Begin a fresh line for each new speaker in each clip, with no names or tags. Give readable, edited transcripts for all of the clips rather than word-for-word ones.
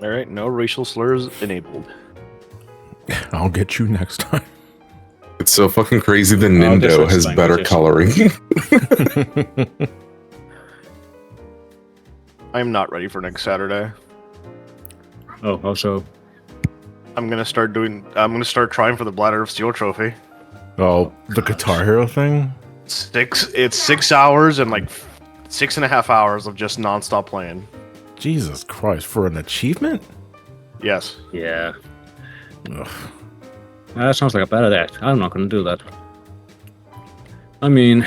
All right, no racial slurs enabled.
I'll get you next time.
It's so fucking crazy that
Oh, this
Nindo
was
has
fine,
better
just-
coloring.
I'm not ready for next Saturday.
Oh, also,
I'm gonna start trying for the Bladder of Steel trophy.
Oh, the Guitar Hero thing?
It's 6 hours and like 6.5 hours of just nonstop playing.
Jesus Christ, for an achievement?
Yes.
yeah.
Ugh.
That sounds like a bad idea. I'm not gonna do that. I mean,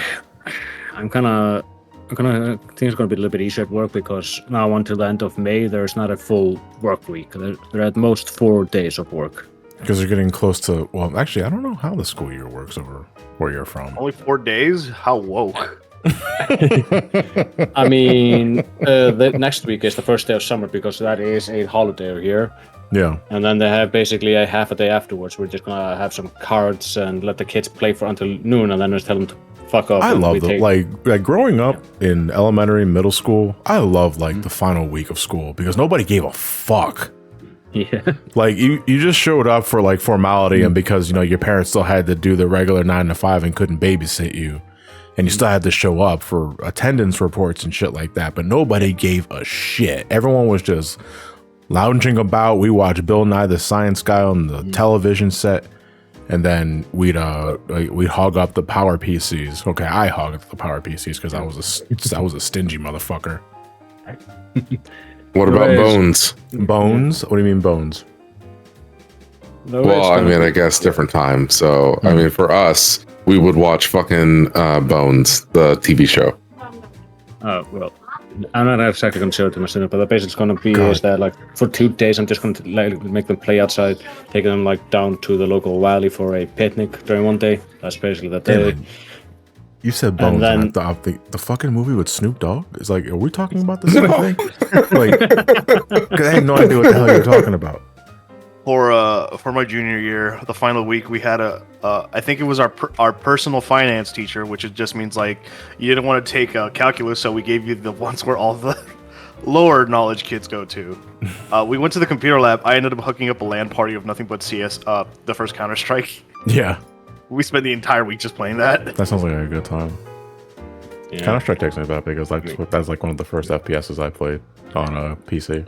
I'm gonna think it's gonna be a little bit easier at work because now until the end of May, there's not a full work week. There are at most 4 days of work.
Because they're getting close to, well, actually, I don't know how the school year works over where you're from.
Only 4 days? How woke.
I mean, the next week is the first day of summer because that is a holiday here.
Yeah.
And then they have basically a half a day afterwards. We're just gonna have some cards and let the kids play for until noon, and then just tell them to fuck off.
I
and
love
we
the,
take-
like growing up in elementary, middle school, I love like the final week of school because nobody gave a fuck.
Yeah.
Like you just showed up for like formality and because, you know, your parents still had to do the regular 9 to 5 and couldn't babysit you. And you still had to show up for attendance reports and shit like that. But nobody gave a shit. Everyone was just lounging about. We watched Bill Nye the Science Guy on the television set. And then we'd hog up the power PCs. Okay, I hog up the power PCs because I was a stingy motherfucker.
What about
Right.
Bones?
Bones? What do you mean bones?
No,
Well,
it's
I
gonna
mean,
be-
I guess different time. So, I mean, for us, we would watch fucking Bones, the TV show.
Oh, well, I'm not exactly going to show it to my students, but the basically going to be
God.
is that like for 2 days, I'm just going to like make them play outside, taking them like down to the local valley for a picnic during one day. That's basically the day.
Damn it. You said Bones.
And then-
and I thought the fucking movie with Snoop Dogg. It's like, are we talking about the same thing? Like, 'cause I had no idea what the hell you were talking about.
For my junior year, the final week, we had I think it was our personal finance teacher, which it just means like you didn't want to take calculus, so we gave you the ones where all the lower knowledge kids go to. We went to the computer lab. I ended up hooking up a LAN party of nothing but CS, the first Counter Strike.
Yeah,
We spent the entire week just playing that.
that sounds like a good time.
Yeah.
Counter Strike takes me back because that's like one of the first FPSs I played on a PC.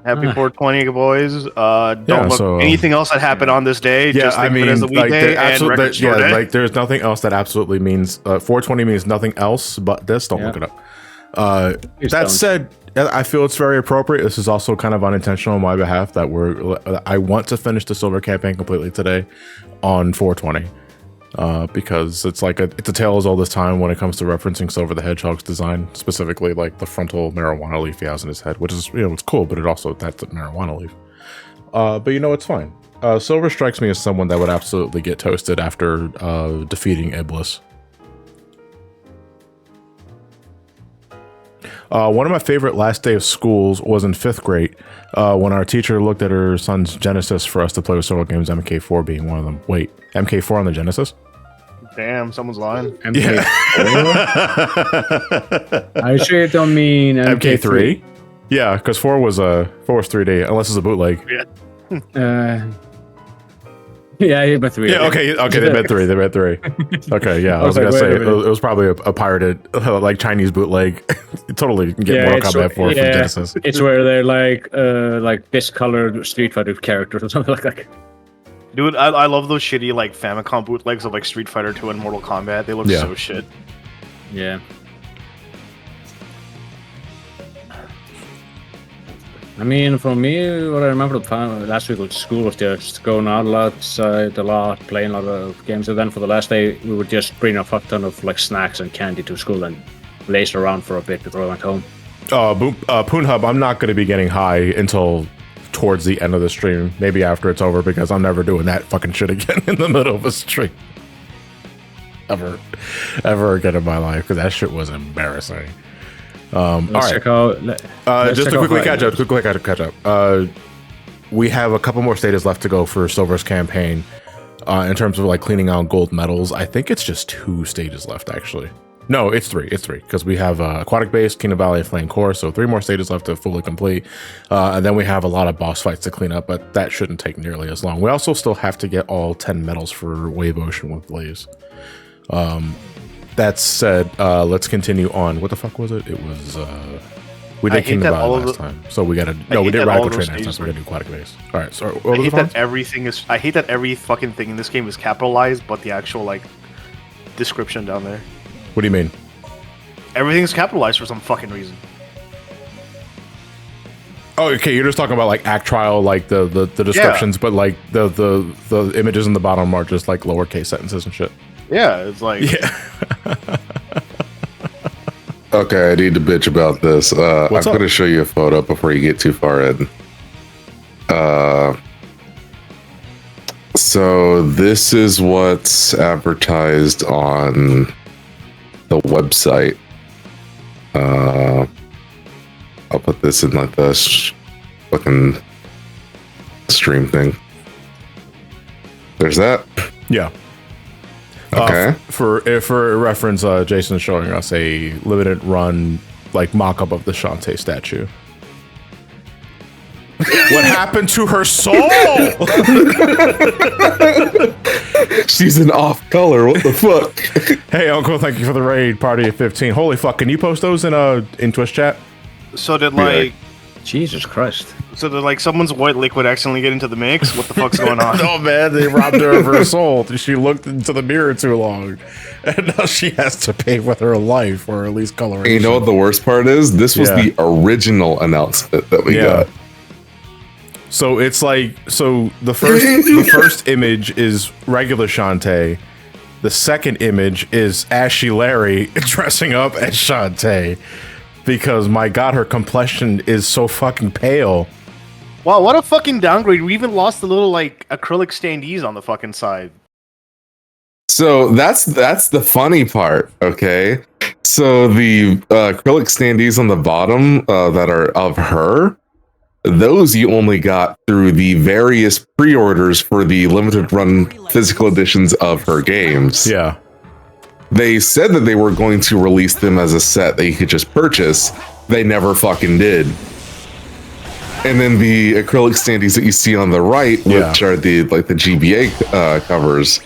Happy 420, boys. Don't look
so,
anything else that happened on this day.
Yeah,
just think
I mean,
of it as a
like,
weekday and record store day.
like, there's nothing else that absolutely means 420 means nothing else but this. Don't
Yeah.
look it up.
Please
That
don't.
said, I feel it's very appropriate. This is also kind of unintentional on my behalf that I want to finish the silver campaign completely today on 420. Because it's like it's a tale as old as time when it comes to referencing Silver the Hedgehog's design, specifically like the frontal marijuana leaf he has in his head, which is, you know, it's cool, but that's a marijuana leaf. But you know, it's fine. Silver strikes me as someone that would absolutely get toasted after defeating Iblis. One of my favorite last day of schools was in 5th grade when our teacher looked at her son's Genesis for us to play with several games, MK4 being one of them. Wait, MK4 on the Genesis?
Damn, someone's lying.
MK4? I sure don't mean
MK3? Yeah, because 4 was 3D, unless it's a bootleg.
Yeah, but 3.
Yeah, okay, they bet 3. Okay, yeah, I was
like,
gonna
wait
say
a
it
minute.
was probably a pirated, like Chinese bootleg. Totally get
Yeah,
Mortal
it's-
Kombat 4 from
yeah.
Genesis.
It's where they're like discolored Street Fighter characters or something like that.
Dude, I love those shitty like Famicom bootlegs of like Street Fighter 2 and Mortal Kombat. They look
Yeah.
so shit.
Yeah. I mean, for me, what I remember last week at school was just going out outside a lot, playing a lot of games. And then for the last day, we would just bring a fuck ton of like snacks and candy to school and laze around for a bit before I went home.
Poonhub, I'm not going to be getting high until towards the end of the stream, maybe after it's over, because I'm never doing that fucking shit again in the middle of a stream. Ever again in my life, because that shit was embarrassing. All right.
Check out.
Just to quickly catch up. We have a couple more stages left to go for Silver's campaign. In terms of like cleaning out gold medals, I think it's just 2 stages left actually. No, it's 3. It's 3 because we have Aquatic Base, Kingdom Valley, and Flame Core. So 3 more stages left to fully complete, and then we have a lot of boss fights to clean up. But that shouldn't take nearly as long. We also still have to get all 10 medals for Wave Ocean with Blaze. That said, let's continue on. What the fuck was it? It was we did Kingdom Valley last time, so we gotta. No, we did Radical Train last time, so we gotta do Aquatic Base. All right, sorry.
I hate that everything is. I hate that every fucking thing in this game is capitalized, but the actual like description down there.
What do you mean?
Everything's capitalized for some fucking reason.
Oh, okay. You're just talking about like act trial, like the descriptions, but like the images in the bottom are just like lowercase sentences and shit.
Yeah, it's like
Okay, I need to bitch about this. I'm going to show you a photo before you get too far in. So this is what's advertised on the website. I'll put this in like the fucking stream thing. There's that.
Yeah.
Okay.
For reference, Jason's showing us a limited run like mock-up of the Shantae statue. What happened to her soul?
She's an off color. What the fuck?
Hey, Uncle, thank you for the raid party at 15. Holy fuck! Can you post those in Twitch chat?
So did like
Jesus Christ.
So did like someone's white liquid accidentally get into the mix? What the fuck's going on?
Oh man, they robbed her of her soul. She looked into the mirror too long, and now she has to pay with her life, or at least coloration.
You know what the worst part is? This was the original announcement that we got.
So it's like, so the first image is regular Shantae. The second image is Ashy Larry dressing up as Shantae, because my god, her complexion is so fucking pale.
Wow, what a fucking downgrade. We even lost the little like acrylic standees on the fucking side.
So that's the funny part, okay? So the acrylic standees on the bottom that are of her, those you only got through the various pre-orders for the limited run physical editions of her games.
Yeah.
They said that they were going to release them as a set that you could just purchase. They never fucking did. And then the acrylic standees that you see on the right, which are the GBA covers,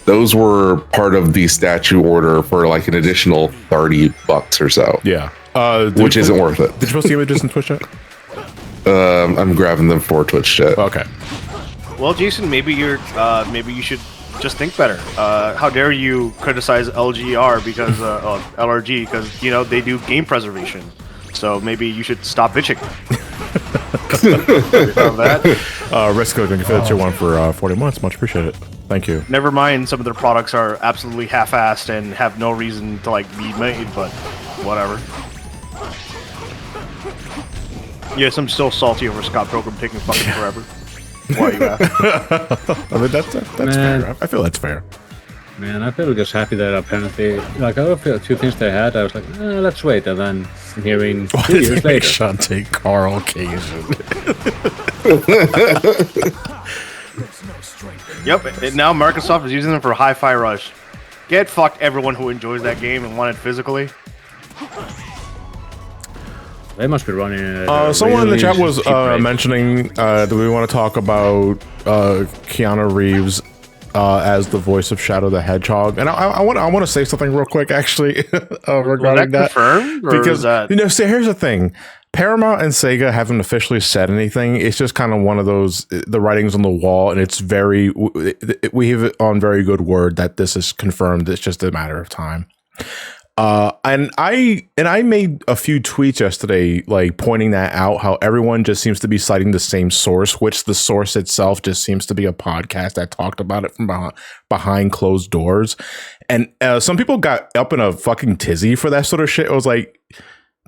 those were part of the statue order for like an additional $30 or so.
Yeah.
Which isn't worth it.
Did you post the images in Twitch chat?
I'm grabbing them for Twitch chat.
Okay.
Well, Jason, maybe you should just think better. How dare you criticize LGR because LRG because they do game preservation. So maybe you should stop bitching.
Risco, thank you for the tier 1 for 40 months. Much appreciated. Thank you.
Never mind, some of their products are absolutely half-assed and have no reason to be made, but whatever. Yes, I'm still salty over Scott Pilgrim taking fucking forever. Why are you asking?
I mean, that's fair. I feel that's fair.
Man, I feel just happy that apparently, like, I feel a few things they had, I was like, let's wait, and then hearing 2 years later.
Shantae Carl Cajun.
Yep, and now Microsoft is using them for Hi-Fi Rush. Get fucked, everyone who enjoys that game and want it physically.
They must be running.
Someone in the chat was mentioning, do we want to talk about Keanu Reeves as the voice of Shadow the Hedgehog? And I want to say something real quick, actually, regarding that.
Confirmed?
Because so here's the thing: Paramount and Sega haven't officially said anything. It's just kind of one of those, the writing's on the wall, and it's we have it on very good word that this is confirmed. It's just a matter of time. And I made a few tweets yesterday, like pointing that out, how everyone just seems to be citing the same source, which the source itself just seems to be a podcast that talked about it from behind closed doors. And some people got up in a fucking tizzy for that sort of shit. I was like,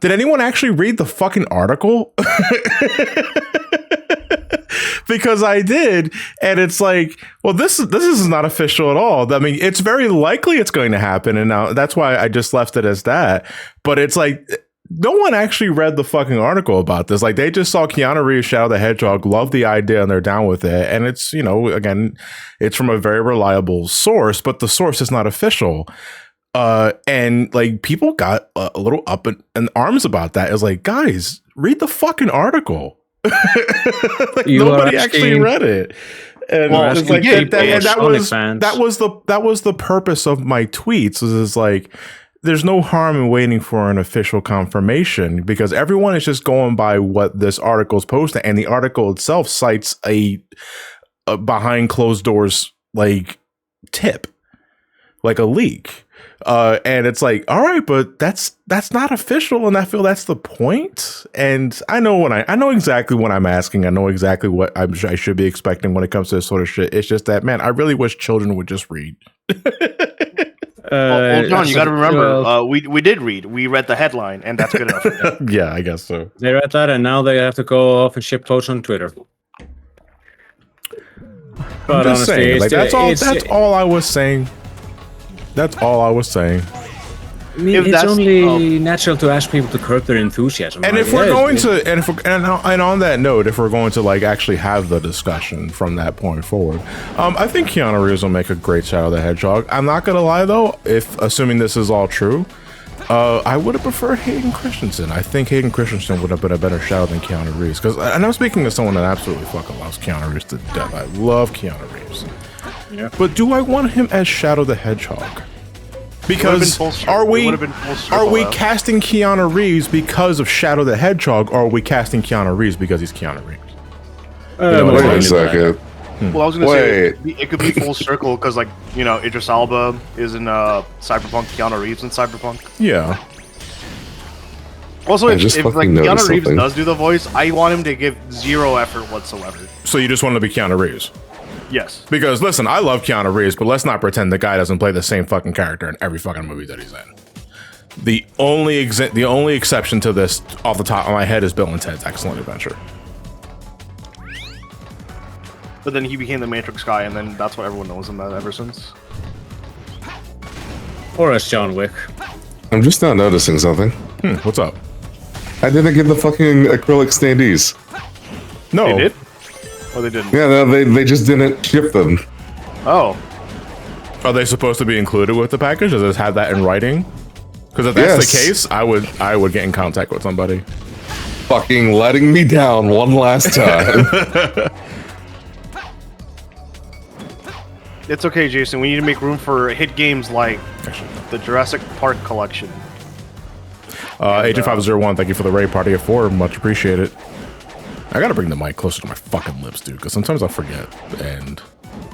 did anyone actually read the fucking article? Because I did, and it's like, well, this is not official at all. I mean, it's very likely it's going to happen, and now that's why I just left it as that. But it's like, no one actually read the fucking article about this. Like, they just saw Keanu Reeves, Shadow the Hedgehog, love the idea, and they're down with it. And it's, again, it's from a very reliable source, but the source is not official. And like people got a little up in arms about that. It's like, guys, read the fucking article. Like nobody actually read it. And
Well,
it's like that was the purpose of my tweets. Is like there's no harm in waiting for an official confirmation because everyone is just going by what this article is posting, and the article itself cites a behind closed doors like tip, like a leak. And it's like, all right, but that's not official, and I feel that's the point. And I know exactly what I'm asking. I know exactly what I should be expecting when it comes to this sort of shit. It's just that, man, I really wish children would just read.
Well, John, you got to remember, we did read. We read the headline, and that's good enough.
Yeah, I guess so.
They read that, and now they have to go off and ship posts on Twitter.
But I'm just saying, like that's all I was saying. That's all I was saying.
I mean, it's only natural to ask people to curb their enthusiasm.
And if we're going to, and on that note, if we're going to like actually have the discussion from that point forward, I think Keanu Reeves will make a great Shadow the Hedgehog. I'm not gonna lie though, if assuming this is all true, I would have preferred Hayden Christensen. I think Hayden Christensen would have been a better Shadow than Keanu Reeves. Because, and I'm speaking to someone that absolutely fucking loves Keanu Reeves to death. I love Keanu Reeves. Yeah. But do I want him as Shadow the Hedgehog? Because are we casting Keanu Reeves because of Shadow the Hedgehog, or are we casting Keanu Reeves because he's Keanu Reeves?
Wait a second.
Well, I was going to say it could be full circle because, like, you know, Idris Elba is in Cyberpunk, Keanu Reeves in Cyberpunk.
Yeah.
Also, if like Keanu Reeves does do the voice, I want him to give zero effort whatsoever.
So you just want him to be Keanu Reeves?
Yes.
Because listen, I love Keanu Reeves, but let's not pretend the guy doesn't play the same fucking character in every fucking movie that he's in. The only exception to this off the top of my head is Bill and Ted's Excellent Adventure.
But then he became the Matrix guy, and then that's what everyone knows him as ever since.
Or as John Wick.
I'm just now noticing something.
What's up?
I didn't get the fucking acrylic standees.
No.
They did? Or they didn't?
Yeah, no, they just didn't ship them.
Oh.
Are they supposed to be included with the package? Does it have that in writing? Because if that's the case, I would get in contact with somebody.
Fucking letting me down one last time.
It's okay, Jason. We need to make room for hit games like the Jurassic Park collection.
Agent 501, thank you for the raid party of 4. Much appreciated. I gotta bring the mic closer to my fucking lips, dude, because sometimes I forget, and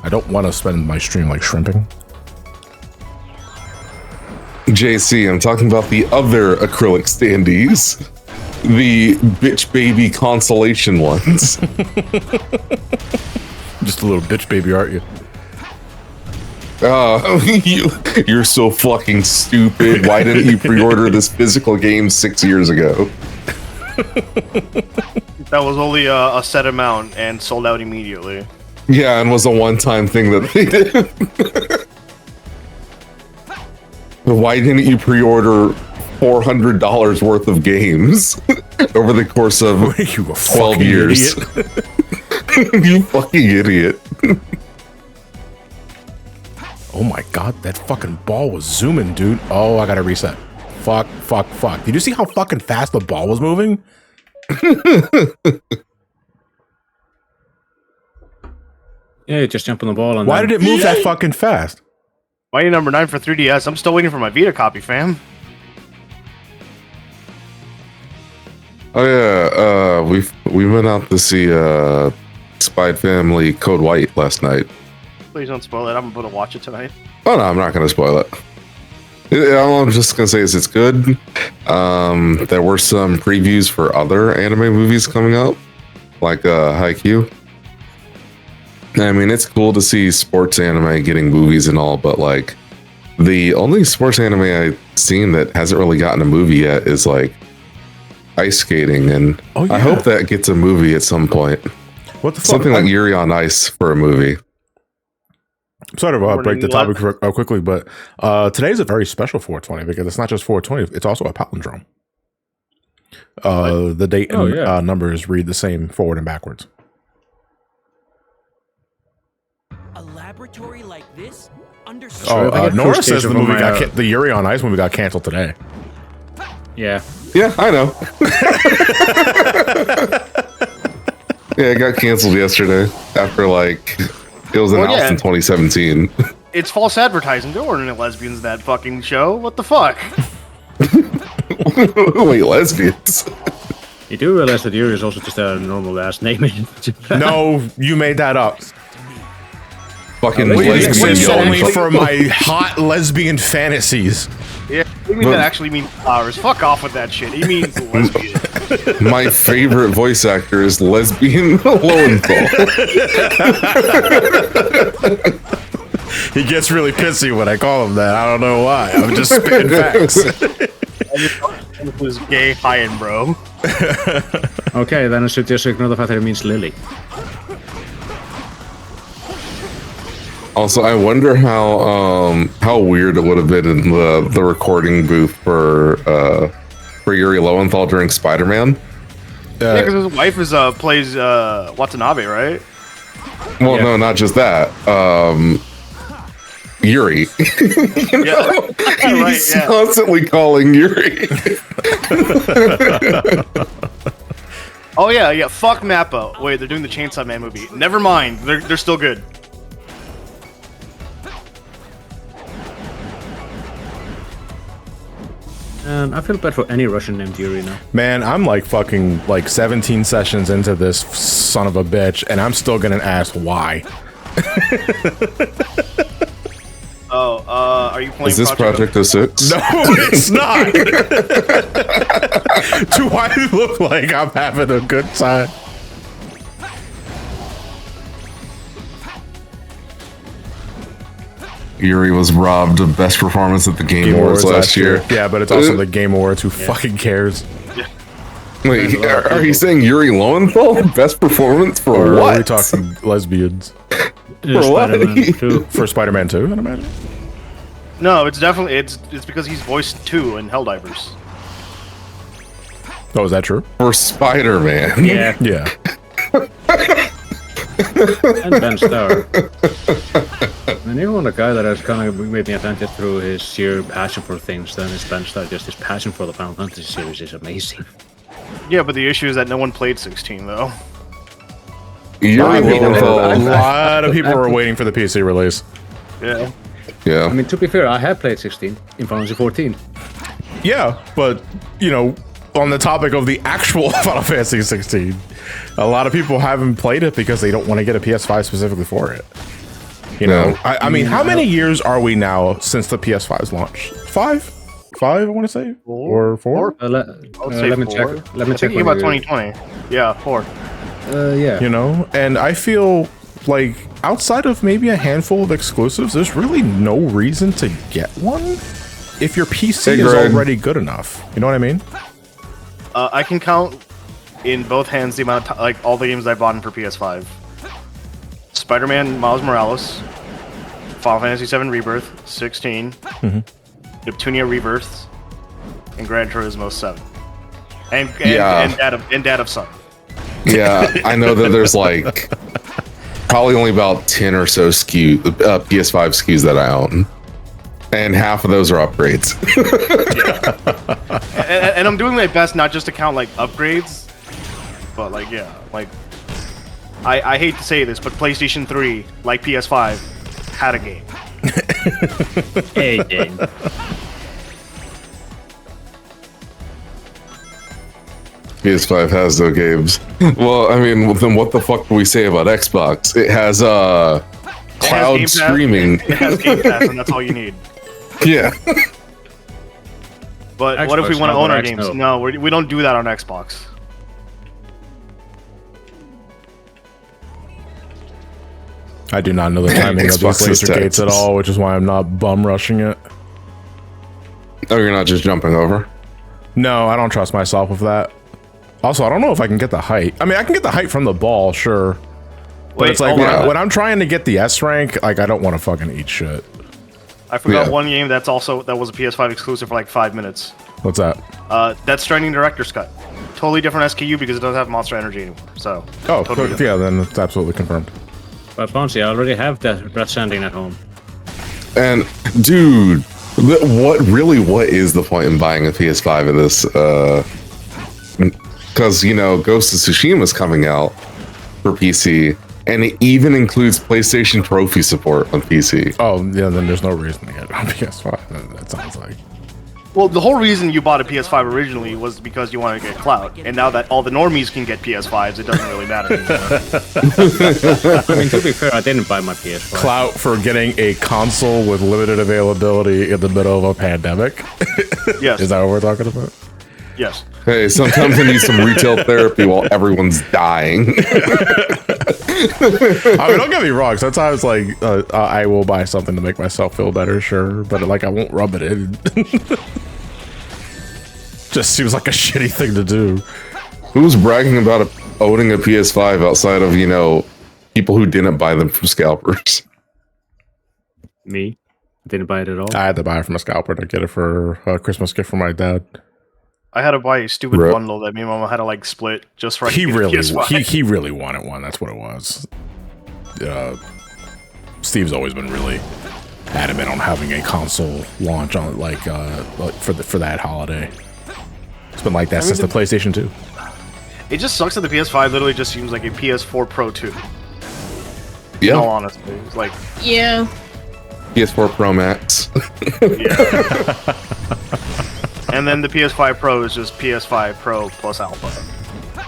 I don't want to spend my stream like shrimping.
JC, I'm talking about the other acrylic standees. The bitch baby consolation ones.
Just a little bitch baby, aren't you?
You're so fucking stupid. Why didn't you pre-order this physical game 6 years ago?
That was only a set amount and sold out immediately.
Yeah, and was a one-time thing that they did. Why didn't you pre-order $400 worth of games over the course of 12 years? You fucking idiot.
Oh my god, that fucking ball was zooming, dude. Oh, I gotta reset. Fuck. Did you see how fucking fast the ball was moving?
Yeah, you just jump on the ball. And
why did it move that fucking fast?
Mighty number 9 for 3DS. I'm still waiting for my Vita copy, fam.
Oh yeah, we went out to see Spy Family Code White last night.
Please don't spoil it. I'm going to watch it tonight.
Oh no, I'm not going to spoil it. All I'm just going to say is it's good. There were some previews for other anime movies coming out, like Haikyuu. I mean, it's cool to see sports anime getting movies and all, but like the only sports anime I've seen that hasn't really gotten a movie yet is like ice skating, and I hope that gets a movie at some point.
What the fuck?
Something like Yuri on Ice for a movie.
Sort of break the topic quickly, but today's a very special 420 because it's not just 420; it's also a palindrome. The date and numbers read the same forward and backwards.
A laboratory like this
Nora says the movie the Yuri on Ice movie got canceled today.
Yeah.
Yeah, I know. Yeah, it got canceled yesterday after like it was announced in 2017.
It's false advertising. There weren't any lesbians in that fucking show. What the fuck?
Wait, lesbians?
You do realize that Yuri is also just a normal last name in Japan?
No, you made that up.
Fucking
It
lesbian
exists only
yelling.
for my hot lesbian fantasies.
Yeah, what do you mean that actually means flowers? Fuck off with that shit. He means lesbian.
My favorite voice actor is lesbian Lowenthal.
He gets really pissy when I call him that. I don't know why. I'm just spitting facts.
It was gay high-end, bro.
Okay, then I should just ignore the fact that it means Lily.
Also, I wonder how weird it would have been in the recording booth for Yuri Lowenthal during Spider-Man.
Yeah, because his wife is plays Watanabe, right?
Well, no, not just that. Yuri. He's constantly calling Yuri.
Oh yeah. Fuck Mappa. Wait, they're doing the Chainsaw Man movie. Never mind. They're still good.
I feel bad for any Russian named Yuri now.
Man, I'm like fucking like 17 sessions into this son of a bitch, and I'm still gonna ask why.
Are you playing?
Is this Project 06?
No, it's not. Do I look like I'm having a good time?
Yuri was robbed of best performance at the Game Awards last year.
Yeah, but it's also the Game Awards. Who fucking cares?
Wait, are you saying Yuri Lowenthal best performance for
Or
what?
are we talking lesbians?
For what?
Spider-Man 2.
For Spider-Man 2, I'd imagine.
No, it's definitely it's because he's voiced 2 in Helldivers.
Oh, is that true?
For Spider-Man.
Yeah,
Yeah.
and Ben Starr. And even a guy that has kind of made me offended through his sheer passion for things, then is Ben Starr. Just his passion for the Final Fantasy series is amazing.
Yeah, but the issue is that no one played 16 though.
Yuri
A
Lowenthal.
lot of people were waiting for the PC release.
Yeah.
Yeah.
I mean, to be fair, I have played 16 in Final Fantasy 14.
Yeah, but, you know, on the topic of the actual Final Fantasy 16, a lot of people haven't played it because they don't want to get a PS5 specifically for it. You know, I mean, how many years are we now since the PS5's launch? 5, I want to say? Or 4?
Let me check. Let me check.
Thinking about 2020. Yeah, 4.
Yeah.
You know, and I feel like outside of maybe a handful of exclusives, there's really no reason to get one if your PC is already good enough. You know what I mean?
I can count in both hands the amount of like all the games I bought in for PS5. Spider-Man, Miles Morales, Final Fantasy VII Rebirth, 16, Neptunia Rebirth, and Gran Turismo 7, and Dad of Sun.
Yeah, I know that there's like probably only about 10 or so PS5 SKUs that I own. And half of those are upgrades.
and I'm doing my best not just to count like upgrades, but like I hate to say this, but PlayStation 3, like PS5, had a game.
Hey, game.
PS5 has no games. Well, I mean, then what the fuck do we say about Xbox? It has cloud streaming.
It has Game Pass, and that's all you need.
Yeah.
But
Xbox,
what if we want to own our games?
no.
No, we don't do that on Xbox.
I do not know the timing of these
Xbox is
laser gates at
Texas.
all, which is why I'm not bum rushing it.
Oh, you're not just jumping over?
No, I don't trust myself with that. Also, I don't know if I can get the height. I mean, I can get the height from the ball, sure. But
Wait,
it's like
hold on.
when I'm trying to get the S rank, like I don't want to fucking eat shit.
I forgot
Yeah.
one game that was a PS5 exclusive for like 5 minutes.
What's that?
Death Stranding Director's Cut. Totally different SKU because it doesn't have Monster Energy anymore. So.
Oh,
totally
yeah, then it's absolutely confirmed.
But Bouncy, I already have that Death Stranding at home.
And dude, what is the point in buying a PS5 of this? Because Ghost of Tsushima is coming out for PC, and it even includes PlayStation Trophy support on PC.
Oh yeah, then there's no reason to get it on PS5. That sounds like.
Well, the whole reason you bought a PS5 originally was because you wanted to get clout, and now that all the normies can get PS5s, it doesn't really matter anymore.
I mean, to be fair, I didn't buy my PS5.
Clout for getting a console with limited availability in the middle of a pandemic?
Yes.
Is that what we're talking about?
Yes.
Hey, sometimes I need some retail therapy while everyone's dying.
I mean, don't get me wrong. Sometimes, like, I will buy something to make myself feel better, sure, but like, I won't rub it in. Just seems like a shitty thing to do.
Who's bragging about owning a PS5 outside of people who didn't buy them from scalpers?
Me? Didn't buy it at all.
I had to buy it from a scalper to get it for a Christmas gift for my dad.
I had to buy a stupid bundle that me and Mama had to like split just for
He really wanted one. That's what it was. Steve's always been really adamant on having a console launch on for that holiday. It's been like that since the PlayStation 2.
It just sucks that the PS5 literally just seems like a PS4 Pro 2.
Yeah.
No, honestly, it's like
Yeah.
PS4 Pro Max.
yeah. And then the PS5 Pro is just PS5 Pro plus Alpha.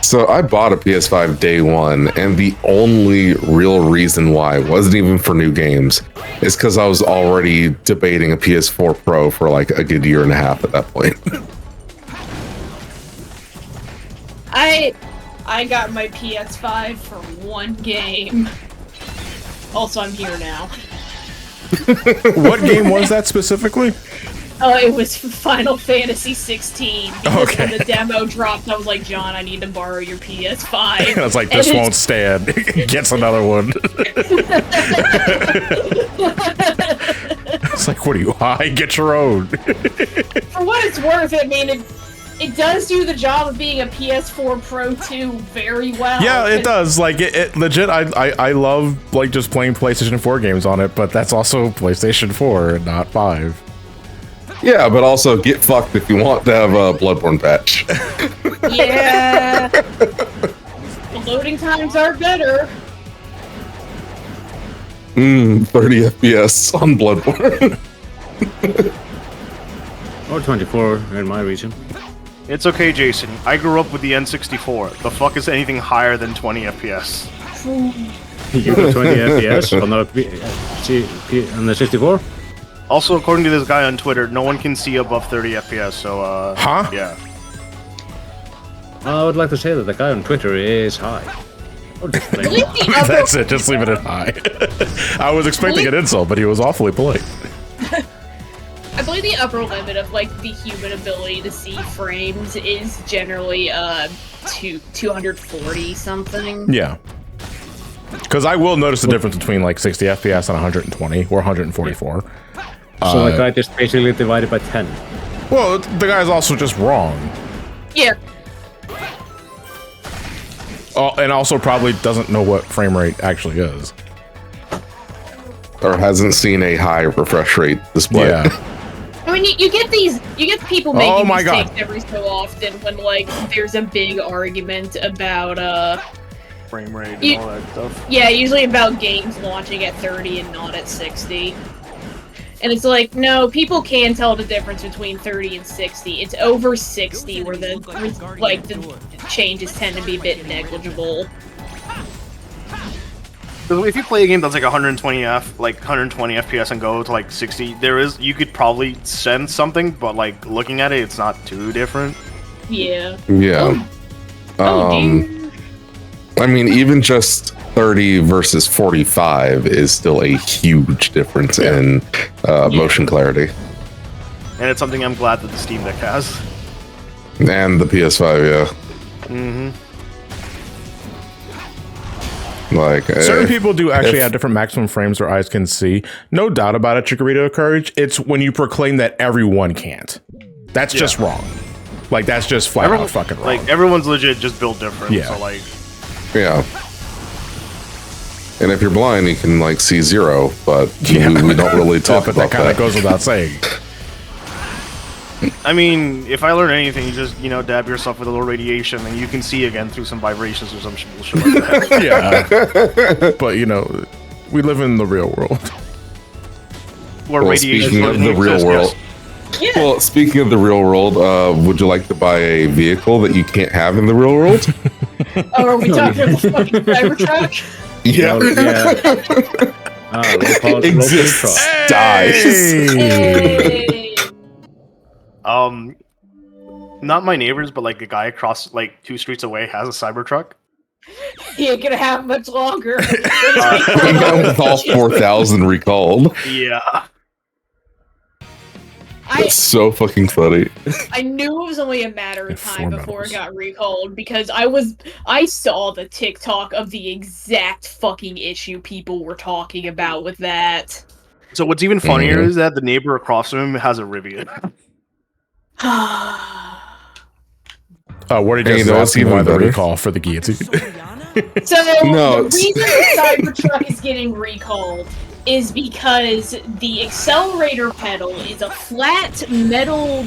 So I bought a PS5 day one, and the only real reason why wasn't even for new games. It's because I was already debating a PS4 Pro for like a good year and a half at that point.
I got my PS5 for one game. Also, I'm here now.
What game was that specifically?
Oh, it was Final Fantasy 16. Because
Okay.
when the demo dropped, I was like, John, I need to borrow your PS5.
I was like, this won't stand. Gets another one. It's like, what are you high? Get your own.
For what it's worth, I mean, it does do the job of being a PS4 Pro 2 very well.
Yeah, it does. Like, it legit, I love, like, just playing PlayStation 4 games on it, but that's also PlayStation 4 and not 5.
Yeah, but also get fucked if you want to have a Bloodborne patch.
Yeah. The loading times are better.
30 FPS on Bloodborne.
Or 24 in my region.
It's okay, Jason. I grew up with the N64. The fuck is anything higher than 20 FPS?
You got 20 FPS on the 64?
Also, according to this guy on Twitter, no one can see above 30 FPS, so,
Huh?
yeah.
I would like to say that the guy on Twitter is high. Or just plain high.
That's it, just leave it at high. I was expecting an insult, but he was awfully polite.
I believe the upper limit of like the human ability to see frames is generally 240 something.
Yeah. Because I will notice the difference between like 60 FPS and 120 or 144.
So the guy just basically divided by 10.
Well, the guy's also just wrong.
Yeah.
And also probably doesn't know what frame rate actually is.
Or hasn't seen a high refresh rate display.
Yeah.
I mean, you get people making
Oh my
mistakes
God.
every so often when like there's a big argument about
Frame rate and
You-
all that stuff.
yeah, usually about games launching at 30 and not at 60. And it's like, no, people can tell the difference between 30 and 60. It's over 60 where the changes tend to be a bit negligible.
So if you play a game that's like 120 FPS and go to like 60, you could probably sense something, but like looking at it, it's not too different.
Yeah.
Yeah.
Dear.
I mean, even just 30 versus 45 is still a huge difference in motion clarity.
And it's something I'm glad that the Steam Deck has.
And the PS5, yeah.
Mm-hmm.
Like
Certain people do actually
if-
have different maximum frames their eyes can see. No doubt about it, Chikorita Courage. It's when you proclaim that everyone can't. That's just wrong. Like, that's just flat out fucking wrong.
Like, everyone's legit just built different.
Yeah.
So, like,
Yeah. And if you're blind, you can like see 0, but we don't really talk
but
about
that kind of goes without saying.
I mean, if I learn anything, you just, dab yourself with a little radiation and you can see again through some vibrations or some bullshit like that.
Yeah. But, we live in the real world.
Where radiation
speaking of the real world.
Yeah.
Well, speaking of the real world, would you like to buy a vehicle that you can't have in the real world?
Oh, are we talking about the fucking Cybertruck?
Yeah.
Local
Exists,
truck.
dies.
Hey.
Not my neighbors, but like the guy across like 2 streets away has a Cybertruck.
He ain't gonna have much longer.
With all 4,000 recalled.
Yeah.
That's so fucking funny.
I knew it was only a matter of time
Four
before it
medals.
got recalled because I saw the TikTok of the exact fucking issue people were talking about with that.
So what's even funnier is that the neighbor across from him has a Rivian.
What did you
Hey,
just
no,
ask
it's
me
even
why the
better.
recall for the guillotine?
So
No,
the reason the Cybertruck is getting recalled is because the accelerator pedal is a flat metal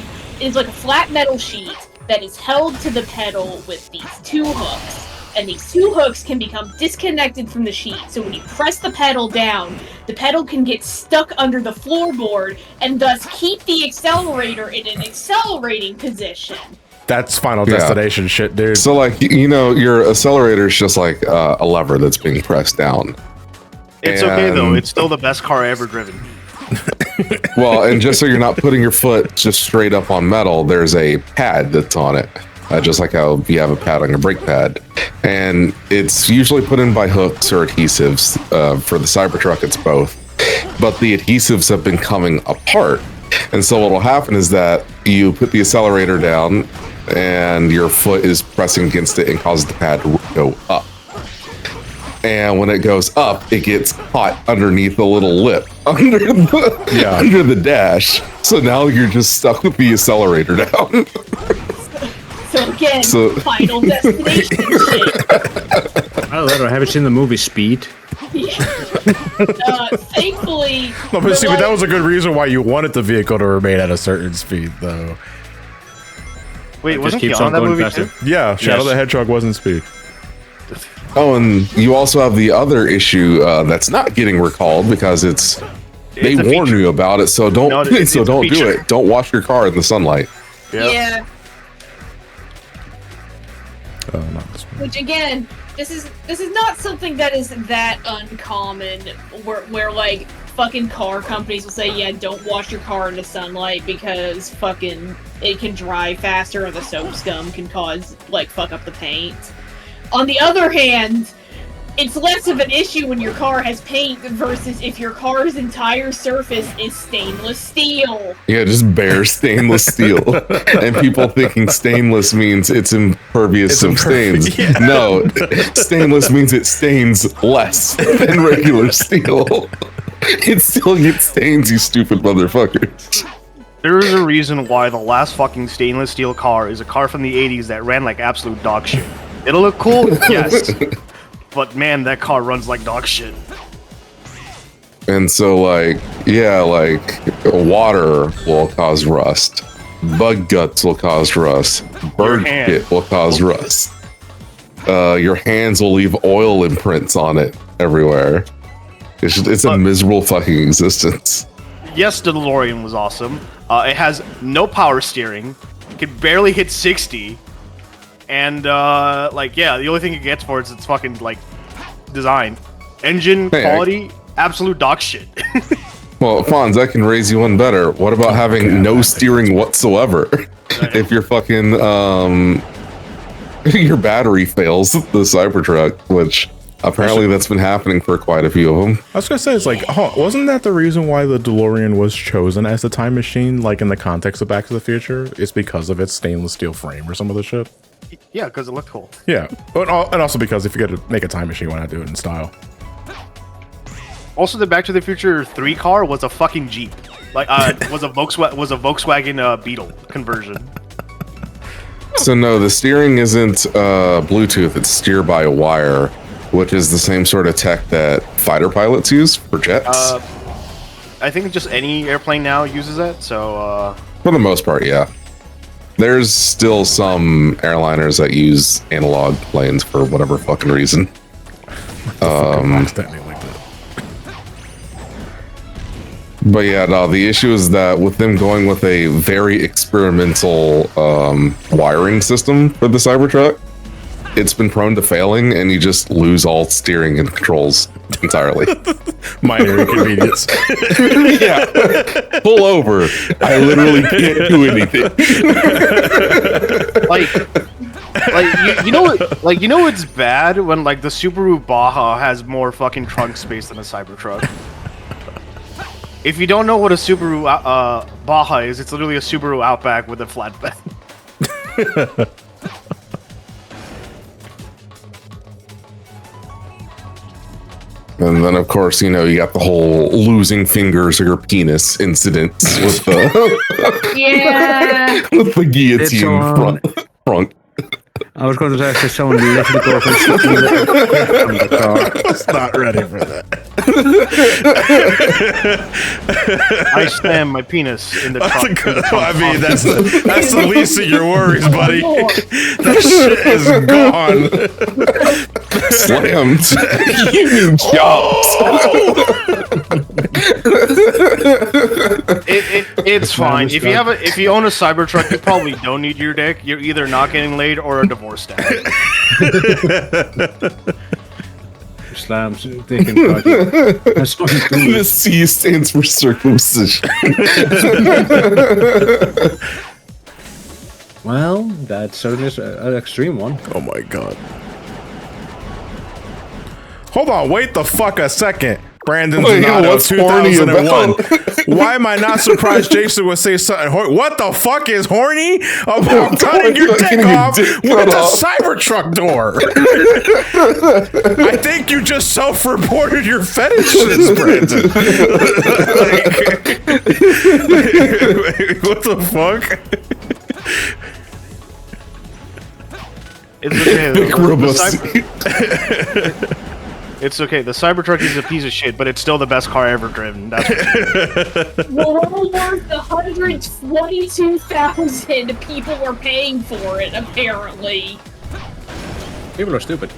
sheet that is held to the pedal with these 2 hooks. And these 2 hooks can become disconnected from the sheet. So when you press the pedal down, the pedal can get stuck under the floorboard and thus keep the accelerator in an accelerating position.
That's Final Destination shit, dude.
So, like, your accelerator is just like a lever that's being pressed down.
It's okay though. It's still the best car I ever driven.
Well, and just so you're not putting your foot just straight up on metal, there's a pad that's on it. Just like how you have a pad on your brake pad. And it's usually put in by hooks or adhesives. For the Cybertruck, it's both. But the adhesives have been coming apart. And so what will happen is that you put the accelerator down and your foot is pressing against it and causes the pad to go up. And when it goes up, it gets caught underneath a little lip under the dash. So now you're just stuck with the accelerator down.
So again, Final Destination shit.
I haven't seen the movie Speed.
Thankfully,
No, but see, that was a good reason why you wanted the vehicle to remain at a certain speed, though.
Wait, wasn't
keeps
he on
on
that
going
movie
faster.
too?
Yeah, Shadow the Hedgehog wasn't speed.
Oh, and you also have the other issue that's not getting recalled because they
a
warn
feature.
you about it, so don't
No, it's a
don't do
feature.
it. Don't wash your car in the sunlight.
Yep.
Yeah.
Oh, not this one.
Which again, this is not something that is that uncommon. Where like fucking car companies will say, yeah, don't wash your car in the sunlight because fucking it can dry faster, or the soap scum can cause fuck up the paint. On the other hand, it's less of an issue when your car has paint versus if your car's entire surface is stainless steel.
Yeah, just bare stainless steel. And people thinking stainless means it's impervious of stains.
Yeah.
No, stainless means it stains less than regular steel. It still gets stains, you stupid motherfuckers.
There is a reason why the last fucking stainless steel car is a car from the 80s that ran like absolute dog shit. It'll look cool, yes. But man, that car runs like dog shit.
And so, water will cause rust. Bug guts will cause rust. Bird
hand.
shit will cause rust. Your hands will leave oil imprints on it everywhere. It's a miserable fucking existence.
Yes, the DeLorean was awesome. It has no power steering. It can barely hit 60. And, the only thing it gets for it is its fucking, design. Engine quality, absolute dog shit.
Well, Fonz, that can raise you one better. What about having no steering whatsoever? If your fucking, your battery fails, the Cybertruck, which apparently that's been happening for quite a few of them.
I was gonna say, wasn't that the reason why the DeLorean was chosen as the time machine, in the context of Back to the Future? It's because of its stainless steel frame or some of the shit?
Yeah, because it looked cool.
Yeah, and also because if you're gonna make a time machine, why not do it in style?
Also, the Back to the Future 3 car was a fucking Jeep. Was a Volkswagen Beetle conversion.
So no, the steering isn't Bluetooth, it's steer by wire, which is the same sort of tech that fighter pilots use for jets.
I think just any airplane now uses it. So
For the most part, yeah. There's still some airliners that use analog planes for whatever fucking reason.
Like that.
But yeah, no, the issue is that with them going with a very experimental wiring system for the Cybertruck, it's been prone to failing, and you just lose all steering and controls entirely.
Minor inconvenience.
Yeah, pull over. I literally can't do anything.
you know it's bad when like the Subaru Baja has more fucking trunk space than a Cybertruck. If you don't know what a Subaru Baja is, it's literally a Subaru Outback with a flatbed.
And then, of course, you know, you got the whole losing fingers or your penis incidents with the
Yeah.
with the guillotine front.
I was going to actually someone left the door from the car.
I was not ready for that.
I slam my penis in the
That's a
trunk.
good. I mean, that's the least of your worries, buddy. That shit is gone.
Slammed. You mean chops.
It's fine. If you own a Cybertruck, you probably don't need your dick. You're either not getting laid or a divorce dad.
Slams, dick and cock. That's what he's doing.
The C stands for circumcision.
Well, that certainly is an extreme one.
Oh my god. Hold on, wait the fuck a second. Brandon Donato,
what's horny
2001.
about?
Why am I not surprised Jason would say something horny? What the fuck is horny about cutting your dick off with the Cybertruck door? I think you just self-reported your fetishes, Brandon. What the fuck?
It's okay.
Big robust.
It's okay. The Cybertruck is a piece of shit, but it's still the best car ever driven. That's
Well, worth the 122,000 people were paying for it, apparently.
People are stupid.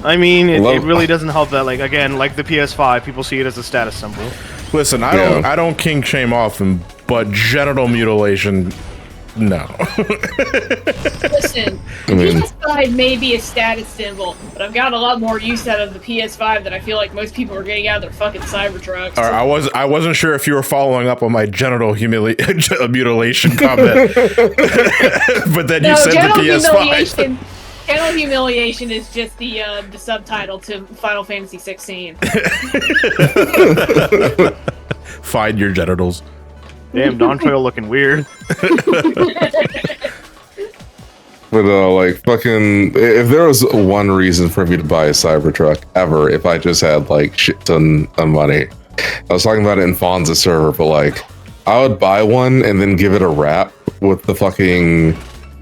I mean, it really doesn't help that, like, again, like the PS5, people see it as a status symbol.
Listen, I don't kink shame often, but genital mutilation, no.
Listen, the PS5 may be a status symbol, but I've got a lot more use out of the PS5 than I feel like most people are getting out of their fucking Cybertrucks.
All right, I wasn't sure if you were following up on my genital mutilation comment, but then you said the PS5.
Genital humiliation is just the subtitle to Final Fantasy 16.
Find your genitals.
Damn, Don Trail looking weird.
But like fucking, if there was one reason for me to buy a Cybertruck ever, if I just had like shit ton of money, I was talking about it in Fonz's server, but like I would buy one and then give it a wrap with the fucking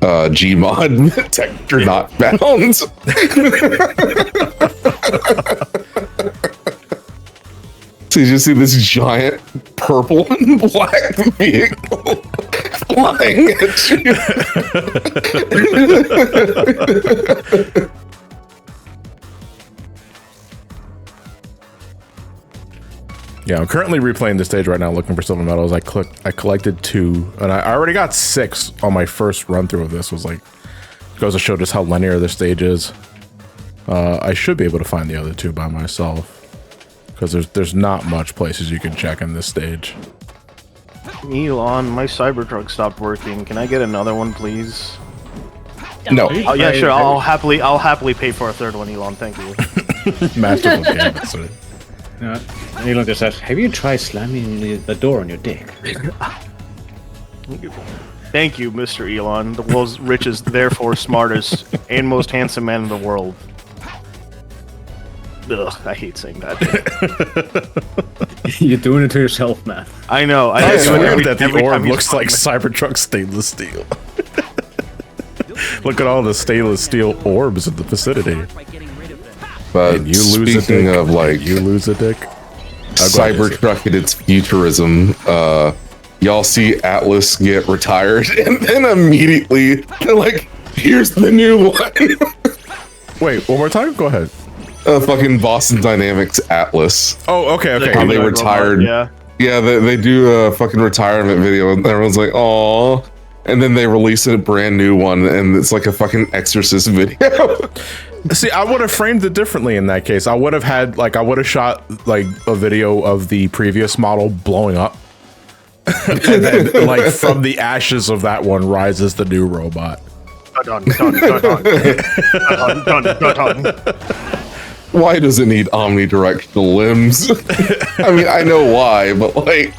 Gmod texture not found. So you just see this giant purple and black vehicle flying at you.
Yeah, I'm currently replaying the stage right now, looking for silver medals. I collected 2, and I already got 6 on my first run through of this. Was like, goes to show just how linear the stage is. I should be able to find the other 2 by myself, because there's not much places you can check in this stage.
Elon, my Cybertruck stopped working. Can I get another one, please?
No.
Oh yeah, sure. I'll happily pay for a third one, Elon. Thank you.
Masterful game, sir.
Elon just said, have you tried slamming the door on your dick?
Thank you, Mr. Elon, the world's richest, therefore smartest, and most handsome man in the world. Ugh, I hate saying that.
You're doing it to yourself, man.
I know.
I swear that the
every
orb
time you
looks
talk
like
about-
Cybertruck stainless steel. Look at all the stainless steel orbs in the vicinity.
But
And you lose a
speaking
dick.
of like
You lose a dick.
Cybertruck and its futurism, y'all see Atlas get retired, and then immediately they're like, "Here's the new one."
Wait, one more time? Go ahead.
Fucking Boston Dynamics Atlas.
Oh, okay.
How they retired.
Yeah.
Yeah, they do a fucking retirement video, and everyone's like, "Aw." And then they release a brand new one, and it's like a fucking Exorcist video.
See, I would have framed it differently in that case. I would have had, like, I would have shot, like, a video of the previous model blowing up. And then, like, from the ashes of that one rises the new robot.
Dun, dun, dun, dun, dun, dun, dun, dun.
Why does it need omnidirectional limbs? I mean, I know why, but like,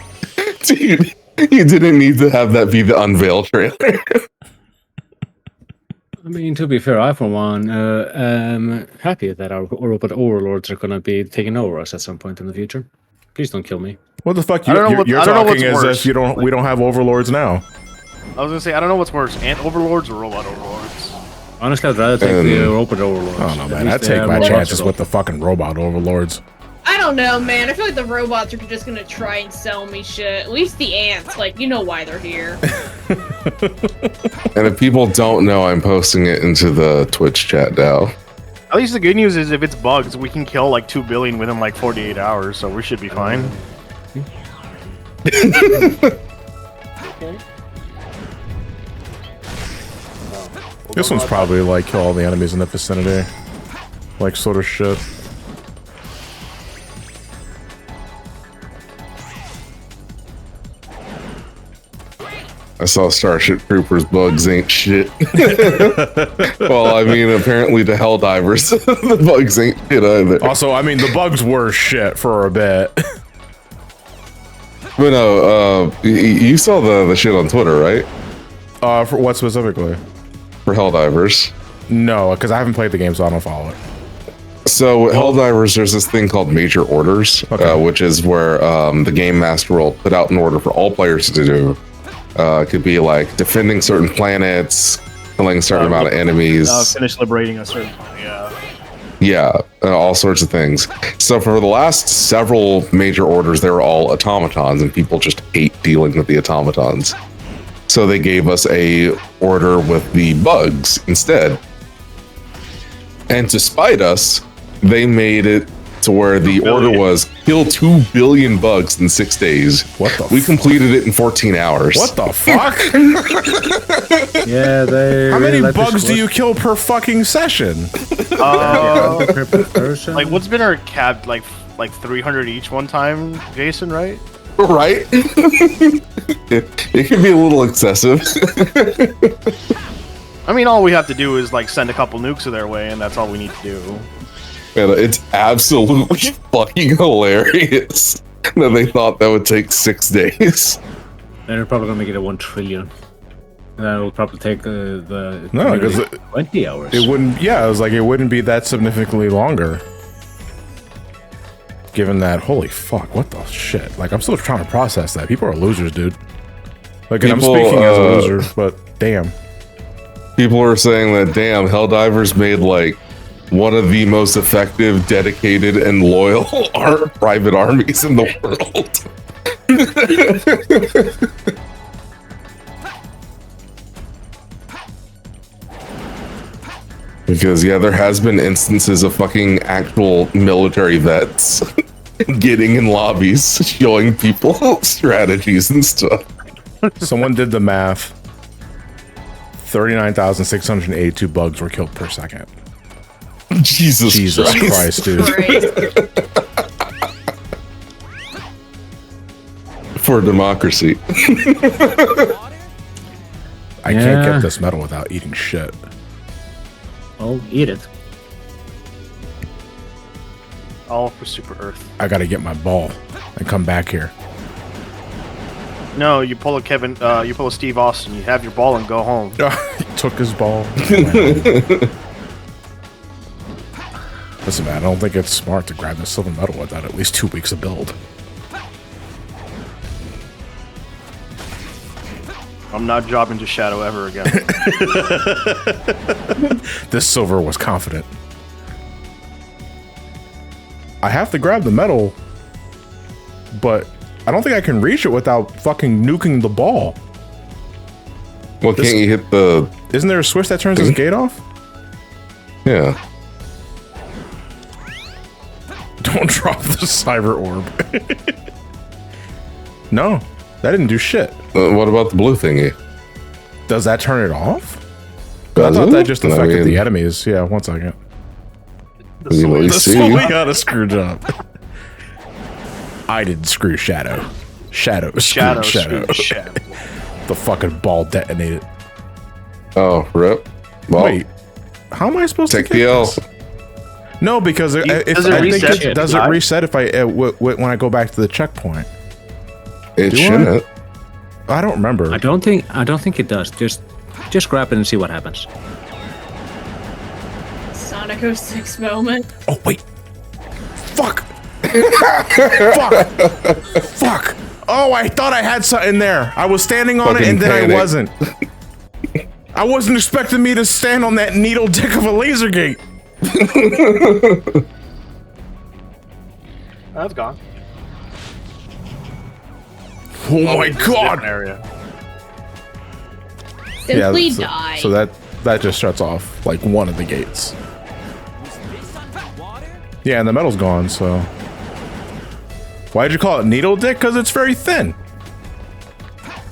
dude, you didn't need to have that be the unveil trailer.
I mean, to be fair, I for one am happy that our robot overlords are gonna be taking over us at some point in the future. Please don't kill me.
What the fuck?
I don't know
You're
I don't know
talking
what's
as
worse.
if we don't have overlords now.
I was gonna say I don't know what's worse, ant overlords or robot overlords.
Honestly, I'd rather take the robot overlords.
I don't know,
At
man.
least
I'd
they
take
have
my
more
chances
muscle.
with the fucking robot overlords.
I don't know, man. I feel like the robots are just gonna try and sell me shit. At least the ants, like, you know why they're here.
And if people don't know, I'm posting it into the Twitch chat now.
At least the good news is if it's bugs, we can kill like 2 billion within like 48 hours, so we should be fine.
This one's probably like kill all the enemies in the vicinity. Like sort of shit.
I saw Starship Troopers bugs ain't shit. Well, I mean, apparently the Helldivers, the bugs ain't shit either.
Also, I mean, the bugs were shit for a bit.
But no, you saw the shit on Twitter, right?
For what specifically?
For Helldivers.
No, because I haven't played the game, so I don't follow it.
So with Helldivers, there's this thing called major orders, which is where the game master will put out an order for all players to do. It could be like defending certain planets, killing a certain amount of enemies.
Finish liberating a certain
Yeah, all sorts of things. So for the last several major orders, they were all automatons, and people just hate dealing with the automatons. So they gave us a order with the bugs instead. And to spite us, they made it to where the order was kill 2 billion bugs in 6 days.
What the
We completed it in 14 hours.
What the fuck?
Yeah, they.
How many
really let this
bugs do
work.
you kill per fucking session?
Per person?
Like what's been our cap like 300 each one time, Jason, right?
Right? it can be a little excessive.
I mean, all we have to do is like send a couple nukes their way, and that's all we need to do.
And it's absolutely fucking hilarious that they thought that would take 6 days.
They're probably gonna make it a 1 trillion. And that will probably take the
No, because
20 hours.
it wouldn't. Yeah, it was like it wouldn't be that significantly longer. Given that, holy fuck, what the shit? Like, I'm still trying to process that. People are losers, dude. Like, and I'm
People,
speaking as a loser, but damn.
People are saying that, damn, Helldivers made like one of the most effective, dedicated, and loyal private armies in the world. Because, yeah, there has been instances of fucking actual military vets getting in lobbies, showing people strategies and stuff.
Someone did the math. 39,682 bugs were killed per second.
Jesus
Christ, dude.
For democracy.
I can't get this medal without eating shit.
Oh, eat it.
All for Super Earth.
I gotta get my ball and come back here.
No, you pull a you pull a Steve Austin. You have your ball and go home.
He took his ball. Listen, man, I don't think it's smart to grab the silver medal without at least 2 weeks of build.
I'm not jobbing to Shadow ever again.
This silver was confident. I have to grab the metal, but I don't think I can reach it without fucking nuking the ball.
Well, can't you hit the...
Isn't there a switch that turns this gate off?
Yeah.
Don't drop the cyber orb. No, that didn't do shit.
What about the blue thingy?
Does that turn it off? I
Does
thought
it?
that just
I
affected
mean-
the enemies. Yeah, one second.
You know, you
The
see.
slowly got a screw job. I didn't screw Shadow. Shadow screwed Shadow.
Shadow.
The fucking ball detonated.
Oh, rip. Well,
Wait, how am I supposed
take
to
the
get
L.
this? No, because if
does it
I think
reset
it
if
does
you
it
die?
reset if I when I go back to the checkpoint.
It
Do I?
shouldn't.
I don't remember.
I don't think it does. Just grab it and see what happens.
Sonic 06 moment.
Oh wait, fuck, fuck, fuck. Oh, I thought I had something there. I was standing on it
Fucking
and then
panic.
I wasn't. I wasn't expecting me to stand on that needle dick of a laser gate.
That's gone.
Oh my god.
Area.
Simply
so,
die.
so that just shuts off like one of the gates. Yeah, and the metal's gone, so. Why'd you call it needle dick? Because it's very thin.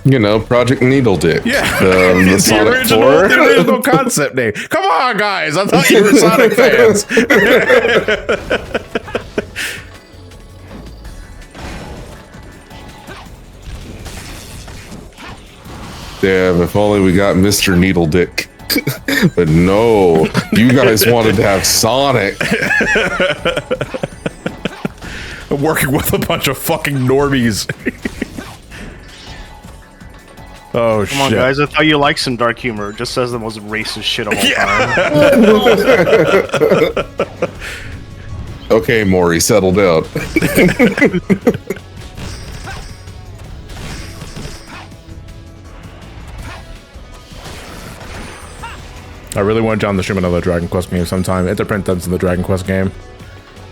You know, Project Needle Dick.
Yeah.
The Sonic 4.
The original concept name. Come on, guys. I thought you were Sonic fans.
Damn, if only we got Mr. Needle Dick. But no, you guys wanted to have Sonic.
I'm working with a bunch of fucking normies. Oh,
Come on,
shit.
guys. I thought you liked some dark humor. It just says the most racist shit of all time.
Okay, Maury, settle down.
I really want John to stream another Dragon Quest game sometime. Interprint that's in the Dragon Quest game.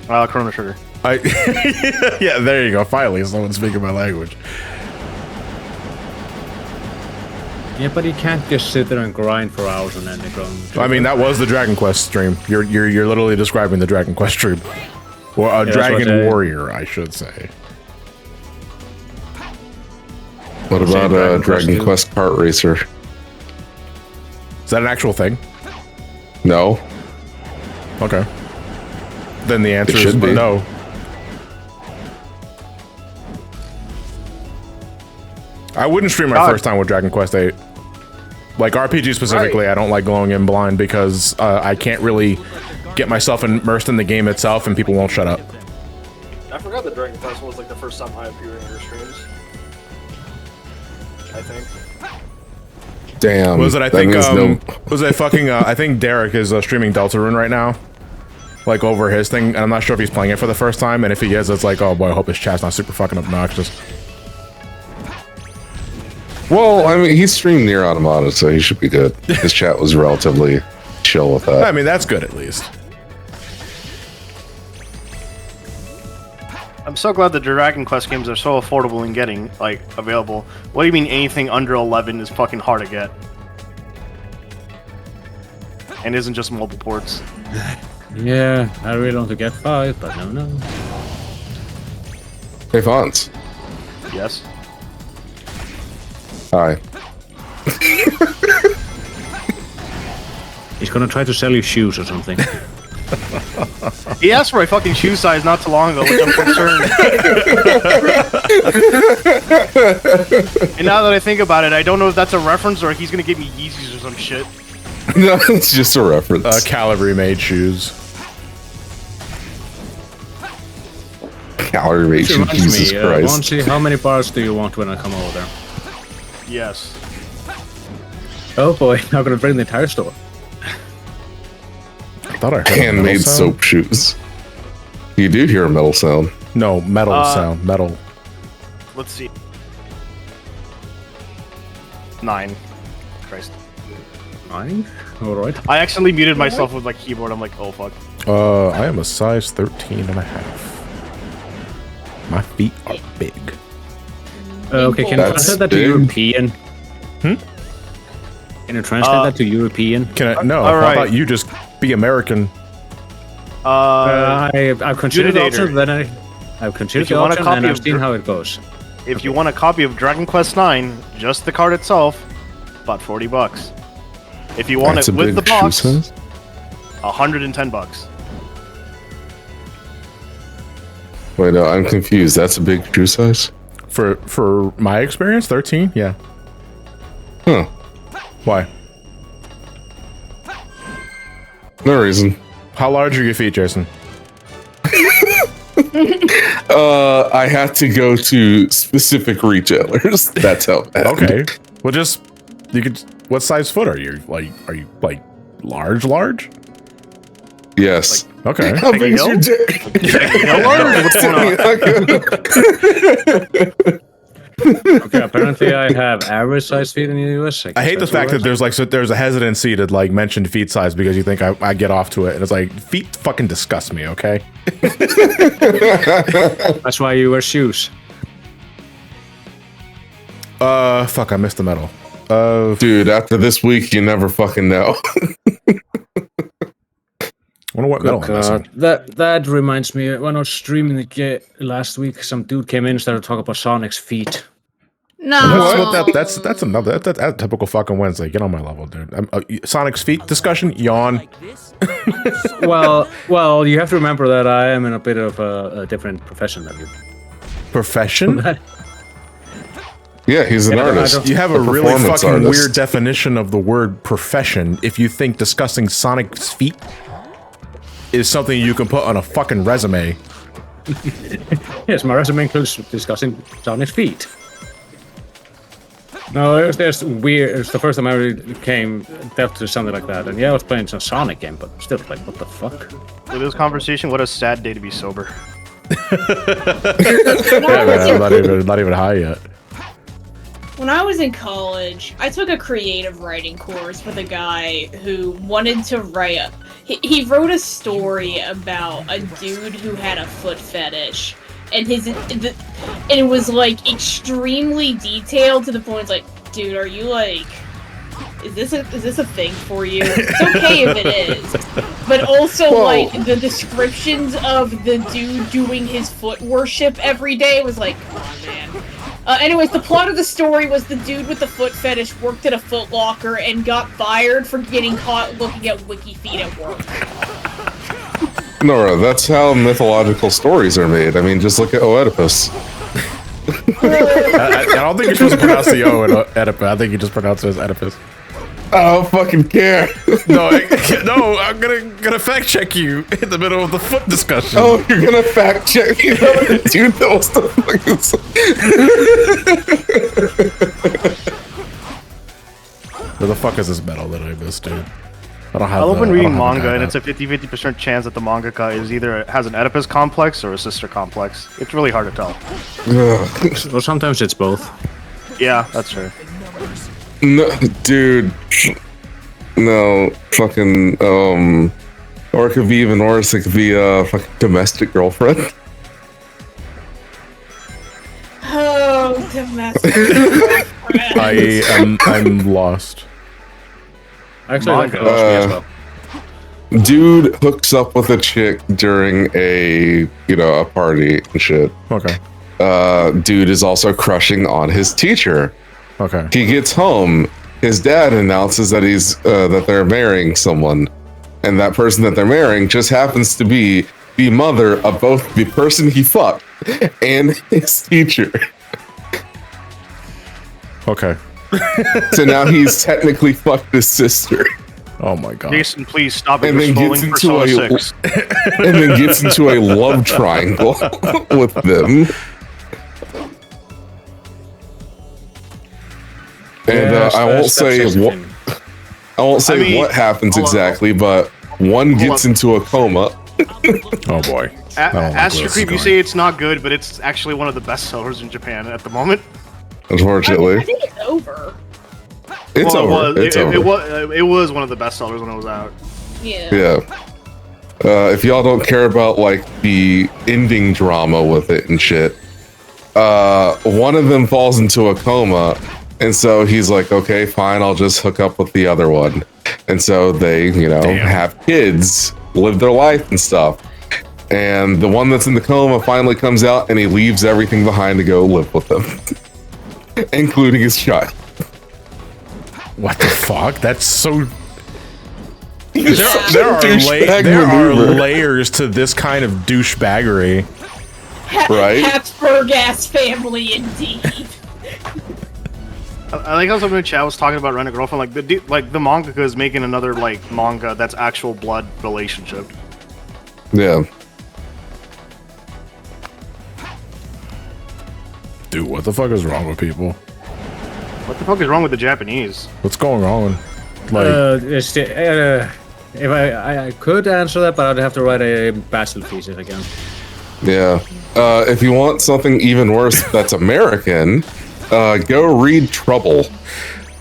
Chrono Trigger.
Yeah, there you go. Finally, someone speaking my language.
Yeah, but you can't just sit there and grind for hours on any ground.
I mean, that was the Dragon Quest stream. You're literally describing the Dragon Quest stream. Or a
that's
Dragon
what I-
Warrior, I should say.
What about Dragon Quest Kart Racer?
Is that an actual thing?
No.
Okay. Then the answer is
should be.
no. I wouldn't stream my first time with Dragon Quest 8. Like RPG specifically, I don't like going in blind because I can't really get myself immersed in the game itself and people won't shut up.
I forgot that Dragon Quest was like the first time I appeared in your streams. I think.
Damn.
Was it? I
that
think.
means no-
Was it fucking? I think Derek is streaming Deltarune right now, like over his thing. And I'm not sure if he's playing it for the first time. And if he is, it's like, oh boy, I hope his chat's not super fucking obnoxious.
Well, I mean, he streamed near Automata, so he should be good. His chat was relatively chill with that.
I mean, that's good at least.
I'm so glad the Dragon Quest games are so affordable in getting, like, available. What do you mean anything under 11 is fucking hard to get? And isn't just mobile ports.
Yeah, I really want to get 5, but no.
Hey, Fonz.
Yes.
Hi.
He's gonna try to sell you shoes or something.
He asked for a fucking shoe size not too long ago, which I'm concerned. And now that I think about it, I don't know if that's a reference or if he's gonna give me Yeezys or some shit.
No, it's just a reference.
Calorie made shoes.
Calorie rate,
Reminds
Jesus
me,
Christ.
Wansi, how many bars do you want when I come over there?
Yes.
Oh boy, I'm gonna bring the entire store.
I thought I heard a
Handmade
metal sound.
soap shoes. You do hear a metal sound.
No, metal sound. Metal.
Let's see. 9. Christ.
9? Alright.
I accidentally muted myself with my keyboard. I'm like, oh fuck.
I am a size 13 and a half. My feet are big.
Okay, can you translate that to European? Can you translate that to European?
Can I? No.
all right.
How about you just be American?
I've considered the option, then I've considered the option, and I've seen how it goes.
If you want a copy of Dragon Quest IX, just the card itself, about $40. If you want it with the box, $110.
Wait, no, I'm confused. That's a big shoe size?
For my experience, 13. Yeah.
Huh.
Why?
No reason.
How large are your feet, Jason?
I had to go to specific retailers. That's how bad.
Okay. Well, you could. What size foot are you? Are you large?
Yes.
Okay.
How big is your dick?
Okay, apparently I have average size feet in the US.
I hate the fact that there's a hesitancy to mention feet size because you think I get off to it, and it's like feet fucking disgust me. Okay.
That's why you wear shoes.
Fuck, I missed the medal.
Dude, after this week, you never fucking know.
I wonder what medal I'm missing.
That reminds me, when I was streaming the game last week, some dude came in and started talking about Sonic's feet.
No.
That's a typical fucking Wednesday. Get on my level, dude. Sonic's feet discussion. Yawn.
Well, you have to remember that I am in a bit of a different profession than you.
Profession?
Yeah, he's an artist.
You have a really fucking
artist.
weird definition of the word profession if you think discussing Sonic's feet is something you can put on a fucking resume.
Yes, my resume includes discussing Sonic's feet. No, it was just weird. It was the first time I ever dealt to something like that. And yeah, I was playing some Sonic game, but still, like, what the fuck?
With this conversation, what a sad day to be sober.
Yeah, man, I'm not even high yet.
When I was in college, I took a creative writing course with a guy who wanted to write he wrote a story about a dude who had a foot fetish, and it was like extremely detailed to the point. It's like, dude, are you like, is this a thing for you? It's okay if it is, but also like the descriptions of the dude doing his foot worship every day was like, come on, man. Anyways, the plot of the story was the dude with the foot fetish worked at a Foot Locker and got fired for getting caught looking at wiki feet at work.
Nora, that's how mythological stories are made. I mean, just look at Oedipus.
I don't think you're supposed to pronounce the O in Oedipus. I think you just pronounce it as Oedipus.
I don't fucking care.
No, I'm gonna fact check you in the middle of the foot discussion.
Oh, you're gonna fact check me? Dude, that was the fucking...
Where the fuck is this medal that I missed, dude? I
love when reading manga, and it's a 50-50% chance that the mangaka is either has an Oedipus complex or a sister complex. It's really hard to tell.
Well, sometimes it's both.
Yeah, that's true.
No, dude. No, fucking, or it could be even worse, it could be a fucking domestic girlfriend.
Oh, domestic girlfriend.
I'm lost.
Actually, I think it lost me as well.
Dude hooks up with a chick during a party and shit.
Okay.
Dude is also crushing on his teacher.
Okay.
He gets home. His dad announces that that they're marrying someone, and that person that they're marrying just happens to be the mother of both the person he fucked and his teacher.
Okay.
So now he's technically fucked his sister.
Oh my god.
Jason, please stop it.
And then gets into and then gets into a love triangle with them. And I won't say what happens exactly, but one gets into a coma.
Oh boy.
Astro Creep, you say it's not good, but it's actually one of the best sellers in Japan at the moment.
Unfortunately.
I think it's over.
It's over. It's over.
It was one of the best sellers when it was out.
Yeah.
Yeah. If y'all don't care about like the ending drama with it and shit, one of them falls into a coma, and so he's like, okay, fine, I'll just hook up with the other one. And so they, have kids, live their life and stuff. And the one that's in the coma finally comes out and he leaves everything behind to go live with them, including his child.
What the fuck? That's so...
There
There are layers to this kind of douchebaggery.
Right?
Habsburg-ass family, indeed.
I like how somebody in chat was talking about Rent a Girlfriend. Like the mangaka is making another like manga that's actual blood relationship.
Yeah.
Dude, what the fuck is wrong with people?
What the fuck is wrong with the Japanese?
What's going on?
If I could answer that, but I'd have to write a bachelor thesis again.
Yeah. If you want something even worse that's American, go read Trouble.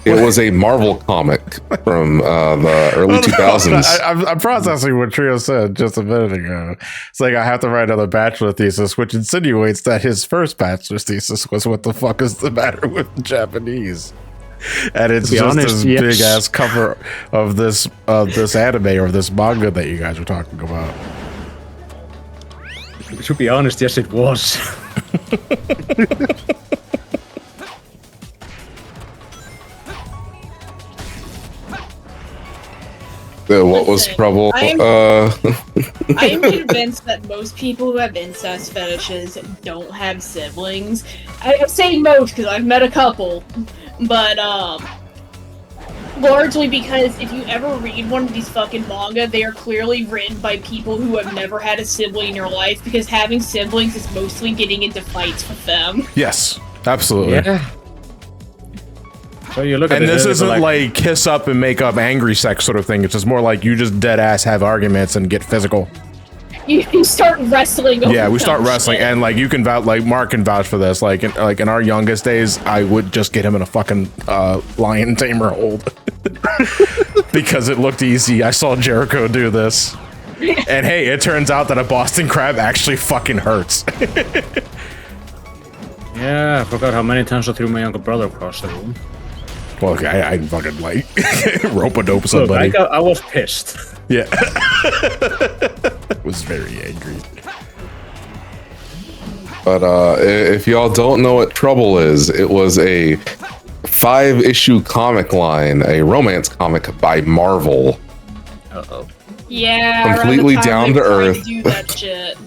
It was a Marvel comic from the early 2000s.
I'm processing what Trio said just a minute ago. It's like I have to write another bachelor thesis, which insinuates that his first bachelor's thesis was what the fuck is the matter with the Japanese. And it's just this big ass cover of this anime or this manga that you guys were talking about.
To be honest, yes, it was.
What was Trouble?
I am convinced that most people who have incest fetishes don't have siblings. I say most because I've met a couple, but largely because if you ever read one of these fucking manga, they are clearly written by people who have never had a sibling in their life, because having siblings is mostly getting into fights with them.
Yes, absolutely.
Yeah. So you look at
and this isn't like kiss up and make up angry sex sort of thing. It's just more like you just dead ass have arguments and get physical.
You start wrestling.
Yeah, we start wrestling, and like you can vouch, like Mark can vouch for this. Like in our youngest days, I would just get him in a fucking lion tamer hold because it looked easy. I saw Jericho do this, and hey, it turns out that a Boston Crab actually fucking hurts.
Yeah, I forgot how many times I threw my younger brother across the room.
Well, okay, I fucking like rope-a-dope somebody.
Look, I was pissed.
Yeah. Was very angry.
But if y'all don't know what Trouble is, it was a 5-issue comic line, a romance comic by Marvel.
Uh-oh.
Yeah,
completely down to earth.
Do that shit.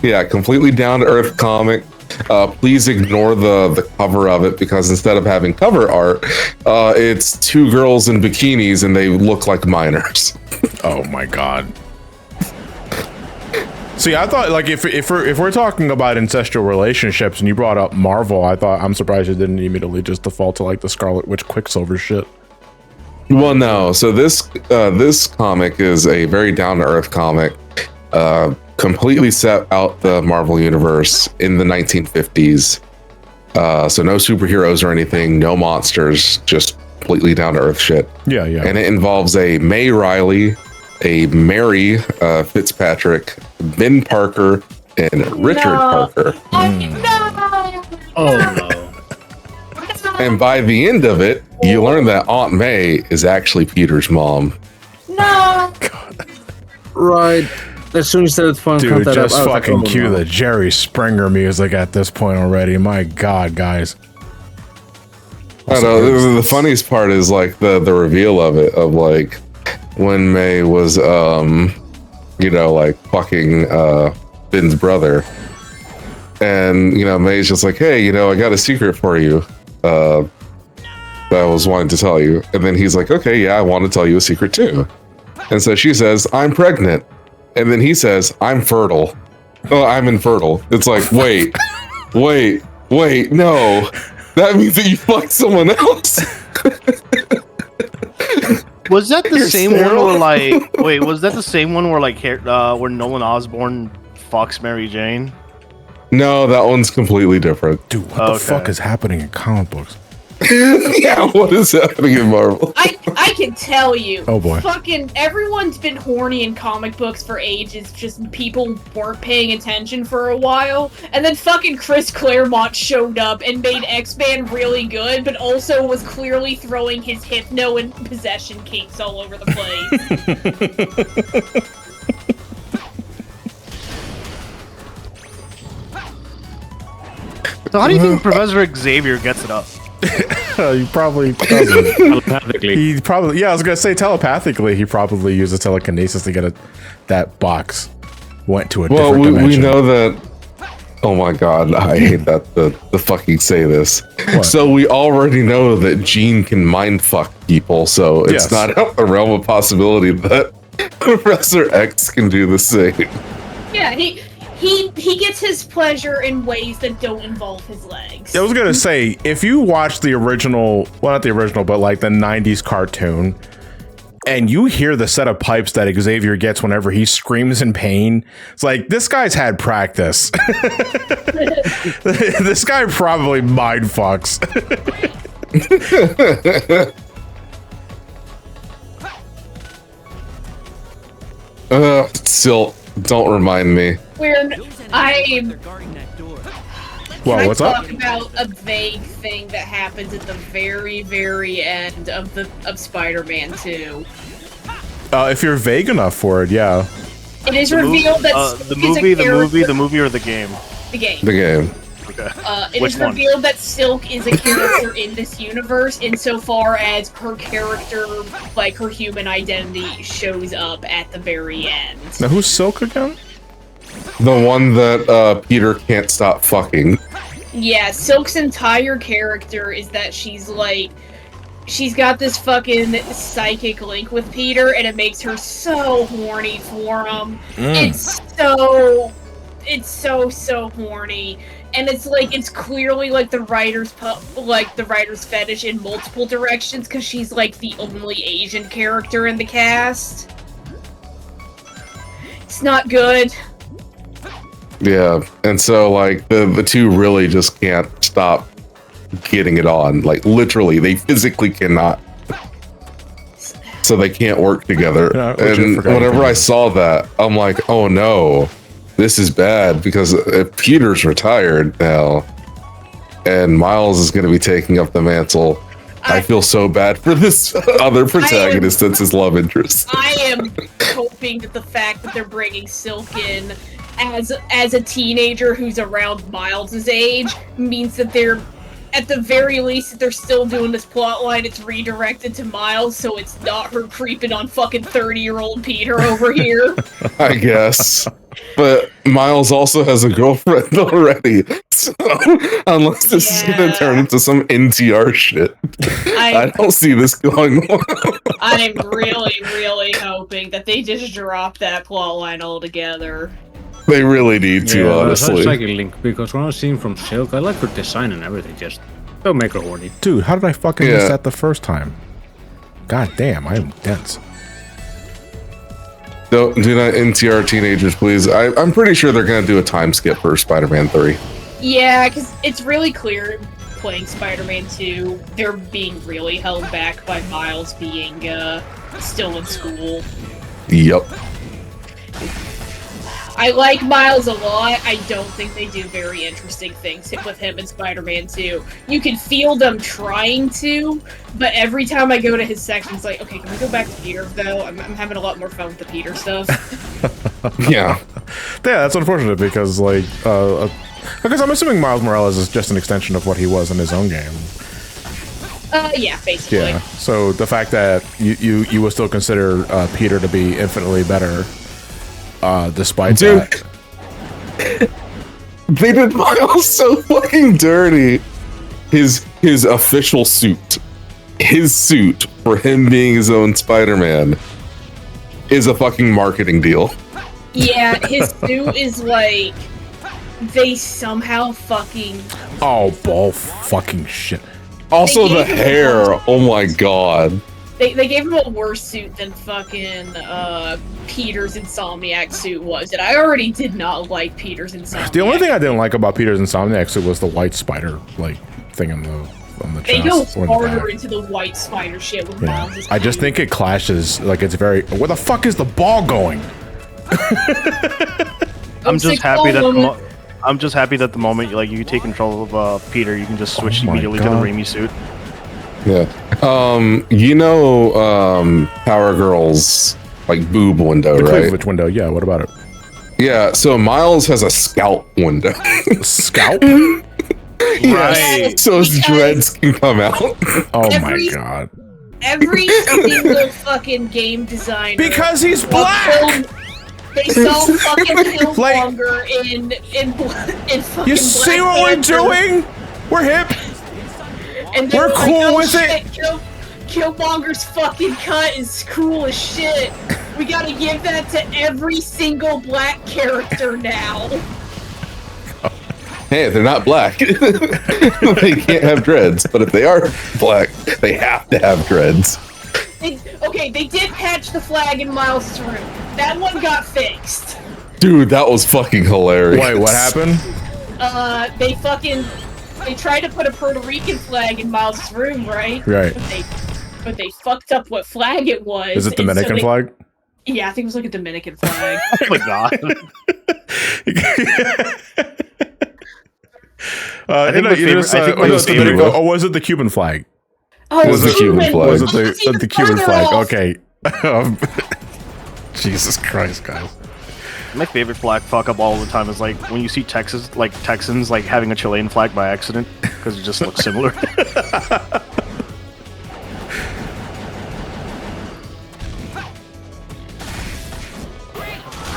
Yeah, completely down to earth comic. Please ignore the cover of it, because instead of having cover art, it's 2 girls in bikinis and they look like minors.
Oh my god. See, I thought like if we're talking about incestual relationships and you brought up Marvel, I'm surprised you didn't immediately just default to like the Scarlet Witch Quicksilver shit.
Well, no. So this comic is a very down to earth comic. Completely set out the Marvel universe in the 1950s. So no superheroes or anything, no monsters, just completely down to earth shit.
Yeah, yeah.
And it involves a May Riley, a Mary Fitzpatrick, Ben Parker, and Richard Parker.
Oh no.
And by the end of it, you learn that Aunt May is actually Peter's mom.
No.
God.
Right. As soon as that phone
Dude,
that
just
up,
fucking
like,
cue the Jerry Springer music at this point already. My God, guys.
I know. The funniest part is like the reveal of it, of like when May was, like fucking Ben's brother, and May's just like, hey, I got a secret for you that I was wanting to tell you, and then he's like, okay, yeah, I want to tell you a secret too, and so she says, I'm pregnant. And then he says, I'm fertile. Oh, I'm infertile. It's like, wait, no. That means that you fucked someone else.
Was that the same one where was that the same one where where Nolan Osborn fucks Mary Jane?
No, that one's completely different.
Dude, what the fuck is happening in comic books?
Yeah, what is happening in Marvel?
I can tell you.
Oh, boy.
Fucking everyone's been horny in comic books for ages, just people weren't paying attention for a while. And then fucking Chris Claremont showed up and made X-Men really good, but also was clearly throwing his hypno and possession kinks all over the place.
So how do you think Professor Xavier gets it up?
He probably doesn't.
Telepathically.
He probably, yeah, I was gonna say telepathically. He probably uses telekinesis to get that box went to a different dimension.
We know that. Oh my god, I hate that the fucking say this.
What?
So we already know that Jean can mind fuck people, so it's
Yes.
not out the realm of possibility that Professor X can do the same.
Yeah, he gets his pleasure in ways that don't involve his legs.
I was gonna say, if you watch the original, well, not the original, but like the '90s cartoon, and you hear the set of pipes that Xavier gets whenever he screams in pain, it's like, this guy's had practice. This guy probably mind fucks.
Still, don't remind me.
Well, what's up?
Talk about a vague thing that happens at the very, very end of Spider-Man 2.
If you're vague enough for it, yeah.
It is revealed that
the
Silk is a
movie, or the game?
The game.
The game.
Okay.
It
Which
is
one?
revealed that Silk is a character in this universe insofar as her character, like her human identity, shows up at the very end.
Now, who's Silk again?
The one that Peter can't stop fucking.
Yeah, Silk's entire character is that she's got this fucking psychic link with Peter, and it makes her so horny for him. It's so horny. And it's clearly like the writer's fetish in multiple directions, because she's like the only Asian character in the cast. It's not good.
Yeah, and so like the two really just can't stop getting it on. Like literally, they physically cannot. So they can't work together.
Yeah, which I
and
forgot
whenever
about.
I saw that, I'm like, oh no, this is bad, because if Peter's retired now, and Miles is going to be taking up the mantle, I feel so bad for this other protagonist that's his love interest.
I am hoping that the fact that they're bringing Silk in as a teenager who's around Miles' age means that they're, at the very least, that they're still doing this plot line. It's redirected to Miles, so it's not her creeping on fucking 30-year-old Peter over here.
I guess. But Miles also has a girlfriend already. So unless this is going to turn into some NTR shit, I don't see this going on.
I'm really, really hoping that they just drop that plot line altogether.
They really need to, honestly.
Psychic link, because when I was seeing from Silk, I like her design and everything. Just don't make her horny.
Dude, how did I fucking miss that the first time? God damn, I am dense.
Do not NTR teenagers, please. I'm pretty sure they're going to do a time skip for Spider-Man 3.
Yeah, because it's really clear playing Spider-Man 2, they're being really held back by Miles being still in school.
Yep.
I like Miles a lot. I don't think they do very interesting things with him in Spider-Man 2. You can feel them trying to, but every time I go to his section, it's like, okay, can we go back to Peter, though? I'm having a lot more fun with the Peter stuff.
Yeah.
Yeah, that's unfortunate because, like, because I'm assuming Miles Morales is just an extension of what he was in his own game.
Yeah, basically.
Yeah. So the fact that you would still consider Peter to be infinitely better, despite that.
They did Miles so fucking dirty. His official suit, his suit for him being his own Spider-Man, is a fucking marketing deal.
Yeah, his suit is like, they somehow fucking...
Oh, ball fucking shit.
Also
They
the
gave him
hair, oh my god.
They gave him a worse suit than fucking Peter's Insomniac suit was, and I already did not like Peter's Insomniac.
The only thing I didn't like about Peter's Insomniac suit was the white spider like thing in the on the
They
chest.
go
or the
harder
back.
into the white spider shit with
Yeah.
Miles'
I just think it clashes. Like it's very. Where the fuck is the ball going?
I'm just happy that
moment.
I'm just happy that the moment you take control of Peter, you can just switch
Oh my
immediately to the
God.
Remy suit.
Yeah. Power Girl's like boob window,
The
right?
cleavage window. Yeah. What about it?
Yeah. So Miles has a scalp window.
Scalp?
Yes. So his
Because-
dreads can come out.
Oh
Every-
my god.
Every single fucking game designer.
Because he's
of
black.
film- They saw fucking
Like-
Killmonger in fucking
You see
Black
what
Panther,
we're doing? We're hip.
and they
We're
were
cool
like, oh,
with
shit, Killmonger's fucking cut is cool as shit. We gotta give that to every single black character now.
Hey, they're not black. They can't have dreads, but if they are black, they have to have dreads.
Okay, they did patch the flag in Miles' room. That one got fixed.
Dude, that was fucking hilarious.
Wait, what happened?
They tried to put a Puerto Rican flag in Miles' room, right?
Right.
But they fucked up what flag it was.
Is it
and so
Dominican
they-
flag?
Yeah, I think it was like a Dominican flag.
Oh my god.
I
think my favorite- I think my favorite-
or was it the Cuban flag?
Oh,
Was it Cuban flag?
Was it
It's even
the Cuban
further
flag?
off.
Okay. Jesus Christ, guys.
My favorite flag fuck up all the time is like when you see Texans having a Chilean flag by accident because it just looks similar.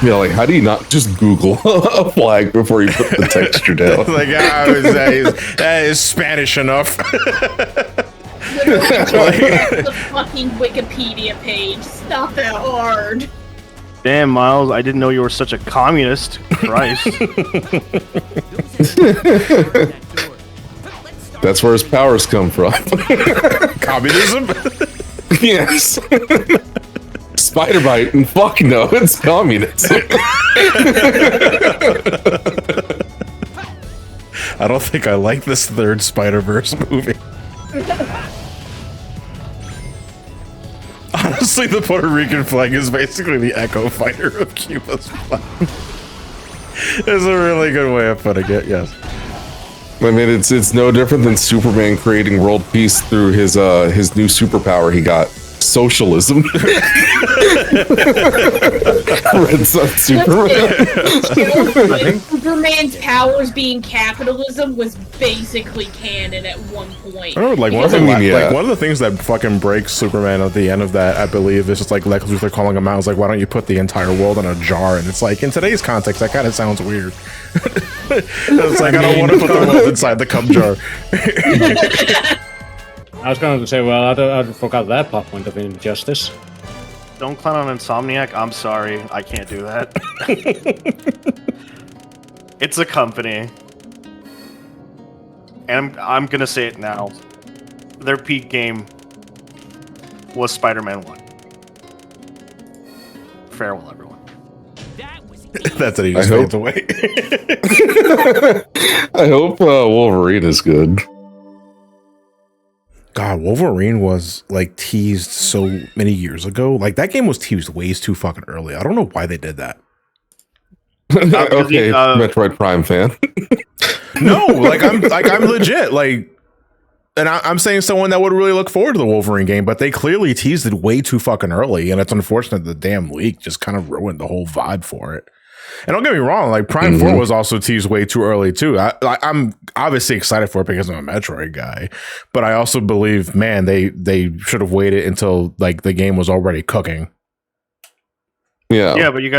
Yeah, like, how do you not just Google a flag before you put the texture down?
Like, that is Spanish enough.
The fucking Wikipedia page. It's not that hard.
Damn, Miles, I didn't know you were such a communist. Christ.
That's where his powers come from.
Communism?
Yes. Spider bite and fuck no, it's communism.
I don't think I like this third Spider-Verse movie. Honestly, the Puerto Rican flag is basically the Echo Fighter of Cuba's flag. It's a really good way of putting it, yes.
I mean, it's no different than Superman creating world peace through his new superpower he got. Socialism. Red Sun Superman.
Superman's powers being capitalism was basically canon at one point.
Oh, like one of,
I mean, yeah.
like one of the things that fucking breaks Superman at the end of that, I believe, is just like Lex Luthor calling him out. It's like, why don't you put the entire world in a jar? And it's like, in today's context, that kind of sounds weird. It's like, I don't want to put the world inside the cup jar.
I was going to say, well, I forgot that plot point of Injustice.
Don't clown on Insomniac. I'm sorry. I can't do that. It's a company. And I'm going to say it now. Their peak game was Spider-Man 1. Farewell, everyone.
That's it. He
I
just
hope-
fades away.
I hope Wolverine is good.
God, Wolverine was like teased so many years ago. Like that game was teased way too fucking early. I don't know why they did that.
Okay, Metroid Prime fan.
No, I'm legit like, and I'm saying someone that would really look forward to the Wolverine game, but they clearly teased it way too fucking early, and it's unfortunate the damn leak just kind of ruined the whole vibe for it. And don't get me wrong, like Prime 4 was also teased way too early too. I'm obviously excited for it because I'm a Metroid guy, but I also believe, man, they should have waited until like the game was already cooking.
Yeah.
Yeah, but you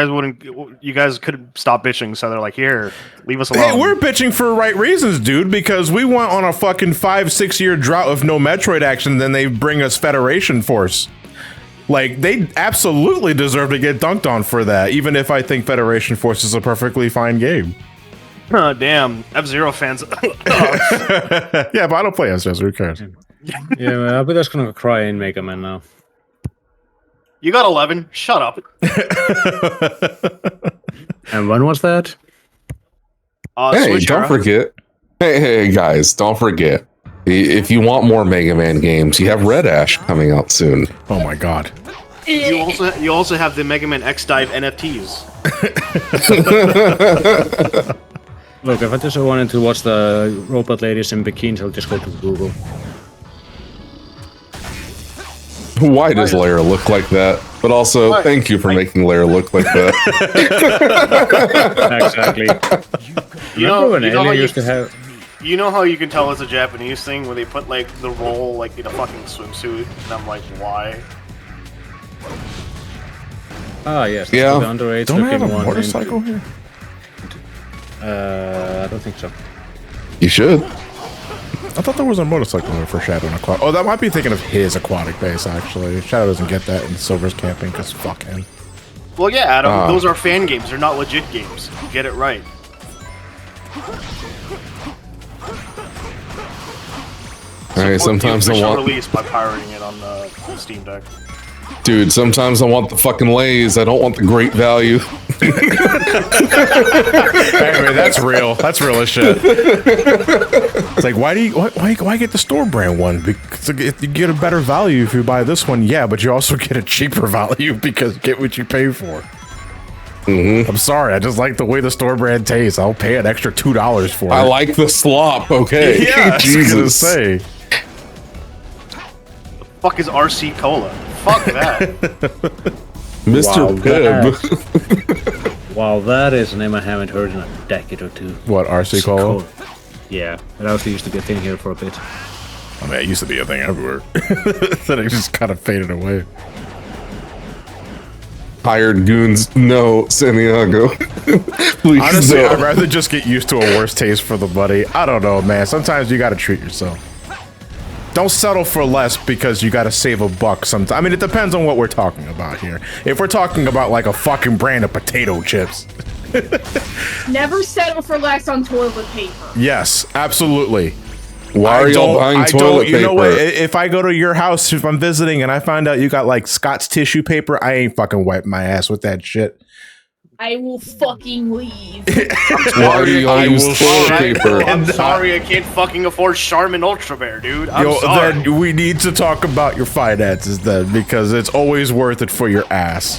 guys could stop bitching, so they're like, here, leave us alone.
Hey, we're bitching for right reasons, dude, because we went on a fucking 5-6 year drought of no Metroid action, then they bring us Federation Force. Like, they absolutely deserve to get dunked on for that, even if I think Federation Force is a perfectly fine game.
Damn, F-Zero fans.
Yeah, but I don't play F-Zero, who cares?
Yeah, well, I'll be just gonna cry in Mega Man now.
You got 11. Shut up.
And when was that?
Hey,
Switch
don't
era.
forget. Hey, guys, don't forget. If you want more Mega Man games, you have Red Ash coming out soon.
Oh my god.
You also have the Mega Man X Dive NFTs.
Look, if I just wanted to watch the robot ladies in bikinis, I'll just go to Google.
Why does Lara look like that? But also, thank you for making Lara look like that.
Exactly.
You know how
used to have.
You know how you can tell it's a Japanese thing when they put like the roll like in a fucking swimsuit, and I'm like, why?
Ah, yes.
Yeah.
The underage
Don't I have a
looking one.
motorcycle here?
I don't think so.
You should.
I thought there was a motorcycle there for Shadow and Aquatic. Oh, that might be thinking of his aquatic base, actually. Shadow doesn't get that in Silver's camping, because fuck him.
Well, yeah, Adam, those are fan games. They're not legit games. Get it right.
Alright, sometimes I want...
release by pirating it on the Steam Deck.
Dude, sometimes I want the fucking lays. I don't want the great value.
Anyway, that's real. That's real as shit. It's like, why get the store brand one? Because you get a better value if you buy this one, yeah, but you also get a cheaper value because you get what you pay for.
Mm-hmm.
I'm sorry, I just like the way the store brand tastes. I'll pay an extra $2 for it.
I like the slop, okay?
Yeah,
Jesus.
say.
Fuck is RC Cola? Fuck that.
Mr. Pibb.
Wow, that is a name I haven't heard in a decade or two.
What, RC Cola?
Yeah, it also used to be a thing here for a bit.
I mean, it used to be a thing everywhere. Then it just kind of faded away.
Hired goons, no, Santiago. Please.
Honestly,
no.
I'd rather just get used to a worse taste for the money. I don't know, man. Sometimes you gotta treat yourself. Don't settle for less because you gotta save a buck sometimes. I mean, it depends on what we're talking about here. If we're talking about like a fucking brand of potato chips.
Never settle for less on toilet paper.
Yes, absolutely.
Why are y'all buying toilet paper?
You know what? If I go to your house, if I'm visiting and I find out you got like Scott's tissue paper, I ain't fucking wiping my ass with that shit.
I will fucking leave.
Why do y'all use toilet paper?
I'm sorry, I can't fucking afford Charmin Ultra Bear, dude. I'm sorry.
Then we need to talk about your finances then, because it's always worth it for your ass.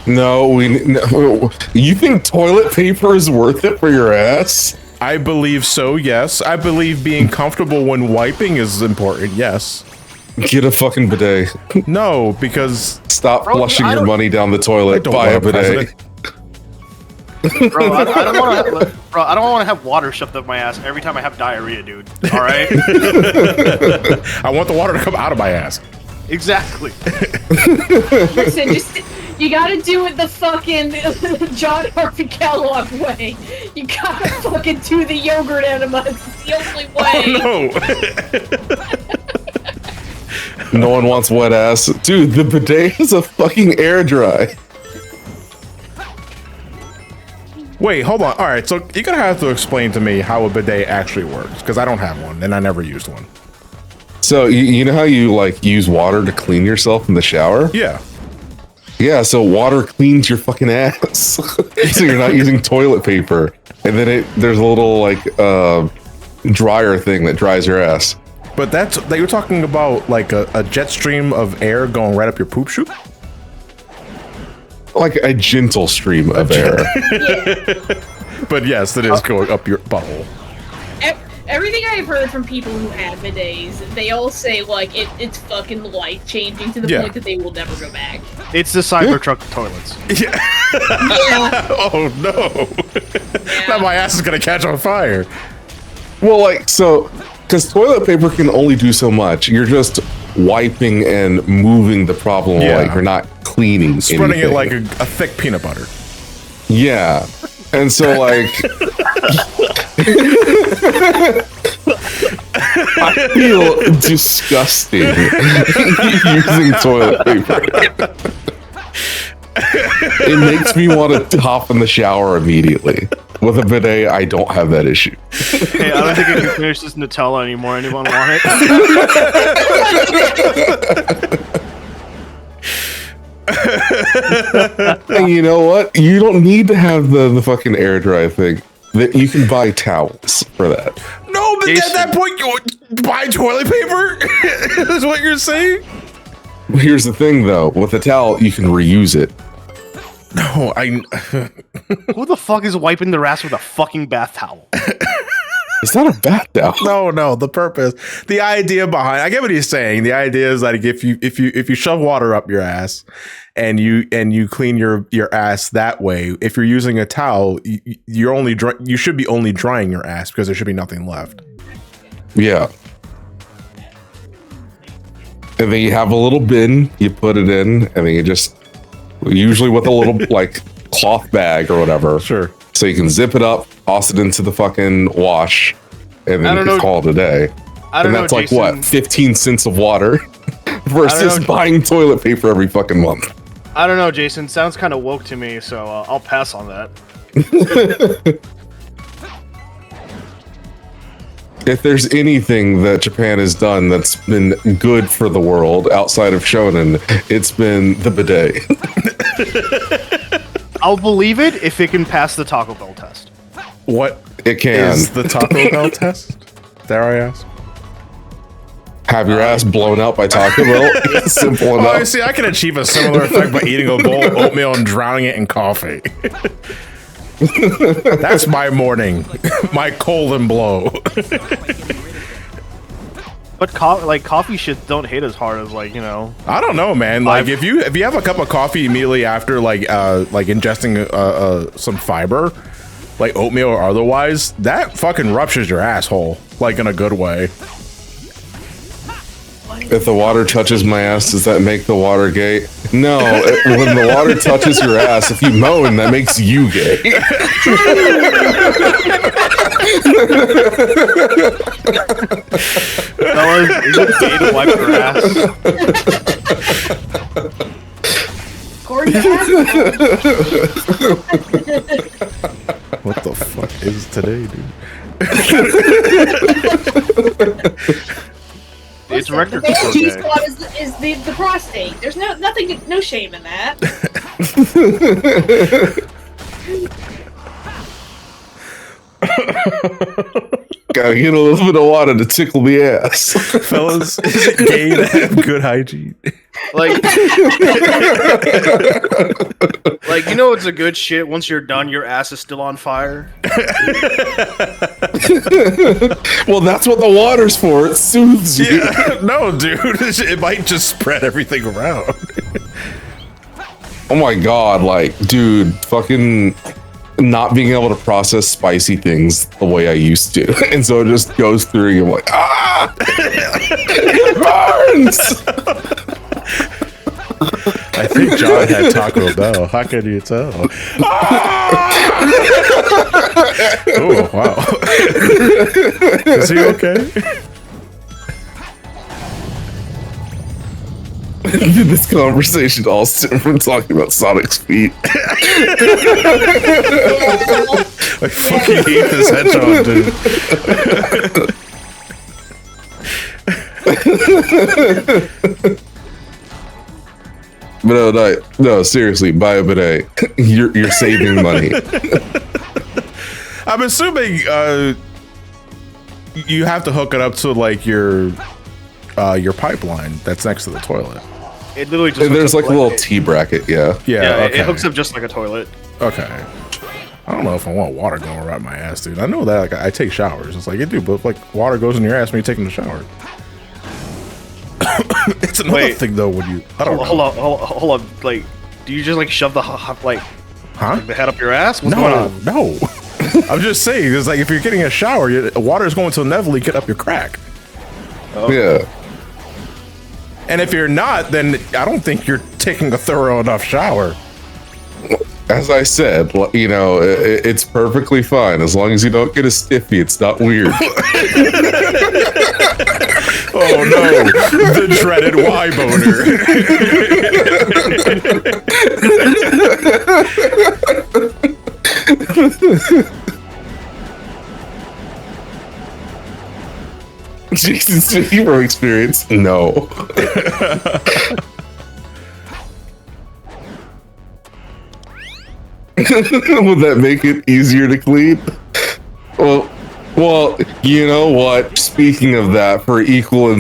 No, you think toilet paper is worth it for your ass?
I believe so, yes. I believe being comfortable when wiping is important, yes.
Get a fucking bidet.
No, because...
Stop flushing your money down the toilet. Buy a bidet.
Bro, I don't want to have water shoved up my ass every time I have diarrhea, dude. All right?
I want the water to come out of my ass.
Exactly.
Listen, you gotta do it the fucking John Harvey Kellogg way. You gotta fucking do the yogurt enema. It's the only way.
Oh, no.
No one wants wet ass. Dude, the bidet is a fucking air dry.
Wait, hold on. All right, so you're gonna have to explain to me how a bidet actually works, because I don't have one, and I never used one.
So, you know how you, like, use water to clean yourself in the shower?
Yeah.
Yeah, so water cleans your fucking ass. So you're not using toilet paper. And then there's a little, like, dryer thing that dries your ass.
But you're talking about, like, a jet stream of air going right up your poop chute?
Like a gentle stream of air.
But yes, it is going up your butthole.
Everything I've heard from people who have bidets, they all say, like, it's fucking life-changing to the point that they will never go back.
It's the Cybertruck toilets.
Yeah. Oh, no. Now my ass is going to catch on fire.
Well, like, so... Because toilet paper can only do so much. You're just wiping and moving the problem away. You're not cleaning
spreading
anything.
it like a thick peanut butter.
Yeah. And so, like... I feel disgusting using toilet paper. It makes me want to hop in the shower immediately. With a bidet, I don't have that issue.
Hey, I don't think I can finish this Nutella anymore. Anyone want it?
And you know what? You don't need to have the fucking air dry thing. That you can buy towels for that.
No, So at that point, you buy toilet paper? Is what you're saying?
Here's the thing, though. With a towel, you can reuse it.
No,
Who the fuck is wiping their ass with a fucking bath towel?
It's not a bath towel.
No. The purpose, the idea behind. I get what he's saying. The idea is like if you shove water up your ass, and you clean your ass that way. If you're using a towel, you should be only drying your ass because there should be nothing left.
Yeah. And then you have a little bin, you put it in, and then you just, usually with a little like cloth bag or whatever.
Sure.
So you can zip it up, toss it into the fucking wash, and then you can call it a day. And that's like
Jason,
what, 15 cents of water versus buying toilet paper every fucking month.
I don't know, Jason. Sounds kind of woke to me, so I'll pass on that.
If there's anything that Japan has done that's been good for the world outside of shonen, it's been the bidet.
I'll believe it if it can pass the Taco Bell test.
What
It can.
is the Taco Bell test? Dare I ask?
Have your ass blown out by Taco Bell? It's simple enough.
Oh, see, I can achieve a similar effect by eating a bowl of oatmeal and drowning it in coffee. That's my morning. My colon blow.
But coffee shit don't hit as hard as I
don't know, man. Like if you have a cup of coffee immediately after like ingesting some fiber, like oatmeal or otherwise, that fucking ruptures your asshole, like in a good way.
If the water touches my ass, does that make the water gay? No, when the water touches your ass, if you moan, that makes you gay.
Fellas, is it gay to wipe your ass?
What the fuck is today, dude?
It's record
the
control
G
day.
spot is the prostate. There's no shame in that.
Gotta get a little bit of water to tickle the ass.
Fellas, is it gay to have good hygiene?
Like, it's a good shit. Once you're done, your ass is still on fire.
Well, that's what the water's for. It soothes you.
Yeah, no, dude. It might just spread everything around.
Oh my god, like, dude, fucking not being able to process spicy things the way I used to. And so it just goes through you. I'm like, ah! It burns!
I think John had Taco Bell. How can you tell? Oh, wow. Is he okay?
This conversation all stemmed from talking about Sonic's feet.
I fucking hate this hedgehog, dude.
But no, seriously, buy a bidet. You're saving money.
I'm assuming you have to hook it up to like your pipeline that's next to the toilet.
It literally just
There's like a little T bracket, yeah.
Yeah,
Okay.
it hooks up just like a toilet.
Okay. I don't know if I want water going around my ass, dude. I know that like, I take showers. It's like, yeah, dude, but like water goes in your ass when you're taking the shower. It's another thing though when you. I don't know.
Hold on. Like, do you just like shove the the head up your ass? What's going on?
No. I'm just saying, it's like if you're getting a shower, water is going to inevitably get up your crack.
Oh.
Yeah.
And if you're not, then I don't think you're taking a thorough enough shower.
As I said, it's perfectly fine as long as you don't get a stiffy. It's not weird.
Oh no, the dreaded Y boner.
Jason, speaking from experience, no. Would that make it easier to clean? Well, Well, you know what? Speaking of that, for equal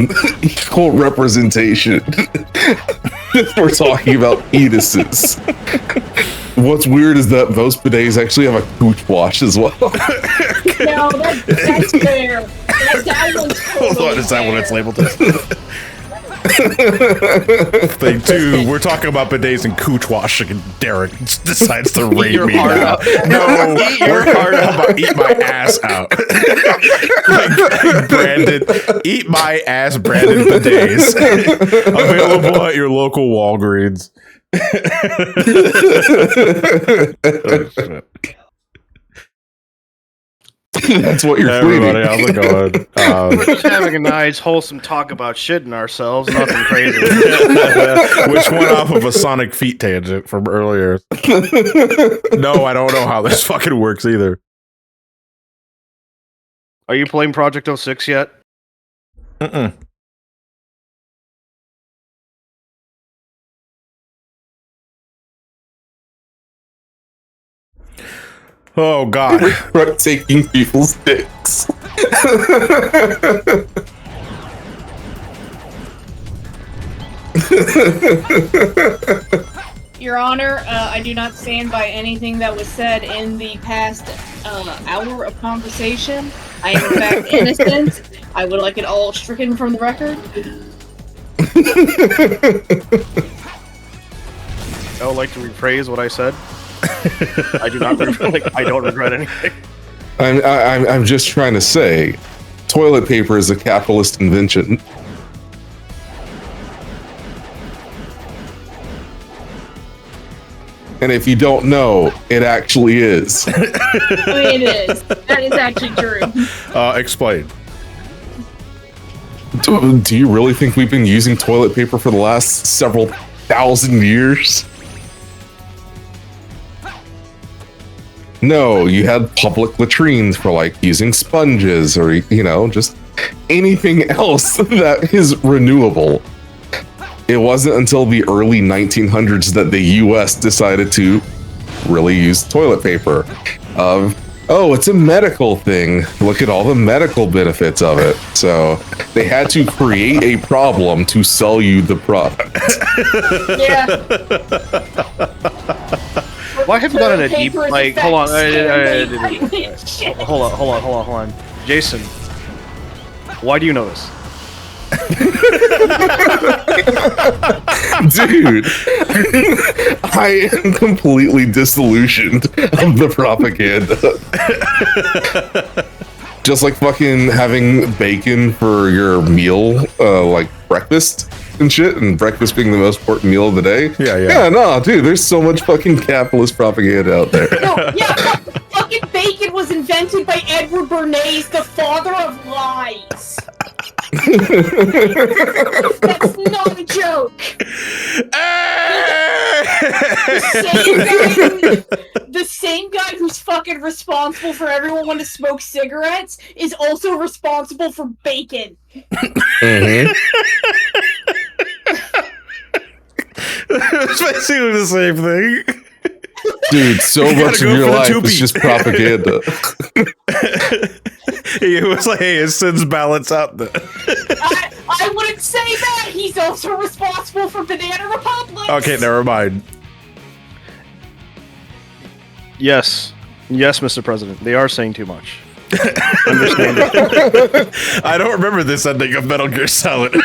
representation, we're talking about penises. What's weird is that those bidets actually have a cooch wash as well.
No, that's fair. That one's totally
Is that what it's
fair.
labeled as?
Thing two, we're talking about bidets and cooch washing, and Derek decides to rate
your
me
heart
now.
out.
No, we're talking about eat my ass out. Like, branded, eat my ass branded bidets. Available at your local Walgreens. Oh, shit.
That's what you're
Everybody,
tweeting.
how's it going?
We're just having a nice, wholesome talk about shitting ourselves. Nothing crazy.
Which went off of a Sonic Feet tangent from earlier. No, I don't know how this fucking works either.
Are you playing Project 06 yet?
Mm-mm. Oh god.
We're taking people's dicks.
Your Honor, I do not stand by anything that was said in the past hour of conversation. I am in fact innocent. I would like it all stricken from the record.
I would like to rephrase what I said. I do not I don't regret anything.
I'm just trying to say, toilet paper is a capitalist invention. And if you don't know, it actually is.
I mean, it is. That is actually true.
Explain.
Do you really think we've been using toilet paper for the last several thousand years? No, you had public latrines for like using sponges or, you know, just anything else that is renewable. It wasn't until the early 1900s that the US decided to really use toilet paper. Oh, it's a medical thing. Look at all the medical benefits of it. So they had to create a problem to sell you the product.
Yeah.
Why have you done a deep,
Paper is
like,
in
hold on,
fact scary.
hold on. Jason, why do you know this?
Dude, I am completely disillusioned of the propaganda. Just like fucking having bacon for your meal, like breakfast and shit, and breakfast being the most important meal of the day. Yeah, no, dude, there's so much fucking capitalist propaganda out there.
No, yeah, fucking bacon was invented by Edward Bernays, the father of lies. That's not a joke. The same guy who's fucking responsible for everyone wanting to smoke cigarettes is also responsible for bacon.
Mm-hmm.
It's basically the same thing.
Dude, so much of your life is just propaganda.
He was like, hey, his sins balance out there.
I wouldn't say that. He's also responsible for Banana Republic.
Okay, never mind.
Yes, Mr. President, they are saying too much. Understand it.
I don't remember this ending of Metal Gear Solid.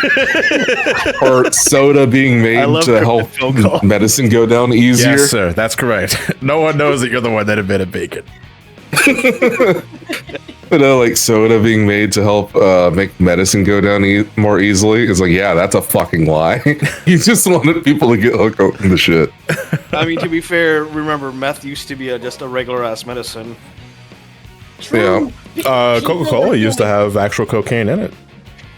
Or soda being made to help medicine go down easier.
Yes, sir, that's correct. No one knows that you're the one that invented bacon.
You know, like soda being made to help make medicine go down more easily. It's like, yeah, that's a fucking lie. You just wanted people to get hooked up in the shit.
I mean, to be fair, remember, meth used to be just a regular-ass medicine.
True.
Coca-Cola used to have actual cocaine in it.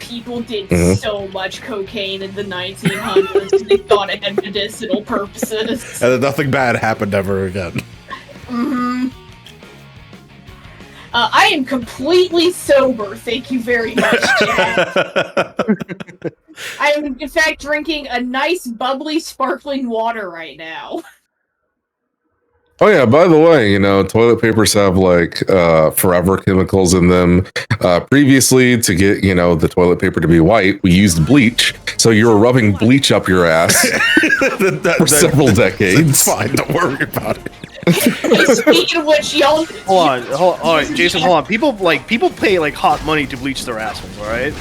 People did so much cocaine in the 1900s because they thought it had medicinal purposes.
And then nothing bad happened ever again.
Mm-hmm. I am completely sober, thank you very much, Chad. I am, in fact, drinking a nice, bubbly, sparkling water right now.
Oh yeah, by the way, you know, toilet papers have like forever chemicals in them. Previously, to get, you know, the toilet paper to be white, we used bleach. So you were rubbing bleach up your ass for several decades.
It's fine, don't worry about it.
Speaking of which, y'all.
Hold on, Jason, hold on. People pay like hot money to bleach their assholes, all right?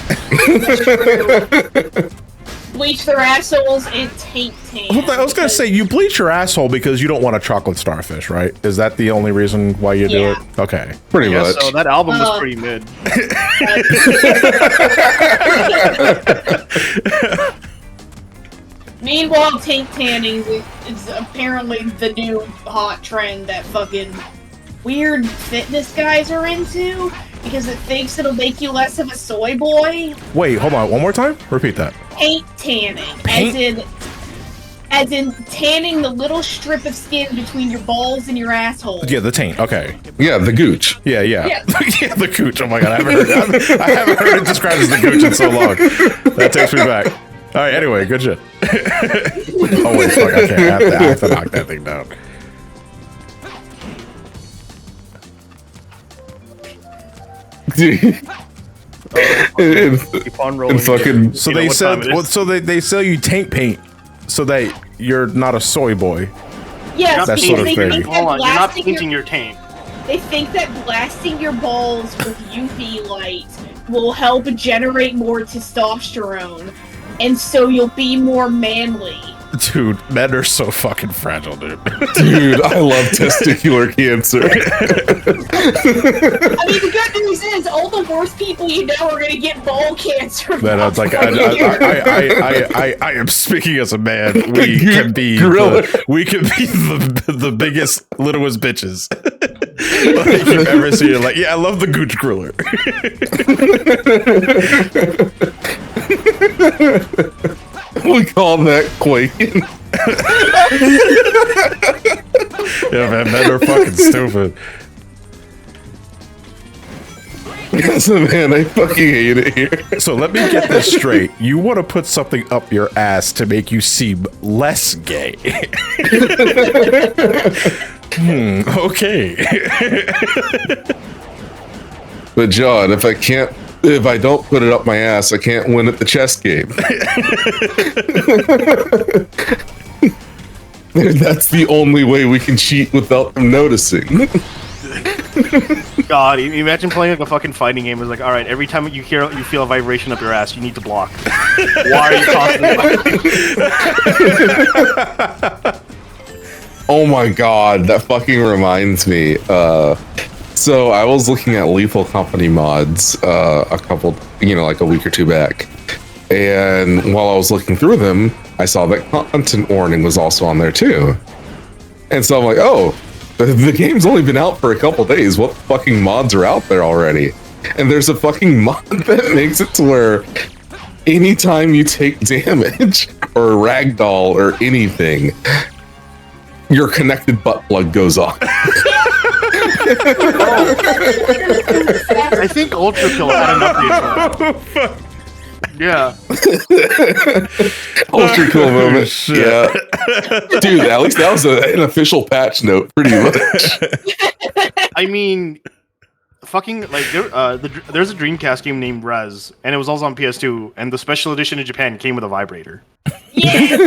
Bleach their assholes and taint tan.
I was gonna say, you bleach your asshole because you don't want a chocolate starfish, right? Is that the only reason why you do it? Okay.
Pretty much.
So that album was pretty mid.
Meanwhile, taint tanning is apparently the new hot trend that fucking weird fitness guys are into because it thinks it'll make you less of a soy boy.
Wait, hold on. One more time? Repeat that.
Paint tanning. As in tanning the little strip of skin between your balls and your asshole.
Yeah, the taint. Okay.
Yeah, the gooch.
Yeah.
Yeah.
Yeah, the gooch. Oh my god, I haven't heard it described as the gooch in so long. That takes me back. All right, anyway, good shit. Oh wait, fuck, I can't. I have to knock that thing down.
Keep on rolling.
And fucking.
So
You know
they
what
sell,
time it is.
well, so they sell you taint paint so that you're not a soy boy.
Yes,
That's
because
sort of
they
fair.
think that
Hold on, you're not
blasting
painting your taint.
They think that blasting your balls with UV light will help generate more testosterone, and so you'll be more manly.
Dude, men are so fucking fragile, dude.
Dude, I love testicular cancer.
I mean, the good news is all the worst people you know are gonna get ball cancer.
Man, I was like, I am speaking as a man. We can be
Gorilla.
the biggest, littlest bitches like you've ever seen. Like, yeah, I love the gooch griller.
We call that quaking.
Yeah, man, men are fucking stupid.
Yes, man, I fucking hate it here.
So let me get this straight. You want to put something up your ass to make you seem less gay. Okay.
But John, if I don't put it up my ass, I can't win at the chess game. That's the only way we can cheat without them noticing.
God, imagine playing like a fucking fighting game. It's like, all right, every time you feel a vibration up your ass, you need to block. Why are you constantly?
Oh my god, that fucking reminds me. So I was looking at Lethal Company mods a couple, like a week or two back. And while I was looking through them, I saw that content warning was also on there too. And so I'm like, oh, the game's only been out for a couple days. What fucking mods are out there already? And there's a fucking mod that makes it to where anytime you take damage or ragdoll or anything, your connected butt plug goes off.
I think Ultra Kill had an update for that. Yeah.
Ultra cool moment. Yeah. Dude, at least that was an official patch note, pretty much.
I mean, fucking, like, there's a Dreamcast game named Rez, and it was also on PS2, and the special edition in Japan came with a vibrator.
Yeah.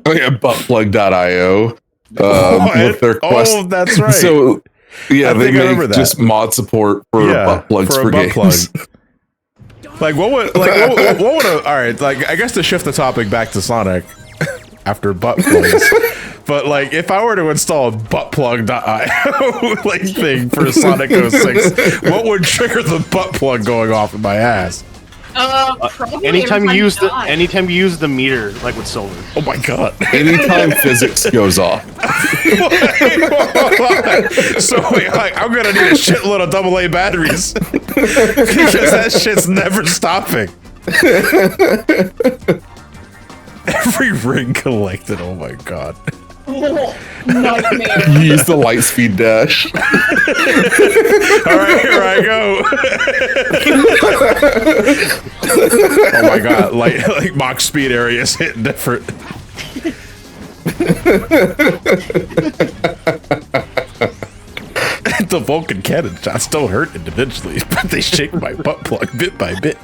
Oh yeah, buttplug.io. With their quest.
Oh, that's right.
So, yeah,
I
they
think I remember
make
that.
just mod support for butt plugs for
butt
games.
plug. Like what would all right, like I guess to shift the topic back to Sonic after butt plugs. But like if I were to install a buttplug.io like thing for Sonic 06, what would trigger the butt plug going off in my ass?
Probably
Anytime you use
die.
anytime you use the meter, like with silver.
Oh my god.
Anytime physics goes off.
So like, I'm gonna need a shitload of AA batteries because that shit's never stopping. Every ring collected. Oh my god.
Oh, nightmare.
You use the light speed dash.
All right, here I go. Oh my god, like Mach speed areas hitting different. The Vulcan cannon shots don't hurt individually, but they shake my butt plug bit by bit.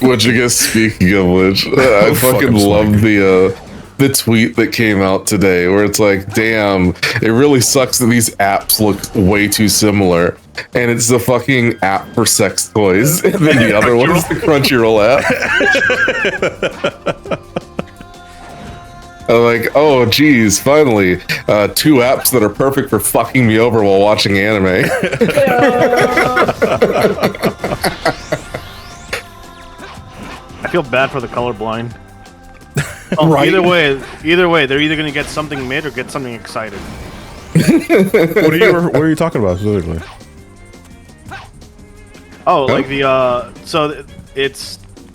Which I guess, speaking of which, I fucking love the tweet that came out today where it's like, damn, it really sucks that these apps look way too similar. And it's the fucking app for sex toys. And then the other one is the Crunchyroll app. I'm like, oh, geez, finally, 2 apps that are perfect for fucking me over while watching anime.
I feel bad for the colorblind.
Right.
Either way, they're either gonna get something mid or get something excited.
What are you talking about specifically?
Oh, like the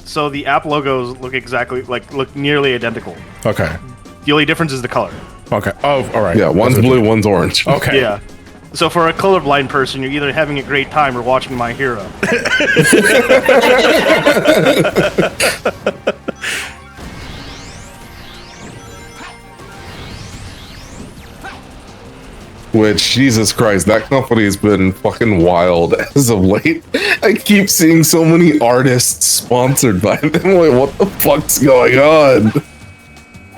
so the app logos look nearly identical.
Okay.
The only difference is the color.
Okay. Oh, all right.
Yeah, one's blue, one's orange.
Okay.
Yeah. So for a colorblind person, you're either having a great time or watching My Hero.
Which, Jesus Christ, that company has been fucking wild as of late. I keep seeing so many artists sponsored by them. Like, what the fuck's going on?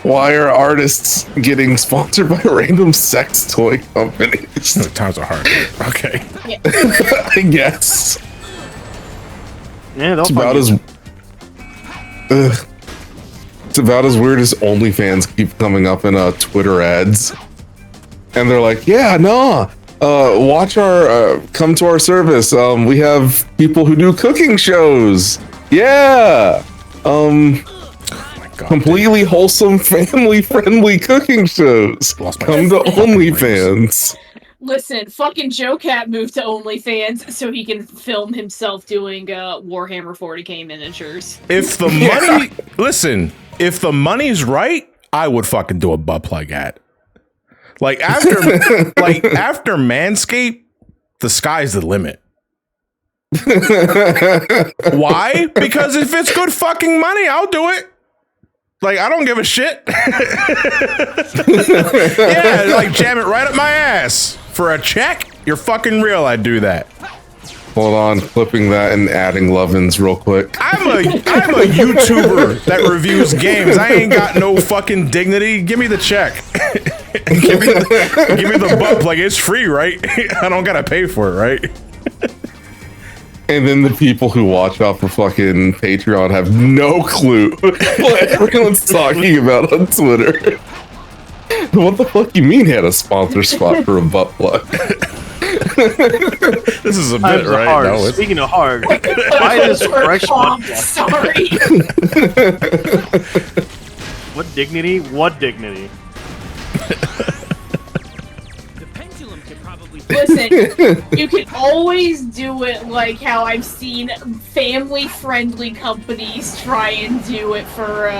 Why are artists getting sponsored by random sex toy companies?
Times are hard. Okay.
I guess.
Yeah,
It's about as it's about as weird as OnlyFans keep coming up in Twitter ads. And they're like, yeah, no, watch our, come to our service. We have people who do cooking shows. Yeah. Completely wholesome, family-friendly cooking shows. Come to OnlyFans.
Listen, fucking Joe Cat moved to OnlyFans so he can film himself doing Warhammer 40k miniatures.
If the money, listen, if the money's right, I would fucking do a butt plug ad. Like after Manscaped, the sky's the limit. Why? Because if it's good fucking money, I'll do it. Like, I don't give a shit. Yeah, like jam it right up my ass. For a check, you're fucking real, I'd do that.
Hold on, clipping that and adding Lovins real quick.
I'm a YouTuber that reviews games. I ain't got no fucking dignity. Give me the check. give me the butt plug. It's free, right? I don't gotta pay for it, right?
And then the people who watch off of fucking Patreon have no clue what everyone's talking about on Twitter. What the fuck you mean he had a sponsor spot for a butt plug?
This is a bit, right?
Hard.
No,
Speaking of hard, why this fresh butt plug?
Sorry.
What dignity? What dignity?
Listen, you can always do it like how I've seen family-friendly companies try and do it for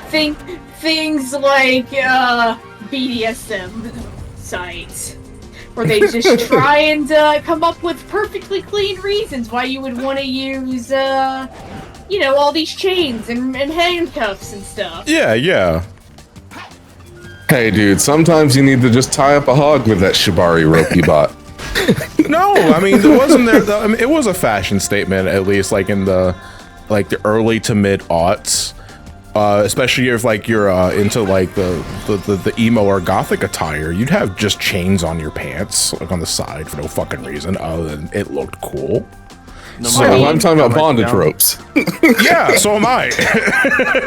things like BDSM sites, where they just try and come up with perfectly clean reasons why you would want to use, all these chains and handcuffs and stuff.
Yeah.
Hey, dude, sometimes you need to just tie up a hog with that Shibari rope you bought.
No, I mean, there wasn't there. I mean, it was a fashion statement, at least, like in the early to mid aughts. Especially if like you're into like the emo or gothic attire, you'd have just chains on your pants, like on the side for no fucking reason other than it looked cool.
No,
So I'm talking about bondage ropes.
Yeah, so am I.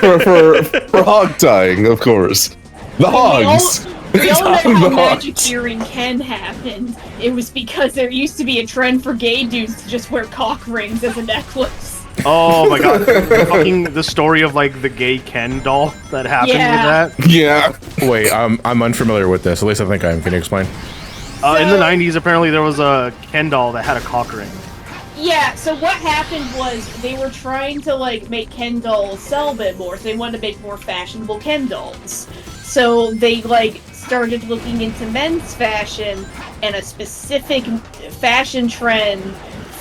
for hog tying, of course. The hogs.
We all know
The
how
hogs.
magic earring Ken happened. It was because there used to be a trend for gay dudes to just wear cock rings as a necklace.
Oh my god, the story of like the gay Ken doll that happened with that.
Yeah.
Wait, I'm unfamiliar with this. At least I think I am. Can you explain?
In the 90s, apparently there was a Ken doll that had a cock ring.
Yeah, so what happened was they were trying to like make Ken dolls sell a bit more, so they wanted to make more fashionable Ken dolls. So they like started looking into men's fashion, and a specific fashion trend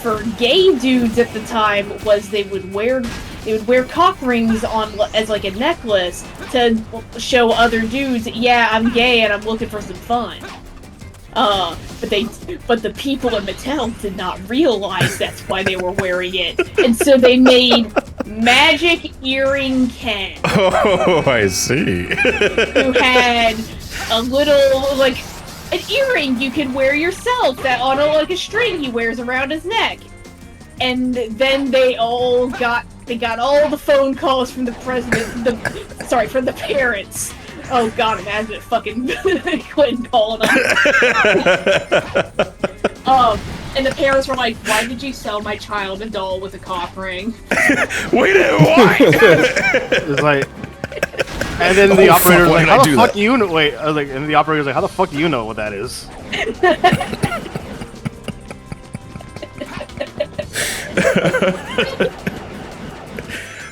for gay dudes at the time was they would wear they would wear cock rings on as like a necklace to show other dudes, yeah, I'm gay and I'm looking for some fun. But the people in Mattel did not realize that's why they were wearing it, and so they made Magic Earring Ken.
Oh, I see.
Who had a little like an earring you could wear yourself that on a string he wears around his neck. And then they got all the phone calls from the president, from the parents. Oh god, imagine it fucking Quentin calling them. And the parents were like, "Why did you sell my child a doll with a cock ring?"
Wait, why?
It's like, and then the operator was like, "How the fuck do you know?" Wait, I was like, and the operator was like, "How the fuck do you know what that is?"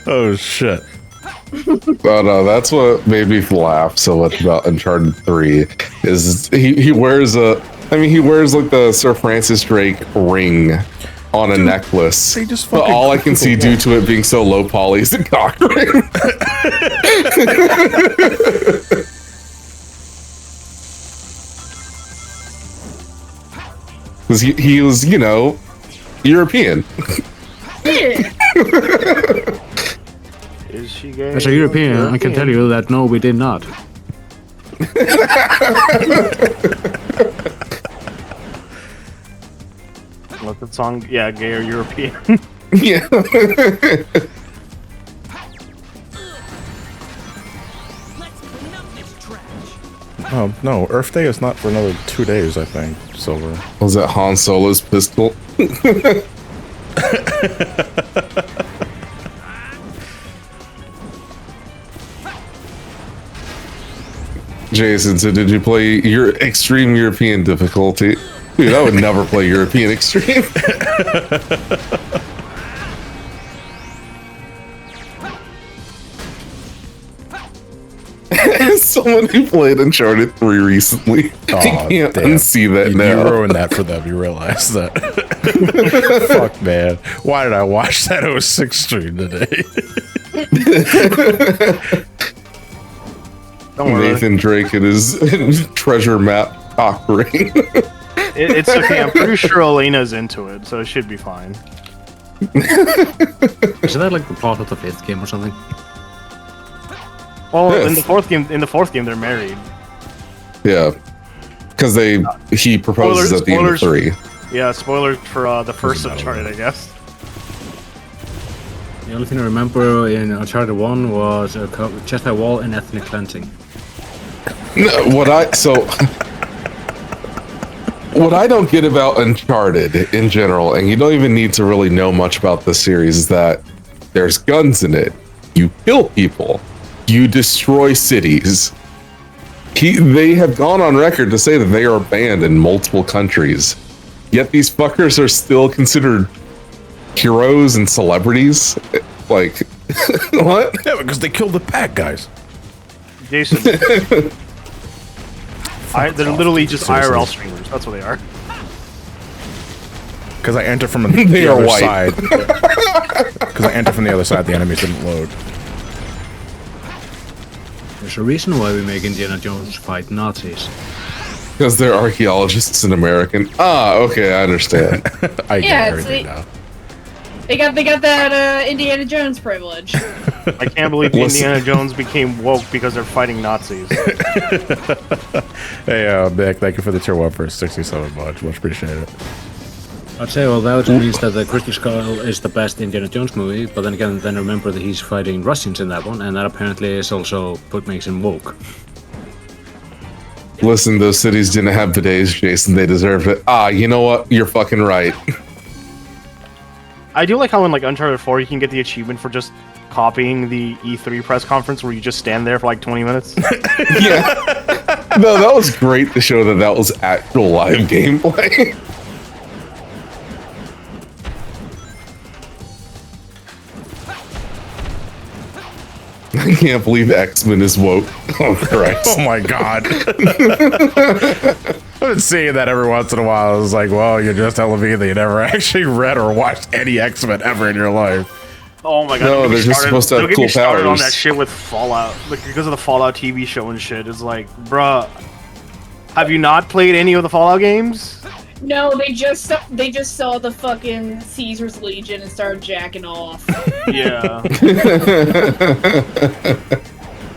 Oh shit.
Oh no, that's what made me laugh so much about Uncharted 3 is he wears like the Sir Francis Drake ring on a necklace.
They just
but all I can see due to it being so low poly is the cock ring. Because he was, European.
Is she gay?
As a European, I can tell you that no, we did not.
What's the song? Yeah, gay or European.
Yeah.
Oh no, Earth Day is not for another 2 days, I think. Silver.
Was that Han Solo's pistol? Jason, so did you play your extreme European difficulty? Dude, I would never play European extreme. As someone who played Uncharted 3 recently, I can't unsee that now.
You ruined that for them, you realize that. Fuck, man. Why did I watch that 06 stream today?
Nathan Drake and his treasure map cock ring.
It's okay, I'm pretty sure Elena's into it, so it should be fine.
Isn't that like the plot of the 5th game or something?
Well,
Yes.
in the fourth game, they're married.
Yeah, because he proposes at the end of 3.
Yeah, spoilers for the first Uncharted, I guess.
The only thing I remember in Uncharted 1 was a chest wall and ethnic cleansing.
No, what I don't get about Uncharted in general, and you don't even need to really know much about the series, is that there's guns in it. You kill people. You destroy cities. They have gone on record to say that they are banned in multiple countries. Yet these fuckers are still considered heroes and celebrities. Like, what?
Yeah, because they killed the bad guys.
Jason. They're literally just IRL streamers. That's what they are.
Because I enter from
They
the
are
other
white.
side. Because I enter from the other side, the enemies didn't load.
There's a reason why we make Indiana Jones fight Nazis.
Because they're archaeologists and American. Ah, okay, I understand.
I
Yeah,
get
it's
everything now.
They got that Indiana Jones privilege.
I can't believe Indiana Jones became woke because they're fighting Nazis.
Hey, Nick, thank you for the tier 1 for 67 much. Much appreciated.
I'd say, well, that means that the Crystal Skull is the best Indiana Jones movie, but then again, remember that he's fighting Russians in that one, and that apparently is also what makes him woke.
Listen, those cities didn't have bidets, Jason. They deserve it. Ah, you know what? You're fucking right.
I do like how in like Uncharted 4 you can get the achievement for just copying the E3 press conference where you just stand there for like 20 minutes.
Yeah. No, that was great to show that was actual live gameplay. I can't believe X-Men is woke. Oh, Christ.
Oh my god. I've been seeing that every once in a while. I was like, well, you're just telling me that you never actually read or watched any X-Men ever in your life.
Oh my god!
No,
don't get me
they're just
started-
supposed to have
don't get
cool
me started on
powers.
that shit with Fallout, like because of the Fallout TV show and shit. It's like, bruh, have you not played any of the Fallout games?
No, they just saw the fucking Caesar's Legion and started jacking off.
Yeah.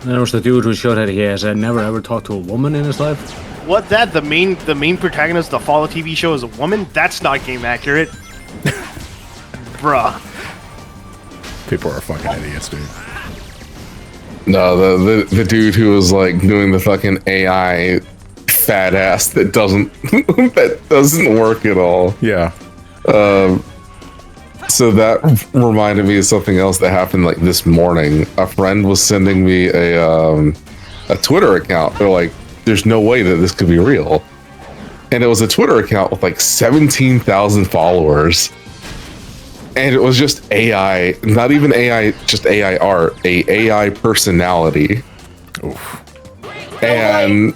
There was the dude who showed that he has never ever talked to a woman in his life.
What? That the main protagonist of the Fallout TV show is a woman? That's not game accurate. Bruh.
People are fucking idiots, dude.
No, the dude who was like doing the fucking AI fat ass that doesn't work at all.
Yeah.
So that reminded me of something else that happened like this morning. A friend was sending me a Twitter account. They're like, "There's no way that this could be real," and it was a Twitter account with like 17,000 followers, and it was just AI, not even AI, just AI art, a AI personality,
Oof.
and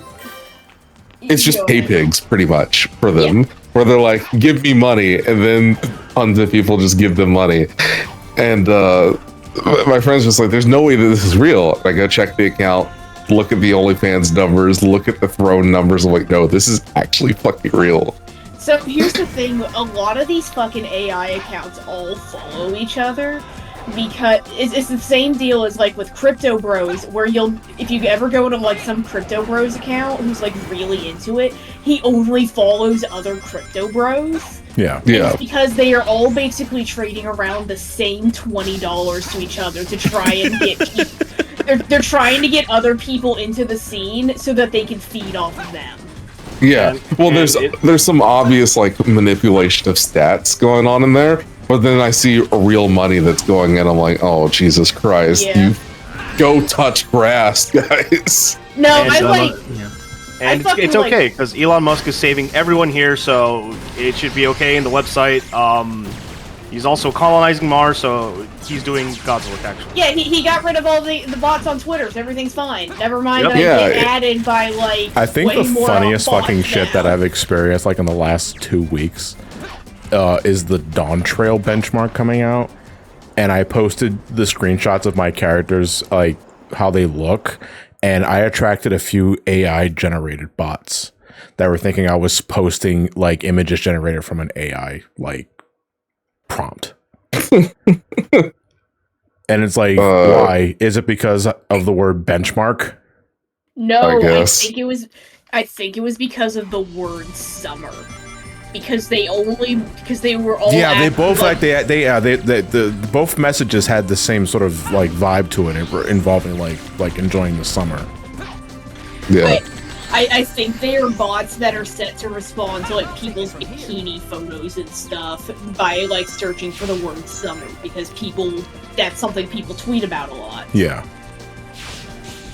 it's just pay pigs pretty much for them. Where they're like, "Give me money," and then tons of people just give them money. And my friend's just like, "There's no way that this is real." I go check the account, look at the OnlyFans numbers, look at the Throne numbers. I'm like, "No, this is actually fucking real."
So here's the thing, a lot of these fucking AI accounts all follow each other because it's the same deal as like with Crypto Bros, where if you ever go to like some Crypto Bros account who's like really into it, he only follows other Crypto Bros.
Yeah.
Yeah.
It's because they are all basically trading around the same $20 to each other to try and get they're trying to get other people into the scene so that they can feed off of them.
Yeah. Well, there's some obvious like manipulation of stats going on in there, but then I see real money that's going in. I'm like, oh Jesus Christ!
Yeah.
You go touch grass, guys.
No,
And,
I like.
And it's okay because Elon Musk is saving everyone here, so it should be okay in the website. He's also colonizing Mars, so he's doing God's work, actually.
Yeah, he got rid of all the bots on Twitter, so everything's fine. Never mind
Yep.
that
Yeah,
I get added by, like,
I think
way
the
more
funniest
bots
fucking shit
now.
that I've experienced like in the last 2 weeks is the Dawn Trail benchmark coming out. And I posted the screenshots of my characters, like how they look, and I attracted a few AI generated bots that were thinking I was posting like images generated from an AI like prompt. And it's like, why? Is it because of the word benchmark?
No,
I
I
guess.
think it was because of the word summer. Because they were all
Yeah, they both the both messages had the same sort of like vibe to it, involving like enjoying the summer.
Yeah.
I think they are bots that are set to respond to like people's bikini photos and stuff by like searching for the word summer because that's something people tweet about a lot.
Yeah.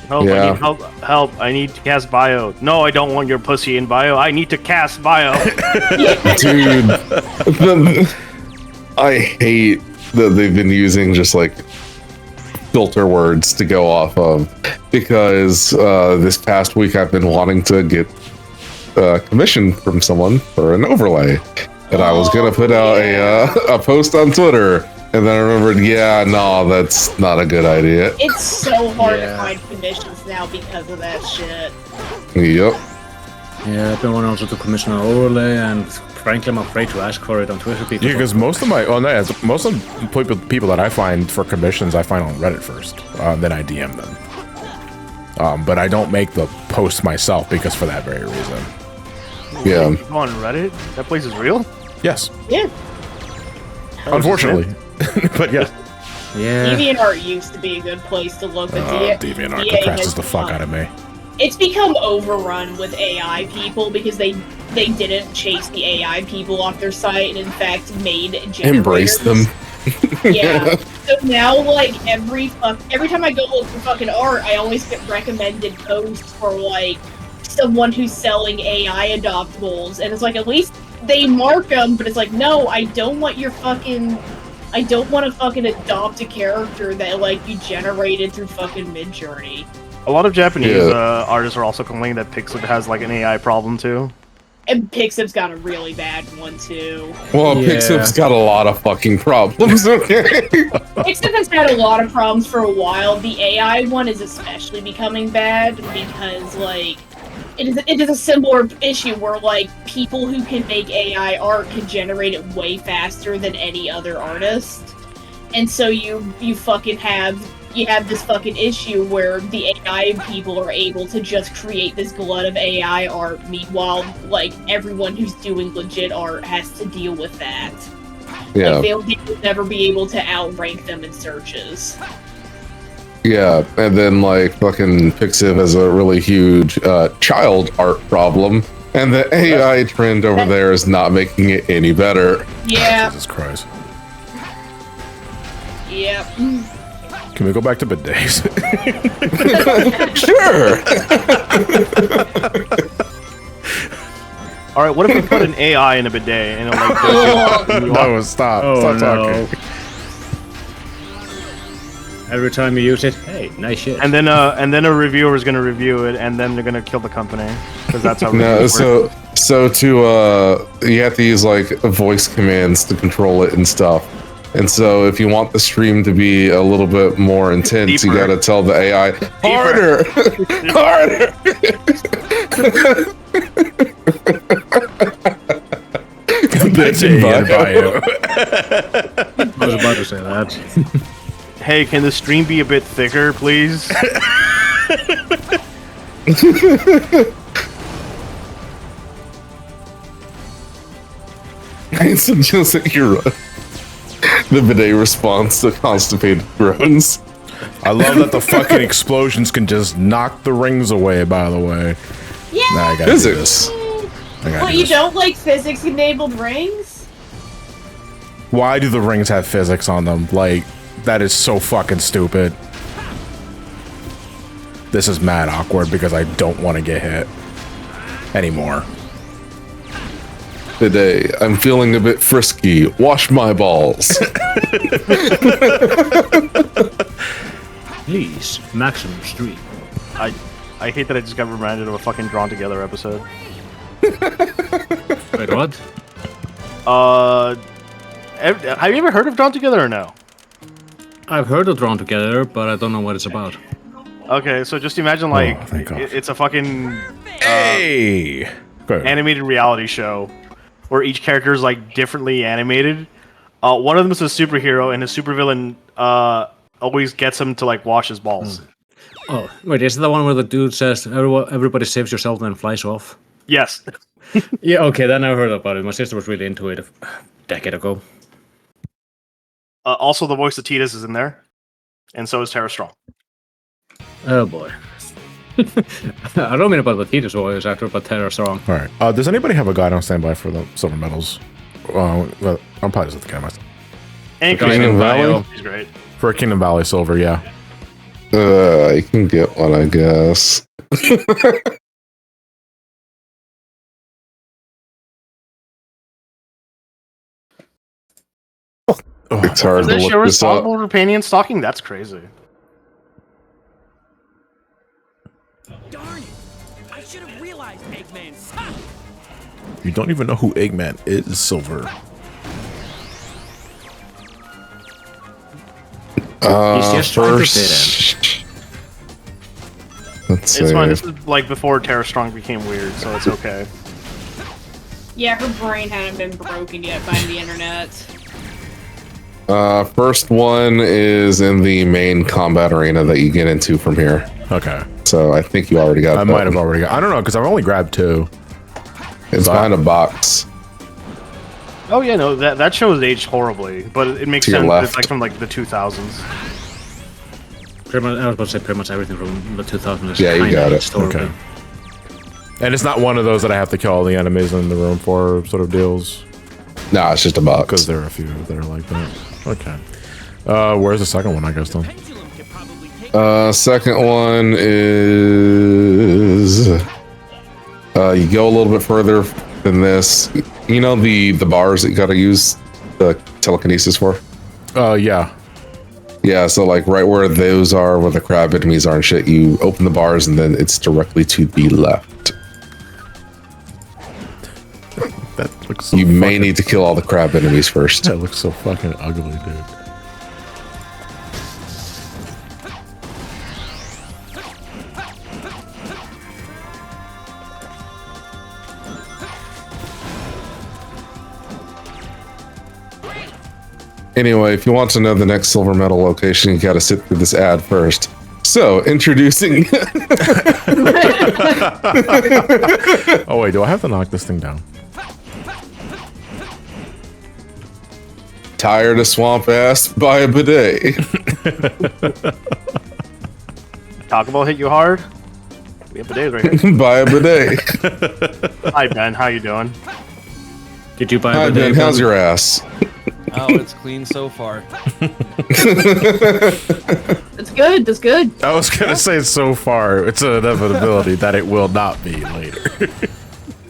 Help,
Yeah.
I need help, I need to cast bio. No, I don't want your pussy in bio. I need to cast bio.
Dude, I hate that they've been using just like filter words to go off of because this past week I've been wanting to get commission from someone for an overlay, and I was gonna put out a post on Twitter, and then I remembered, yeah, no, that's not a good idea.
It's so hard to find commissions now because of that shit.
Yep.
Yeah, I've been wanting also to commission an overlay, and frankly, I'm afraid to ask for it on Twitter.
Yeah, because most of the people that I find for commissions, I find on Reddit first, then I DM them. But I don't make the post myself because for that very reason.
Yeah.
You go on Reddit? That place is real?
Yes,
Yeah.
unfortunately, but yes.
Yeah.
DeviantArt used to be a good place to look at
DeviantArt
DA
depresses
has
the fuck
become-
out of me.
It's become overrun with AI people because they didn't chase the AI people off their site and in fact made generators.
Embrace them.
Yeah. So now, like, every time I go look for fucking art, I always get recommended posts for, like, someone who's selling AI adoptables. And it's like, at least they mark them, but it's like, no, I don't want to fucking adopt a character that, like, you generated through fucking Midjourney.
A lot of Japanese artists are also complaining that Pixel has like an AI problem too.
And Pixip's got a really bad one too.
Well,
Yeah.
Pixip's got a lot of fucking problems. Okay.
Pixip has had a lot of problems for a while. The AI one is especially becoming bad because, like, it is a similar issue where, like, people who can make AI art can generate it way faster than any other artist. And so you fucking have this fucking issue where the AI people are able to just create this glut of AI art, meanwhile, like, everyone who's doing legit art has to deal with that.
Yeah.
Like, they'll never be able to outrank them in searches.
Yeah, and then like fucking Pixip has a really huge child art problem, and the AI trend over there is not making it any better.
Yeah.
Jesus Christ.
Yep.
Can we go back to bidets?
Sure.
All right, what if we put an AI in a bidet and it'll like
No, stop.
Oh,
Stop
no.
talking.
Every time you use it, hey, nice shit.
and then a reviewer is gonna review it, and then they're gonna kill the company because that's how.
No,
reviews work.
so you have to use like voice commands to control it and stuff. And so if you want the stream to be a little bit more intense, you
Deeper.
gotta tell the AI harder, harder.
That's in bio.
I was about to say that.
Hey, can the stream be a bit thicker, please?
It's just a hero. The bidet response to constipated groans.
I love that the fucking explosions can just knock the rings away, by the way.
Yeah.
Nah, I gotta do
Physics.
this. I gotta
What,
do
you
this.
don't like physics-enabled rings?
Why do the rings have physics on them? Like, that is so fucking stupid. This is mad awkward because I don't want to get hit anymore.
Bidet, I'm feeling a bit frisky. Wash my balls.
Please, maximum stream.
I hate that I just got reminded of a fucking Drawn Together episode.
Wait, what?
Have you ever heard of Drawn Together or no?
I've heard of Drawn Together, but I don't know what it's about.
Okay, so just imagine like
thank God.
it's a fucking
Hey! Go ahead.
animated reality show where each character is like differently animated. One of them is a superhero, and his supervillain always gets him to like wash his balls.
Oh, wait, is it the one where the dude says, everybody saves yourself and then flies off?
Yes.
Yeah, okay, then I heard about it. My sister was really into it a decade ago.
Also, the voice of Titus is in there, and so is Tara Strong.
Oh boy. I don't mean about the Titus voice actor, but Terra Strong.
All right. Does anybody have a guide on standby for the silver medals? Well, I'm probably just at the camera.
And
Kingdom
Kingdom
Valley?
Valley. He's great.
For Kingdom Valley silver, yeah.
You can get one, I guess.
Oh,
It's hard
Is
to
this
look
show
this up.
responsible for painting and stalking? That's crazy.
Darn it! I should have realized Eggman sucked!
you don't even know who Eggman is, silver.
He's just trying to fit
First, let's
It's
see.
fine. This is like before Tara Strong became weird, so it's okay.
Yeah, her brain hadn't been broken yet by the internet.
First one is in the main combat arena that you get into from here.
Okay.
So I think you already got
I
that
might have
one.
already got. I don't know because I've only grabbed 2.
It's behind a box.
Oh yeah, no, that show is aged horribly, but it makes
To your
sense.
left.
It's like from like the 2000s.
Pretty much, I was about to say pretty much everything from the 2000s.
Yeah, you
kinda
got it.
aged horribly.
Okay. And it's not one of those that I have to kill all the enemies in the room for sort of deals,
Nah, it's just a box.
because there are a few that are like that. Okay. Where's the second one? I guess then.
Pendulum could probably take
Second one is you go a little bit further than this. You know the bars that you gotta use the telekinesis for?
Yeah.
Yeah, so like right where those are, where the crab enemies are and shit, you open the bars and then it's directly to the left.
That looks so
You may
fucking-
need to kill all the crab enemies first.
That looks so fucking ugly, dude.
Anyway, if you want to know the next silver medal location, you got to sit through this ad first. So, introducing.
Oh wait, do I have to knock this thing down?
Tired of swamp ass? Buy a bidet.
Taco Bell hit you hard? We have bidets right here.
Buy a bidet.
Hi Ben, how you doing?
Did you buy
Hi,
a
Ben,
bidet?
how's your ass?
Oh, it's clean so far.
That's good. That's good.
I was gonna say so far, it's an inevitability that it will not be later.
Bidet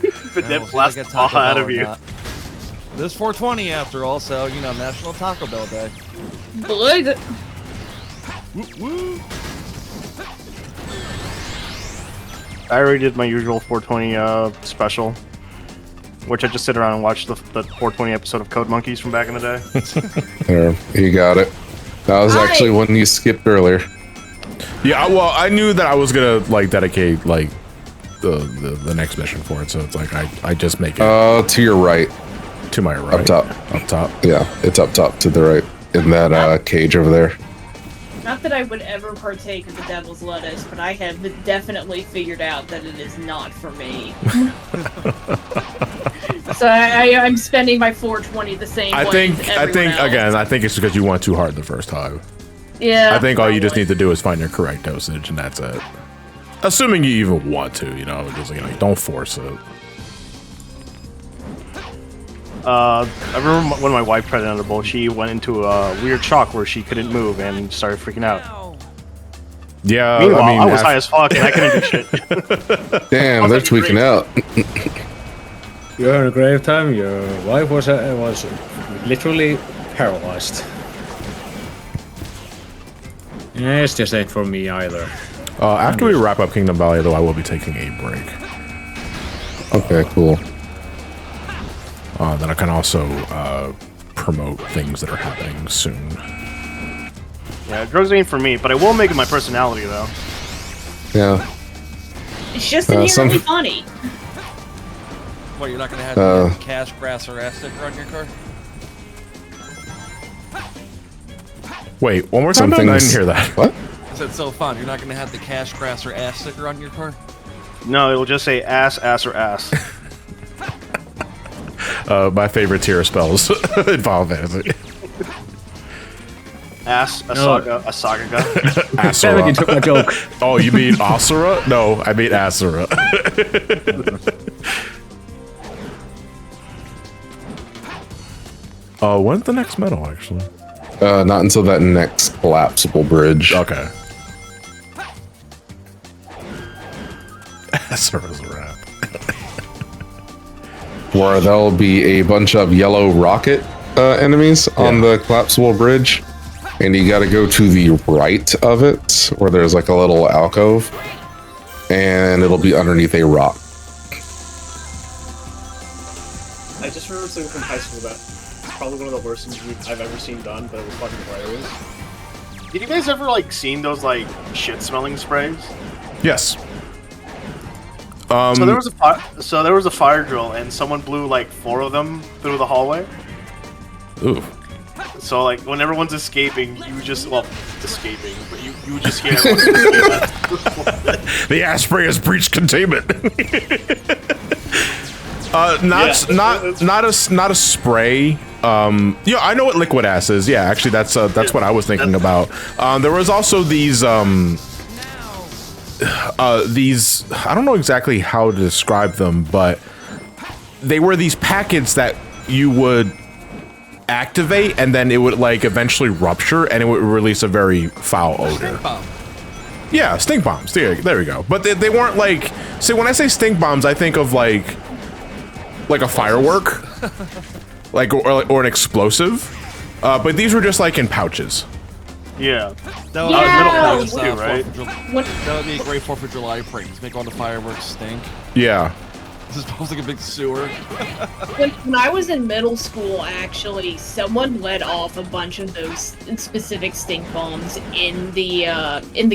We'll see if I
blast
get
the
Taco
hell out
Bell
of
or
you.
not. This 420 after all, so you know, National Taco Bell Day.
Blood.
I already did my usual 420 special, which I just sit around and watch the 420 episode of Code Monkeys from back in the day.
There, you got it. That was actually one you skipped earlier.
Yeah, well, I knew that I was gonna like dedicate like the next mission for it, so it's like I just make it
To your right.
to my right,
top.
up top.
Yeah, it's up top to the right. In that cage over there.
Not that I would ever partake of the devil's lettuce, but I have definitely figured out that it is not for me. So I'm spending my 420 the same way.
I think
as everyone else.
again, I think it's because you went too hard the first time.
Yeah.
I think all you just
probably.
need to do is find your correct dosage, and that's it. Assuming you even want to, you know, just don't force it.
I remember when my wife tried another bowl, she went into a weird shock where she couldn't move and started freaking out.
Yeah,
Meanwhile,
I mean,
I was high as fuck and I couldn't do shit.
Damn, they're tweaking out.
You're in a grave time. Your wife was literally paralyzed. Yeah, it's just ain't for me either.
after we wrap up Kingdom Valley, though, I will be taking a break.
Okay, cool.
Then I can also promote things that are happening soon.
Yeah, drugs ain't for me, but I will make it my personality though.
Yeah.
It's just
some-
inherently funny.
What, you're not gonna have the cash, grass, or ass sticker on your car?
Wait, one more time? I didn't hear that.
What?
I said so fun. You're not gonna have the cash, grass, or ass sticker on your car?
No, it'll just say ass, or ass.
My favorite tier of spells in Final Fantasy.
Ass, Asaga, Asagaga.
Damn it, you
Asura.
took my joke.
Oh, you mean Asura? No, I mean Asura. When's the next medal, actually?
Not until that next collapsible bridge.
Okay. Asura's a wrap.
Where there'll be a bunch of yellow rocket enemies on the collapsible bridge. And you gotta go to the right of it, where there's like a little alcove. And it'll be underneath a rock.
I just remember something from high school that it's probably one of the worst things I've ever seen done, but it was fucking hilarious. Did you guys ever like seen those like shit smelling sprays?
Yes.
So there was a fire drill and someone blew like 4 of them through the hallway.
Ooh.
So like when everyone's escaping, you just escaping, but you would just hear everyone.
The ass spray has breached containment. Not a spray. Yeah, I know what liquid ass is. Yeah, actually, that's what I was thinking about. There was also these I don't know exactly how to describe them, but they were these packets that you would activate and then it would like eventually rupture and it would release a very foul odor.
Stink bomb.
Yeah, stink bombs. There we go. But they weren't like. See, when I say stink bombs, I think of like a firework, or an explosive. But these were just like in pouches.
Yeah.
That would,
Yeah.
be,
Too, right?
What?
that would be a great 4th of July prank. Make all the fireworks stink.
Yeah.
This is supposed like a big sewer.
When I was in middle school, actually, someone let off a bunch of those specific stink bombs in the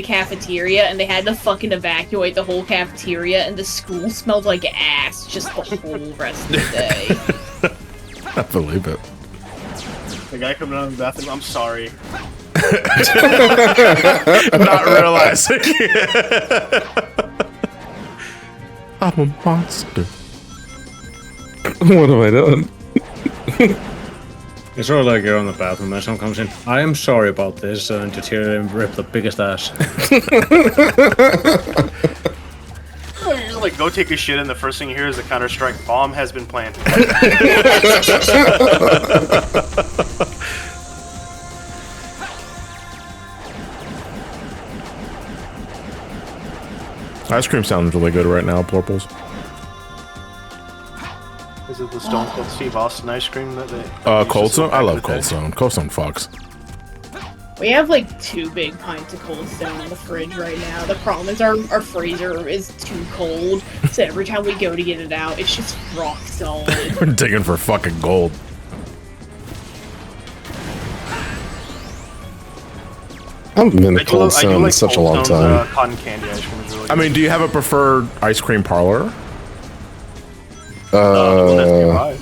cafeteria, and they had to fucking evacuate the whole cafeteria, and the school smelled like ass just the whole rest of the day.
I believe it.
The guy coming out of the bathroom, I'm sorry.
Not realizing. I'm a monster.
What have I done?
It's sort of like you're on the bathroom and someone comes in. I am sorry about this, and just hear him rip the biggest ass.
You just like go take a shit, and the first thing you hear is the Counter-Strike bomb has been planted.
Ice cream sounds really good right now, Purples.
Is it the Stone Cold Steve Austin ice cream that they?
Cold Stone? I love Cold Stone. Cold Stone fucks.
We have like 2 big pints of Cold Stone in the fridge right now. The problem is our freezer is too cold, so every time we go to get it out, it's just rock solid.
We're digging for fucking gold.
I haven't been to Cold Stone in such a long time.
Cotton candy ice cream is really good.
I mean, do you have a preferred ice cream parlor?
The one that's nearby.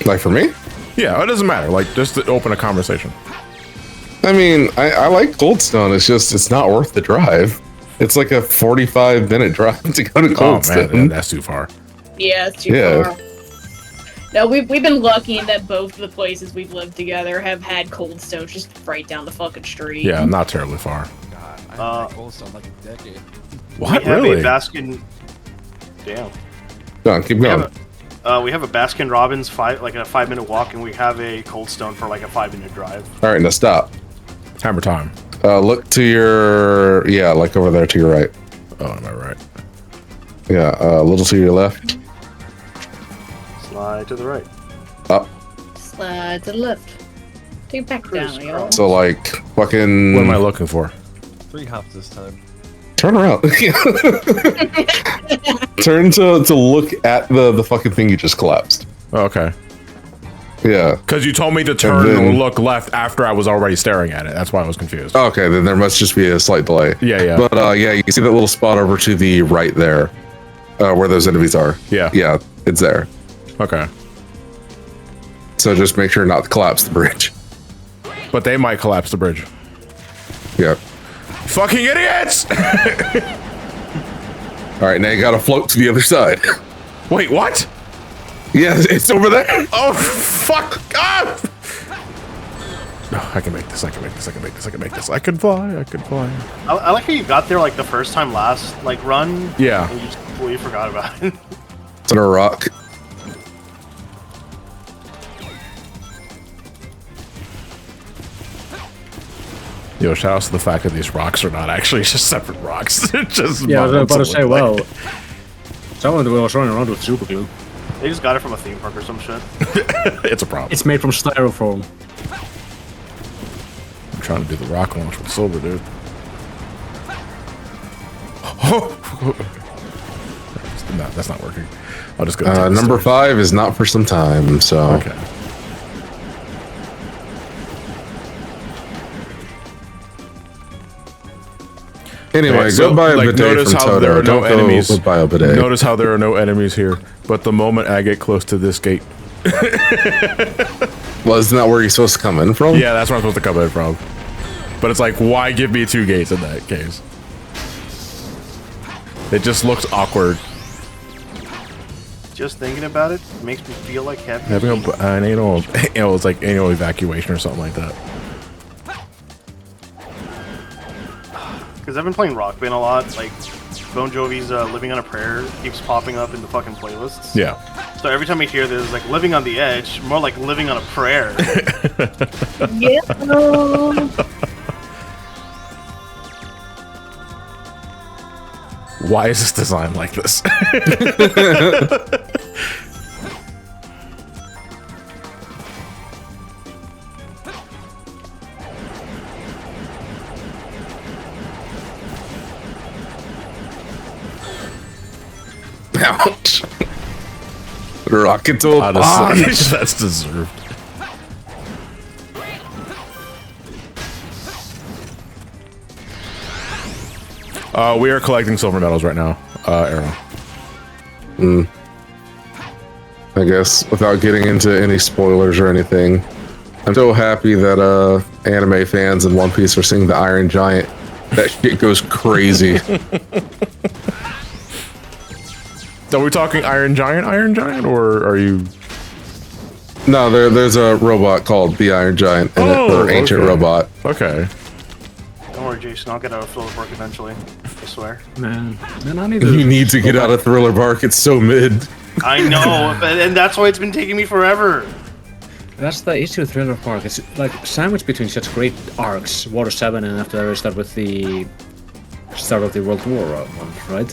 Like for me?
Yeah, it doesn't matter. Like, just to open a conversation.
I mean, I like Cold Stone. It's just, it's not worth the drive. It's like a 45-minute drive to go to Cold Stone.
Man, that's too far.
Yeah, it's too far. No, we've been lucky in that both of the places we've lived together have had Cold Stone just right down the fucking street.
Yeah, not terribly far.
God, I haven't had Cold Stone like a decade.
What,
We have
really?
a Baskin. Damn.
Go on, keep going.
We have a Baskin Robbins like a 5-minute walk, and we have a Cold Stone for like a 5-minute drive.
All right, now stop.
Hammer time.
Look to your, like over there to your right.
Oh, am I right?
Yeah, a little to your left.
Slide to the right.
Up.
Slide to the left. Take it back down, y'all.
So like fucking.
What am I looking for?
3 hops this time.
Turn around. Turn to look at the fucking thing you just collapsed.
Oh, okay.
Yeah.
Because you told me to turn and look left after I was already staring at it. That's why I was confused.
Okay, then there must just be a slight delay.
Yeah, yeah.
But yeah, you see that little spot over to the right there, where those enemies are.
Yeah.
Yeah, it's there.
Okay.
So just make sure not to collapse the bridge.
But they might collapse the bridge.
Yeah.
Fucking idiots!
All right, now you gotta float to the other side.
Wait, what?
Yeah, it's over there.
Oh, fuck! Ah! No, I can make this. I can make this. I can make this. I can make this. I can fly. I can fly.
I like how you got there like the first time last run.
Yeah.
And you just completely forgot about it.
It's on a rock.
Yo, shout out to the fact that these rocks are not actually just separate rocks. They're just
Yeah, I was about to say,
like.
well, someone was running around with super glue.
They just got it from a theme park or some shit.
It's a problem.
It's made from styrofoam.
I'm trying to do the rock launch with silver, dude. Oh, no, that's not working. I'll just go.
Number 5 is not for some time, so.
Okay.
Anyway,
Okay, so,
go buy a
like,
bidet
notice
from
how
Toto.
there are no
Don't
enemies.
go buy a bidet.
Notice how there are no enemies here, but the moment I get close to this gate,
Well, isn't that where you're supposed to come in from?
yeah, that's where I'm supposed to come in from. But it's like, why give me 2 gates in that case? It just looks awkward.
Just thinking about it makes me feel like having
Having an anal, it's like annual evacuation or something like that.
Because I've been playing Rock Band a lot. Like, Bon Jovi's Living on a Prayer keeps popping up in the fucking playlists.
Yeah.
So every time I hear this, like, Living on the Edge, more like Living on a Prayer.
Yeah.
Why is this designed like this?
Ouch. Rocket to a
Honestly,
punch.
that's deserved. We are collecting silver medals right now, Arrow.
I guess without getting into any spoilers or anything, I'm so happy that anime fans in One Piece are seeing the Iron Giant. That shit goes crazy.
Are we talking Iron Giant, or are you?
No, there's a robot called the Iron Giant, or ancient
okay.
robot.
Okay.
Don't worry, Jason. I'll get out of Thriller Bark eventually. I swear.
Man, I need
You need to get out of Thriller Bark. It's so mid.
I know, and that's why it's been taking me forever.
That's the issue with Thriller Park. It's like sandwiched between such great arcs, Water 7, and after that we start with the start of the World War one, right?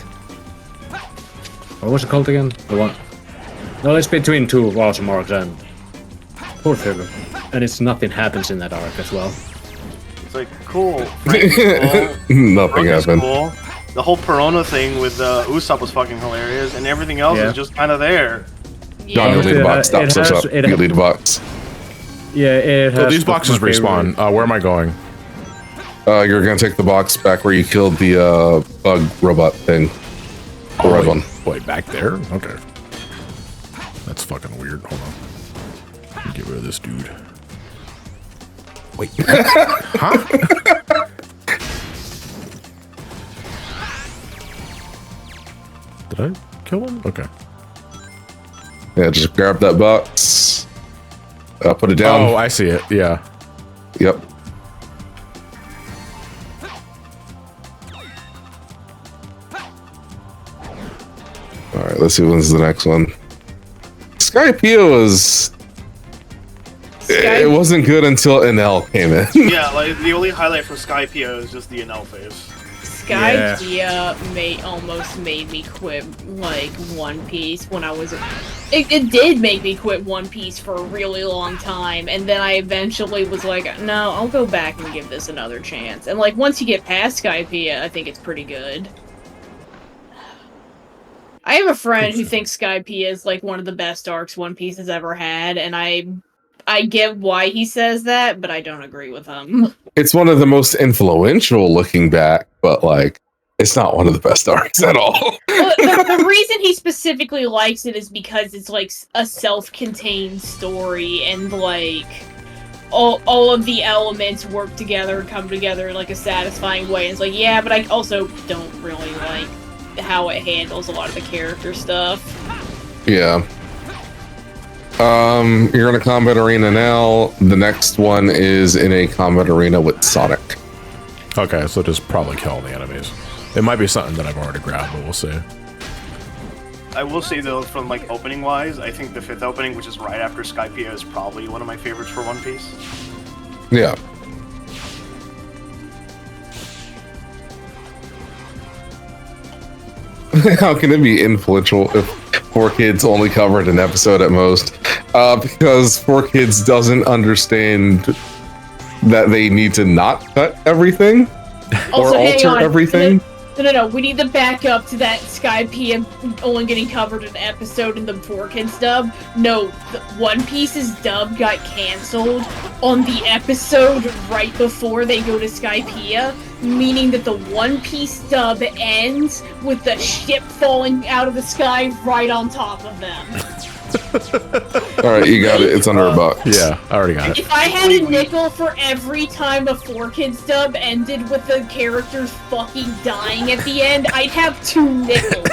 What was it called again? The one. No, it's between two awesome arcs and poor Thriller, and it's nothing happens in that arc as well.
It's like cool. Frank's cool.
Nothing
Brooke is
happened.
cool. The whole Perona thing with Usopp was fucking hilarious, and everything else is just kind of there.
John, you lead the box. Stop, stop, stop. You lead the box.
Yeah, it has.
So these boxes respawn. Where am I going?
You're gonna take the box back where you killed the bug robot thing. The red one.
Wait, back there? Okay. That's fucking weird. Hold on. Let me get rid of this dude. Wait. Huh? Did I kill him? Okay.
Yeah, just grab that box. Put it down.
Oh, I see it. Yeah.
Yep. All right, let's see when's the next one. Skypea was. It wasn't good until NL came in.
Yeah, like the only highlight for Skypea is just the NL phase.
Skypea almost made me quit like One Piece when I was. It did make me quit One Piece for a really long time, and then I eventually was like, no, I'll go back and give this another chance. And like once you get past Skypea, I think it's pretty good. I have a friend who thinks Skypea is like one of the best arcs One Piece has ever had, and I get why he says that, but I don't agree with him.
It's one of the most influential looking back, but like, it's not one of the best arcs at all.
Well, the reason he specifically likes it is because it's like a self-contained story, and like all of the elements work together and come together in like a satisfying way. And it's like, yeah, but I also don't really like how it handles a lot of the character stuff.
Yeah. You're in a combat arena now. The next one is in a combat arena with Sonic.
Okay, so just probably kill all the enemies. It might be something that I've already grabbed, but we'll see.
I will say though, from like opening wise, I think the 5th opening, which is right after Skypea, is probably one of my favorites for One Piece.
Yeah. How can it be influential if 4Kids only covered an episode at most? Because 4Kids doesn't understand that they need to not cut everything
Also,
or alter everything.
No. We need to back up to that Skypea only getting covered an episode in the 4Kids dub. No, One Piece's dub got canceled on the episode right before they go to Skypea, meaning that the One Piece dub ends with the ship falling out of the sky right on top of them.
All right, you got it. It's under a box.
Yeah, I already got it.
If I had a nickel for every time a 4Kids dub ended with the characters fucking dying at the end, I'd have 2 nickels.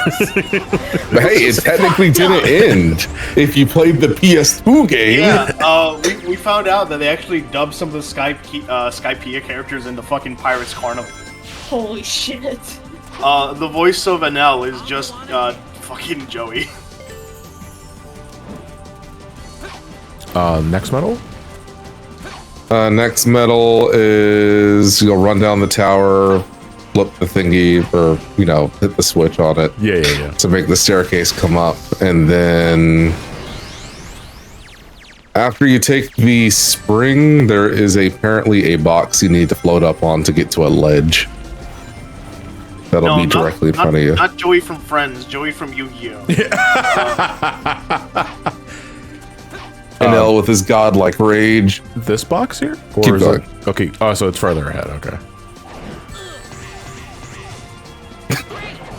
But hey, it technically didn't end if you played the PS2 game.
Yeah, we found out that they actually dubbed some of the Skypea characters into fucking Pirates Carnival.
Holy shit.
The voice of Enel is just fucking Joey.
Next medal?
Next medal is you'll run down the tower, flip the thingy, or hit the switch on it.
Yeah.
To make the staircase come up, and then after you take the spring, there is apparently a box you need to float up on to get to a ledge. That'll be directly in front of you.
Not Joey from Friends, Joey from Yu-Gi-Oh.
Enel with his godlike rage.
This box here? Or
Keep
is
going.
it, okay. Oh, so it's further ahead. Okay.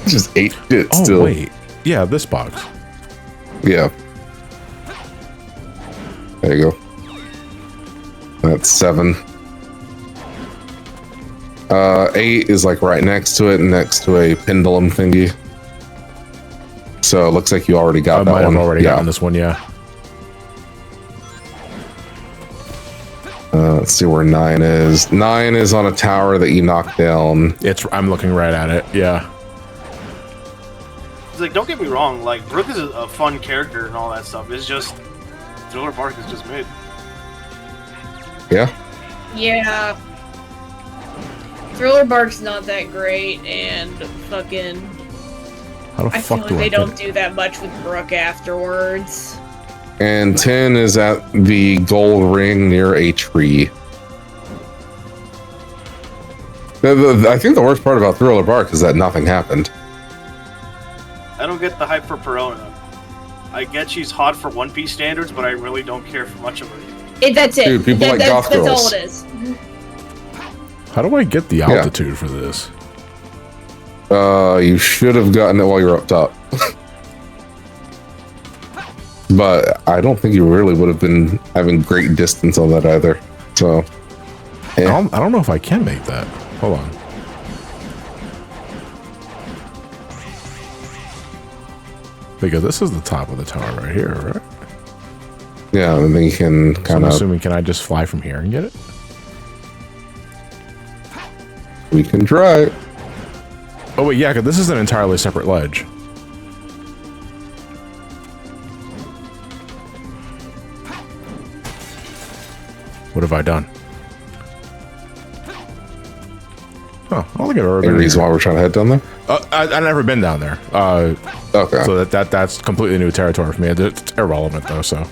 Just ate it
Oh,
still.
wait. Yeah, this box.
Yeah. There you go. That's 7. 8 is like right next to it, next to a pendulum thingy. So it looks like you already got
I
that
might
one.
have already gotten this one, yeah.
Let's see where 9 is. 9 is on a tower that you knocked down.
I'm looking right at it, yeah.
It's like, don't get me wrong, like, Brooke is a fun character and all that stuff. It's just, Thriller Bark is just mid.
Yeah?
Yeah. Thriller Bark's not that great, and fucking...
How the
I feel
fuck
like
do I
they
get
don't
it?
do that much with Brooke afterwards.
And 10 is at the gold ring near a tree. I think the worst part about Thriller Bark is that nothing happened.
I don't get the hype for Perona. I get she's hot for One Piece standards, but I really don't care for much of her.
That's it.
Dude, people like goth
that's
girls.
all it is.
How do I get the altitude for this?
You should have gotten it while you were up top. But I don't think you really would have been having great distance on that either. So, yeah.
I don't know if I can make that. Hold on. Because this is the top of the tower right here, right?
Yeah, and then you can
So I'm
kind of...
assuming, can I just fly from here and get it?
We can try.
Oh wait, yeah, because this is an entirely separate ledge. What have I done? Oh, I don't think I've ever
Any
been
reason
here.
why we're trying to head down there?
I've never been down there.
Okay.
So that's completely new territory for me. It's irrelevant though, so.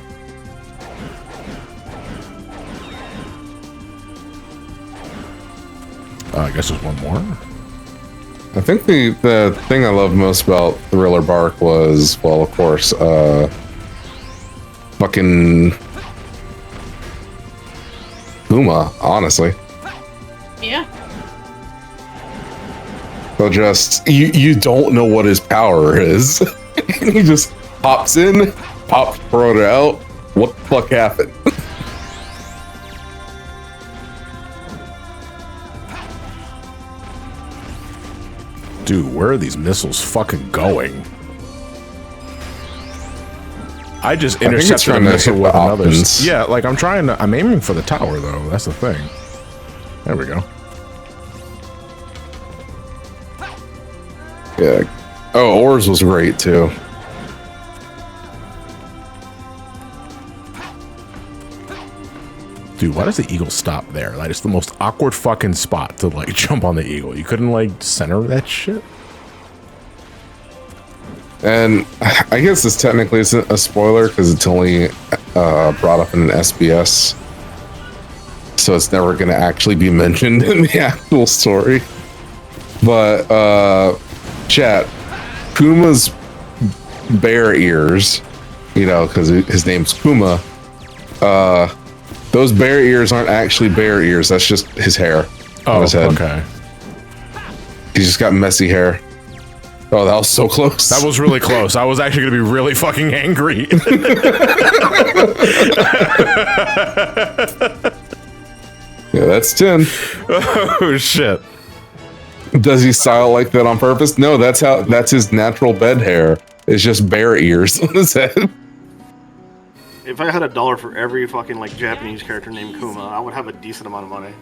I guess there's one more.
I think the thing I love most about Thriller Bark was, well, of course, fucking Puma, honestly.
Yeah.
So just, you don't know what his power is. He just pops in, pops Perona out. What the fuck happened?
Dude, where are these missiles fucking going? I just
think it's
intercepted a
trying to
missile
hit
with
the
another.
options.
Yeah, like I'm aiming for the tower though. That's the thing. There we go.
Yeah. Oh, Oars was great too.
Dude, why does the eagle stop there? Like, it's the most awkward fucking spot to like jump on the eagle. You couldn't like center that shit?
And I guess this technically isn't a spoiler because it's only brought up in an SBS. So it's never going to actually be mentioned in the actual story. But, chat, Kuma's bear ears, you know, because his name's Kuma, those bear ears aren't actually bear ears. That's just his hair on his head.
Okay.
He's just got messy hair. Oh, that was so close.
That was really close. I was actually going to be really fucking angry.
Yeah, that's 10.
Oh, shit.
Does he style like that on purpose? No, that's his natural bed hair. It's just bear ears on his head.
If I had $1 for every fucking like Japanese character named Kuma, I would have a decent amount of money.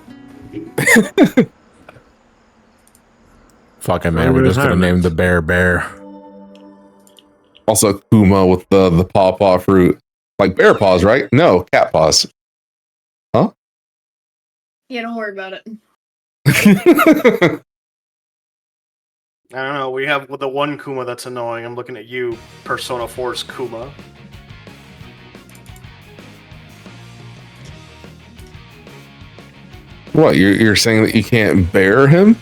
Fucking man, we're just going to name the bear.
Also, Kuma with the paw fruit. Like bear paws, right? No, cat paws. Huh?
Yeah, don't worry about it.
I don't know. We have the one Kuma that's annoying. I'm looking at you, Persona 4's Kuma.
What, you're saying that you can't bear him?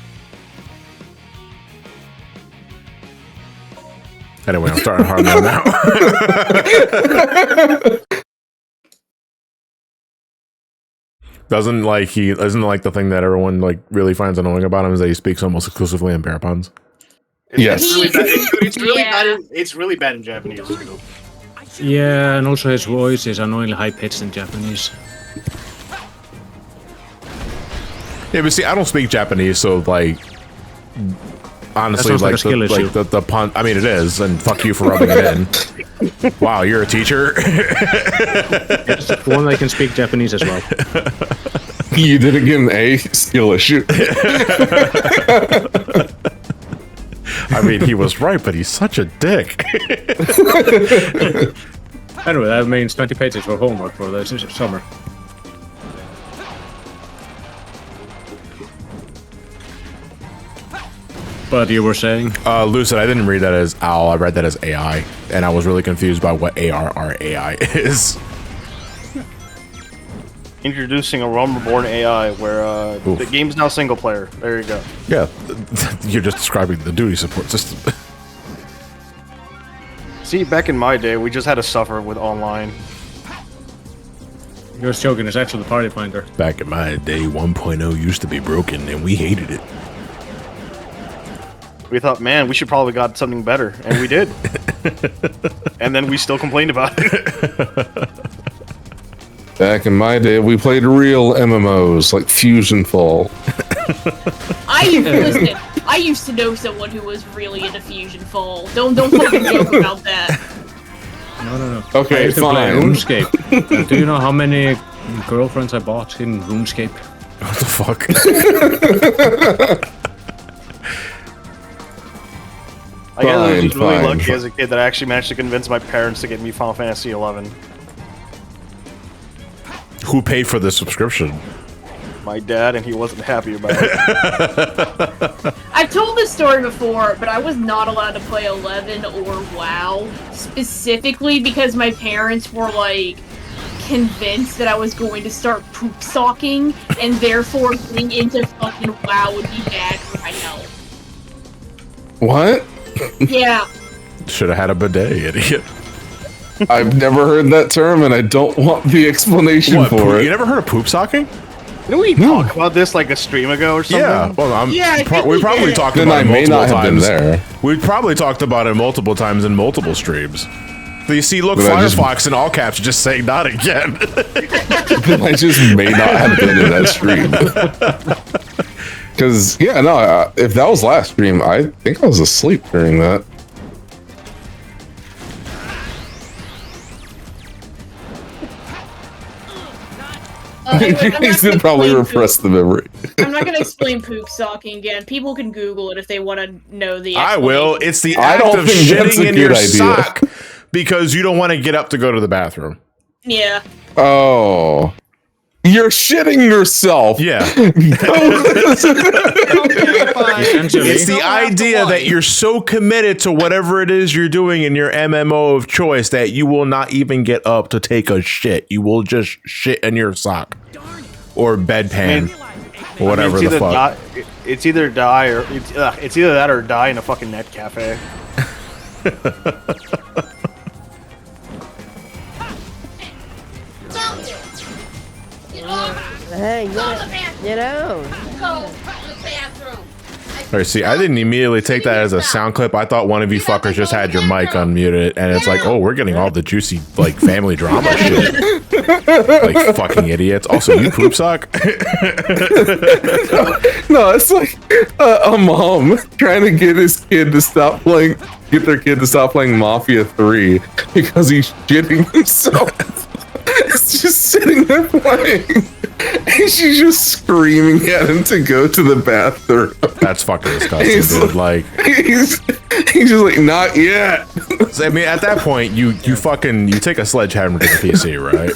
Anyway, I'm starting hard mode now. Isn't like the thing that everyone like really finds annoying about him is that he speaks almost exclusively in bear puns.
Yes.
It's really bad in Japanese too.
Yeah, and also his voice is annoyingly high pitched in Japanese.
Yeah, but see, I don't speak Japanese, so like, honestly, like the pun. I mean, it is, and fuck you for rubbing it in. Wow, you're a teacher.
Yes, one that can speak Japanese as well.
You didn't get an A skill issue.
I mean, he was right, but he's such a dick.
Anyway, that means 20 pages for homework for the summer. But you were saying?
Lucid, I didn't read that as OWL, I read that as AI, and I was really confused by what ARRAI is.
Introducing a Realm-Reborn AI where the game's now single player. There you go.
Yeah, you're just describing the duty support system.
See, back in my day, we just had to suffer with online.
You're joking, it's actually the party finder.
Back in my day, 1.0 used to be broken, and we hated it.
We thought, man, we should probably got something better, and we did. And then we still complained about it.
Back in my day, we played real MMOs like Fusion Fall.
I used to know someone who was really into Fusion Fall. Don't fucking joke about that.
No.
Okay,
I used to play
fine.
RuneScape. Do you know how many girlfriends I bought in RuneScape?
What the fuck?
I guess I was just really
Fine.
lucky as a kid that I actually managed to convince my parents to get me Final Fantasy 11.
Who paid for the subscription?
My dad, and he wasn't happy about it.
I've told this story before, but I was not allowed to play 11 or WoW, specifically because my parents were like convinced that I was going to start poop socking, and therefore getting into fucking WoW would be bad for my health.
What?
Yeah.
Should have had a bidet, idiot.
I've never heard that term, and I don't want the explanation
What,
for it.
you never heard of poop socking?
Didn't we talk about this like a stream ago or something?
Yeah, well, we probably talked
Then
about
I
it
may
multiple
not have been
times.
there.
We probably talked about it multiple times in multiple streams. So you see, look,
But I just-
Firefox in all caps, just saying not again.
Then I just may not have been in that stream. Because, yeah, no, if that was last stream, I think I was asleep during that. He should probably repress the memory.
I'm not gonna explain poop socking again. People can Google it if they want to know the.
I will. It's the
I
act
don't
of
think that's
shitting
a
in
good
your
idea.
sock because you don't want to get up to go to the bathroom.
Yeah.
Oh. You're shitting yourself.
Yeah.
Essentially.
It's the idea that you're so committed to whatever it is you're doing in your MMO of choice that you will not even get up to take a shit. You will just shit in your sock or bedpan or whatever the fuck.
It's either die or it's either that or die in a fucking net cafe.
Hey, get out.
Or see, I didn't immediately take that as a sound clip. I thought one of you fuckers just had your mic unmuted, and it's like, oh, we're getting all the juicy like family drama shit. Like fucking idiots. Also, you poop sock.
No, it's like a mom trying to get his kid to stop playing, get their kid to stop playing Mafia 3 because he's shitting himself. It's just sitting there playing, and she's just screaming at him to go to the bathroom.
That's fucking disgusting, dude. Like,
he's just like, not yet.
I mean, at that point, you take a sledgehammer to the PC, right?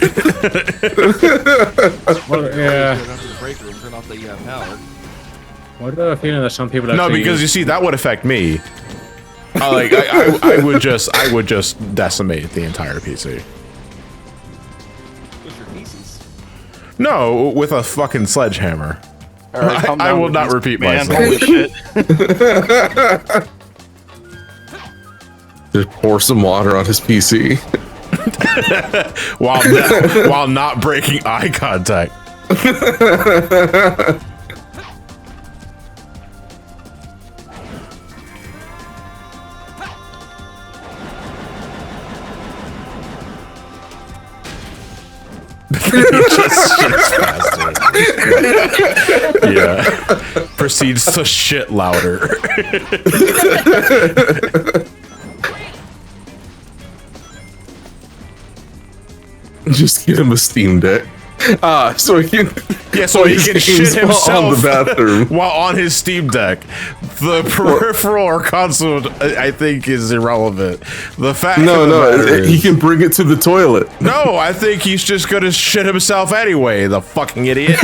Well, yeah.
Turn off the break room, turn off the power.
What about the feeling that some people
No,
actually
because you see, that would affect me. I would just decimate the entire PC.
What's your pieces?
No, with a fucking sledgehammer.
All right, calm
I
down,
will not
Vince
repeat
McMahon.
myself.
Holy shit.
Just pour some water on his PC.
while not breaking eye contact. Yeah. Proceeds to shit louder.
Just get him a Steam Deck. So he can
shit himself
on the bathroom
while on his Steam Deck. The peripheral or console, I think, is irrelevant. The fact
he can bring it to the toilet.
No, I think he's just gonna shit himself anyway. The fucking idiot.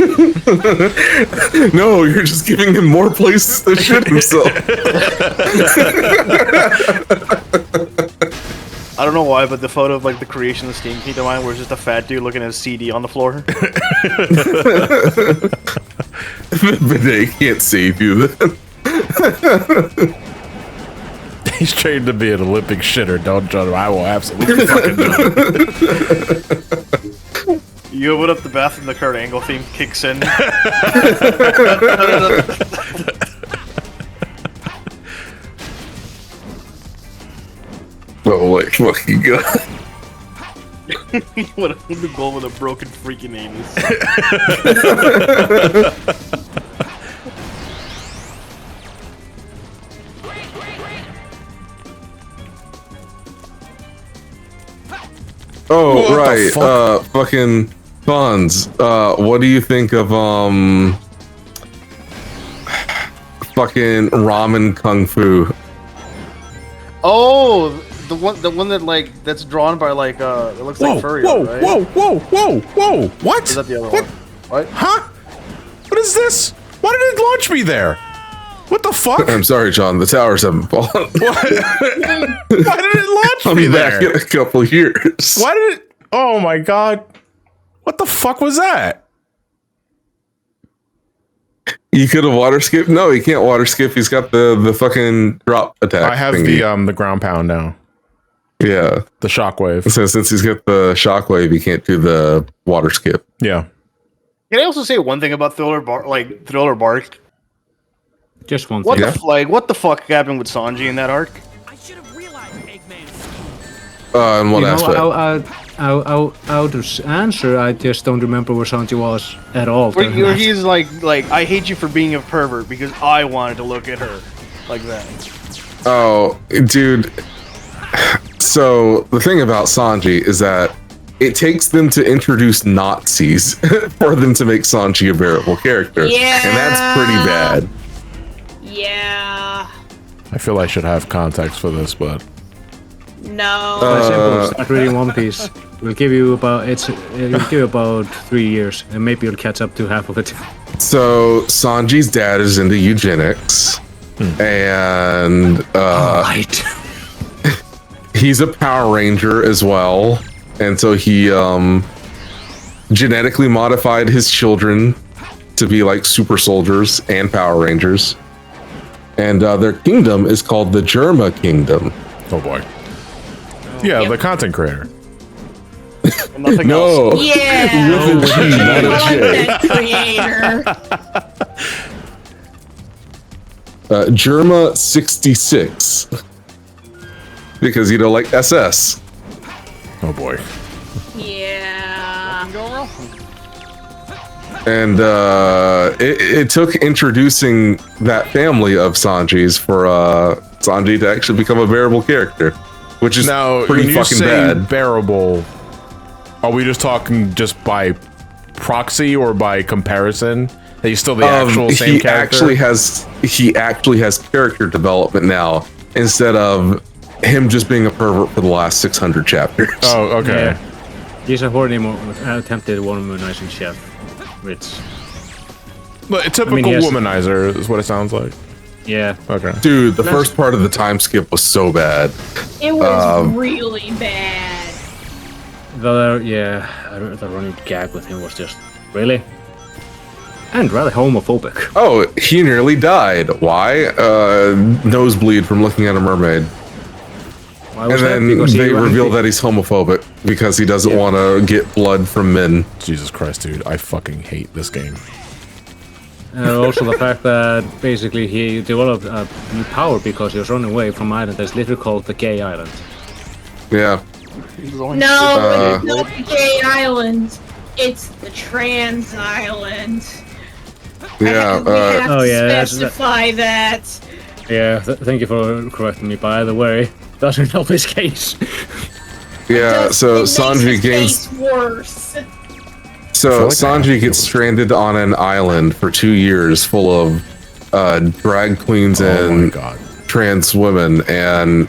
No, you're just giving him more places to shit himself.
I don't know why, but the photo of like the creation of Steam came to mind, where it's just a fat dude looking at a CD on the floor.
Bidet can't save you then.
He's trained to be an Olympic shitter. Don't judge him. I will absolutely fucking do it.
You open up the bathroom, the Kurt Angle theme kicks in.
Oh, like fucking god.
What the goal with a broken freaking anus.
Oh,
What
right.
the fuck?
Fucking Fonz. What do you think of fucking ramen kung fu?
Oh, the one that like that's drawn by like it looks like furry, right?
Whoa! What?
Is that the other
What?
one? What?
Huh? What is this? Why did it launch me there? What the fuck?
I'm sorry, John. The towers haven't fallen.
Why did it launch me
I'm back
there?
in a couple years.
Why did it? Oh my god! What the fuck was that?
You could have water skipped. No, he can't water skip. He's got the fucking drop attack.
I have
thingy.
the ground pound now.
Yeah.
The shockwave.
So since he's got the shockwave, he can't do the water skip.
Yeah.
Can I also say one thing about Thriller Bark?
Just one
What
thing.
what the fuck happened with Sanji in that arc?
I should have realized Eggman.
In what
You know,
aspect?
I'll just answer. I just don't remember where Sanji was at all.
Where he's like, I hate you for being a pervert because I wanted to look at her like that.
Oh, dude. So the thing about Sanji is that it takes them to introduce Nazis for them to make Sanji a bearable character.
Yeah.
And that's pretty bad.
Yeah.
I feel I should have context for this, but
No.
Simple. Start reading One Piece. It'll give you about 3 years, and maybe you'll catch up to half of it.
So Sanji's dad is into eugenics. And
Right.
he's a Power Ranger as well. And so he genetically modified his children to be like super soldiers and Power Rangers. And their kingdom is called the Germa Kingdom.
oh boy. Yeah,
Yep.
the content creator.
And nothing
No.
else.
Yeah.
With a G, not a
I like
J.
that creator.
Germa 66. Because, you know, like SS.
Oh boy.
Yeah.
And it took introducing that family of Sanjis for Sanji to actually become a bearable character. Which is
Now,
pretty
when you
fucking
say
bad.
bearable, are we just talking just by proxy or by comparison? That he's still the actual same
he
character?
He actually has character development now instead of him just being a pervert for the last 600 chapters.
Oh, okay.
Yeah. He's a horny attempted womanizing chef. Which,
But a typical
he has-
womanizer is what it sounds like.
yeah.
Okay.
Dude, the first part of the time skip was so bad.
It was really bad.
The running gag with him was just really and rather homophobic.
Oh, he nearly died. Why? Nosebleed from looking at a mermaid. And then they reveal that he's homophobic because he doesn't want to get blood from men.
Jesus Christ, dude. I fucking hate this game.
Also the fact that basically he developed a new power because he was running away from an island that's literally called the Gay Island.
Yeah.
No, it's not the Gay Island. It's the Trans Island.
Yeah.
We have to specify that.
Yeah, thank you for correcting me, by the way. Doesn't help his case.
Yeah, so Sanji gains...
worse.
So Sanji gets stranded on an island for 2 years full of drag queens and trans women, and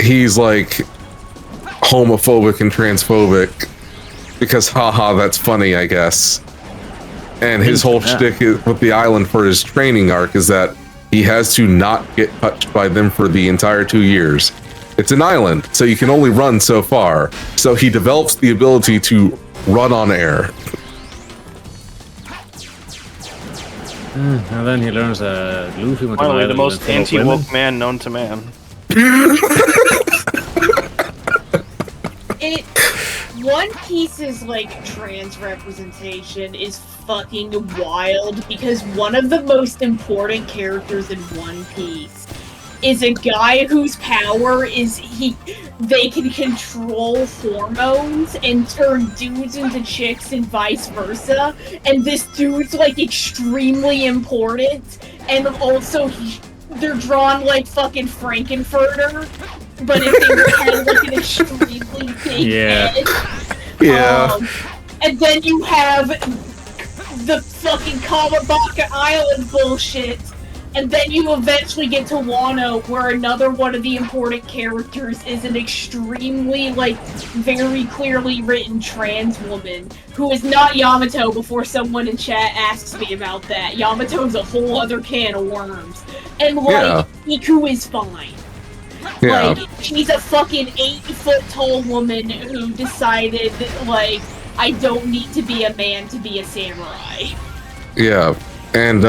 he's like homophobic and transphobic because haha, that's funny, I guess. And his whole shtick with the island for his training arc is that he has to not get touched by them for the entire 2 years. It's an island, so you can only run so far. So he develops the ability to run on air.
And then he learns that Luffy went
Finally, the most anti-woke man known to man.
One Piece's like trans representation is fucking wild because one of the most important characters in One Piece is a guy whose power is they can control hormones and turn dudes into chicks and vice versa, and this dude's like extremely important, and also they're drawn like fucking Frankenfurter, but if they had like an extremely big head.
Yeah.
And then you have the fucking Kawabaka Island bullshit. And then you eventually get to Wano, where another one of the important characters is an extremely, like, very clearly written trans woman who is not Yamato before someone in chat asks me about that. Yamato's a whole other can of worms. And, like, Iku is fine.
Yeah.
Like, she's a fucking 8-foot-tall woman who decided, like, I don't need to be a man to be a samurai.
Yeah. And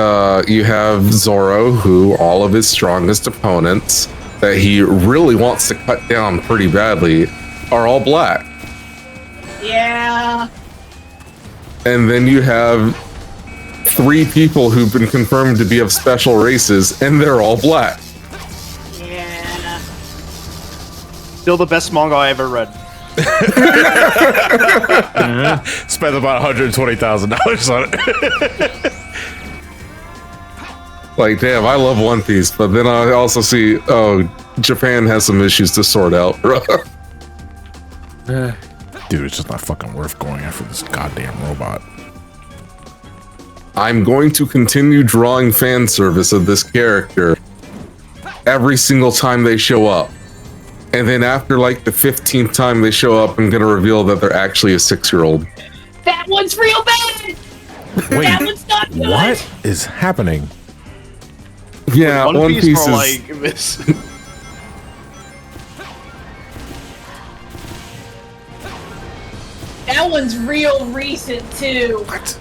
you have Zoro, who all of his strongest opponents that he really wants to cut down pretty badly are all black.
Yeah.
And then you have 3 people who've been confirmed to be of special races, and they're all black.
Yeah.
Still the best manga I ever read.
Spent about $120,000 on it.
Like, damn, I love One Piece, but then I also see, oh, Japan has some issues to sort out, bro.
Dude, it's just not fucking worth going after this goddamn robot.
I'm going to continue drawing fan service of this character every single time they show up. And then after, like, the 15th time they show up, I'm gonna reveal that they're actually a 6-year-old.
That one's real bad!
Wait,
that one's not good!
What is happening?
Yeah, One Piece is...
like this.
That one's real recent too.
What?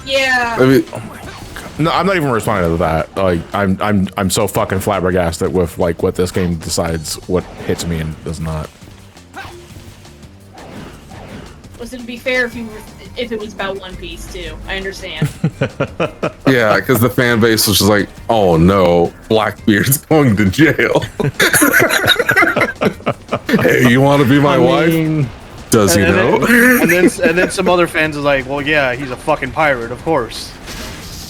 Yeah.
I mean,
oh my god. No, I'm not even responding to that. Like, I'm so fucking flabbergasted with like what this game decides what hits me and does not.
Listen, to be fair, if it was about One Piece too, I understand.
Yeah, because the fan base was just like, "Oh no, Blackbeard's going to jail." Hey, you want to be my wife? Does he know?
And then some other fans is like, "Well, yeah, he's a fucking pirate, of course."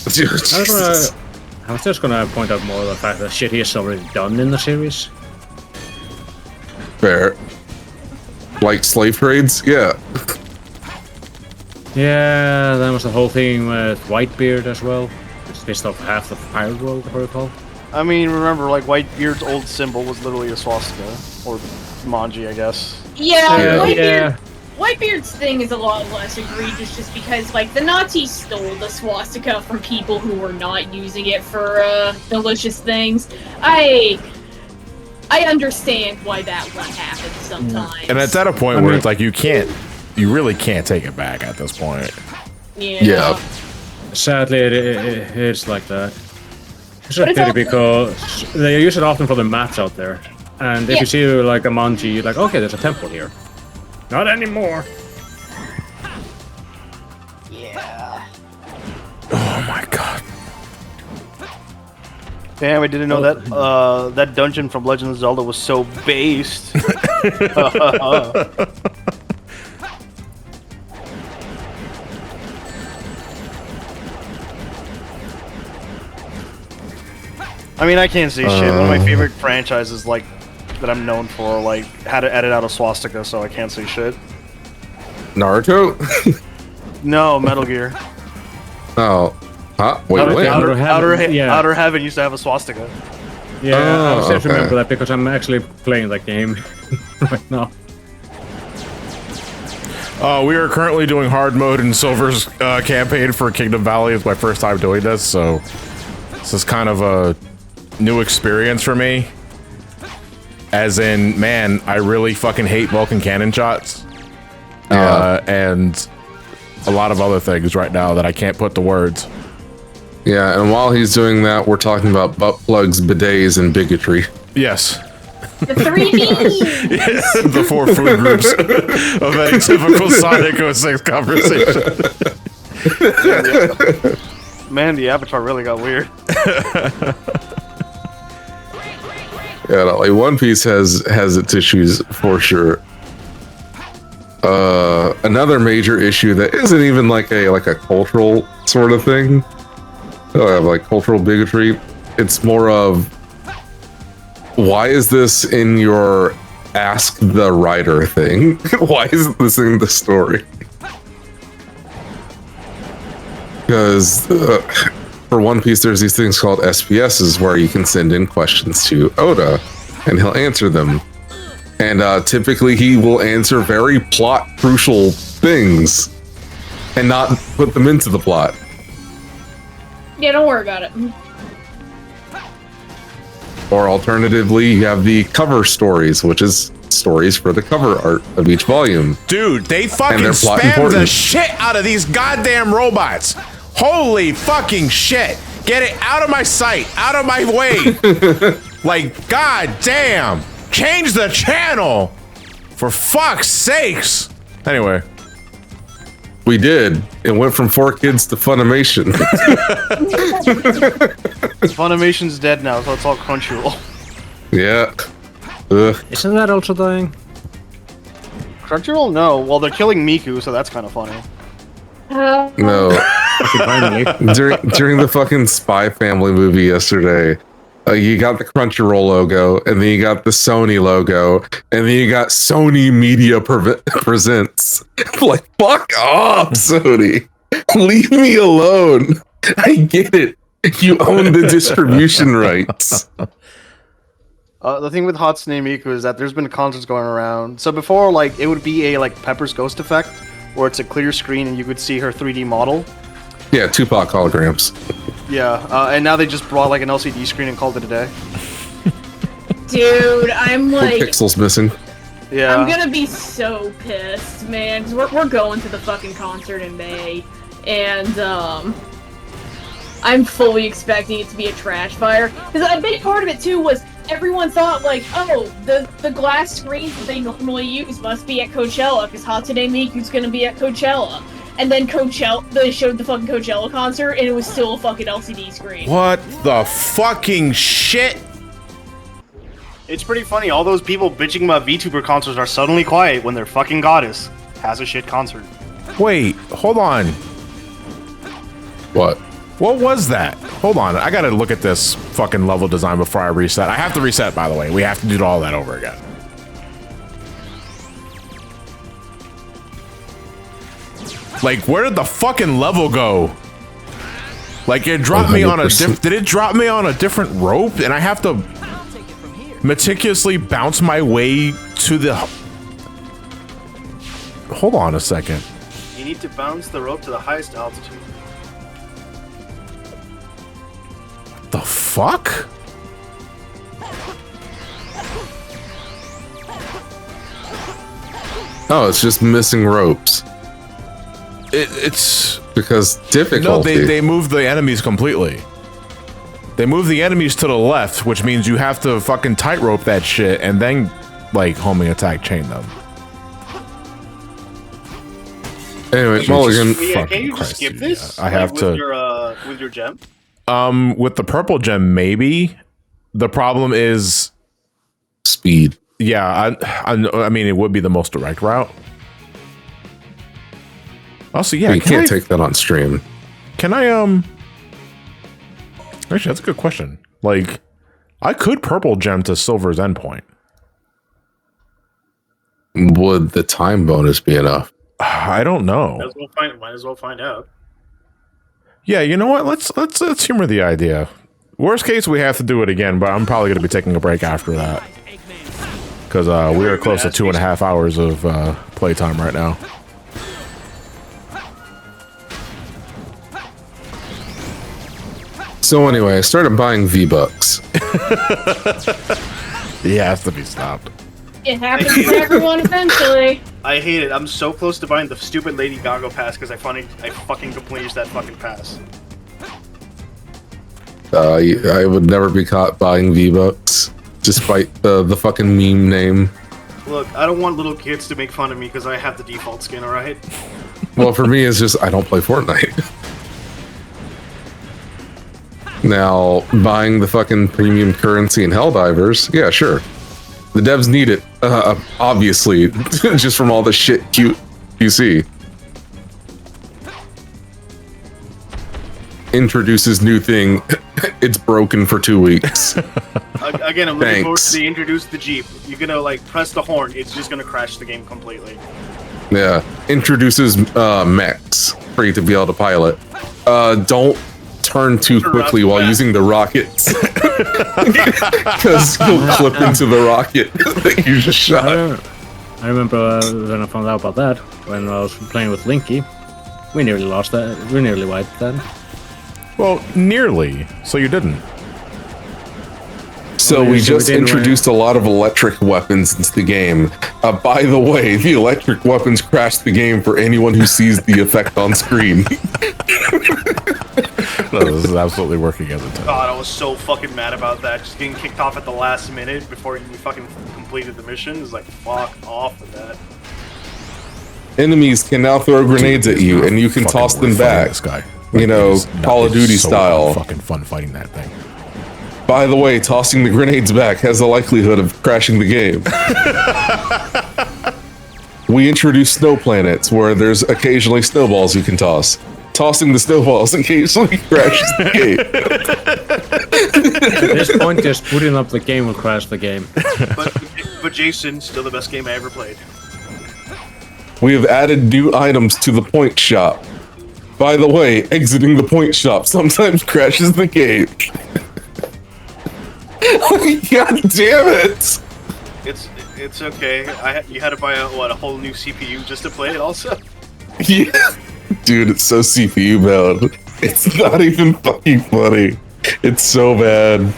I was just gonna point out more of the fact that shit he has already done in the series.
Fair. Like slave trades? Yeah.
Yeah, that was the whole thing with Whitebeard as well. Which pissed off half the pirate world, if I recall.
I mean, remember, like, Whitebeard's old symbol was literally a swastika. Or manji, I guess.
Yeah, Whitebeard's thing is a lot less egregious just because, like, the Nazis stole the swastika from people who were not using it for, delicious things. I understand why that one happens sometimes.
And it's at a point where it's like you really can't take it back at this point.
Yeah.
Sadly, it's like that. It's a pity because they use it often for the maps out there. And if you see like a manji, you're like, okay, there's a temple here. Not anymore.
Yeah.
Oh my god.
Damn, I didn't know that that dungeon from Legend of Zelda was so based. I mean, I can't say shit. One of my favorite franchises, like, that I'm known for, like, had to edit out a swastika, so I can't say shit.
Naruto?
No, Metal Gear.
Oh. Huh? Wait, wait.
Outer Heaven used to have a swastika.
Yeah, I just
okay.
remember that because I'm actually playing that game right now.
We are currently doing hard mode in Silver's campaign for Kingdom Valley. It's my first time doing this, so this is kind of a new experience for me. As in, man, I really fucking hate Vulcan cannon shots. And a lot of other things right now that I can't put to words.
Yeah, and while he's doing that, we're talking about butt plugs, bidets, and bigotry.
Yes.
The 3D!
Yes, the 4 food groups of any typical Sonic 06 conversation.
Man, the avatar really got weird.
Yeah, no, like One Piece has its issues for sure. Another major issue that isn't even like a cultural sort of thing, like cultural bigotry. It's more of, why is this in your ask the writer thing? Why isn't this in the story? Because for One Piece, there's these things called SPSs where you can send in questions to Oda, and he'll answer them. And typically, he will answer very plot crucial things, and not put them into the plot.
Yeah, don't worry about it.
Or alternatively, you have the cover stories, which is stories for the cover art of each volume.
Dude, they fucking
they're plot
spam the
important.
shit out of these goddamn robots. Holy fucking shit. Get it out of my sight, out of my way. Like, god damn. Change the channel. For fuck's sakes. Anyway.
We did. It went from 4Kids to Funimation.
Funimation's dead now, so it's all Crunchyroll.
Yeah. Ugh.
Isn't that also dying?
Crunchyroll? No. Well, they're killing Miku, so that's kind of funny.
No.
Finally.
During the fucking Spy Family movie yesterday, you got the Crunchyroll logo, and then you got the Sony logo, and then you got Sony Media Presents. Like, fuck off, Sony. Leave me alone. I get it. You own the distribution rights.
The thing with Hatsune Miku is that there's been concerts going around. So before, like, it would be a, like, Pepper's Ghost effect, where it's a clear screen and you could see her 3D model.
Yeah, Tupac holograms.
Yeah, and now they just brought, like, an LCD screen and called it a day.
Dude, I'm
What
like...
pixels missing?
Yeah.
I'm gonna be so pissed, man, because we're going to the fucking concert in May, and, I'm fully expecting it to be a trash fire. Because a big part of it, too, was everyone thought, like, oh, the glass screens that they normally use must be at Coachella, because Hatsune Miku's gonna be at Coachella. And then they showed the fucking Coachella concert, and it was still a fucking LCD screen.
What the fucking shit?
It's pretty funny. All those people bitching about VTuber concerts are suddenly quiet when their fucking goddess has a shit concert.
Wait, hold on.
What?
What was that? Hold on, I gotta look at this fucking level design before I reset. I have to reset, by the way. We have to do all that over again. Like, where did the fucking level go? Like, it dropped me on a did it drop me on a different rope? And I have to meticulously bounce my way to the... Hold on a second.
You need to bounce the rope to the highest altitude.
The fuck?
Oh, it's just missing ropes.
It's...
Because difficulty.
No, they moved the enemies completely. They move the enemies to the left, which means you have to fucking tightrope that shit and then, like, homing attack chain them.
Anyway, Mulligan.
Yeah, can you just skip this?
I have to.
With your gem?
With the purple gem, maybe. The problem is
speed.
Yeah, I mean, it would be the most direct route. Also, yeah,
you can't take that on stream.
Can I, actually, that's a good question. Like, I could purple gem to silver's endpoint.
Would the time bonus be enough?
I don't know.
Might as well find out.
Yeah, you know what? Let's humor the idea. Worst case, we have to do it again, but I'm probably going to be taking a break after that. Because we are close to 2.5 hours of playtime right now.
So anyway, I started buying V-Bucks.
He has to be stopped.
It happens to everyone eventually.
I hate it. I'm so close to buying the stupid Lady Gaga pass because I fucking completed that fucking pass.
I would never be caught buying V-Bucks, despite the fucking meme name.
Look, I don't want little kids to make fun of me because I have the default skin, alright?
Well, for me, it's just I don't play Fortnite. Now, buying the fucking premium currency in Helldivers, yeah, sure. The devs need it, obviously, just from all the shit cute you see. Introduces new thing. It's broken for 2 weeks.
Again, I'm looking forward to they introduce the Jeep. You're gonna like press the horn, it's just gonna crash the game completely.
Yeah. Introduces mechs for you to be able to pilot. Don't turn too quickly while using the rockets. Because you'll clip into the rocket that you just shot.
I remember when I found out about that, when I was playing with Linky. We nearly lost that. We nearly wiped that.
Well, nearly. So you didn't.
So we just introduced a lot of electric weapons into the game. By the way, the electric weapons crash the game for anyone who sees the effect on screen.
No, this is absolutely working as intended.
God, I was so fucking mad about that. Just getting kicked off at the last minute before you fucking completed the mission is like, fuck off with that.
Enemies can now throw grenades at you, and you can toss them back.
This guy.
You know, Call of Duty style.
Fucking fun fighting that thing.
By the way, tossing the grenades back has the likelihood of crashing the game. We introduced snow planets where there's occasionally snowballs you can toss. Tossing the snowballs occasionally crashes the game.
At this point, just putting up the game will crash the game.
But Jason, still the best game I ever played.
We have added new items to the point shop. By the way, exiting the point shop sometimes crashes the game. God damn it!
It's okay. You had to buy a whole new CPU just to play it also?
Yeah. Dude, it's so CPU bound. It's not even fucking funny. It's so bad.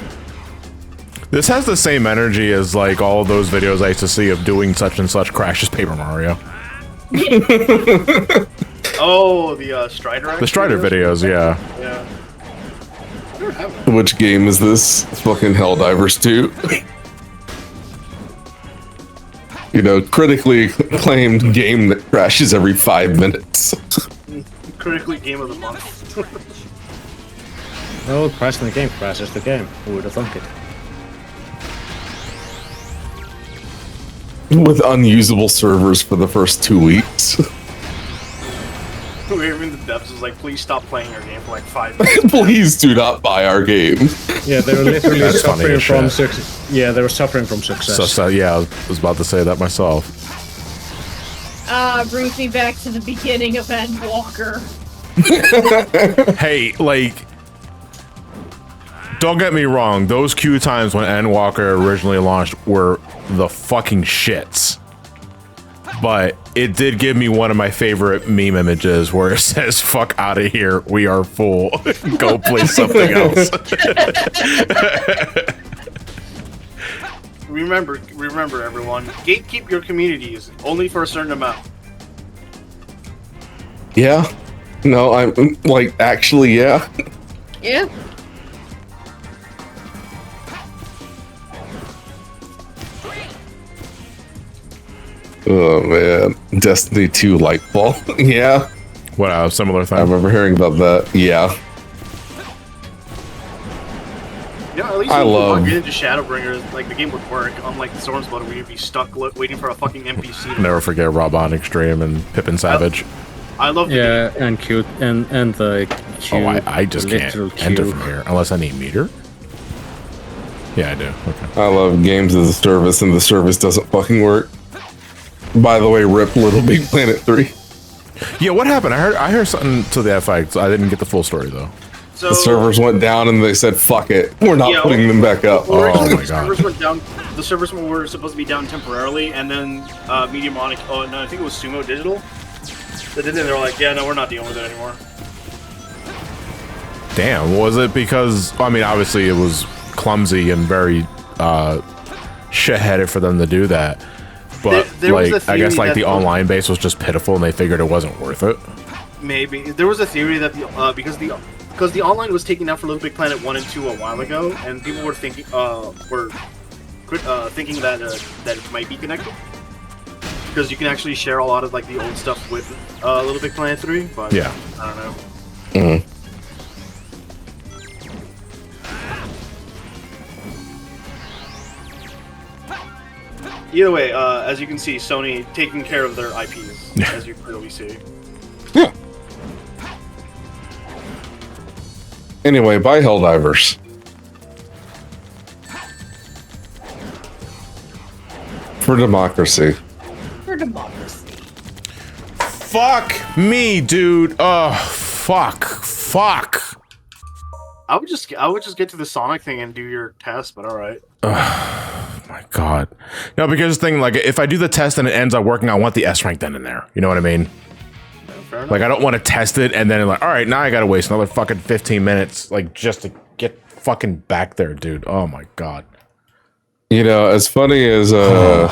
This has the same energy as like all of those videos I used to see of doing such and such crashes Paper Mario.
Oh, the Strider.
The Strider videos, yeah.
Yeah.
Which game is this? It's fucking Helldivers 2. You know, critically acclaimed game that crashes every 5 minutes.
Critically game of the month.
Oh, crashing the game crashes the game. Who would have thunk it?
With unusable servers for the first 2 weeks.
Even the devs was like, please stop playing our game for like 5 minutes.
Please do not buy our game.
Yeah, they were literally suffering from success. Yeah, they were suffering from success.
So yeah, I was about to say that myself.
Brings me back to the beginning of Endwalker.
Hey, like, don't get me wrong. Those queue times when Endwalker originally launched were the fucking shits. But it did give me one of my favorite meme images where it says, fuck out of here, we are full. Go play something else.
Remember everyone, gatekeep your communities, only for a certain amount.
Yeah. No, I'm like, actually, yeah.
Yeah.
Oh man, Destiny 2 Lightfall. Yeah,
What a similar
I
thing.
remember hearing about that. Yeah,
Yeah, at least
I
when you
love-
log into Shadowbringers, like the game would work, unlike the Stormsblood where you'd be stuck waiting for a fucking NPC. To
Never forget Rob on Extreme and Pippin Savage.
I love the
Yeah, and cute, and the cute.
I just can't
literal
enter
cube.
from here unless I need meter. Yeah, I do. Okay.
I love games as a service, and the service doesn't fucking work. By the way, rip Little Big Planet 3.
Yeah, what happened? I heard something to the effect. I didn't get the full story though.
So,
The servers went down, and they said, "Fuck it, we're not
Yeah,
putting them back up."
originally
Oh my
the
God.
servers went down. The servers were supposed to be down temporarily, and then Mediamonic. Oh no, I think it was Sumo Digital. They did it. They were like, "Yeah, no, we're not dealing with it anymore."
Damn, was it because I mean, obviously it was clumsy and very shit-headed for them to do that, but
There was
like
a
I guess
theory
like the
that-
online base was just pitiful and they figured it wasn't worth it.
Maybe there was a theory that because the online was taken down for Little Big Planet 1 and 2 a while ago, and people were thinking thinking that it might be connected because you can actually share a lot of like the old stuff with Little Big Planet 3. But
Yeah.
I don't know.
Mhm.
Either way, as you can see, Sony taking care of their IPs, as you clearly see.
Yeah. Anyway, buy Helldivers. For democracy.
For democracy.
Fuck me, dude. Oh, fuck.
I would just get to the Sonic thing and do your test, but all right.
My God. No, because the thing, like, if I do the test and it ends up working, I want the S rank then and there. You know what I mean?
Yeah, fair enough.
Like, I don't want to test it and then like, all right, now I gotta waste another fucking 15 minutes, like, just to get fucking back there, dude. Oh my God.
You know, as funny as or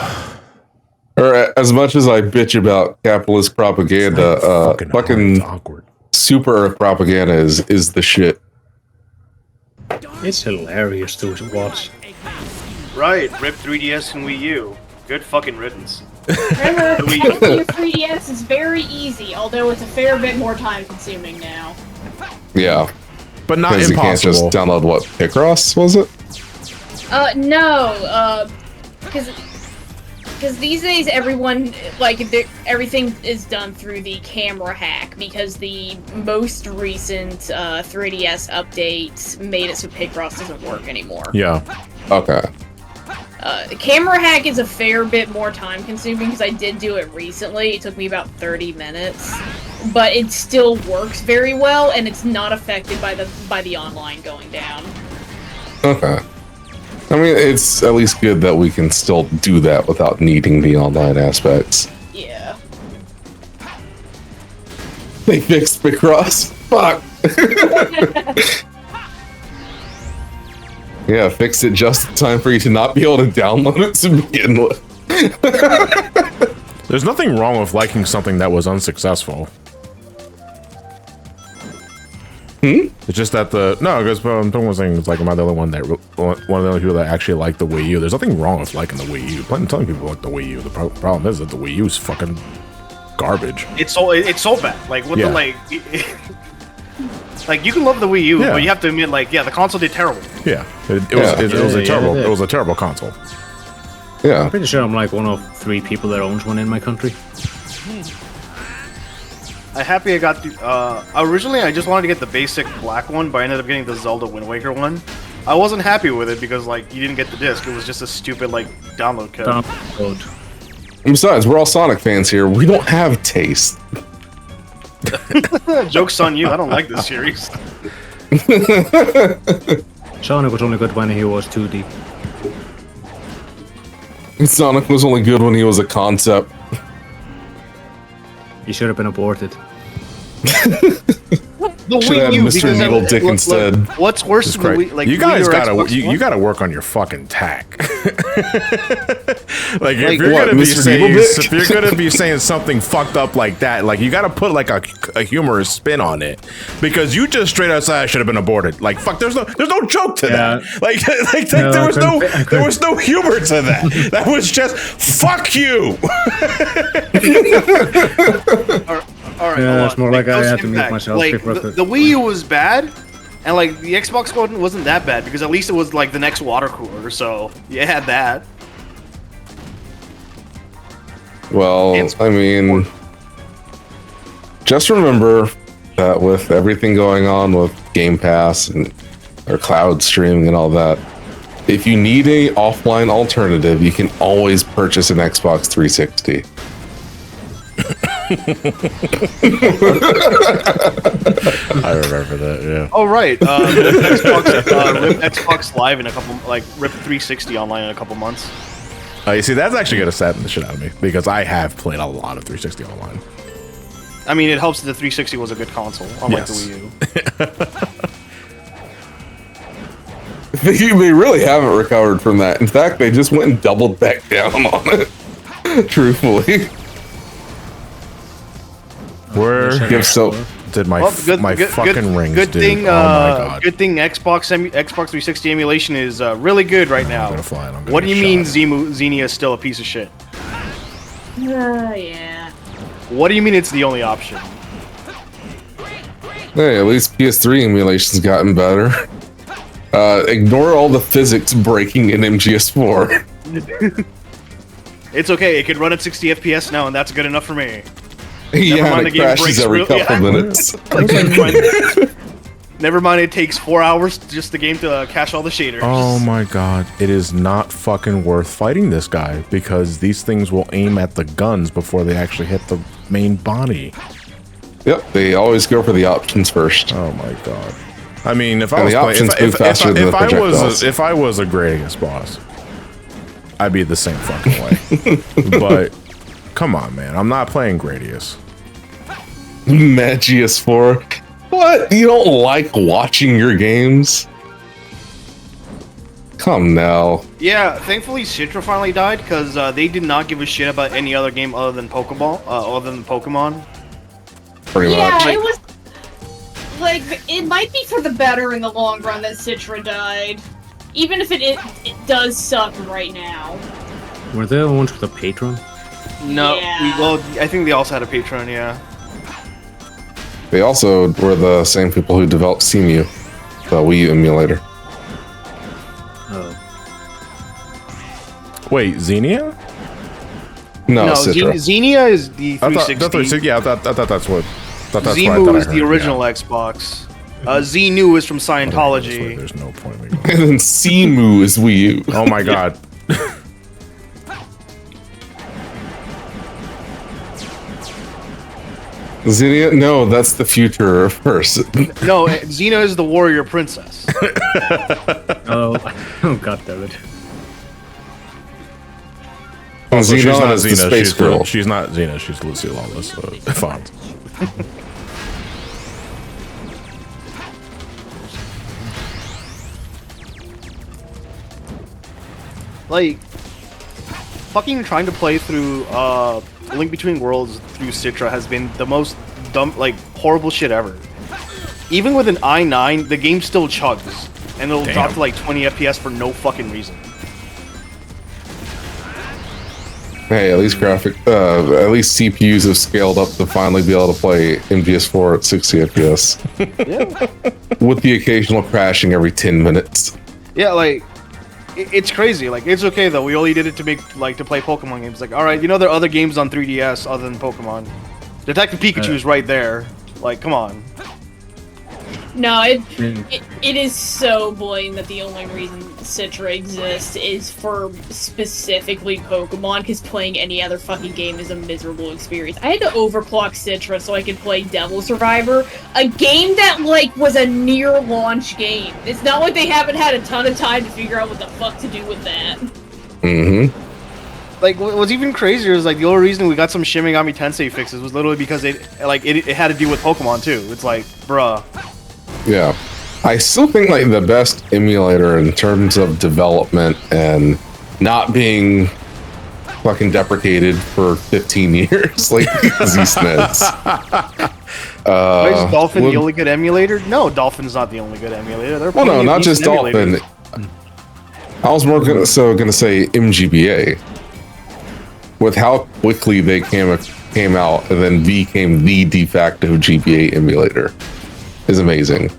as much as I bitch about capitalist propaganda, fucking
awkward.
Super Earth propaganda is the shit.
It's hilarious to watch.
Right, rip 3DS and Wii U. Good fucking riddance.
Remember,
We-
connecting your 3DS is very easy, although it's a fair bit more time consuming now.
Yeah,
But not
because you can't just
impossible.
download what Picross was it?
No, because these days everyone, like, everything is done through the camera hack, because the most recent 3DS update made it so Picross doesn't work anymore.
Yeah.
Okay.
Camera hack is a fair bit more time consuming, because I did do it recently. It took me about 30 minutes. But it still works very well, and it's not affected by the online going down.
Okay. I mean, it's at least good that we can still do that without needing the online aspects.
Yeah.
They fixed Picross. Fuck. Yeah, fixed it just in time for you to not be able to download it to begin with.
There's nothing wrong with liking something that was unsuccessful. It's just that because I'm saying it's like, am I the only one that one of the only people that actually like the Wii U? There's nothing wrong with liking the Wii U. I'm telling people like the Wii U. The problem is that the Wii U is fucking garbage.
It's so bad. Like what
Yeah.
the like. Like you can love the Wii U,
Yeah.
but you have to admit, like, yeah, the console did terrible.
Yeah, it
Yeah.
was a
Yeah,
terrible
it
it was a terrible console.
Yeah.
Pretty sure I'm like one of 3 people that owns one in my country.
I'm happy I got the. Originally, I just wanted to get the basic black one, but I ended up getting the Zelda Wind Waker one. I wasn't happy with it because, like, you didn't get the disc. It was just a stupid, like, download code.
Download.
And besides, we're all Sonic fans here. We don't have taste.
Joke's on you. I don't like this series.
Sonic was only good when he was 2D.
Sonic was only good when he was a concept.
He should have been aborted.
The
Should
Wii
have
U,
Mr.
because
Needle Dick instead.
What's worse than the Wii? Like
you guys
Wii or
gotta
Xbox
you
One?
gotta work on your fucking tack. Like if
Like
you're
what,
gonna be
Mr.
saying
Needle Dick?
if you're gonna be saying something fucked up like that, like you gotta put like a humorous spin on it, because you just straight out said I should have been aborted. Like fuck, there's no joke to that. Like
No,
there was no humor to that. That was just fuck you.
All right,
Yeah,
hold
it's
on.
more like I
no
had to
step
mute
back.
myself
Like
before I
the
could-
Wii U was bad, and like the Xbox One wasn't that bad because at least it was like the next water cooler. So you had that.
Well, I mean, just remember that with everything going on with Game Pass and or cloud streaming and all that, if you need a offline alternative, you can always purchase an Xbox 360.
I remember that. Yeah.
Oh right, rip Xbox Live in a couple, like rip 360 online in a couple months.
You see, that's actually gonna sadden the shit out of me because I have played a lot of 360 online.
I mean, it helps that the 360 was a good console, unlike
Yes.
the Wii U.
They really haven't recovered from that. In fact, they just went and doubled back down on it. Truthfully,
Where
give so.
did my
Well,
fucking rings,
good
dude?
thing,
Oh my god!
good thing Xbox 360 emulation is really good right now.
gonna fly and I'm gonna
What do
get
you mean
shot.
Xenia is still a piece of shit?
Yeah.
What do you mean it's the only option?
Hey, at least PS3 emulation's gotten better. Ignore all the physics breaking in MGS4.
It's okay, it can run at 60 FPS now, and that's good enough for me.
Yeah,
mind
and
the
it
game
crashes
breaks
every
real-
couple
yeah.
minutes.
Never mind, it takes 4 hours just the game to cache all the shaders.
Oh my god! It is not fucking worth fighting this guy because these things will aim at the guns before they actually hit the main body.
Yep, they always go for the options first.
Oh my god! I mean, if I
And
was
the
playing,
options move faster than the projectiles.
if I was a Gradius boss, I'd be the same fucking way. But come on, man, I'm not playing Gradius.
Magius 4. What? You don't like watching your games? Come now.
Yeah, thankfully Citra finally died because they did not give a shit about any other game other than Pokemon.
Pretty
Yeah,
much.
it was like it might be for the better in the long run that Citra died, even if it does suck right now.
Were there ones with a patron?
No,
Yeah.
well, I think they also had a Patreon, yeah.
They also were the same people who developed CMU, the Wii U emulator.
Oh.
Wait, Xenia?
No, Citra.
Xenia is the 360.
Yeah, I thought that's what. That's what I
Xemu
thought I
is the
heard,
original
yeah.
Xbox. Xenu is from
This way,
Scientology.
There's no point in me going.
And then CMU is Wii U.
Oh my god.
Xenia? No, that's the future person.
No, Xena is the warrior princess.
Oh, oh god damn it.
Also, she's
Xenon
not
is the
Xena.
space girl.
She's not Xena. She's Lucy Lawless. Font.
Like, fucking trying to play through Link Between Worlds through Citra has been the most dumb, like, horrible shit ever. Even with an i9, the game still chugs, and it'll drop
Damn.
to like 20 FPS for no fucking reason.
Hey, at least at least CPUs have scaled up to finally be able to play MGS4 at 60 FPS.
Yeah,
With the occasional crashing every 10 minutes.
yeah, like, it's crazy. Like, it's okay though. We only did it to make, like, to play Pokemon games. Like, all right, you know there are other games on 3DS other than Pokemon. Detective Pikachu is right there. Like, come on.
No, it is so blatant that the only reason Citra exists is for specifically Pokemon, because playing any other fucking game is a miserable experience. I had to overclock Citra so I could play Devil Survivor, a game that, like, was a near-launch game. It's not like they haven't had a ton of time to figure out what the fuck to do with that.
Mm-hmm.
like what's even crazier is like the only reason we got some Shin Megami Tensei fixes was literally because it had to do with Pokemon too. It's like, bruh.
Yeah. I still think like the best emulator in terms of development and not being fucking deprecated for 15 years, like Z-SNES.
Is Dolphin the only good emulator? No, Dolphin's not the only good emulator.
Well, no, not just Dolphin. I was more gonna say MGBA. With how quickly they came out and then became the de facto GBA emulator is amazing.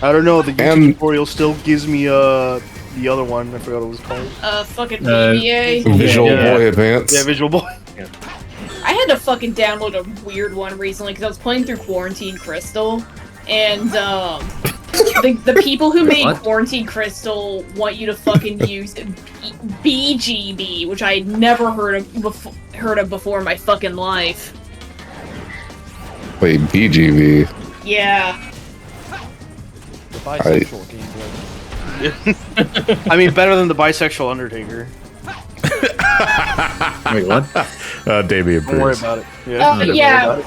I don't know, the YouTube tutorial still gives me the other one, I forgot what it was called.
Fucking VBA.
Visual Boy Advance.
Yeah, Visual Boy.
I had to fucking download a weird one recently because I was playing through Quarantine Crystal, and the people who made Quarantine Crystal want you to fucking use BGB, which I had never heard of before in my fucking life.
Wait, BGB?
Yeah.
The bisexual gameplay.
I mean, better than the bisexual Undertaker.
Wait, what? Davey agrees.
Don't worry about it.
Yeah,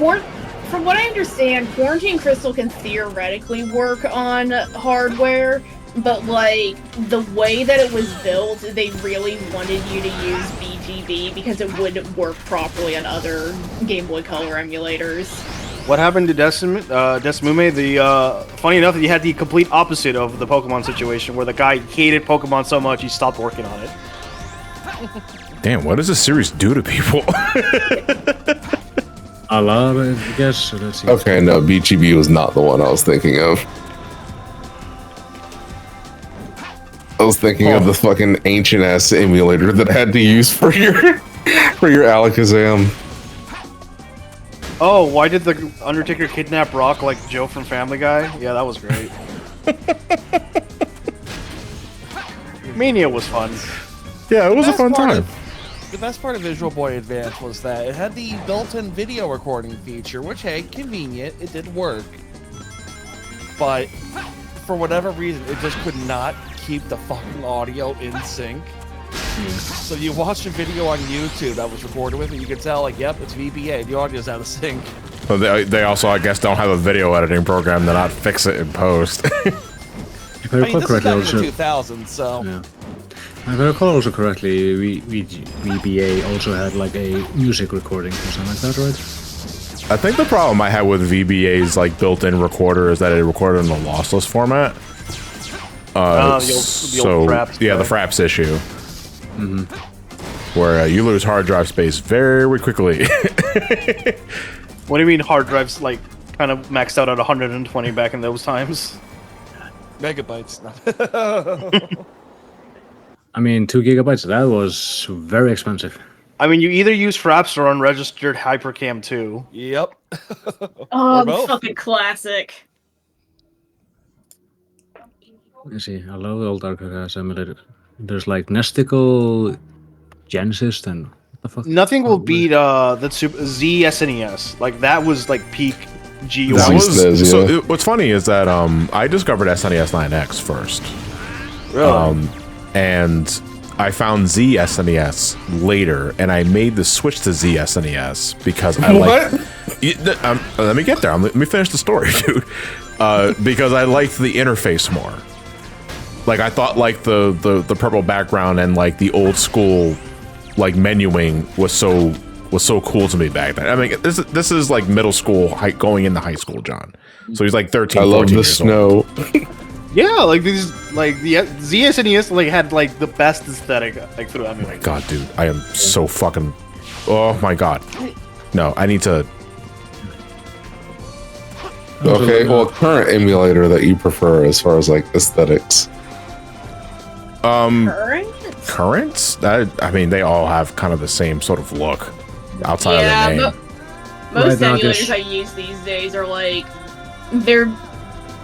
from what I understand, Quarantine Crystal can theoretically work on hardware, but like the way that it was built, they really wanted you to use BGB because it wouldn't work properly on other Game Boy Color emulators.
What happened to Decimume? Funny enough, you had the complete opposite of the Pokemon situation, where the guy hated Pokemon so much he stopped working on it.
Damn, what does this series do to people?
A lot, I guess.
Okay, no, BGB was not the one I was thinking of. I was thinking of the fucking ancient ass emulator that I had to use for your Alakazam.
Oh, why did the Undertaker kidnap Rock like Joe from Family Guy? Yeah, that was great. Mania was fun.
Yeah, it was a fun time.
The best part of Visual Boy Advance was that it had the built-in video recording feature, which, hey, convenient, it did work. But for whatever reason, it just could not keep the fucking audio in sync. So you watch a video on YouTube that was recorded with it, you could tell, like, yep, it's VBA, the audio's out of sync.
Well, they also, I guess, don't have a video editing program to not fix it in post.
I mean, this is back in the 2000s, so...
Yeah. If I recall also correctly, VBA also had like a music recording or something like that, right?
I think the problem I had with VBA's like built-in recorder is that it recorded in the lossless format.
The old Fraps,
yeah, the Fraps issue. Where you lose hard drive space very quickly.
What do you mean hard drives like kind of maxed out at 120 back in those times?
Megabytes.
I mean, 2 gigabytes, that was very expensive.
I mean, you either use Fraps or unregistered Hypercam 2.
Yep.
Oh, the fucking classic.
Let's see, I love the old Arcade emulator. There's like Nesticle, Genesis, and what the fuck?
Nothing will beat the ZSNES. Like, that was like peak GUI.
So what's funny is that I discovered SNES 9X first.
Really?
And I found ZSNES later, and I made the switch to ZSNES because I like. Let me get there. Let me finish the story, dude. Because I liked the interface more. Like I thought, like the purple background and like the old school, like menuing was so cool to me back then. I mean, this is like middle school, going into high school, John. So he's like 13.
I love the snow.
Yeah, like these, like the ZSNES like had like the best aesthetic like through emulation.
Oh my god, dude, I am so fucking. Oh my god, no, I need to.
Okay, well, current emulator that you prefer as far as like aesthetics.
Currents? I mean, they all have kind of the same sort of look outside of the name.
Most emulators I use these days are like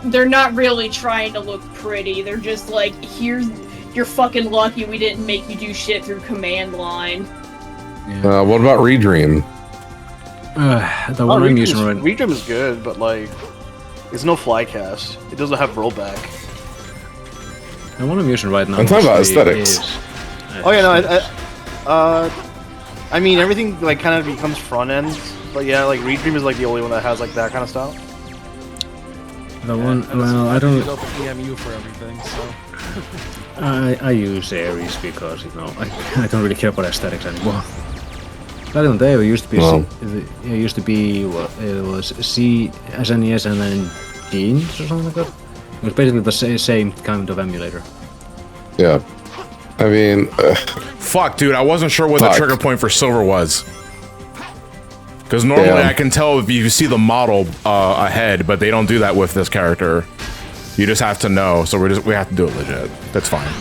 they're not really trying to look pretty. They're just like, you're fucking lucky we didn't make you do shit through command line.
Yeah. What about Redream?
The one I'm using right now.
Redream is good, but like, it's no flycast. It doesn't have rollback.
The one I'm using right now.
I'm talking about aesthetics.
Oh yeah, no. I mean, everything like kind of becomes front end, but yeah, like Redream is like the only one that has like that kind of style.
The one, well, I don't.
Use open EMU for everything, so.
I use Ares because I don't really care about aesthetics anymore. Back in the day, it used to be it was C SNES and then Gene or something like that. It was basically the same kind of emulator.
Yeah. I mean,
fuck, dude, I wasn't sure what the trigger point for silver was. Because normally I can tell if you see the model ahead, but they don't do that with this character. You just have to know, so we have to do it legit. That's fine.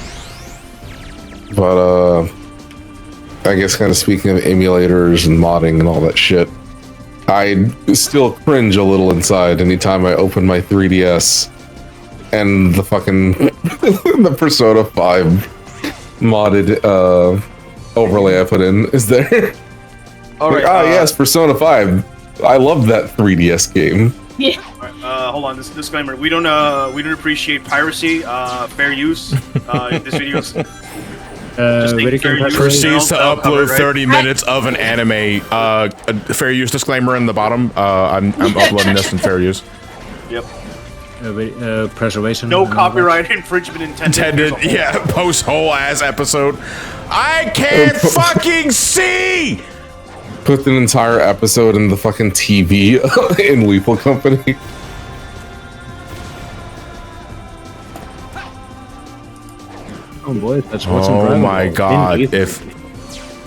But I guess kind of speaking of emulators and modding and all that shit, I still cringe a little inside anytime I open my 3DS and the fucking the Persona 5 modded overlay I put in is there.
All right.
Yes, Persona 5. I love that 3DS game.
Yeah.
Hold on. This disclaimer: we don't appreciate piracy. Fair use. This video's
proceeds to upload 30 minutes of an anime. Fair use disclaimer in the bottom. I'm uploading this in fair use.
Yep.
Preservation.
No copyright infringement intended.
Yeah, post whole ass episode. I can't fucking see.
Put an entire episode in the fucking TV in Weeple Company.
Oh boy, that's what's
oh my god! If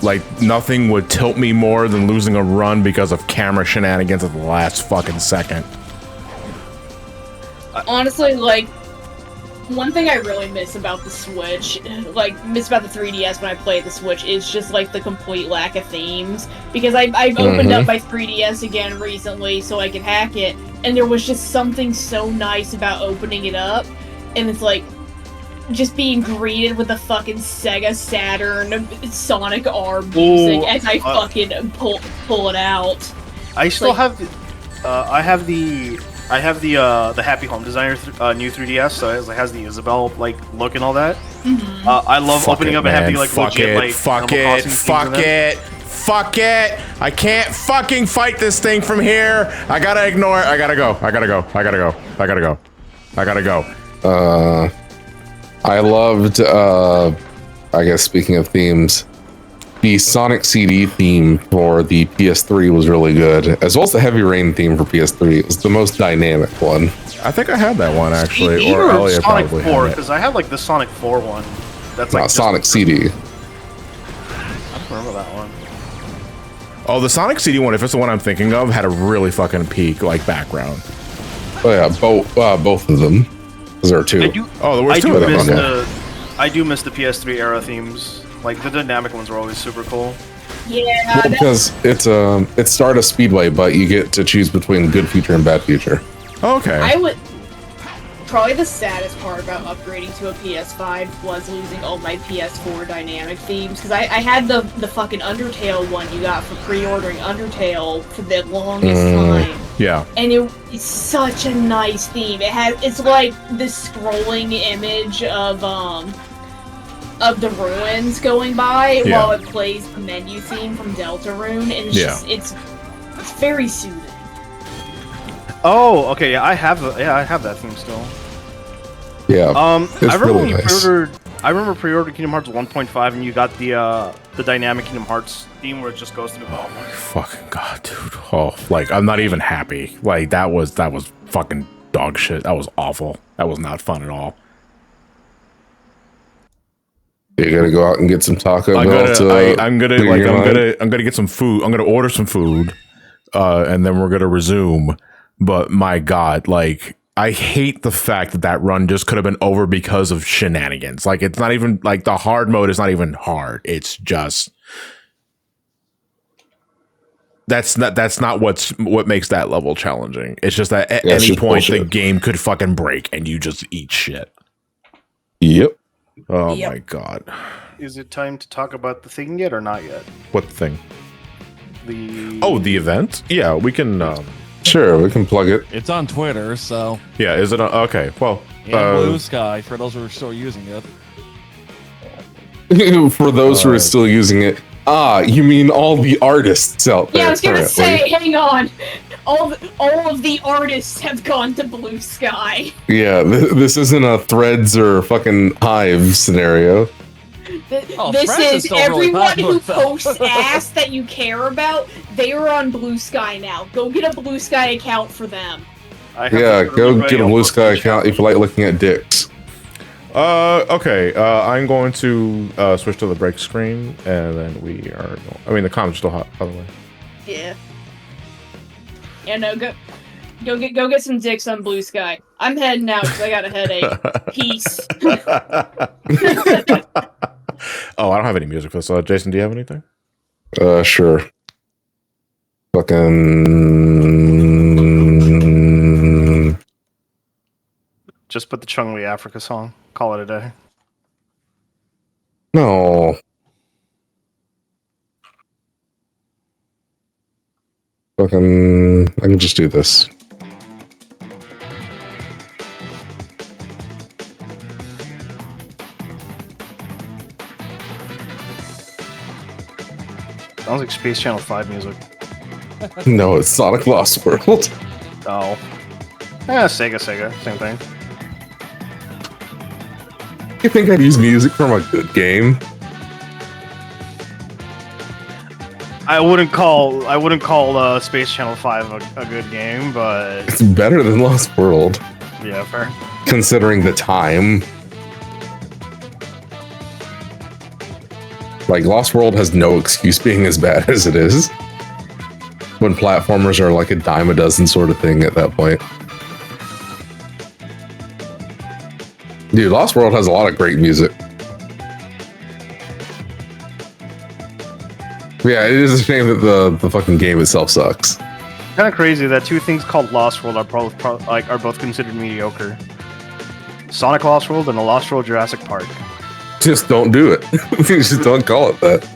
like nothing would tilt me more than losing a run because of camera shenanigans at the last fucking second.
Honestly, like, one thing I really miss about the Switch, miss about the 3DS when I play the Switch, is just, like, the complete lack of themes. Because I've opened up my 3DS again recently so I could hack it, and there was just something so nice about opening it up, and it's like, just being greeted with the fucking Sega Saturn Sonic R music as I fucking pull it out.
I still have, I have the Happy Home Designer new 3DS, so it has the Isabelle like look and all that.
Mm-hmm.
I love opening up and having like legit like
fuck it. I can't fucking fight this thing from here. I gotta ignore it. I gotta go.
I loved, I guess speaking of themes, the Sonic CD theme for the PS3 was really good, as well as the Heavy Rain theme for PS3. It was the most dynamic one.
I think I had that one actually,
or
Elliot
Sonic
probably
4,
had it.
because I have like the Sonic 4 one. That's like
Sonic CD.
I don't remember that one.
Oh, the Sonic CD one, if it's the one I'm thinking of, had a really fucking peak like background.
Oh yeah, both of them. There are two.
There were
two of them.
I do miss the PS3 era themes. Like the dynamic ones were always super cool.
Yeah,
well, because it's Stardust Speedway, but you get to choose between good future and bad future.
Okay.
I would probably the saddest part about upgrading to a PS5 was losing all my PS4 dynamic themes, because I had the fucking Undertale one you got for pre-ordering Undertale for the longest time.
Yeah.
And it's such a nice theme. It's like this scrolling image of the ruins going by while it plays the menu theme from Deltarune, and it's just it's very soothing.
Oh, okay, yeah, I have that theme still.
Yeah.
I remember
really
when you
nice.
pre-ordered Kingdom Hearts 1.5 and you got the dynamic Kingdom Hearts theme where it just goes through.
Oh my fucking god, dude. Oh, like I'm not even happy. Like that was fucking dog shit. That was awful. That was not fun at all.
You gotta go out and get some Taco Bell.
I'm gonna get some food. I'm gonna order some food, and then we're gonna resume. But my god, like I hate the fact that run just could have been over because of shenanigans. Like it's not even like the hard mode is not even hard. It's just that's not what makes that level challenging. It's just that at any point the game could fucking break and you just eat shit.
Yep.
Oh my god.
Is it time to talk about the thing yet or not yet?
What thing?
The
event? Yeah, we can
sure, we can plug it.
It's on Twitter, so
yeah. Is it okay? Well,
and Blue Sky for those who are still using it.
For those who are still using it, You mean all the artists out there?
Yeah, I was gonna
currently.
say, hang on. All of the artists have gone to Blue Sky.
Yeah, this isn't a Threads or fucking Hive scenario.
This
Threads
is
is still really
everyone
popular,
who
though.
posts ass that you care about. They are on Blue Sky now. Go get a Blue Sky account for them.
Yeah, go get a Blue Sky account if you like looking at dicks.
Okay. I'm going to switch to the break screen, and then we are. I mean, the comments still hot, by the way.
Yeah. Yeah, no, go get some dicks on Blue Sky. I'm heading out because I got a headache. Peace.
Oh, I don't have any music for this. Jason, do you have anything?
Sure. Fucking.
Just put the Chun-Li Africa song. Call it a day.
No. Fucking. I can just do this.
Sounds like Space Channel 5 music.
No, it's Sonic Lost World.
Oh. Yeah, Sega, same thing.
You think I'd use music from a good game?
I wouldn't call Space Channel 5 a good game, but
It's better than Lost World,
yeah, fair.
considering the time. Like, Lost World has no excuse being as bad as it is. When platformers are like a dime a dozen sort of thing at that point. Dude, Lost World has a lot of great music. Yeah, it is a shame that the fucking game itself sucks.
Kind of crazy that two things called Lost World are both considered mediocre. Sonic Lost World and the Lost World Jurassic Park.
Just don't do it. Just don't call it that.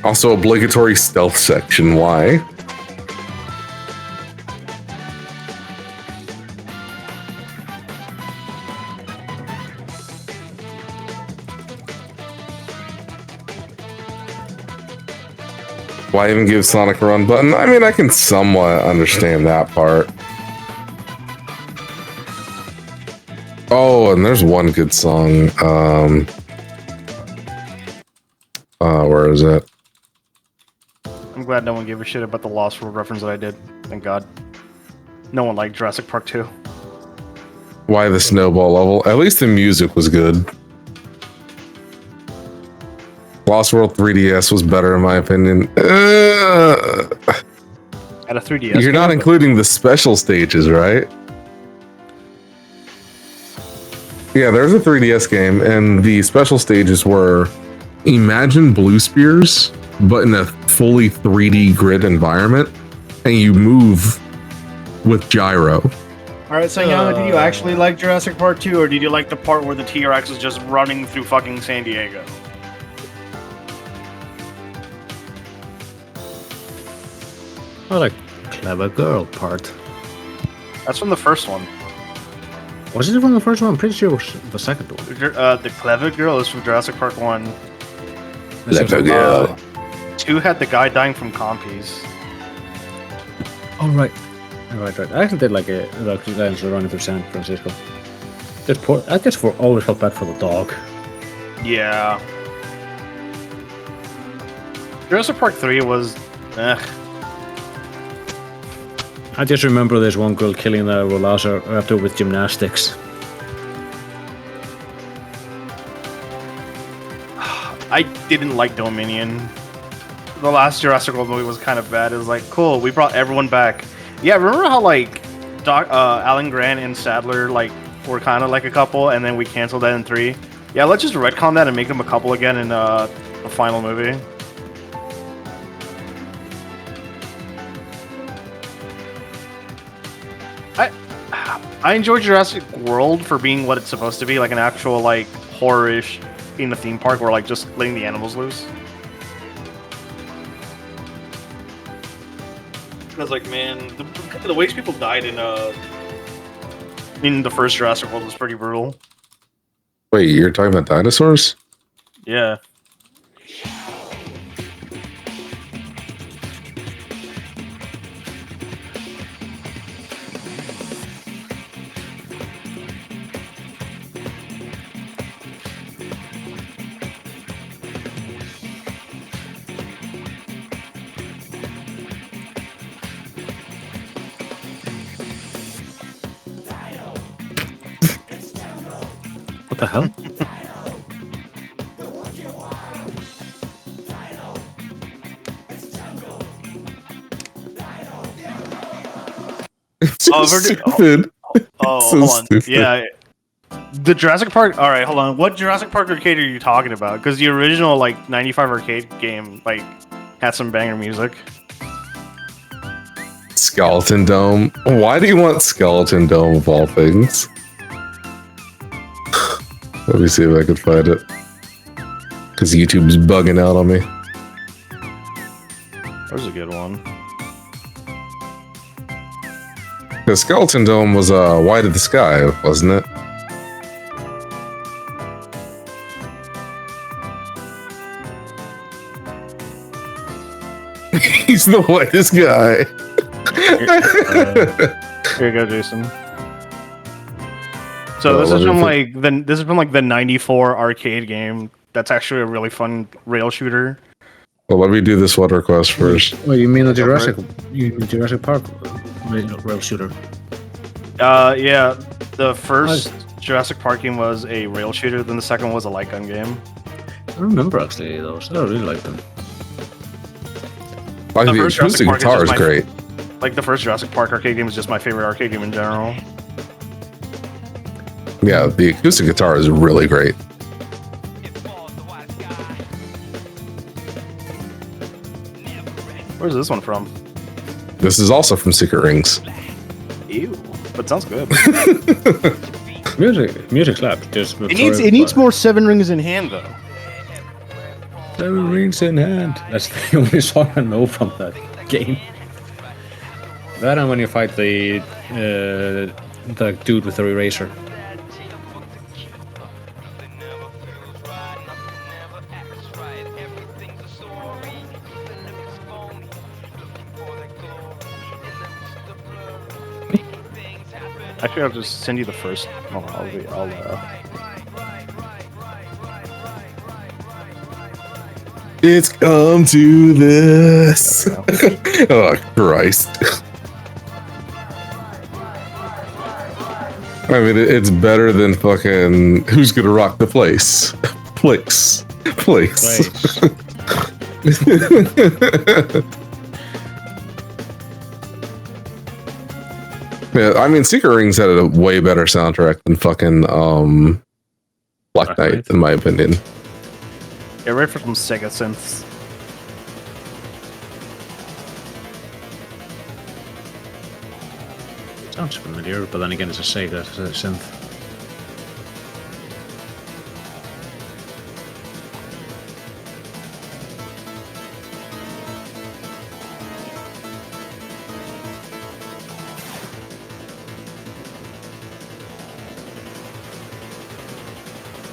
Also, obligatory stealth section. Why? Why even give Sonic a run button? I mean, I can somewhat understand that part. Oh, and there's one good song. Where is it?
I'm glad no one gave a shit about the Lost World reference that I did. Thank God. No one liked Jurassic Park 2.
Why the snowball level? At least the music was good. Lost World 3DS was better in my opinion.
At a 3DS.
You're not including the special stages, right? Yeah, there's a 3DS game, and the special stages were imagine Blue Spears, but in a fully 3D grid environment, and you move with gyro.
Alright, so Yana, did you actually like Jurassic Park 2, or did you like the part where the T-Rex is just running through fucking San Diego?
I like clever girl part.
That's from the first one.
Was it from the first one? I'm pretty sure it was the second one.
The Clever Girl is from Jurassic Park 1.
Clever girl.
2 had the guy dying from compies.
Oh, right. Right. I actually did like two guys running through San Francisco. I just always felt bad for the dog.
Yeah. Jurassic Park 3 was...
I just remember this one girl killing the Velociraptor with gymnastics.
I didn't like Dominion. The last Jurassic World movie was kind of bad. It was like, cool, we brought everyone back. Yeah, remember how like Alan Grant and Sadler like were kind of like a couple, and then we canceled that in 3? Yeah, let's just retcon that and make them a couple again in the final movie. I enjoy Jurassic World for being what it's supposed to be, like an actual like horror-ish in a theme park or like just letting the animals loose. I was like, man, the ways people died in the first Jurassic World was pretty brutal.
Wait, you're talking about dinosaurs?
Yeah.
What the hell?
So stupid.
Oh,
So
hold on.
stupid.
Yeah. The Jurassic Park. All right, hold on. What Jurassic Park arcade are you talking about? Because the original like '95 arcade game like had some banger music.
Skeleton Dome. Why do you want Skeleton Dome of all things? Let me see if I can find it. Because YouTube's bugging out on me.
There's a good one.
The Skeleton Dome was Wide of the Sky, wasn't it? He's the whitest guy.
Here you go, Jason. So
Oh,
this is
let me
from like the '94 arcade game. That's actually a really fun rail shooter.
Well, let me do this one request first.
Well, you mean the Jurassic? You mean Jurassic Park rail shooter?
Yeah. The first Jurassic Park game was a rail shooter. Then the second was a light gun game.
I remember actually those. I really like them.
Like the
first
acoustic
Jurassic Park is
guitar is
just
great.
Like the first Jurassic Park arcade game is just my favorite arcade game in general.
Yeah, the acoustic guitar is really great.
Where's this one from?
This is also from Secret Rings.
Ew, but sounds good.
Music slaps. Just
it needs more Seven Rings in Hand though.
7 Rings in Hand. That's the only song I know from that game. That and when you fight the dude with the eraser.
Actually, I'll just send you the first. Oh,
It's come to this. Oh, Christ. I mean, it's better than fucking Who's Gonna Rock the Place? Place. Yeah, I mean, Secret Rings had a way better soundtrack than fucking Black Knight, in my opinion.
Yeah, right for some Sega synths.
Sounds familiar, but then again, it's a Sega synth.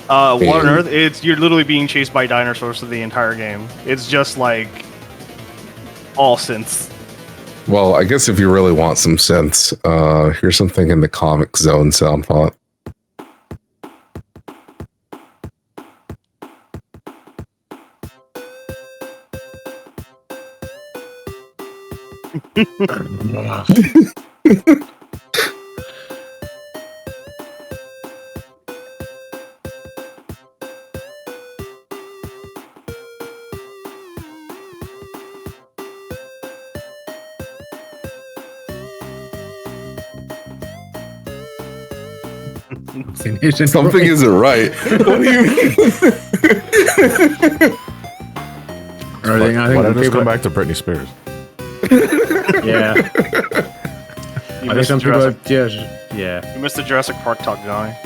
What on Earth? You're literally being chased by dinosaurs for the entire game. It's just like all synths.
Well, I guess if you really want some sense, here's something in the Comic Zone sound font. Something isn't right. What do you mean?
Why did this come back to Britney Spears?
Yeah.
You
I think
missed
some
the
people
Jurassic,
yeah.
you missed the Jurassic Park talk, guy.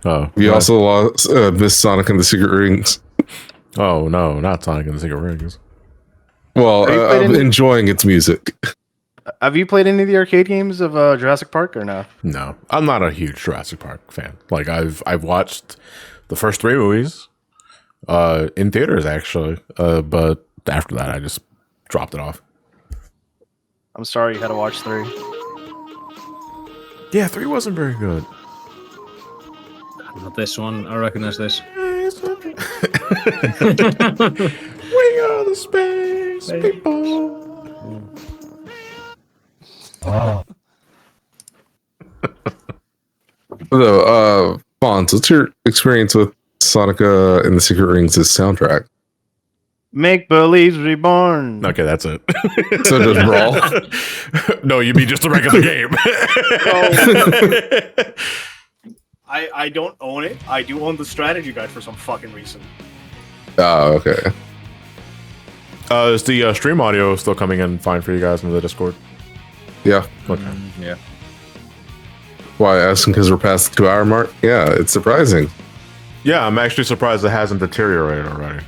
Oh,
We also lost Miss Sonic and the Secret Rings.
Oh no, not Sonic and the Secret Rings.
Well,
Have you played
I'm
any-
enjoying its music.
Have you played any of the arcade games of Jurassic Park or no?
No, I'm not a huge Jurassic Park fan. Like I've watched the first 3 movies in theaters actually, but after that I just dropped it off.
I'm sorry you had to watch 3.
Yeah, 3 wasn't very good.
Not this one. I recognize this.
We are the space people.
So, Fonz, what's your experience with Sonic and the Secret Rings' soundtrack?
Make Believe's Reborn.
Okay, that's it.
So does Brawl?
No, you mean just a regular game.
I don't own it. I do own the strategy guide for some fucking reason.
Oh, okay.
Is the stream audio still coming in fine for you guys in the Discord?
Yeah.
Okay.
Yeah.
Why, asking because we're past the 2-hour mark? Yeah, it's surprising.
Yeah, I'm actually surprised it hasn't deteriorated already.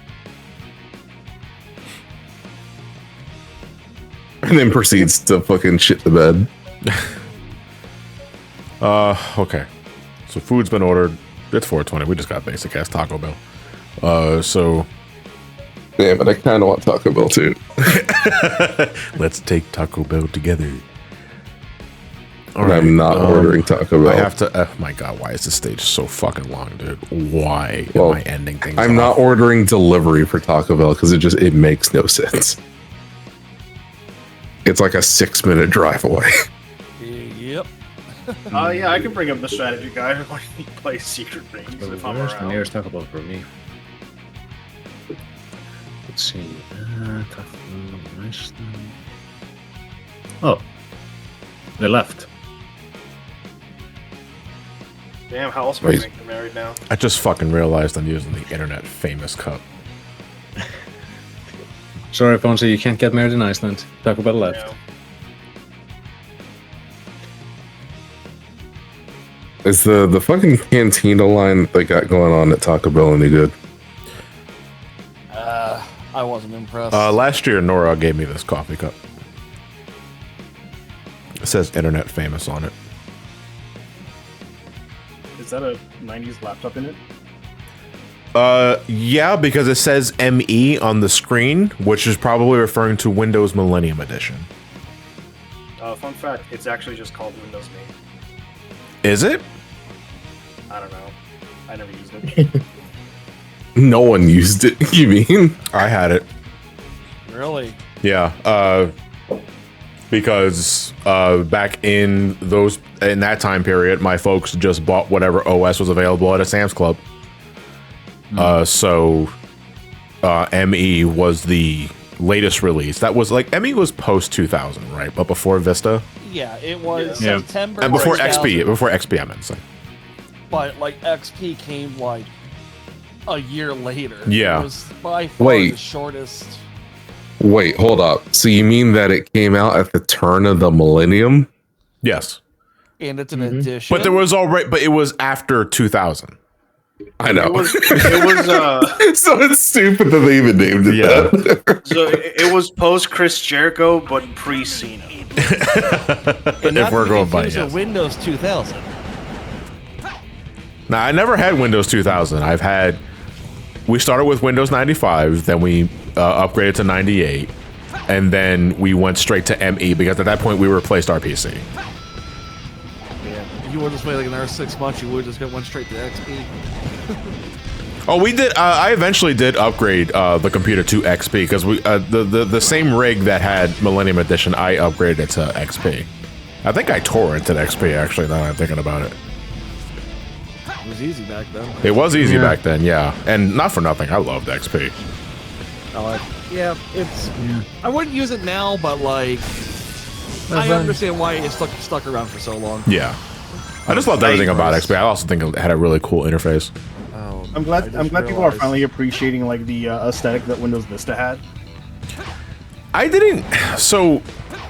And then proceeds to fucking shit the bed.
Okay. So food's been ordered. It's 4:20. We just got basic ass Taco Bell. So
Damn it, I kind of want Taco Bell too.
let's take Taco Bell together. All
And I'm not ordering Taco Bell.
I have to. Oh my god, why is this stage so fucking long, dude? Why
Well,
am I ending things?
I'm not ordering delivery for Taco Bell because it makes no sense. It's like a 6-minute drive away.
Yep.
Yeah, I can bring up the strategy guide when you play Secret Rings if I'm
Where's the
around.
nearest Taco Bell for me? Let's see. Taco Bell, Iceland. Oh, they left.
Damn, how else am I
Wait.
making married now?
I just fucking realized I'm using the internet famous cup.
Sorry, Fonzie, you can't get married in Iceland. Taco Bell left.
Yeah.
Is the fucking cantina line they got going on at Taco Bell any good?
I wasn't impressed.
Last year, Nora gave me this coffee cup. It says internet famous on it.
Is that a 90s laptop in it?
Yeah, because it says ME on the screen, which is probably referring to Windows Millennium Edition.
Fun fact, it's actually just called Windows Me.
Is it?
I don't know. I never used it.
No one used it, you mean?
I had it.
Really?
Yeah, because back in that time period, my folks just bought whatever OS was available at a Sam's Club. So ME was the latest release. That was like ME was post 2000, right? But before Vista
Yeah, it was
Yeah.
September.
and before
2000,
XP, before XP, I meant to say.
But like XP came like a year later.
Yeah.
It was by far
Wait.
the shortest.
Wait, hold up. So you mean that it came out at the turn of the millennium?
Yes,
And it's an edition.
but there was already, but it was after 2000.
I know.
It was
So it's stupid that they even named it
Yeah.
that.
so it was post Chris Jericho but pre Cena.
And not
if we're
to be
going by
confused with
yes.
Windows 2000.
Now, I never had Windows 2000. We started with Windows 95, then we upgraded to 98, and then we went straight to ME because at that point we replaced our PC.
If you would just wait like another 6 months, you would just went straight to XP.
Oh, we did. I eventually did upgrade the computer to XP because the same rig that had Millennium Edition, I upgraded it to XP. I think I torrented XP actually. Now that I'm thinking about it,
It was easy back then.
it was easy back then, yeah. And not for nothing, I loved XP.
Yeah, it's. I wouldn't use it now, but like, I understand why it stuck around for so long.
Yeah, I just loved everything about XP. I also think it had a really cool interface.
I'm glad people are finally appreciating like the aesthetic that Windows Vista had.
I didn't. So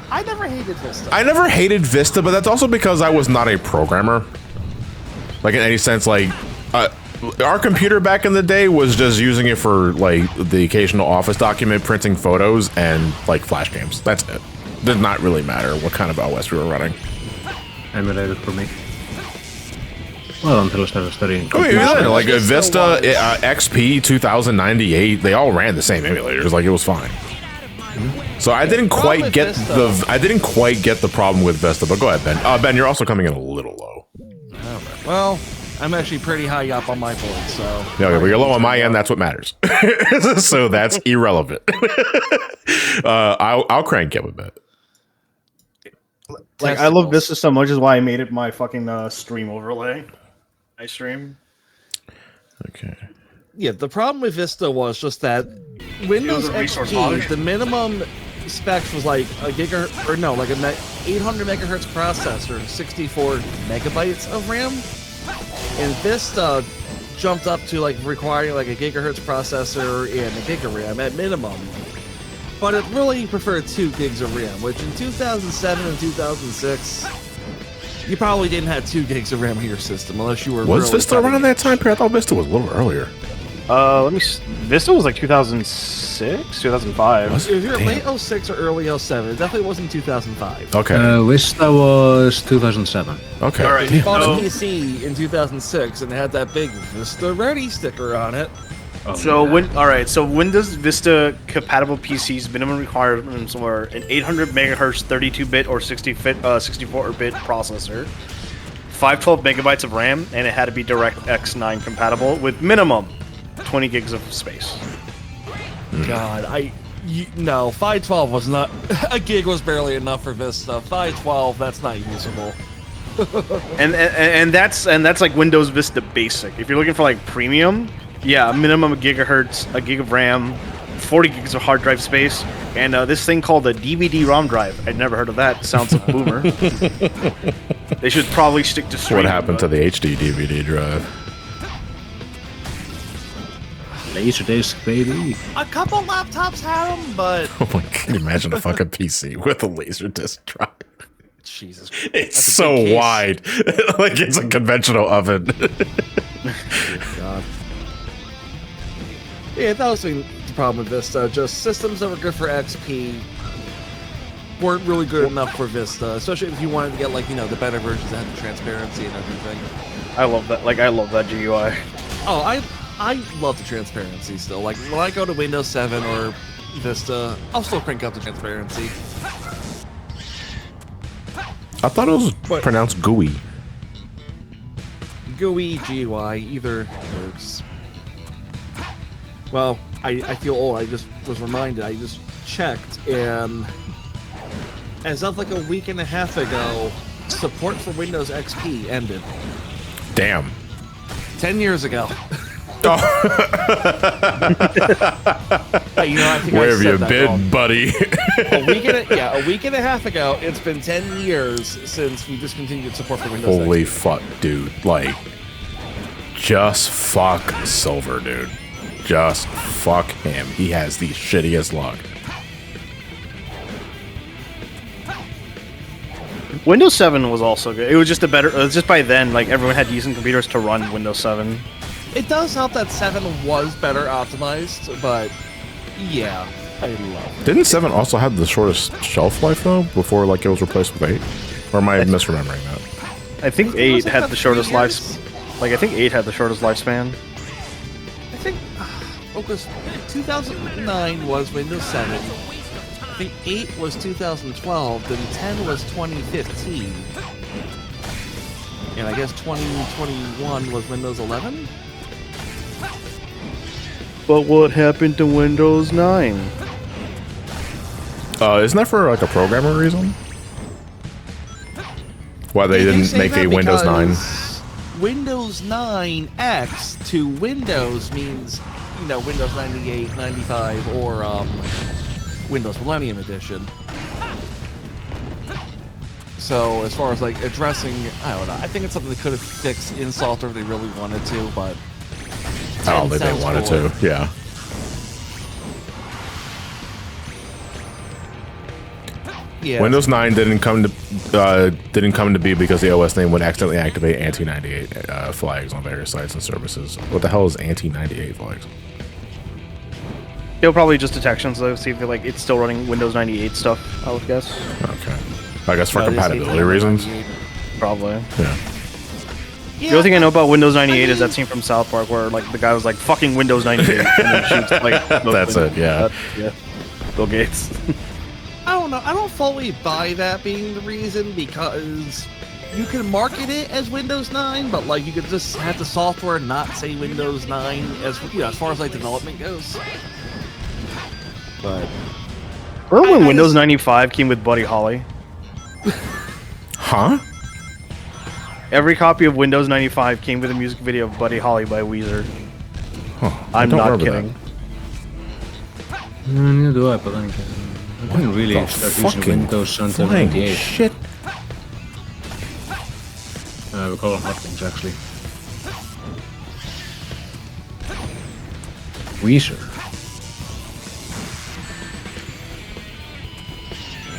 I never hated Vista.
I never hated Vista, but that's also because I was not a programmer. Like in any sense, like Our computer back in the day was just using it for like the occasional office document, printing photos, and like flash games. That's it. Did not really matter what kind of OS we were running.
Emulated for me. Well, until I started studying.
Oh yeah, like a Vista, XP 2098, they all ran the same emulators. Like it was fine. So I didn't quite get the problem with Vista. But go ahead, Ben. Ben, you're also coming in a little low.
Well, I'm actually pretty high up on my board, so.
Yeah, okay, but you're low on my end. That's what matters. So that's irrelevant. I'll crank it a bit.
Like I love Vista so much is why I made it my fucking stream overlay. I stream.
Okay.
Yeah, the problem with Vista was just that Windows XP, the minimum specs was like a gigahertz, or no, like an 800 megahertz processor, 64 megabytes of RAM, and Vista jumped up to like requiring like a gigahertz processor and a gig of RAM at minimum. But it really preferred 2 gigs of RAM, which in 2007 and 2006, you probably didn't have 2 gigs of RAM in your system unless you were.
Was
really
Vista around that time period? I thought Vista was a little earlier.
Vista was like 2006, 2005.
Was
If
it?
you're
Damn.
late 06 or early 07, it definitely wasn't 2005.
Okay.
Vista was 2007.
Okay.
All right.
You bought a
Oh.
PC in 2006 and it had that big Vista Ready sticker on it.
So Windows Vista compatible PCs minimum requirements were an 800 megahertz 32-bit or 64-bit processor, 512 megabytes of RAM, and it had to be DirectX 9 compatible with minimum 20 gigs of space.
God, no, 512 was not. A gig was barely enough for Vista. 512, that's not usable.
and that's like Windows Vista Basic. If you're looking for like premium, yeah, minimum a gigahertz, a gig of RAM, 40 gigs of hard drive space, and this thing called a DVD-ROM drive. I'd never heard of that. Sounds like boomer. They should probably stick to streaming.
What happened to the HD DVD drive?
Laserdisc, baby.
A couple laptops had them, but
Oh my god, can you imagine a fucking PC with a Laserdisc drive?
Jesus,
It's
that's a
so
big case.
wide. Like it's a conventional oven.
God. Yeah, that was the problem with Vista. Just systems that were good for XP weren't really good enough for Vista, especially if you wanted to get like the better versions that had the transparency and everything.
I love that. Like I love that GUI.
Oh, I love the transparency still. Like when I go to Windows 7 or Vista, I'll still crank up the transparency.
I thought it was pronounced GUI.
GUI, GUI, either works. Well, I feel old. I just was reminded. I just checked, and as of like a week and a half ago, support for Windows XP ended.
Damn.
10 years ago.
Oh.
I think
Where
I
have
said
you
that
been,
wrong.
buddy?
a week and a half ago. It's been 10 years since we discontinued support for Windows
Holy
XP.
fuck, dude. Like, just fuck Silver, dude. Just fuck him. He has the shittiest luck.
Windows 7 was also good. It was just just by then, like everyone had decent computers to run Windows 7.
It does help that 7 was better optimized, but yeah, I love it.
Didn't 7 also have the shortest shelf life, though, before like it was replaced with 8? Or am I misremembering that?
I think
Was
8
it
had
about
the shortest
3 years?
I think 8 had the shortest lifespan.
I think because 2009 was Windows 7. I think 8 was 2012, then 10 was 2015. And I guess 2021 was Windows 11?
But what happened to Windows 9?
Isn't that for like a programmer reason? Why they
They do
didn't
say
make
that
a Windows 9?
because Windows 9 X to Windows means, Windows 98, 95, or Windows Millennium Edition. So as far as like addressing, I don't know. I think it's something they could have fixed in Salter if they really wanted to, but
I don't think they
sounds
wanted
cool.
to. Yeah.
Yeah.
Windows 9 didn't come to be because the OS name would accidentally activate anti-98 flags on various sites and services. What the hell is anti-98 flags?
It'll probably just detections though. See if it's still running Windows 98 stuff. I would guess.
Okay. I guess for
No, it is
compatibility reasons.
98.
Probably.
Yeah.
The only thing I know about Windows 98 is that scene from South Park where the guy was like fucking Windows 98 and then shoots
That's it. Yeah.
Yeah. Bill Gates.
I don't know. I don't fully buy that being the reason because you can market it as Windows 9, but you could just have the software not say Windows 9 as as far as development goes. But
Remember when Windows 95 came with Buddy Holly?
Huh?
Every copy of Windows 95 came with a music video of Buddy Holly by Weezer.
Huh.
I'm
don't
not
remember
kidding.
Neither do I, but I didn't really
The
start using
fucking
Windows until
flying
98.
shit.
We call them hot wings, actually. Weezer.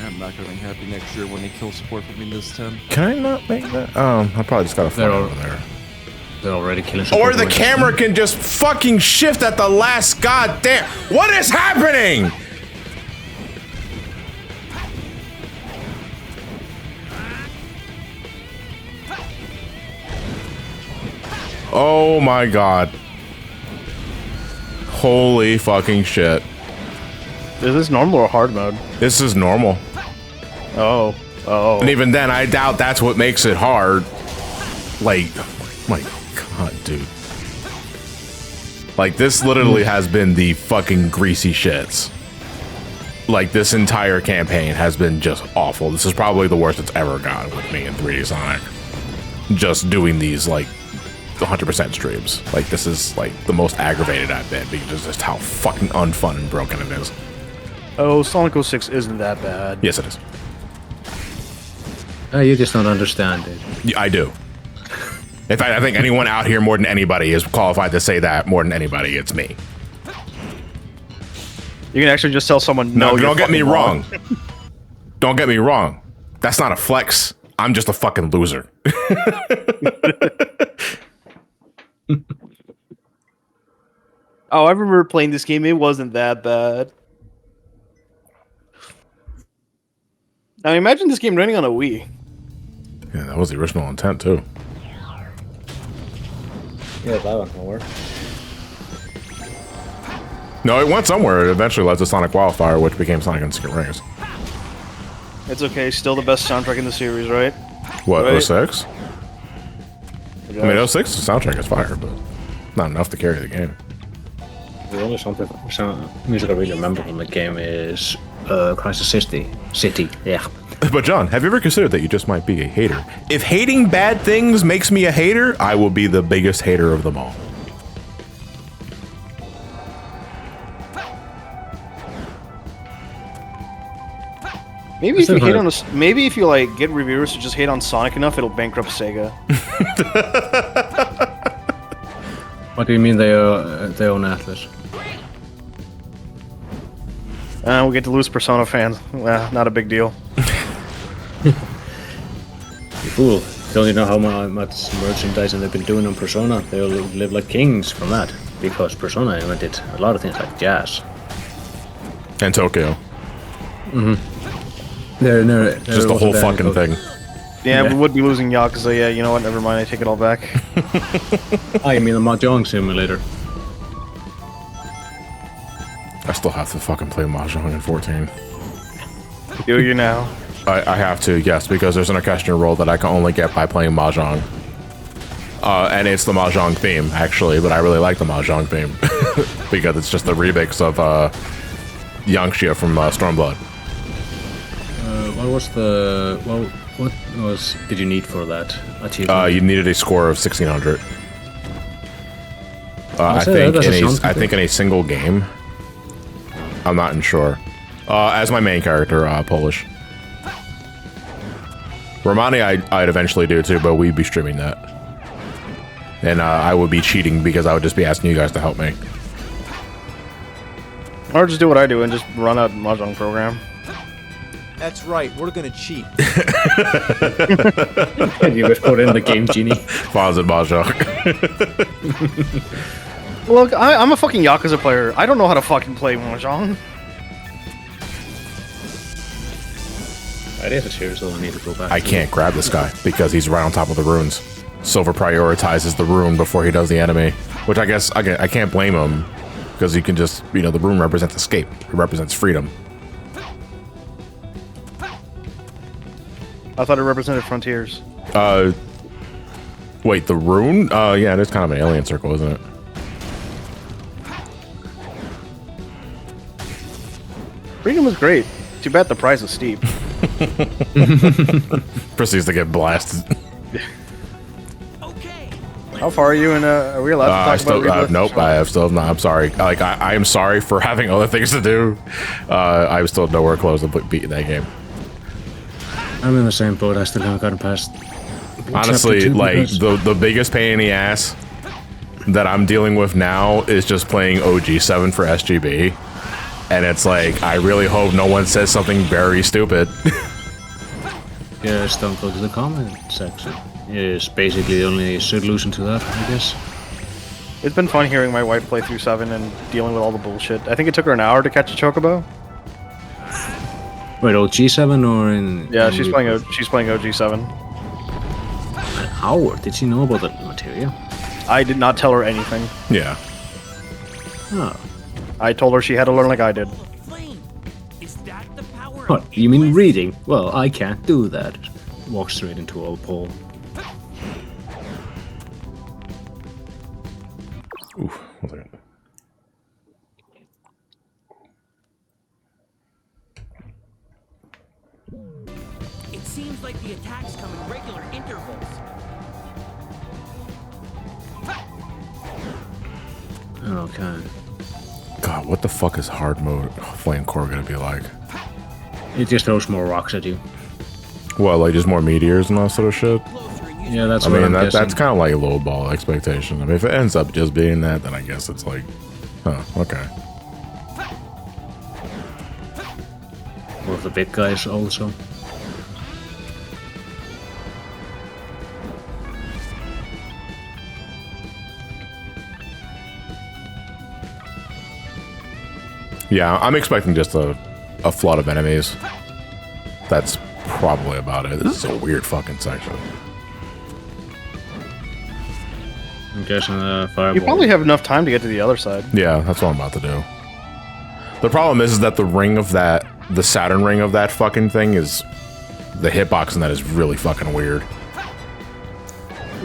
I'm not going to be happy next year when they kill support for Windows 10.
Can I not make that? I probably just gotta fly over there.
They're already killing.
Or the camera can just fucking shift at the last goddamn. What is happening? Oh my god. Holy fucking shit.
Is this normal or hard mode?
This is normal.
Oh. Oh.
And even then, I doubt that's what makes it hard. My god, dude. This literally has been the fucking greasy shits. This entire campaign has been just awful. This is probably the worst it's ever gotten with me in 3D Sonic. Just doing these, 100% streams. This is, the most aggravated I've been because of just how fucking unfun and broken it is.
Oh, Sonic 06 isn't that bad.
Yes, it is.
You just don't understand it.
Yeah, I do. In fact, I think anyone out here more than anybody is qualified to say that more than anybody. It's me.
You can actually just tell someone,
No,
no,
don't get me wrong. Don't get me wrong. That's not a flex. I'm just a fucking loser.
Oh, I remember playing this game. It wasn't that bad. Now imagine this game running on a Wii.
Yeah, that was the original intent too.
Yeah, that one will work.
No, it went somewhere. It eventually led to Sonic Wildfire, which became Sonic and Secret Rings.
It's okay. Still the best soundtrack in the series, right?
What,
Right.
06? I mean, 06 the soundtrack is fire, but not enough to carry the game.
The only music I really remember from the game is Crisis City. Yeah.
But John, have you ever considered that you just might be a hater? If hating bad things makes me a hater, I will be the biggest hater of them all.
Maybe if you hate on maybe if you get reviewers to just hate on Sonic enough, it'll bankrupt Sega.
What do you mean they own Atlas?
We get to lose Persona fans. Not a big deal.
You fool. Don't you know how much merchandising they've been doing on Persona? They'll live like kings from that. Because Persona invented a lot of things like jazz.
And Tokyo.
Mm-hmm. They're
Just the whole fucking thing.
Yeah, we would be losing Yakuza. Yeah, you know what? Never mind. I take it all back.
I mean the Mahjong simulator.
I still have to fucking play Mahjong in 14.
Do you now?
I have to, yes, because there's an equestrian role that I can only get by playing Mahjong. And it's the Mahjong theme, actually, but I really like the Mahjong theme. Because it's just the remix of Yangxia from Stormblood.
What did you need for that achievement?
You needed a score of 1600. I think in a single game. I'm not sure. As my main character, Polish. Romani, I'd eventually do too, but we'd be streaming that. And I would be cheating because I would just be asking you guys to help me.
Or just do what I do and just run a Mahjong program.
That's right, we're gonna cheat.
You would put in the game genie.
Pause it, Mahjong.
Look, I'm a fucking Yakuza player. I don't know how to fucking play Mahjong.
That is a serious though. I need to go back.
I can't grab this guy because he's right on top of the runes. Silver prioritizes the rune before he does the enemy, which I guess I can't blame him because you can just, you know, the rune represents escape. It represents freedom.
I thought it represented frontiers.
Wait, the rune? Yeah, it is kind of an alien circle, isn't it?
Freedom was great. Too bad the price is steep.
Proceeds to get blasted.
How far are you in? Are we allowed to talk about
nope, I have still not. I'm sorry. Like, I am sorry for having other things to do. I'm still nowhere close to beating that game.
I'm in the same boat. I still haven't gotten past.
Honestly, like the biggest pain in the ass that I'm dealing with now is just playing OG7 for SGB, and it's like I really hope no one says something very stupid.
Yeah, just don't go to the comment section. It's basically the only solution to that, I guess.
It's been fun hearing my wife play through 7 and dealing with all the bullshit. I think it took her an hour to catch a chocobo.
Wait, OG7 or in?
Yeah,
in
she's playing OG7.
An hour? Did she know about the material?
I did not tell her anything.
Yeah.
Oh.
I told her she had to learn like I did.
What? You mean reading? Well, I can't do that. Walk straight into a pole.
Ooh, 1 second.
It seems like the attacks come in regular intervals.
Okay.
God, what the fuck is hard mode flame core gonna be like?
It just throws more rocks at you.
Well, like just more meteors and all sort of shit.
Yeah, that's
I
what
mean,
I'm
that's
guessing.
kind of like a low ball expectation. I mean, if it ends up just being that, then I guess it's like, huh, okay.
Or the big guys also.
Yeah, I'm expecting just a flood of enemies. That's probably about it. This is a weird fucking section.
I'm guessing fireball.
You probably have enough time to get to the other side.
Yeah, that's what I'm about to do. The problem is that the ring of that, the Saturn ring of that fucking thing is, the hitbox in that is really fucking weird.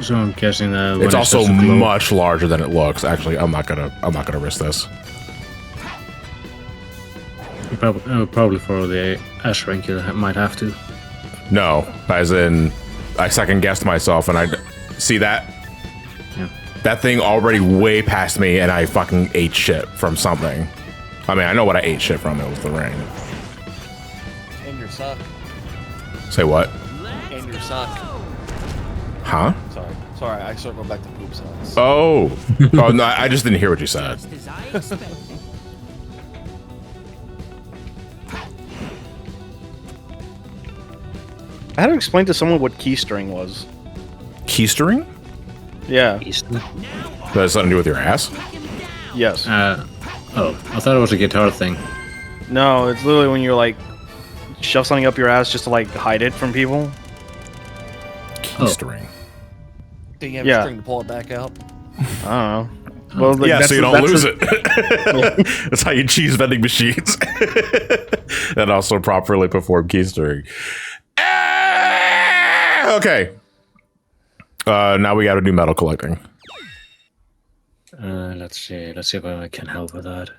So I'm guessing when
It's
it
also
starts to glow-
much larger than it looks. Actually, I'm not gonna risk this.
Probably for the S rank you might have to.
No, as in, I second guessed myself, and I see that.
Yeah.
That thing already way past me, and I fucking ate shit from something. I mean, I know what I ate shit from. It was the ring.
And your suck.
Say what?
And your suck.
Huh?
Sorry, I circled back to poop socks.
Oh. Oh, no, I just didn't hear what you said.
I had to explain to someone what keystring was.
Keystering?
Yeah.
That has something to do with your ass?
Yes.
Oh, I thought it was a guitar thing.
No, it's literally when you're like shove something up your ass just to like hide it from people.
Keystring.
Do you have a string to pull it back out?
I don't know. Well, like,
yeah, so you don't lose it.
Yeah.
That's how you cheese vending machines. And also properly perform keystering. Okay. Now we got to do metal collecting.
Let's see if I can help with that.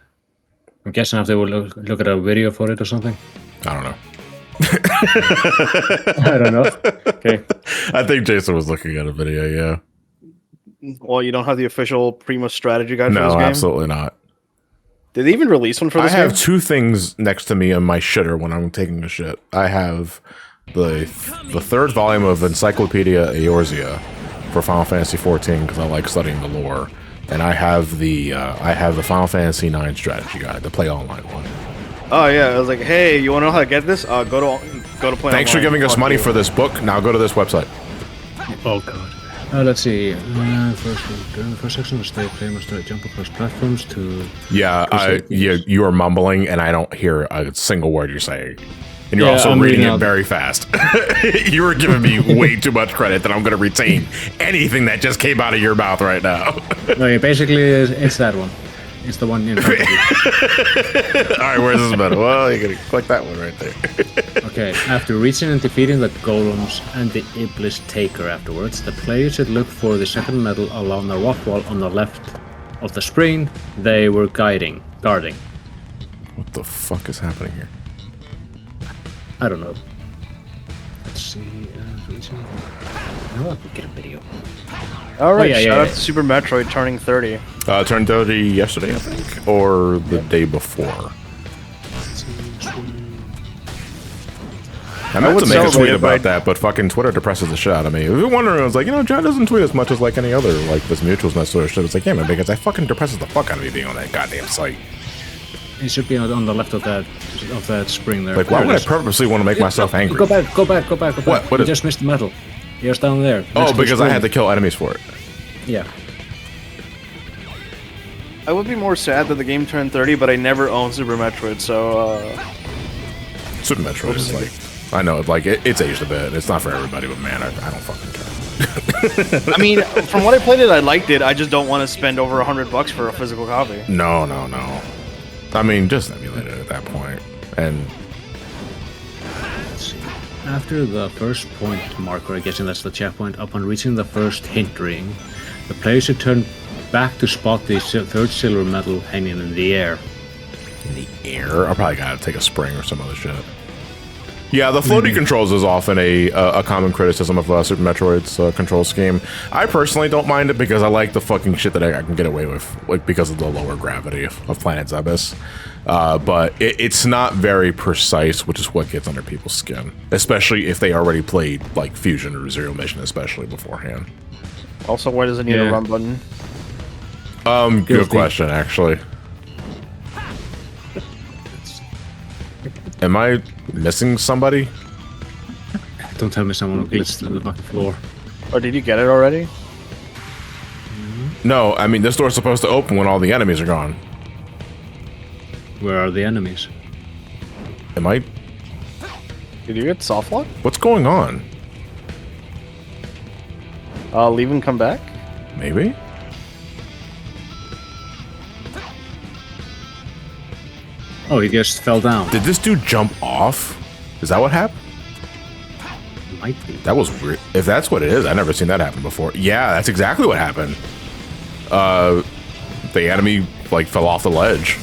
I'm guessing I have to look at a video for it or something.
I don't know.
I don't know. Okay.
I think Jason was looking at a video, yeah.
Well, you don't have the official Prima strategy guide for
No,
this game?
absolutely not.
Did they even release one for this
I have
game?
2 things next to me in my shitter when I'm taking a shit. I have the 3rd volume of Encyclopedia Eorzea for Final Fantasy XIV because I like studying the lore, and I have the Final Fantasy IX strategy guide, the play online one.
Oh yeah, I was like, hey, you want to know how to get this? Go to play.
Thanks for
Online.
giving us
Fuck
money
you.
for this book. Now go to this website.
Oh god. Let's see. During the first section of the stage, players must jump across platforms to.
Yeah, you are mumbling, and I don't hear a single word you're saying. And you're also
I'm
reading it
out.
very fast. You were giving me way too much credit that I'm going to retain anything that just came out of your mouth right now.
No, yeah, basically, it's that one. It's the one in front of you.
All right, where's this medal? Well, you're going to click that one right there.
Okay, after reaching and defeating the golems and the Iblis Taker afterwards, the player should look for the second medal along the rock wall on the left of the screen they were guarding.
What the fuck is happening here?
I don't know. Let's see. No, I could get a video.
All right,
yeah,
shout out
yeah.
to Super Metroid turning 30.
Turned 30 yesterday, I think, or the day before. I meant
would
to make a
celebrate
tweet
it,
about
but
that, but fucking Twitter depresses the shit out of me. If you're wondering, I was like, you know, John doesn't tweet as much as like any other, like this mutuals and that sort of shit. It's like, yeah, man, because I fucking depresses the fuck out of me being on that goddamn site.
It should be on the left of that spring there.
Like, why
There
would
it
I
is.
purposely want to make myself angry?
Go back.
What
You
is-
just missed the medal. Here's down there.
Oh,
Next to the
because I
screen.
had to kill enemies for it.
Yeah.
I would be more sad that the game turned 30, but I never owned Super Metroid, so
Super Metroid is like, I know, like it's aged a bit. It's not for everybody, but man, I don't fucking care.
I mean, from what I played it, I liked it. I just don't want to spend over $100 for a physical copy.
No. I mean, just emulate it at that point. And
Let's see. After the first point marker, I guess that's the checkpoint, upon reaching the first hint ring, the player should turn back to spot the third silver medal hanging in the air.
in the air, I probably gotta take a spring or some other shit. Yeah, the floaty controls is often a common criticism of Super Metroid's control scheme. I personally don't mind it because I like the fucking shit that I can get away with, like because of the lower gravity of Planet Zebes. But it's not very precise, which is what gets under people's skin, especially if they already played like Fusion or Zero Mission, especially beforehand.
Also, why does it need a run button?
Good
Guilty.
question, actually. Am I missing somebody?
Don't tell me someone glitched through the fucking floor.
Or did you get it already?
No, I mean, this door's supposed to open when all the enemies are gone.
Where are the enemies?
Am I?
Did you get soft lock?
What's going on?
Leave and come back?
Maybe?
Oh, he just fell down.
Did this dude jump off? Is that what happened?
Might be.
That was weird. If that's what it is, I've never seen that happen before. Yeah, that's exactly what happened. The enemy, like, fell off the ledge.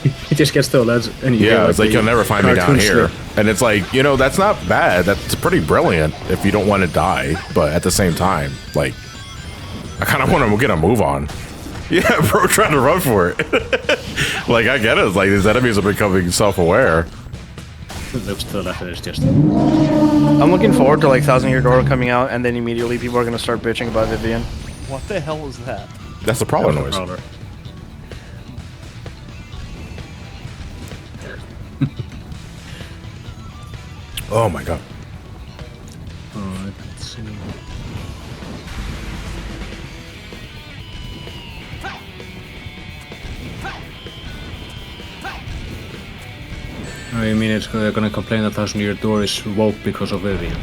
He just gets to the ledge and you
Yeah,
get,
it's like,
the
you'll never find me down
cartoon
here.
slip.
And it's like, you know, that's not bad. That's pretty brilliant if you don't want to die. But at the same time, like, I kind of want to get a move on. Yeah, bro, trying to run for it. Like, I get it. It's like, these enemies are becoming self-aware.
It looks to the left and it's just...
I'm looking forward to like Thousand Year Door coming out, and then immediately people are gonna start bitching about Vivian.
What the hell is that?
That's the prowler noise.
Prowler.
Oh my god.
Alright, let's see. Oh, you mean it's gonna complain that Thousand Year Door is woke because of Vivian?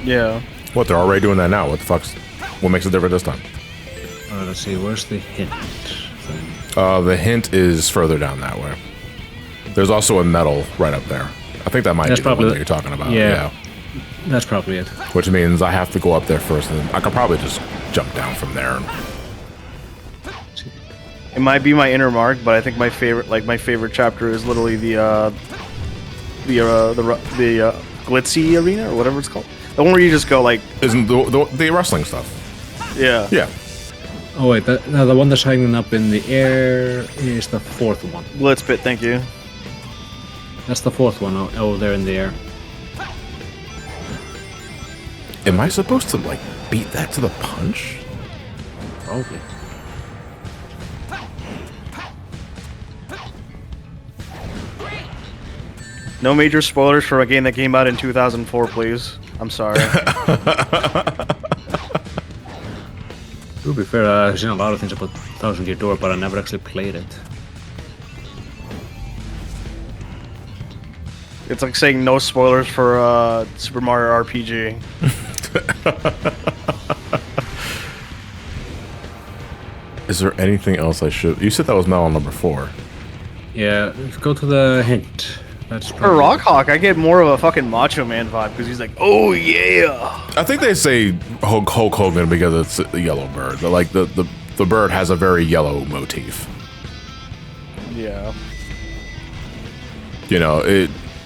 Yeah.
What, they're already doing that now? What the fuck's... What makes it different this time?
Let's see, where's the hint thing?
The hint is further down that way. There's also a medal right up there. I think that might
That's
be the one
probably
that you're talking about.
yeah. That's probably it.
Which means I have to go up there first, and I could probably just jump down from there.
It might be my inner mark, but I think my favorite chapter is literally the glitzy arena or whatever it's called. The one where you just go like,
Isn't the wrestling stuff?
yeah.
Yeah.
Oh wait, the one that's hanging up in the air is the fourth one.
Glitz pit, thank you.
That's the fourth one over there in the air.
Am I supposed to, like, beat that to the punch?
Probably.
No major spoilers for a game that came out in 2004, please. I'm sorry.
To be fair, I've seen a lot of things about Thousand Year Door, but I never actually played it.
It's like saying no spoilers for Super Mario RPG.
Is there anything else I should? You said that was medal number 4.
Yeah, if you go to the hint. That's
For
probably...
Rockhawk, I get more of a fucking Macho Man vibe because he's like, oh yeah.
I think they say Hulk Hogan because it's a yellow bird. Like the bird has a very yellow motif.
Yeah.
You know,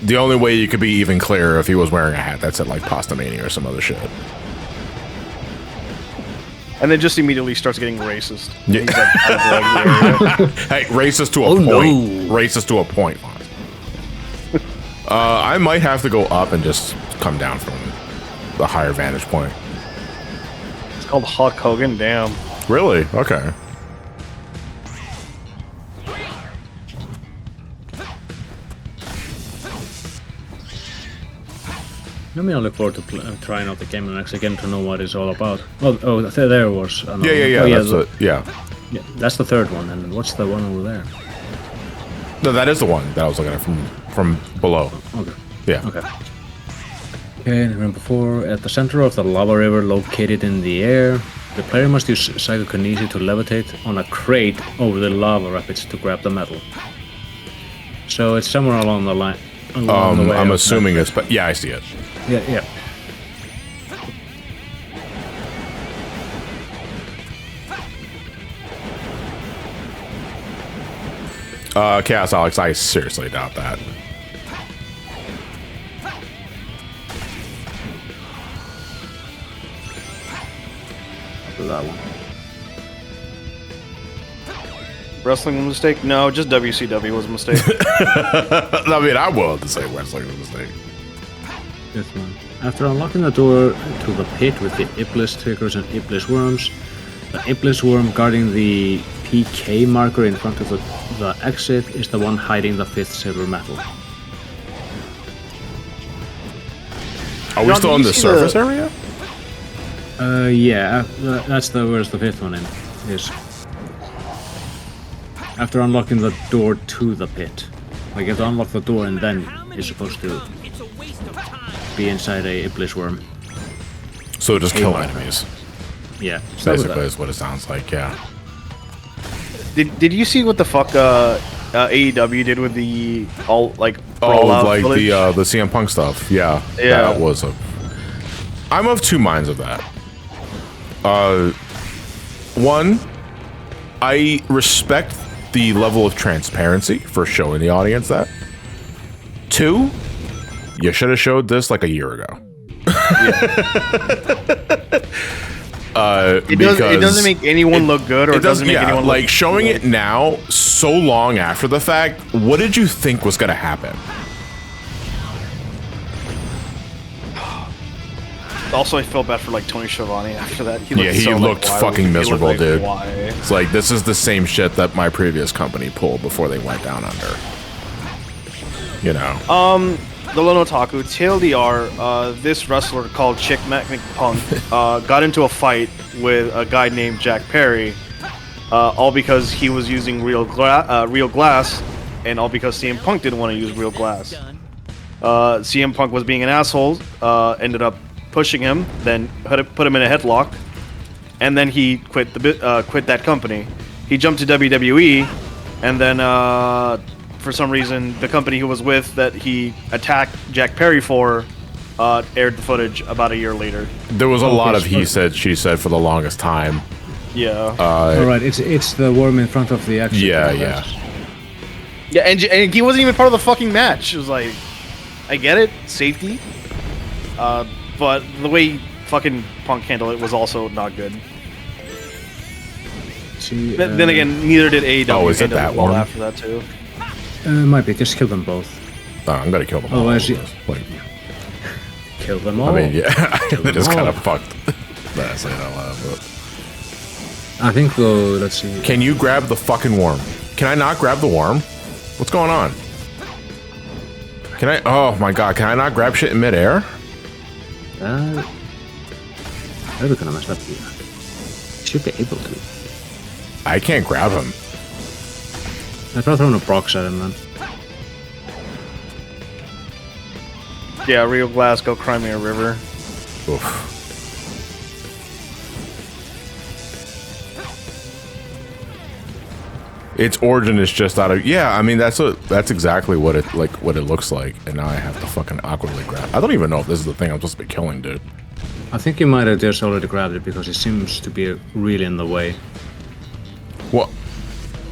the only way you could be even clearer if he was wearing a hat that said like Pasta Mania or some other shit.
And then just immediately starts getting racist.
Yeah.
He's like,
hey, racist to a point. No. Racist to a point. I might have to go up and just come down from the higher vantage point.
It's called Hulk Hogan, damn.
Really? Okay.
I mean, I look forward to trying out the game and actually getting to know what it's all about. Oh, there was.
Yeah. Yeah.
That's the third one. And what's the one over there?
No, that is the one that I was looking at from below.
Okay.
Yeah.
Okay. Okay, number 4. At the center of the lava river located in the air, the player must use psychokinesis to levitate on a crate over the lava rapids to grab the medal. So it's somewhere along the line. Along the way
I'm assuming it's, but yeah, I see it.
Yeah.
Chaos Alex, I seriously doubt that.
That one.
Wrestling was a mistake? No, just WCW was a mistake.
I mean, I'm willing to say wrestling was a mistake.
This one. After unlocking the door to the pit with the Iblis triggers and Iblis worms, the Iblis worm guarding the PK marker in front of the exit is the one hiding the 5th silver medal.
Are we still in the surface area?
Yeah, that's where's the 5th one is. After unlocking the door to the pit. Like, you have to unlock the door and then you're supposed to be inside a Iblis worm.
So just kill enemies.
Yeah.
Basically is what it sounds like, yeah.
Did you see what the fuck AEW did with the
the CM Punk stuff? Yeah. That was I'm of two minds of that. One, I respect the level of transparency for showing the audience that. 2, you should have showed this like a year ago.
It doesn't make anyone look good, or it doesn't make anyone look
like showing it now so long after the fact. What did you think was going to happen?
Also, I felt bad for like Tony Schiavone after that. He
looked fucking miserable, dude.
Why?
It's like, this is the same shit that my previous company pulled before they went down under. You know.
The Lone Otaku, TLDR, this wrestler called Chick Punk got into a fight with a guy named Jack Perry, all because he was using real glass, and all because CM Punk didn't want to use real glass. CM Punk was being an asshole, ended up pushing him, then put him in a headlock, and then he quit that company. He jumped to WWE, and then for some reason the company he was with that he attacked Jack Perry for aired the footage about a year later.
There was a lot of he said, she said for the longest time.
Yeah.
All right, it's the worm in front of the exit.
Yeah.
And he wasn't even part of the fucking match. It was like, I get it, safety, but the way fucking Punk handled it was also not good.
See,
then again, neither did AEW.
Oh, is it that one?
After that too.
Might be. Just kill them both.
I'm gonna kill them all.
Oh, I see. Kill them all.
I mean, yeah, they just kind of fucked. That's it out loud, but
I think though. Let's see.
Can you grab the fucking worm? Can I not grab the worm? What's going on? Can I? Oh my god! Can I not grab shit in midair?
We're gonna mess up here. Should be able to.
I can't grab him.
I'd rather throw a prox at him then.
Yeah, Rio Glass, go cry me a river.
Oof. Its origin is just out of I mean that's exactly what it looks like, and now I have to fucking awkwardly grab. I don't even know if this is the thing I'm supposed to be killing, dude.
I think you might have just already grabbed it because it seems to be really in the way.
Well,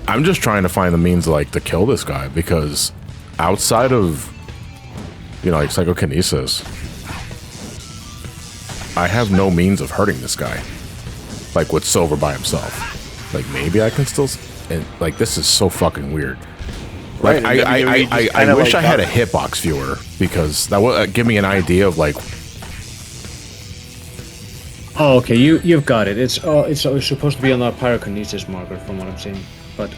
I'm just trying to find the means like to kill this guy because outside of like psychokinesis, I have no means of hurting this guy. Like with Silver by himself. Like maybe I can still. And like this is so fucking weird. Like
right,
I wish I had a hitbox viewer because that would give me an idea of like.
Oh, okay, you've got it. It's supposed to be on the pyrokinesis marker from what I'm seeing, but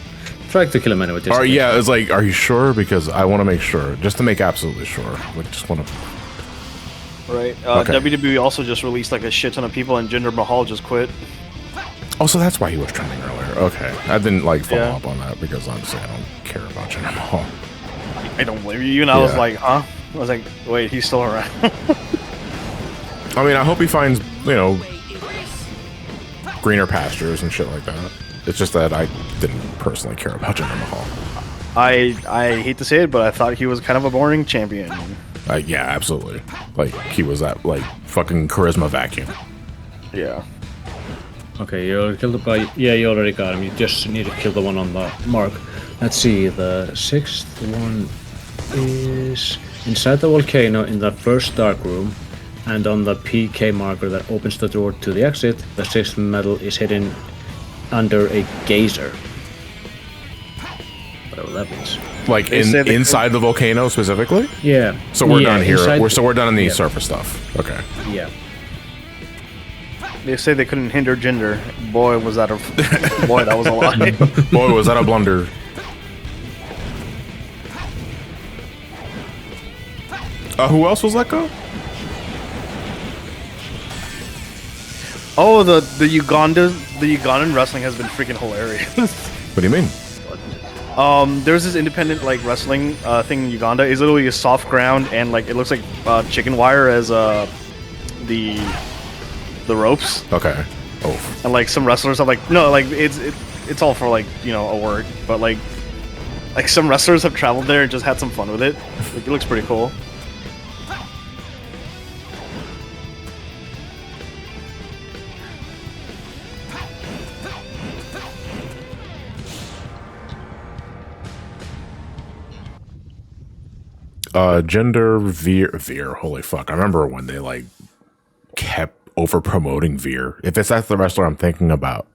try to kill him anyway.
Yeah, it's like, are you sure? Because I want to make sure, just to make absolutely sure. We just want to.
Right.
Okay.
WWE also just released like a shit ton of people, and Jinder Mahal just quit.
Oh, so that's why he was trending earlier. Okay, I didn't like follow up on that because honestly, I don't care about Jinder Mahal.
I don't blame you. And I was like, huh? I was like, wait, he's still around.
I mean, I hope he finds greener pastures and shit like that. It's just that I didn't personally care about Jinder Mahal.
I hate to say it, but I thought he was kind of a boring champion.
Yeah, absolutely. Like he was that like fucking charisma vacuum.
Yeah.
Okay, you already killed the guy. Yeah, you already got him. You just need to kill the one on the mark. Let's see. The 6th one is inside the volcano in the first dark room, and on the PK marker that opens the door to the exit, the 6th medal is hidden under a geyser. Whatever that means.
Like inside the volcano specifically?
Yeah.
So we're done here.
Inside,
we're done on the surface stuff. Okay.
Yeah.
They say they couldn't hinder Jinder. Boy, was that a boy, that was a lie.
Boy, was that a blunder. Who else was let go?
Oh, the Ugandan wrestling has been freaking hilarious.
What do you mean?
There's this independent like wrestling thing in Uganda. It's literally a soft ground and like it looks like chicken wire as the ropes.
Okay. Oh.
And like some wrestlers have like no like it's all for like a work, but like some wrestlers have traveled there and just had some fun with it. Like, it looks pretty cool.
Gender Veer, holy fuck. I remember when they like kept over promoting Veer. If that's the wrestler I'm thinking about.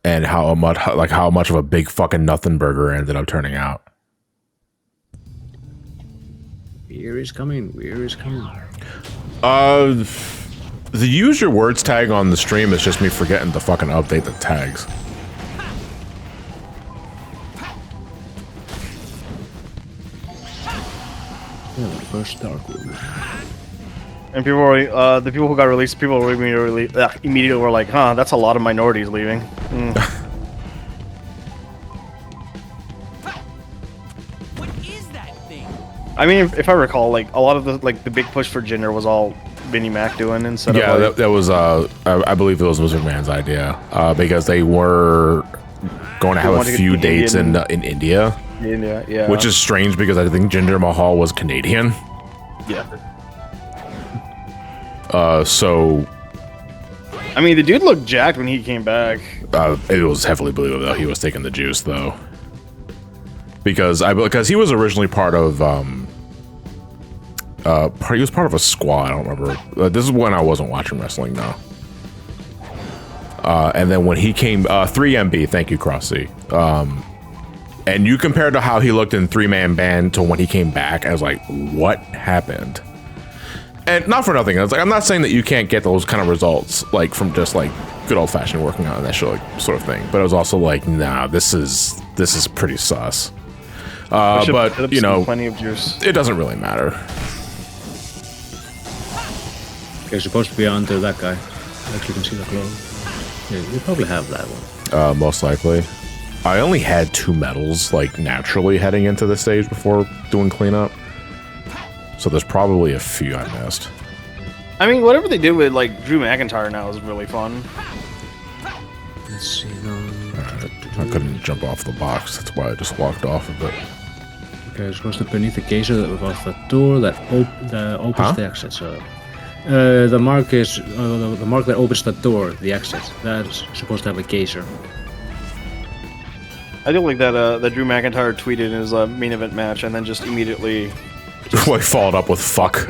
And how much of a big fucking nothing burger ended up turning out.
Veer is coming. Veer is coming.
The use your words tag on the stream is just me forgetting to fucking update the tags.
First dark room.
And people were the people who got released. People were immediately were like, "Huh, that's a lot of minorities leaving."
What is that thing?
I mean, if I recall, like a lot of the big push for Jinder was all Vinnie Mac doing instead of like,
that was I believe it was McMahon's idea because they were going to have a few dates in India.
India, yeah.
Which is strange because I think Jinder Mahal was Canadian.
Yeah.
So.
I mean, the dude looked jacked when he came back.
It was heavily believable though. He was taking the juice though. Because he was originally part of he was part of a squad. I don't remember. This is when I wasn't watching wrestling now. And then when he came 3MB, thank you, Crossy. And you compared to how he looked in 3-man band to when he came back, I was like, what happened? And not for nothing, I was like, I'm not saying that you can't get those kind of results like from just like good old fashioned working on that show, like, sort of thing. But I was also like, nah, this is pretty sus. But you know,
plenty of juice.
it doesn't really matter.
You're supposed to be onto that guy. Like you can see the glow. Yeah, you probably have that one.
Most likely. I only had 2 medals, like, naturally heading into the stage before doing cleanup. So there's probably a few I missed.
I mean, whatever they did with, like, Drew McIntyre now is really fun.
Let's see. No.
I couldn't jump off the box. That's why I just walked off of it.
Okay, it's supposed to be beneath the geyser that was off the door that opens the exit. So, the mark is the mark that opens the door, the exit. That's supposed to have a geyser.
I do like that that Drew McIntyre tweeted in his main event match and then just immediately
Like followed up with fuck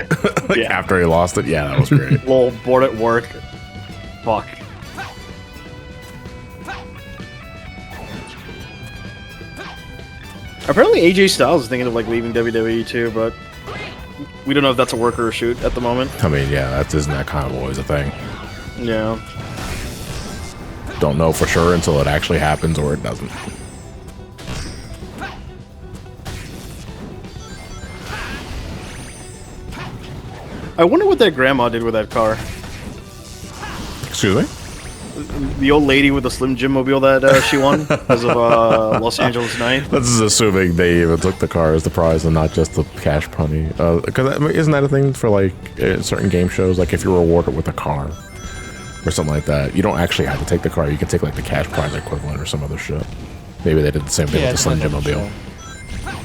like
Yeah.
after he lost it. Yeah, that was great.
lol bored at work. Fuck. Apparently AJ Styles is thinking of like leaving WWE too, but we don't know if that's a work or a shoot at the moment.
I mean, yeah, isn't that kind of always a thing?
Yeah.
Don't know for sure until it actually happens or it doesn't.
I wonder what that grandma did with that car.
Excuse me?
The old lady with the Slim Jim mobile that she won as of Los Angeles Night.
This is assuming they even took the car as the prize and not just the cash money. Because isn't that a thing for like certain game shows? Like if you're rewarded with a car or something like that, you don't actually have to take the car. You can take like the cash prize equivalent or some other shit. Maybe they did the same thing with the Slim Jim mobile.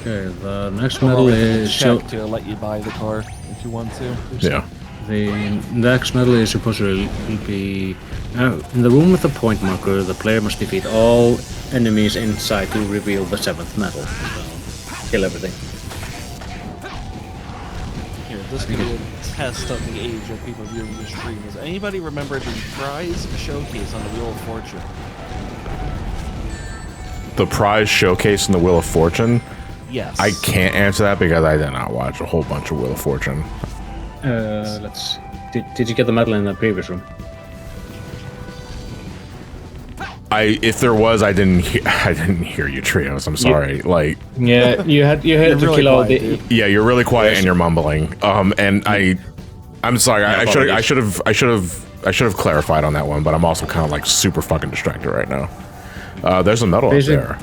Okay, the next medal is
check to let you buy the car if you want to.
Yeah.
The next medal is supposed to be in the room with the point marker. The player must defeat all enemies inside to reveal the 7th medal. So, kill everything.
Here, this could be a test of the age of people viewing the stream. Does anybody remember the prize showcase on the Wheel of Fortune?
The prize showcase in the Wheel of Fortune?
Yes.
I can't answer that because I did not watch a whole bunch of Wheel of Fortune.
Let's. Did you get the medal in the previous room?
If there was, I didn't hear you, Trios. I'm sorry.
Yeah, you had to
really
kill all
quiet,
the.
dude.
Yeah, you're really quiet and you're mumbling. And I'm sorry. I should have clarified on that one, but I'm also kind of like super fucking distracted right now. There's a medal up there.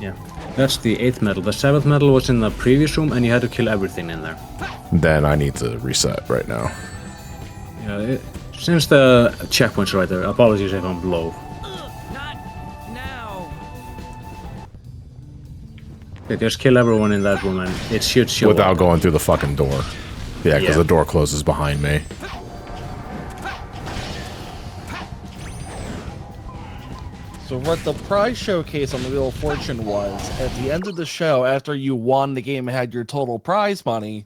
Yeah, that's the 8th medal. The 7th medal was in the previous room, and you had to kill everything in there.
Then I need to reset right now.
Yeah, since the checkpoint's right there, apologies if I'm low.
Not now.
Okay, just kill everyone in that room, and it should show
Without
up.
going through the fucking door. Yeah, because
Yeah.
the door closes behind me.
So what the prize showcase on the Wheel of Fortune was, at the end of the show, after you won the game and had your total prize money,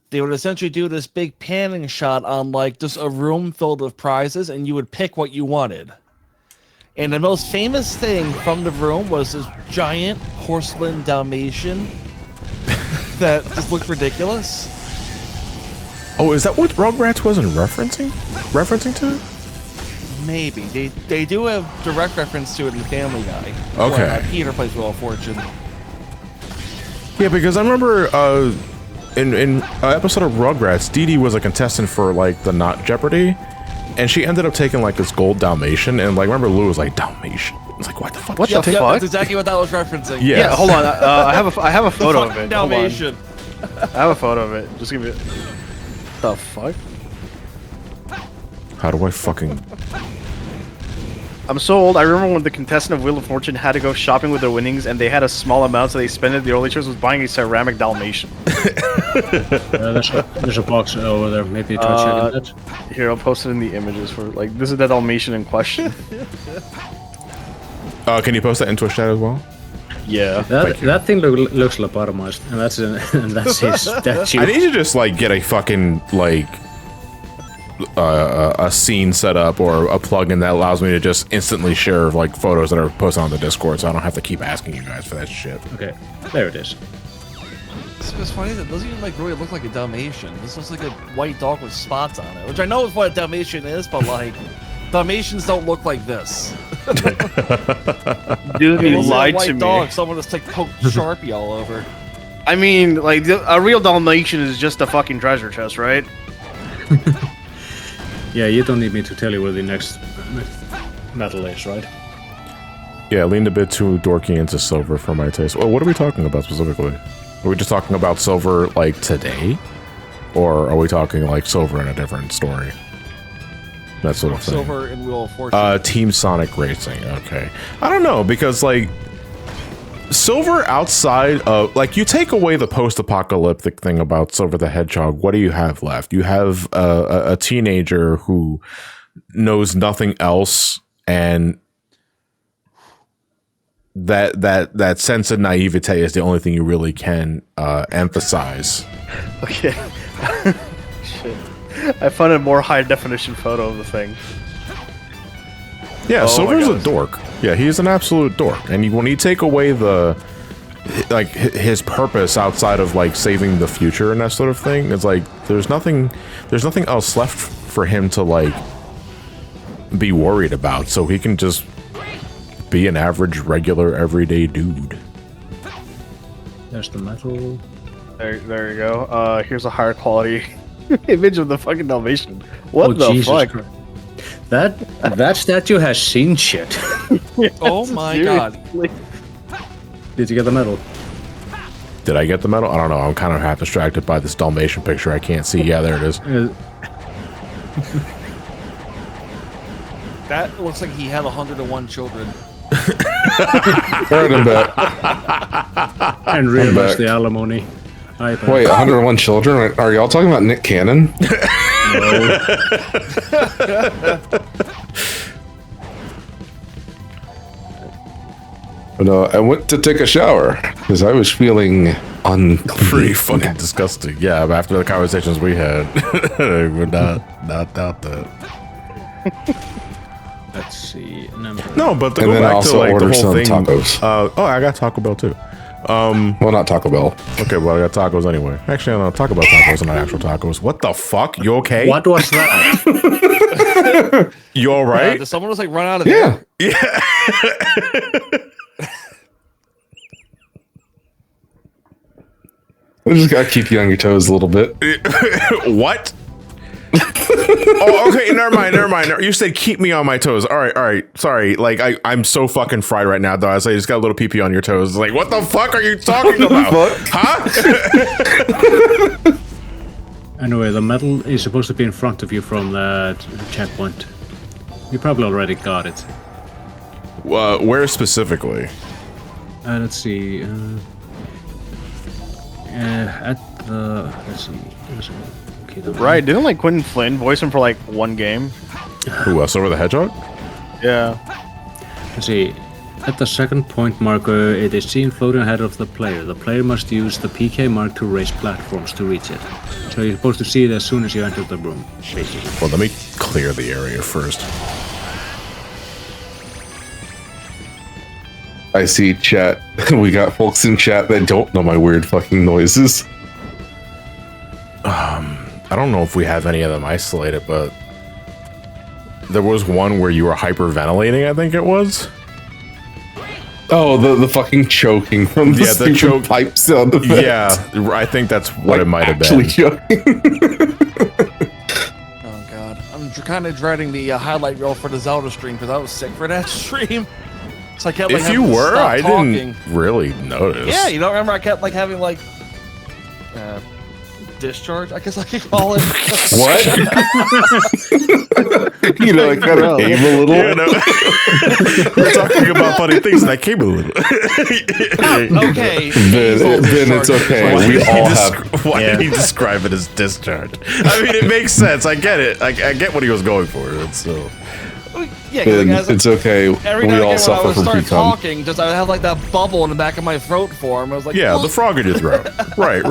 they would essentially do this big panning shot on like just a room filled with prizes, and you would pick what you wanted. And the most famous thing from the room was this giant porcelain Dalmatian that just looked ridiculous.
Oh, is that what Rugrats wasn't referencing to?
Maybe. They do have direct reference to it in Family Guy.
Okay.
Where, Peter plays Wheel of Fortune.
Yeah, because I remember in an episode of Rugrats, Dee Dee was a contestant for like the Not Jeopardy, and she ended up taking like this gold Dalmatian, and like remember Lou was like Dalmatian. I was like, what the fuck?
What the fuck?
That's exactly what that was referencing.
Yeah.
Yeah, hold on. I have a photo of it. Hold on.
Dalmatian.
I have a photo of it. Just give me it. The fuck?
How do I fucking?
I'm so old. I remember when the contestant of Wheel of Fortune had to go shopping with their winnings, and they had a small amount, so they spent it. The only choice was buying a ceramic Dalmatian.
There's a box over there. Maybe you try checking that.
Here, I'll post it in the images for like this is the Dalmatian in question.
Can you post that in Twitch chat as well?
Yeah.
That thing looks lobotomized, and that's his statue.
I need to just like get a fucking like a scene set up or a plugin that allows me to just instantly share like photos that are posted on the Discord, so I don't have to keep asking you guys for that shit.
Okay, there it is.
It's funny that it doesn't even like really look like a Dalmatian. This looks like a white dog with spots on it, which I know is what a Dalmatian is, but like Dalmatians don't look like this.
Dude, you
It's a
lied
white
to me.
dog. Someone just like poked Sharpie all over.
I mean, like, a real Dalmatian is just a fucking treasure chest, right?
Yeah, you don't need me to tell you where the next medal is, right?
Yeah, I leaned a bit too dorky into silver for my taste. Well, what are we talking about specifically? Are we just talking about silver like today? Or are we talking like silver in a different story? That sort of thing.
Silver and Wheel of Fortune.
Team Sonic Racing, okay. I don't know, because like Silver outside of like you take away the post-apocalyptic thing about Silver the Hedgehog, what do you have left? You have a teenager who knows nothing else, and that sense of naivete is the only thing you really can emphasize.
Okay. Shit. I found a more high definition photo of the thing.
Yeah,
Oh
Silver's
my
a
God.
dork. Yeah, he's an absolute dork. And when you take away the like his purpose outside of like saving the future and that sort of thing, it's like there's nothing else left for him to like be worried about. So he can just be an average, regular, everyday dude.
There's the metal.
There you go. Here's a higher quality image of the fucking Dalmatian. What the
Jesus
fuck?
Christ. That statue has seen shit.
Oh my god.
Did you get the medal?
Did I get the medal? I don't know. I'm kind of half distracted by this Dalmatian picture. I can't see. Yeah, there it is.
That looks like he had 101 children.
Alright, I'm back.
And realized the alimony.
Wait, 101 children? Are y'all talking about Nick Cannon? No, I went to take a shower because I was feeling unclean.
Pretty fucking disgusting. Yeah, but after the conversations we had, we're not out that.
Let's see. Number.
No, but to
And
go
then
back
also
to like the
order
whole
some
thing.
tacos.
Oh, I got Taco Bell too.
Well, not Taco Bell.
Okay, well, I got tacos anyway. Actually, I don't talk about tacos and not actual tacos. What the fuck? You okay?
What was that?
You all right?
Did someone just like run out of there?
Yeah.
I just gotta keep you on your toes a little bit.
What? Oh, okay. Never mind. You said keep me on my toes. All right. Sorry. Like I'm so fucking fried right now, though. I say you just got a little pee on your toes. Like, what the fuck are you talking about? Huh?
Anyway, the medal is supposed to be in front of you from that checkpoint. You probably already got it.
Where specifically?
Let's see. At the okay,
Right, didn't like Quentin Flynn voice him for like one game?
Who else? Over the Hedgehog?
Yeah.
Let's see. At the second point marker, it is seen floating ahead of the player. The player must use the PK mark to raise platforms to reach it. So you're supposed to see it as soon as you enter the room, basically.
Well, let me clear the area first.
I see chat. We got folks in chat that don't know my weird fucking noises.
I don't know if we have any of them isolated, but there was one where you were hyperventilating, I think it was.
Oh, the fucking choking from the,
the choke
pipe sound effect.
Yeah, I think that's what
Like,
it might have
actually
been.
choking.
Oh god, I'm kind of dreading the highlight reel for the Zelda stream because I was sick for that stream. So I kept like
If you
having to
were,
stop
I
talking.
didn't really notice.
Yeah, you don't remember? I kept like having like discharge, I guess I could call it.
What? You know, it kind of came a little.
You know? We're talking about funny things, and I came a little.
Okay.
Then it's okay.
Why
We
did he
all have.
Why did he describe it as discharge? I mean, it makes sense. I get it. I get what he was going for. It's so.
Yeah,
Then
because
it's okay.
every
We
now and
all
again when I
suffer
would
from
start
precon.
talking, just I would have like that bubble in the back of my throat form. I was like,
Yeah,
"What?"
the frog in your throat. Right.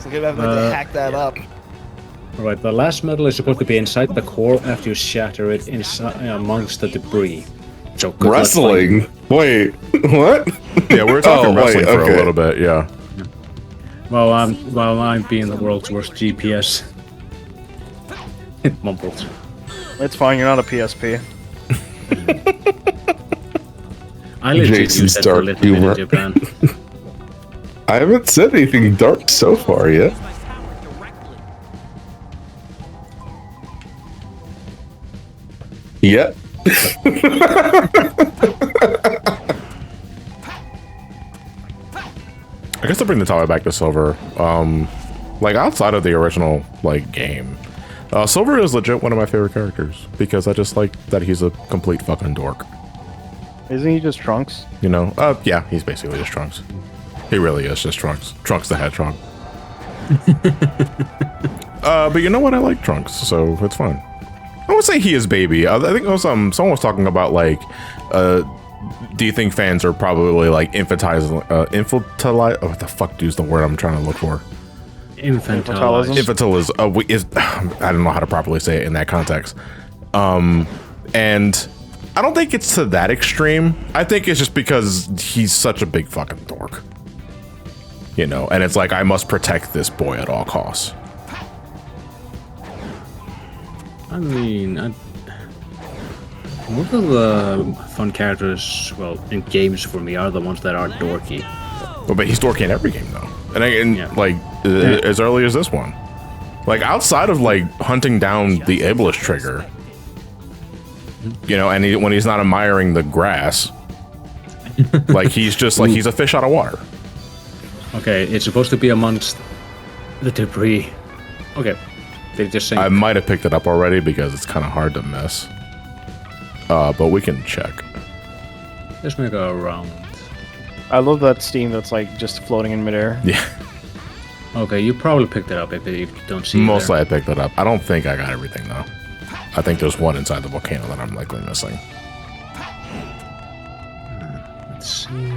So I have to hack that up.
Alright, the last medal is supposed to be inside the core after you shatter it inside, amongst the debris. So good luck
Wrestling? Wait, what?
Yeah, we were talking
Oh, wait,
wrestling for
okay.
a little bit. Yeah.
While I'm being the world's worst GPS. It mumbles.
It's fine. You're not a PSP.
I legit
Jason's
use that for a
dark
little bit in
humor.
Japan.
I haven't said anything dark so far yet.
Use my power directly.
Yet.
I guess to bring the topic back to Silver, like outside of the original like game, Silver is legit one of my favorite characters because I just like that he's a complete fucking dork.
Isn't he just Trunks?
You know? Yeah, he's basically just Trunks. He really is just Trunks. Trunks the Hedgehog. But you know what? I like Trunks, so it's fine. I won't say he is baby. I think it was, someone was talking about like, do you think fans are probably like infantile? Oh, what the fuck is the word I'm trying to look for?
Infantilized.
Infantilism is I don't know how to properly say it in that context. And I don't think it's to that extreme. I think it's just because he's such a big fucking dork. You know, and it's like I must protect this boy at all costs.
I mean, most of the fun characters, well, in games for me, are the ones that are dorky.
Well, but he's dorky in every game though, and
Yeah.
like as early as this one, like outside of like hunting down the ableist trigger, you know, and when he's not admiring the grass, like he's just like he's a fish out of water.
Okay, it's supposed to be amongst the debris. Okay, they just saying.
I might have picked it up already because it's kind of hard to miss. But we can check.
Let's make a round.
I love that steam that's like just floating in midair.
Yeah,
Okay, you probably picked it up if you don't see it
mostly
there.
I picked it up. I don't think I got everything though. I think there's one inside the volcano that I'm likely missing.
Let's see.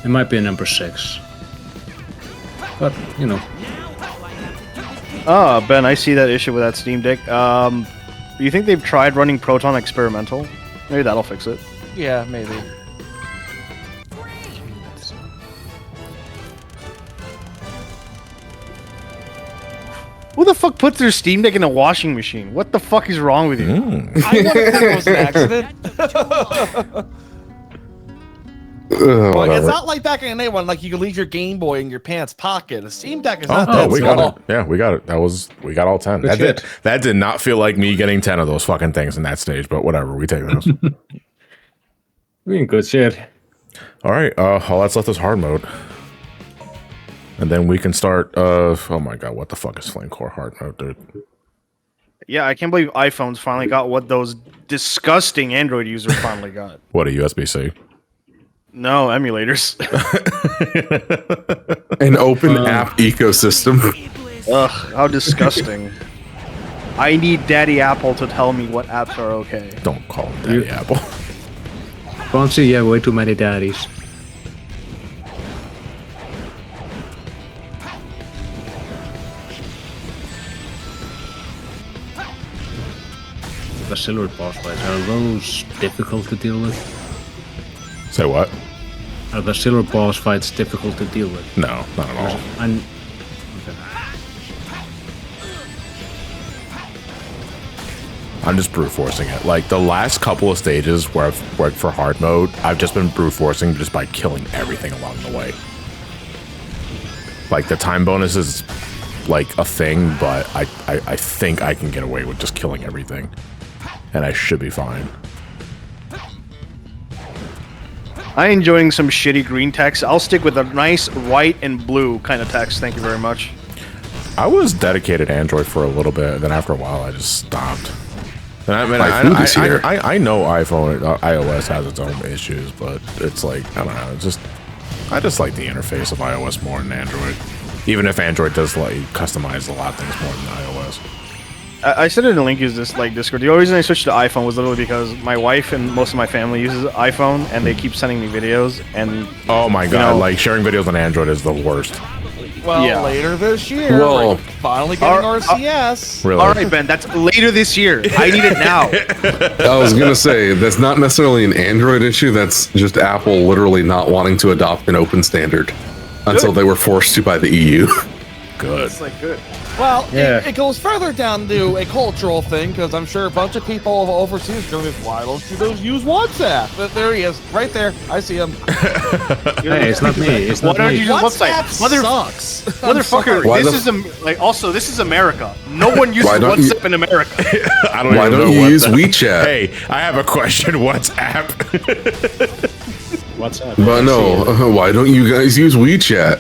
It might be a number 6. But, you know.
Ben, I see that issue with that Steam Deck. Do you think they've tried running Proton Experimental? Maybe that'll fix it.
Yeah, maybe.
Who the fuck puts their Steam Deck in a washing machine? What the fuck is wrong with you?
I wonder if it was an accident. Like, it's
Whatever.
not like back in the day when like you could leave your Game Boy in your pants pocket. A Steam Deck is not
Oh,
that
we
small.
got it. Yeah, we got it. We got all 10.
Good
That did not feel like me getting 10 of those fucking things in that stage, but whatever, we take those.
Being good shit.
All right, all that's left is hard mode. And then we can start, oh my god, what the fuck is Flame Core hard mode, dude?
Yeah, I can't believe iPhones finally got what those disgusting Android users finally got.
What, a USB-C?
No, emulators.
An open app ecosystem.
Ugh, how disgusting. I need Daddy Apple to tell me what apps are okay.
Don't call him Daddy Apple.
Fonzie, you have way too many daddies. The silver boss fights, are those difficult to deal with?
Say what?
Are the silver boss fights difficult to deal with?
No, not at all.
And
I'm just brute forcing it. Like the last couple of stages where I've worked for hard mode, I've just been brute forcing just by killing everything along the way. Like the time bonus is like a thing, but I think I can get away with just killing everything. And I should be fine.
I'm enjoying some shitty green text. I'll stick with a nice white and blue kind of text. Thank you very much.
I was dedicated Android for a little bit, and then after a while I just stopped. And I mean,
My food is here.
I know iOS has its own issues, but it's like, I don't know, I just like the interface of iOS more than Android. Even if Android does like customize a lot of things more than iOS.
I said it in link is this like Discord. The only reason I switched to iPhone was literally because my wife and most of my family uses iPhone, and they keep sending me videos. And
Oh my god,
know-
like sharing videos on Android is the worst.
Well,
Yeah.
later this year,
Well,
we're finally getting
our-
RCS.
Really.
all right, Ben, that's later this year. I need it now.
I was gonna say that's not necessarily an Android issue. That's just Apple literally not wanting to adopt an open standard until they were forced to by the EU.
good.
It's like good.
Well,
Yeah.
it goes further down to a cultural thing because I'm sure a bunch of people overseas are going, why don't you just use WhatsApp? But there he is, right there. I see him.
Hey, it's not me. It's
Why
not
don't you
me.
just
WhatsApp
Mother-
sucks.
Motherfucker,
Why
this
the-
is also this is America. No one uses
Why don't you-
WhatsApp in America.
I don't
Why
even
don't
know
you
what
use
the-
WeChat?
Hey, I have a question. WhatsApp.
What's up?
But no, why don't you guys use WeChat?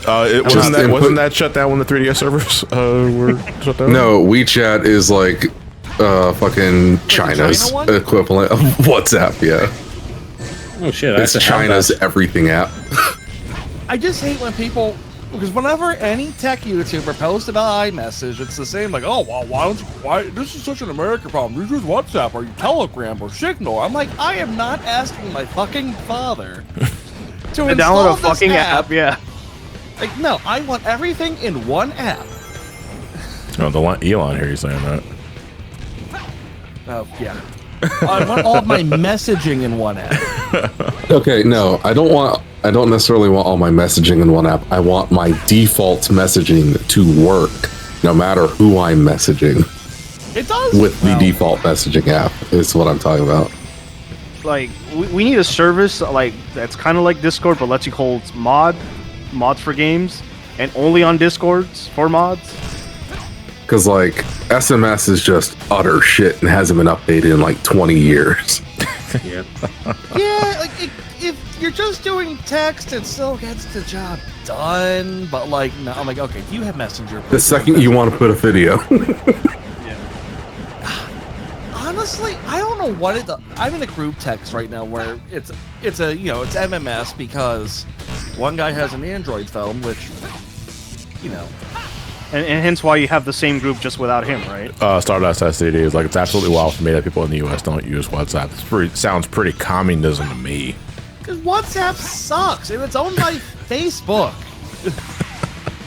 Wasn't
input-
that shut down when the 3DS servers were shut down?
No, WeChat is like fucking China's
China one?
equivalent of WhatsApp. Yeah,
Oh shit! I
it's
have to have
China's
that.
everything app.
I just hate when people, because whenever any tech YouTuber posts about iMessage, it's the same, like, oh, well, why, this is such an American problem. You use WhatsApp or Telegram or Signal. I'm like, I am not asking my fucking father to
To
install
download a
this
fucking app, yeah.
Like, no, I want everything in one app.
No, Elon here. He's saying that.
Oh, yeah. I want all of my messaging in one app.
Okay, no, I don't necessarily want all my messaging in one app. I want my default messaging to work no matter who I'm messaging
It does.
with the default messaging app. Is what I'm talking about.
Like we need a service like that's kind of like Discord, but lets you hold mods for games, and only on Discords for mods.
Because like SMS is just utter shit and hasn't been updated in like 20 years.
Yeah.
Yeah, like, if you're just doing text, it still gets the job done. But, like, no, I'm like, okay, do you have Messenger?
The second you want to put a video.
Honestly, I don't know what it. I'm in a group text right now where it's a it's MMS because one guy has an Android phone, which
And hence why you have the same group just without him, right?
Stardust STD is like, it's absolutely wild for me that people in the U.S. don't use WhatsApp. Sounds pretty communism to me.
because WhatsApp sucks and it's owned by Facebook.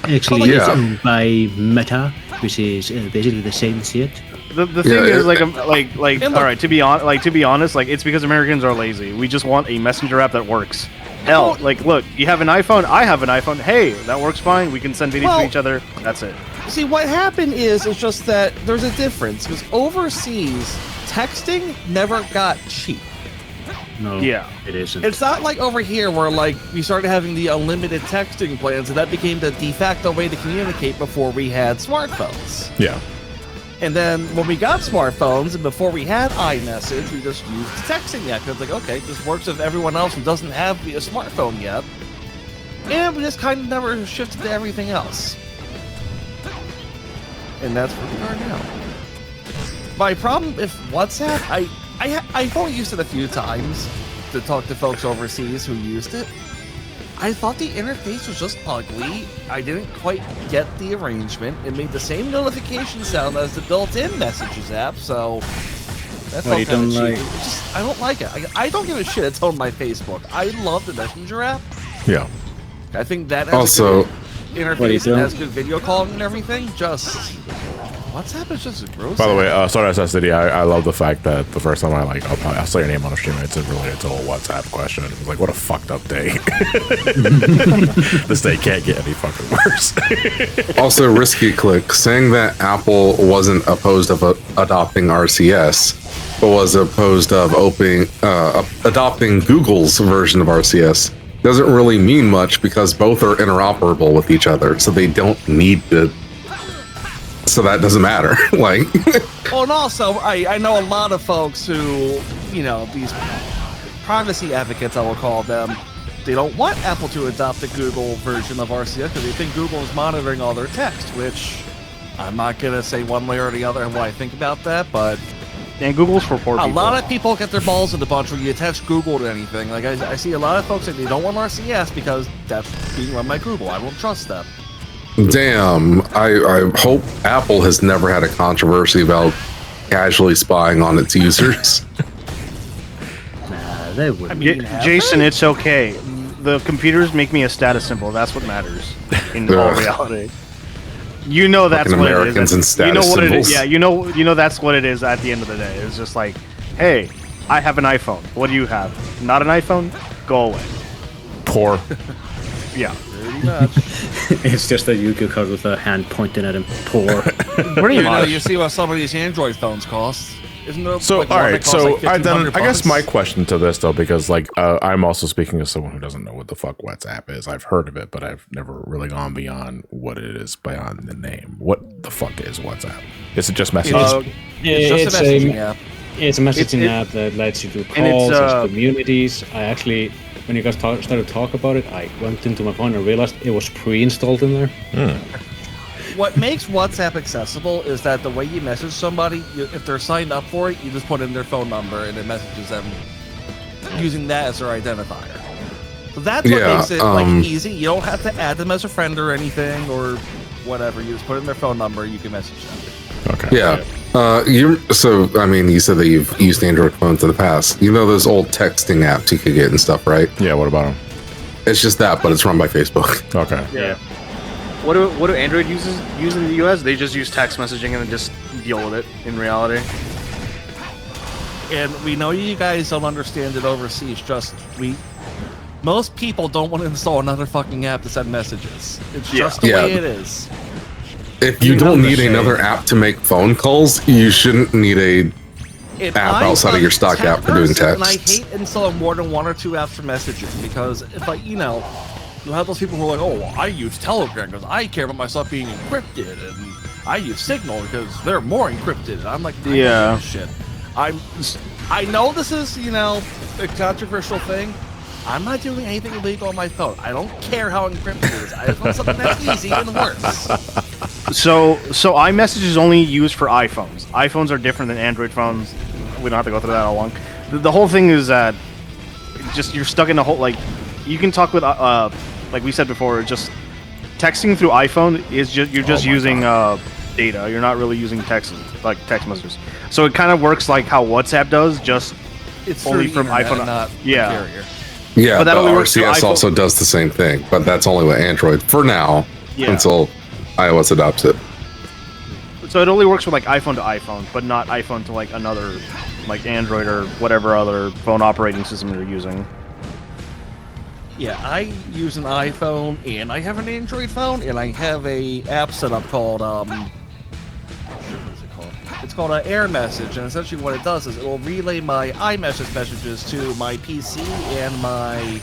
Actually,
Yeah.
it's owned by Meta, which is basically the same shit.
The thing
Yeah,
is like
And
all right, to be honest, like it's because Americans are lazy. We just want a messenger app that works. Hell,
Well-
like look, you have an iPhone, I have an iPhone. Hey, that works fine. We can send videos
Well-
to each other. That's it.
See, what happened is just that there's a difference because overseas texting never got cheap.
No,
Yeah.
it isn't.
It's not like over here where like we started having the unlimited texting plans and that became the de facto way to communicate before we had smartphones.
Yeah.
And then when we got smartphones and before we had iMessage, we just used the texting app. It's like, okay, this works with everyone else who doesn't have a smartphone yet. And we just kind of never shifted to everything else. And that's where we are now. My problem with WhatsApp, I've only used it a few times to talk to folks overseas who used it. I thought the interface was just ugly. I didn't quite get the arrangement. It made the same notification sound as the built-in messages app, so that's
What,
all
you
kind of
don't
cheap.
like-
It's just, I don't like it. I don't give a shit. It's on my Facebook. I love the Messenger app.
Yeah.
I think that has
Also-
a good
What, you
interface and
don't?
has good video calling and everything. Just WhatsApp is just a gross.
By the way,
app.
Stardust STD, I love the fact that the first time I'll say your name on a stream, it's related to a WhatsApp question. It was like, what a fucked up day. This day can't get any fucking worse.
Also, Risky Click saying that Apple wasn't opposed of adopting RCS, but was opposed of adopting Google's version of RCS doesn't really mean much because both are interoperable with each other, so they don't need to. So that doesn't matter. Like,
Oh, and also, I know a lot of folks who, these privacy advocates, I will call them, they don't want Apple to adopt the Google version of RCS because they think Google is monitoring all their text, which I'm not going to say one way or the other what I think about that, but
And Google's for poor
a
people.
lot of people get their balls in the bunch when you attach Google to anything. Like, I see a lot of folks that they don't want RCS because that's being run by Google. I don't trust them.
damn, I hope Apple has never had a controversy about casually spying on its users.
Nah, they wouldn't.
Jason, it's okay. The computers make me a status symbol. That's what matters in all
Ugh.
reality. You know that's
Fucking
what
Americans
it
and
is. You know
status
what it is.
symbols.
Yeah, you know that's what it is at the end of the day. It's just like, hey, I have an iPhone. What do you have? Not an iPhone? Go away.
Poor.
Yeah.
much.
It's just a Yu-Gi-Oh card with a hand pointing at him. Poor.
Pretty much.
You see what some of these Android phones cost. Isn't there
So,
like
all
one that
right.
costs,
So,
like,
I then I guess
$1,500?
my question to this though, because like I'm also speaking as someone who doesn't know what the fuck WhatsApp is. I've heard of it, but I've never really gone beyond what it is beyond the name. What the fuck is WhatsApp? Is it just messaging?
It's just a messaging app.
It's a messaging app that lets you do
and it's,
calls, there's communities. I actually, when you guys started to talk about it, I went into my phone and realized it was pre-installed in there.
What makes WhatsApp accessible is that the way you message somebody, if they're signed up for it, you just put in their phone number and it messages them using that as their identifier. So that's what makes it like easy. You don't have to add them as a friend or anything or whatever. You just put in their phone number, you can message them.
Okay.
Yeah. You said that you've used Android phones in the past. You know those old texting apps you could get and stuff, right?
Yeah. What about them?
It's just that, but it's run by Facebook.
Okay.
Yeah. What do Android users use in the US? They just use text messaging and then just deal with it in reality.
And we know you guys don't understand it overseas. Most people don't want to install another fucking app to send messages. It's just the way it is.
If you don't need another app to make phone calls, you shouldn't need a app outside of your stock app for doing text.
And I hate installing more than 1 or 2 apps for messages because if you have those people who are like, oh, well, I use Telegram because I care about myself being encrypted, and I use Signal because they're more encrypted. And I'm like, I don't give a shit. I know this is, a controversial thing. I'm not doing anything illegal on my phone. I don't care how encrypted it is. I just want something that's easy and works.
So iMessage is only used for iPhones. iPhones are different than Android phones. We don't have to go through that all long. The whole thing is that just you're stuck in a whole you can talk with like we said before, just texting through iPhone is just you're just using data. You're not really using text messages. So it kind of works like how WhatsApp does, just
it's
only from iPhone.
Not carrier.
Yeah,
but that only works
RCS also does the same thing, but that's only with Android for now until iOS adopts it.
So it only works with like iPhone to iPhone, but not iPhone to like another, like Android or whatever other phone operating system you're using.
Yeah, I use an iPhone and I have an Android phone, and I have a app set up called it's called Air Message, and essentially what it does is it will relay my iMessage messages to my PC and my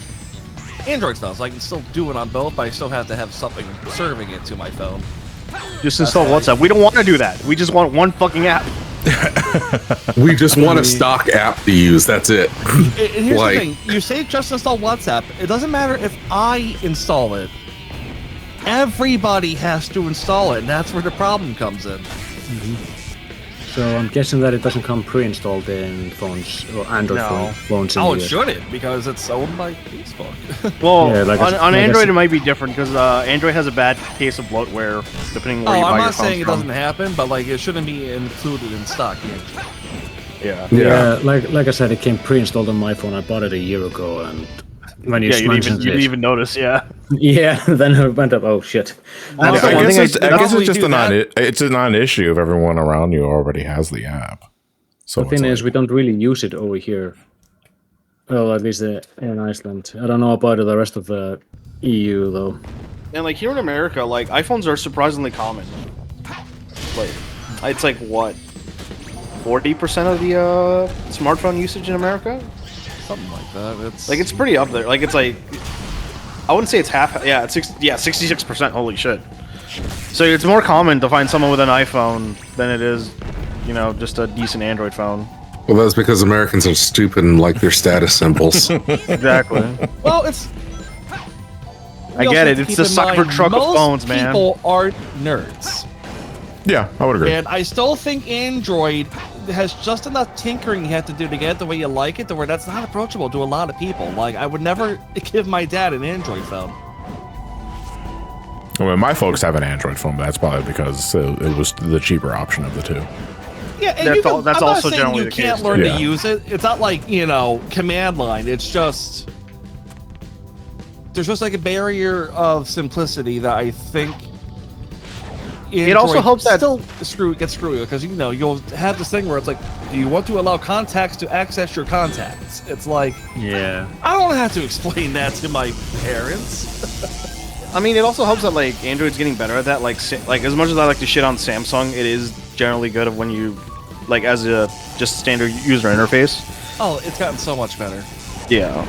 Android phone. So I can still do it on both, but I still have to have something serving it to my phone.
Just install WhatsApp. We don't want to do that. We just want one fucking app.
We just want a stock app to use. That's it.
And here's the thing: you say just install WhatsApp. It doesn't matter if I install it. Everybody has to install it, and that's where the problem comes in.
So I'm guessing that it doesn't come pre-installed in phones or Android phones.
Oh, it shouldn't, because it's owned by Facebook.
Well, on Android it might be different because Android has a bad case of bloatware, depending where you buy
I'm
your
not
phones
saying it
from.
doesn't happen, but it shouldn't be included in stock yet.
Yeah.
Like I said, it came pre-installed on my phone. I bought it a year ago, and when you
you didn't even notice. Yeah,
then I went up. Oh shit!
I guess it's just a non-issue if everyone around you already has the app. So
the thing is, we don't really use it over here. Well, at least in Iceland. I don't know about the rest of the EU though.
And like here in America, like iPhones are surprisingly common. Like, it's like what, 40% of the smartphone usage in America?
Something like that.
It's pretty up there. Like it's like, I wouldn't say it's half. Yeah, it's 66%. Holy shit! So it's more common to find someone with an iPhone than it is, just a decent Android phone.
Well, that's because Americans are stupid and like their status symbols.
Exactly.
Well,
I get it. It's the Cybertruck of phones, man.
People aren't nerds.
Yeah, I would agree.
And I still think Android has just enough tinkering you have to do to get it the way you like it, to where that's not approachable to a lot of people. Like, I would never give my dad an Android phone.
I mean, my folks have an Android phone, but that's probably because it was the cheaper option of the two.
Yeah, and
that's
I'm
also
not saying
generally
you
the
can't
case.
learn to use it. It's not like, command line. It's just... There's just like a barrier of simplicity that I think...
It also helps that
still gets screwy, because you'll have this thing where it's like, do you want to allow contacts to access your contacts? It's like,
yeah,
I don't have to explain that to my parents.
I mean, it also helps that like Android's getting better at that. Like as much as I like to shit on Samsung, it is generally good when you like as a just standard user interface.
Oh, it's gotten so much better.
Yeah.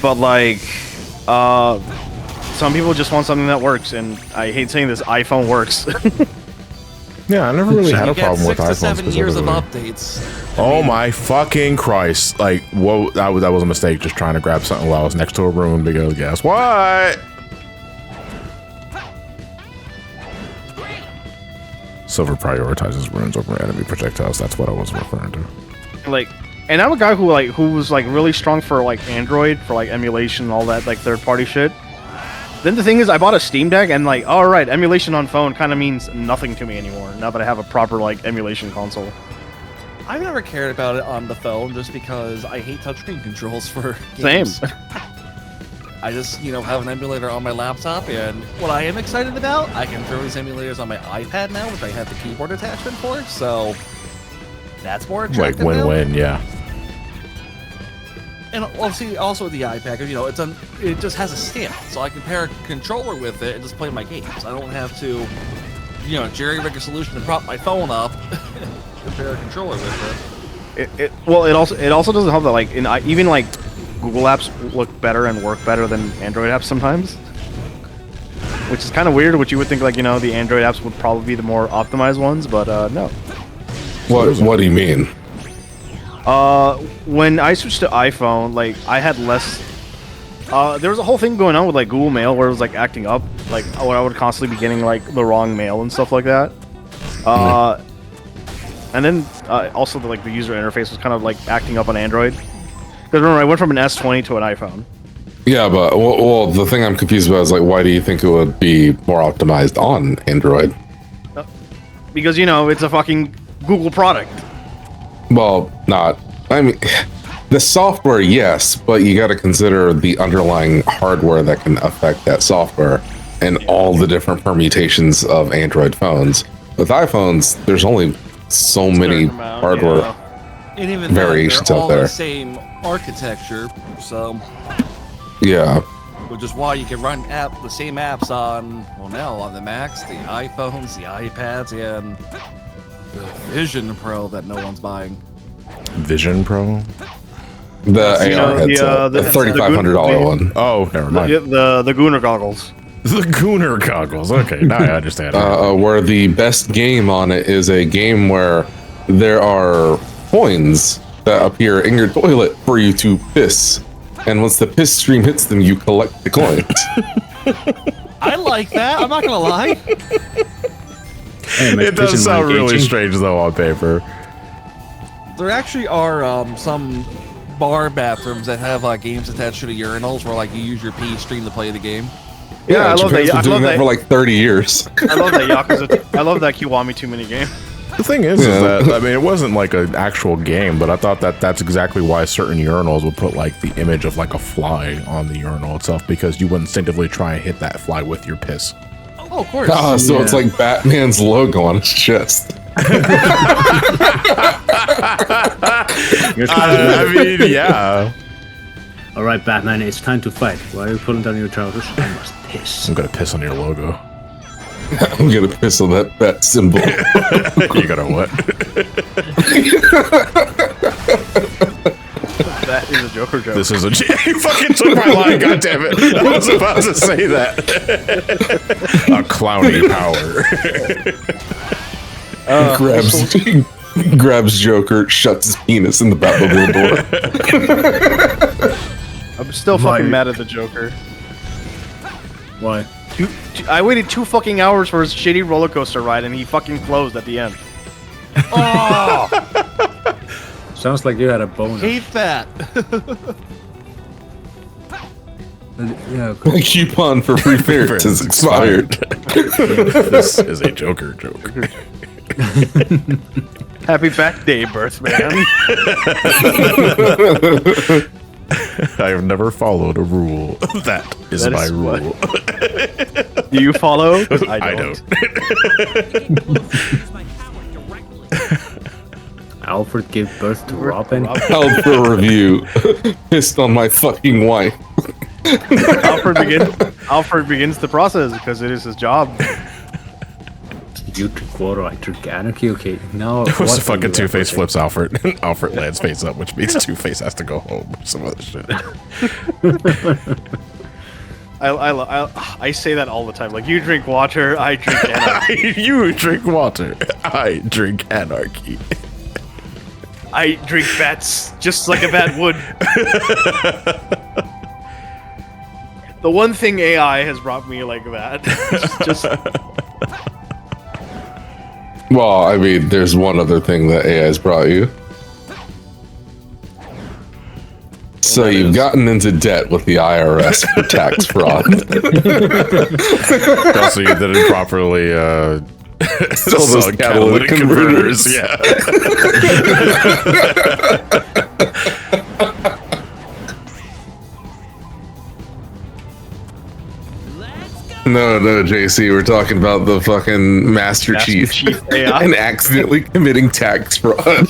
But like, some people just want something that works, and I hate saying this, iPhone works.
Yeah, I never really had a problem with
6 to
iPhones
7 years of
specifically.
updates.
Oh my fucking Christ! Like, whoa, that was a mistake. Just trying to grab something while I was next to a rune because guess what? Silver prioritizes runes over enemy projectiles. That's what I was referring to.
Like, and I'm a guy who was really strong for like Android for like emulation and all that like third party shit. Then the thing is, I bought a Steam Deck and like, all right, emulation on phone kind of means nothing to me anymore now that I have a proper like emulation console.
I've never cared about it on the phone just because I hate touchscreen controls for games.
Same.
I just, have an emulator on my laptop, and what I am excited about, I can throw these emulators on my iPad now, which I have the keyboard attachment for, so that's more attractive.
Like win-win, yeah.
And also with the iPad, because it just has a stamp, so I can pair a controller with it and just play my games. I don't have to, jerry-rig a solution to prop my phone up and pair a controller with it.
It also doesn't help that like even like Google apps look better and work better than Android apps sometimes, which is kind of weird. Which you would think like the Android apps would probably be the more optimized ones, but no.
What do you mean?
When I switched to iPhone, like I had less. There was a whole thing going on with like Google Mail where it was like acting up, like I would constantly be getting like the wrong mail and stuff like that. And then also the user interface was kind of like acting up on Android. Because remember, I went from an S20 to an iPhone.
Yeah, but well, the thing I'm confused about is like, why do you think it would be more optimized on Android?
Because it's a fucking Google product.
Well, not. I mean, the software, yes, but you got to consider the underlying hardware that can affect that software and all the different permutations of Android phones. With iPhones, there's only so many hardware
And even
variations
they're
out
all
there.
the same architecture, so
Yeah.
which is why you can run the same apps on the Macs, the iPhones, the iPads, and the Vision Pro that no one's buying.
Vision Pro?
The AR headset, the $3,500 one.
Oh, never mind.
The Gooner goggles.
The Gooner goggles. Okay, now I understand.
Where the best game on it is a game where there are coins that appear in your toilet for you to piss. And once the piss stream hits them, you collect the coins.
I like that. I'm not gonna lie.
It does sound really strange though on paper.
There actually are some bar bathrooms that have games attached to the urinals where you use your pee stream to play the game.
Yeah, I love that.
Japan's been doing that for like 30 years.
I love that Yakuza. I love that Kiwami Too Many game.
The thing is that, I mean, it wasn't like an actual game, but I thought that's exactly why certain urinals would put like the image of like a fly on the urinal itself, because you would instinctively try and hit that fly with your piss.
Oh, of course.
So it's like Batman's logo on his chest.
I mean, yeah.
All right, Batman, it's time to fight. Why are you pulling down your trousers? I must piss.
I'm gonna piss on your logo.
I'm gonna piss on that bat symbol.
You gonna what?
That is a Joker joke.
This is a you fucking took my line, goddammit. I was about to say that. A clowny power.
Grabs Joker, shuts his penis in the Batmobile door.
I'm still fucking mad at the Joker.
Why?
I waited 2 fucking hours for his shitty roller coaster ride, and he fucking closed at the end.
Oh!
Sounds like you had a bonus.
Hate that.
Yeah,
My coupon for free ferrets has expired.
This is a Joker joke.
Happy back day, birth man.
I have never followed a rule. That is my rule.
Do you follow?
I don't.
Alfred gave birth to Robin.
Held for review. Pissed on my fucking wife.
Alfred begins the process because it is his job.
You drink water, I drink anarchy. Okay, now
It was
what
a fucking
are you
Two-Face
referencing?
flips Alfred. And Alfred lands face up, which means Two-Face has to go home or some other shit.
I say that all the time. Like, you drink water, I drink anarchy.
You drink water. I drink anarchy.
I drink bats, just like a bat would. The one thing AI has brought me like that. just
Well, I mean, there's one other thing that AI's brought you. So you've gotten into debt with the IRS for tax fraud.
Also, you didn't properly
Still those catalytic converters.
Yeah.
No, JC, we're talking about the fucking Master Chief
AI.
and accidentally committing tax fraud.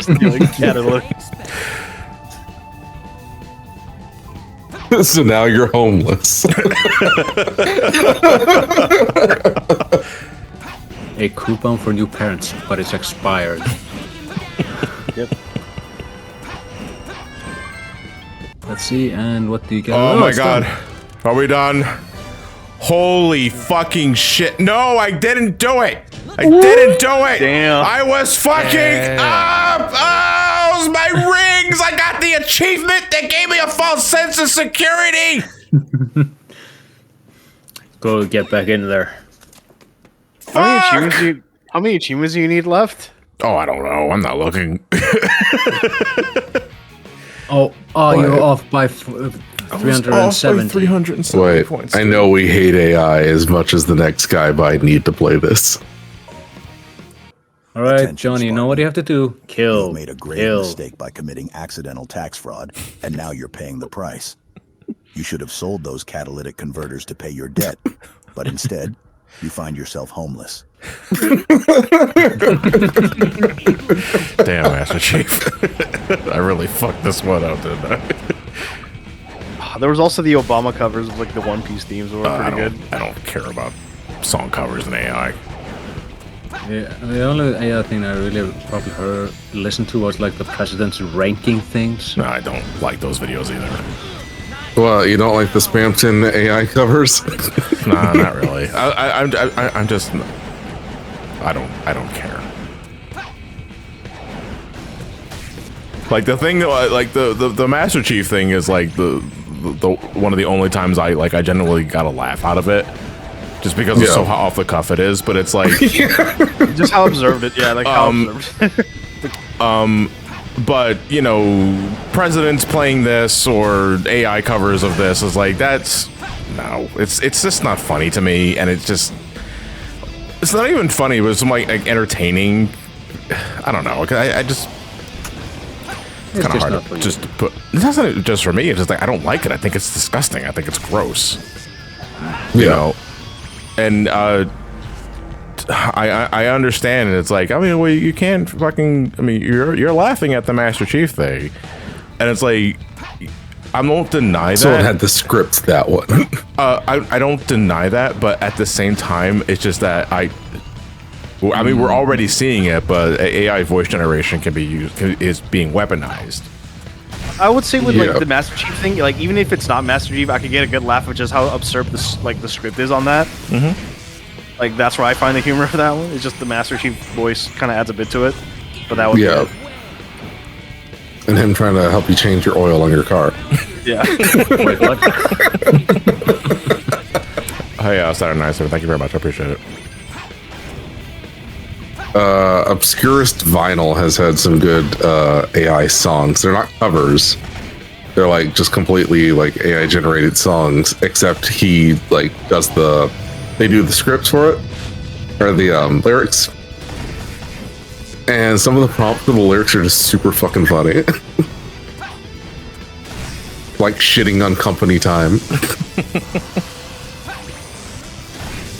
Stealing catalytic.
So now you're homeless.
A coupon for new parents, but it's expired.
Yep.
Let's see, and what do you get?
Oh my
it's
god.
done.
Are we done? Holy fucking shit. No, I didn't do it. I didn't do it.
Damn.
I was fucking up. Oh, it was my rings. I got the achievement that gave me a false sense of security.
Go get back in there.
How many achievements do you need left?
Oh, I don't know. I'm not looking.
Oh, you're off by 370.
370
Wait,
points.
I know we hate AI as much as the next guy, but I need to play this.
All right,
Attention,
Johnny, you know what you have to do? Kill.
You made a grave
Kill.
mistake by committing accidental tax fraud, and now you're paying the price. You should have sold those catalytic converters to pay your debt, but instead, you find yourself homeless.
Damn, Master Chief. I really fucked this one up, didn't I?
There was also the Obama covers of like the One Piece themes were pretty good.
I don't care about song covers in AI.
Yeah, the only AI thing I really probably listened to was like the president's ranking things.
No, I don't like those videos either.
Well, you don't like the Spamton AI covers?
Nah, not really. I'm just. I don't care. Like the thing, like the Master Chief thing is like the one of the only times I genuinely got a laugh out of it, just because it's so off the cuff it is. But it's like
just how observed it, yeah, like how observed.
But you know, presidents playing this or AI covers of this is like it's just not funny to me, and it's not even funny, but it's like entertaining. I don't know. I just. It's kind of hard to just put. It's not just for me. It's just like I don't like it. I think it's disgusting. I think it's gross. You know, and I understand. And it's like, I mean, well, you can't fucking. I mean, you're laughing at the Master Chief thing, and it's like I won't deny that.
Someone had the script that one.
I don't deny that, but at the same time, it's just that I mean, we're already seeing it, but AI voice generation is being weaponized.
I would say with like the Master Chief thing, like even if it's not Master Chief, I could get a good laugh of just how absurd the script is on that.
Mm-hmm.
Like that's where I find the humor of that one. It's just the Master Chief voice kind of adds a bit to it, but that would be it.
And him trying to help you change your oil on your car.
Yeah.
Wait, what?
Hey, Saturday Night, thank you very much. I appreciate it.
Obscurest Vinyl has had some good AI songs. They're not covers. They're like just completely like AI generated songs, except he like they do the scripts for it or the lyrics. And some of the prompts for the lyrics are just super fucking funny. Like shitting on company time.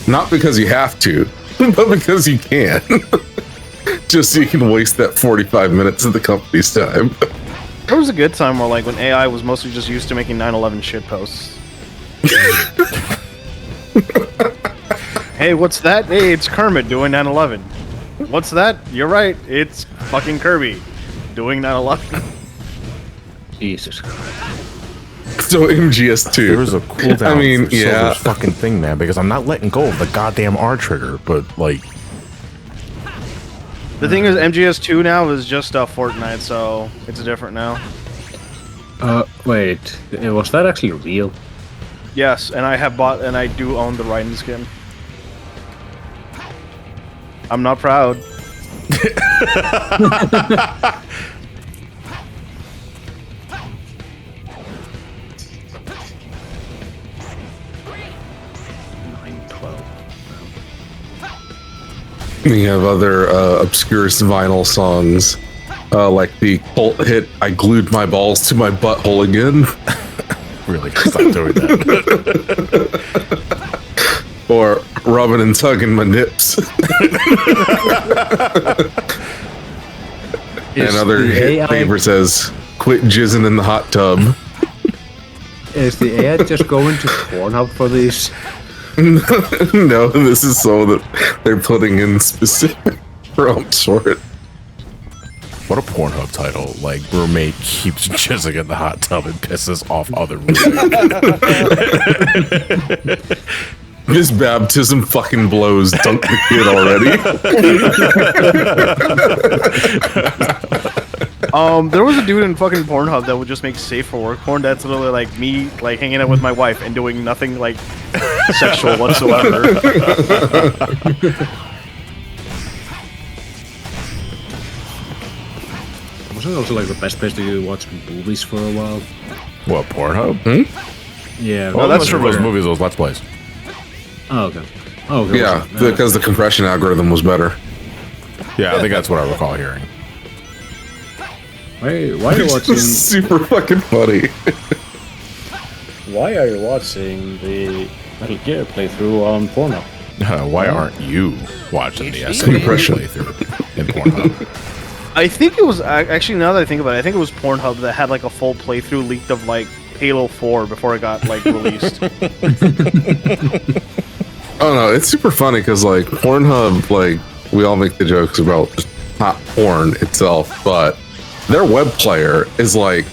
Not because you have to, but because you can. Just so you can waste that 45 minutes of the company's time.
There was a good time where, like, when AI was mostly just used to making 9/11 shit posts. Hey, what's that? Hey, it's Kermit doing 9/11. What's that? You're right. It's fucking Kirby doing 9/11.
Jesus Christ.
So MGS2.
There was a cooldown.
I mean,
for
yeah.
Silver's fucking thing, man, because I'm not letting go of the goddamn R trigger, but like.
The thing is, MGS2 now is just Fortnite, so it's different now.
Wait, was that actually real?
Yes, and I have bought, and I do own the Raiden skin. I'm not proud.
We have other obscure vinyl songs, like the cult hit "I Glued My Balls to My Butthole Again."
Really, stop doing that.
Or rubbing and tugging my nips. And other hit neighbor says, "Quit jizzing in the hot tub."
Is the AI just going to Pornhub for these?
No, this is so that they're putting in specific prompts for it.
What a Pornhub title. Like, roommate keeps jizzing in the hot tub and pisses off other roommates.
This baptism fucking blows. Dunk the kid already.
There was a dude in fucking Pornhub that would just make safe for work porn. That's literally like me, like hanging out with my wife and doing nothing like sexual whatsoever.
Wasn't it also like the best place to watch movies for a while?
What, Pornhub?
Yeah.
Well, that's
true.
those movies, those Let's Plays.
Oh, okay. Oh, okay.
Yeah, because the compression algorithm was better.
Yeah, I think that's what I recall hearing.
Why are you watching?
Super fucking funny.
Why are you watching the Metal Gear playthrough on Pornhub?
Why aren't you watching the
HD
compression playthrough in Pornhub?
I think it was actually, now that I think about it, I think it was Pornhub that had like a full playthrough leaked of like Halo 4 before it got like released.
Oh no, it's super funny because like Pornhub, like we all make the jokes about just not porn itself, but their web player is like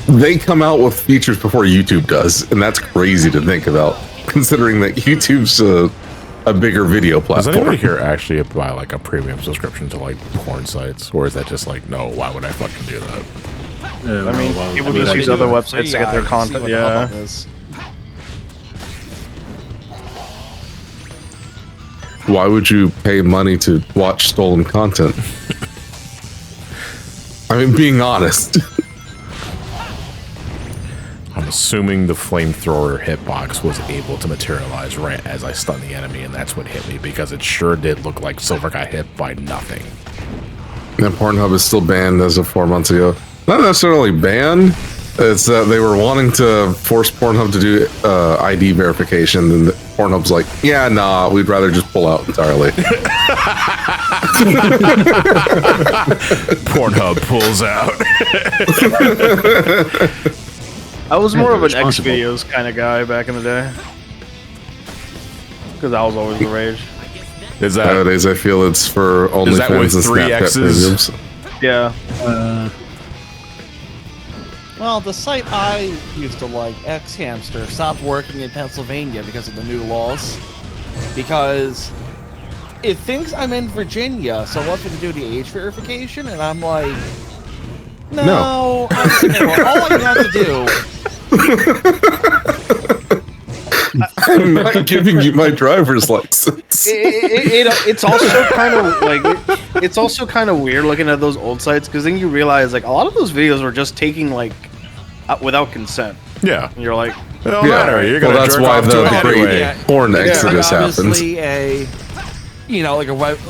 they come out with features before YouTube does, and that's crazy to think about, considering that YouTube's a bigger video
Does
platform.
anybody here actually buy like a premium subscription to like porn sites, or is that just like, no, why would I fucking do that?
I mean, people just use other websites to get their content. Yeah.
Why would you pay money to watch stolen content? I mean, being honest.
I'm assuming the flamethrower hitbox was able to materialize right as I stunned the enemy, and that's what hit me, because it sure did look like Silver got hit by nothing.
And Pornhub is still banned as of 4 months ago. Not necessarily banned. It's that they were wanting to force Pornhub to do ID verification, and Pornhub's like, yeah, nah, we'd rather just pull out entirely.
Pornhub pulls out.
I was more of an X videos kind of guy back in the day. Because that was always the rage.
Is that
Nowadays, I feel it's for
is that
OnlyFans and
with 3
Snapchat
X's?
premiums.
Yeah.
Well, the site I used to like, X Hamster, stopped working in Pennsylvania because of the new laws. Because it thinks I'm in Virginia, so it wants me to do the age verification, and I'm like, no. All I have to do.
I'm not giving you my driver's license.
It's also kind of like it's also kind of weird looking at those old sites, because then you realize like a lot of those videos were just taking like without consent.
Yeah.
And you're like,
it don't matter. You're gonna
that's
jerk
why
off to
the
it
great
anyway.
porn exodus happens.
Obviously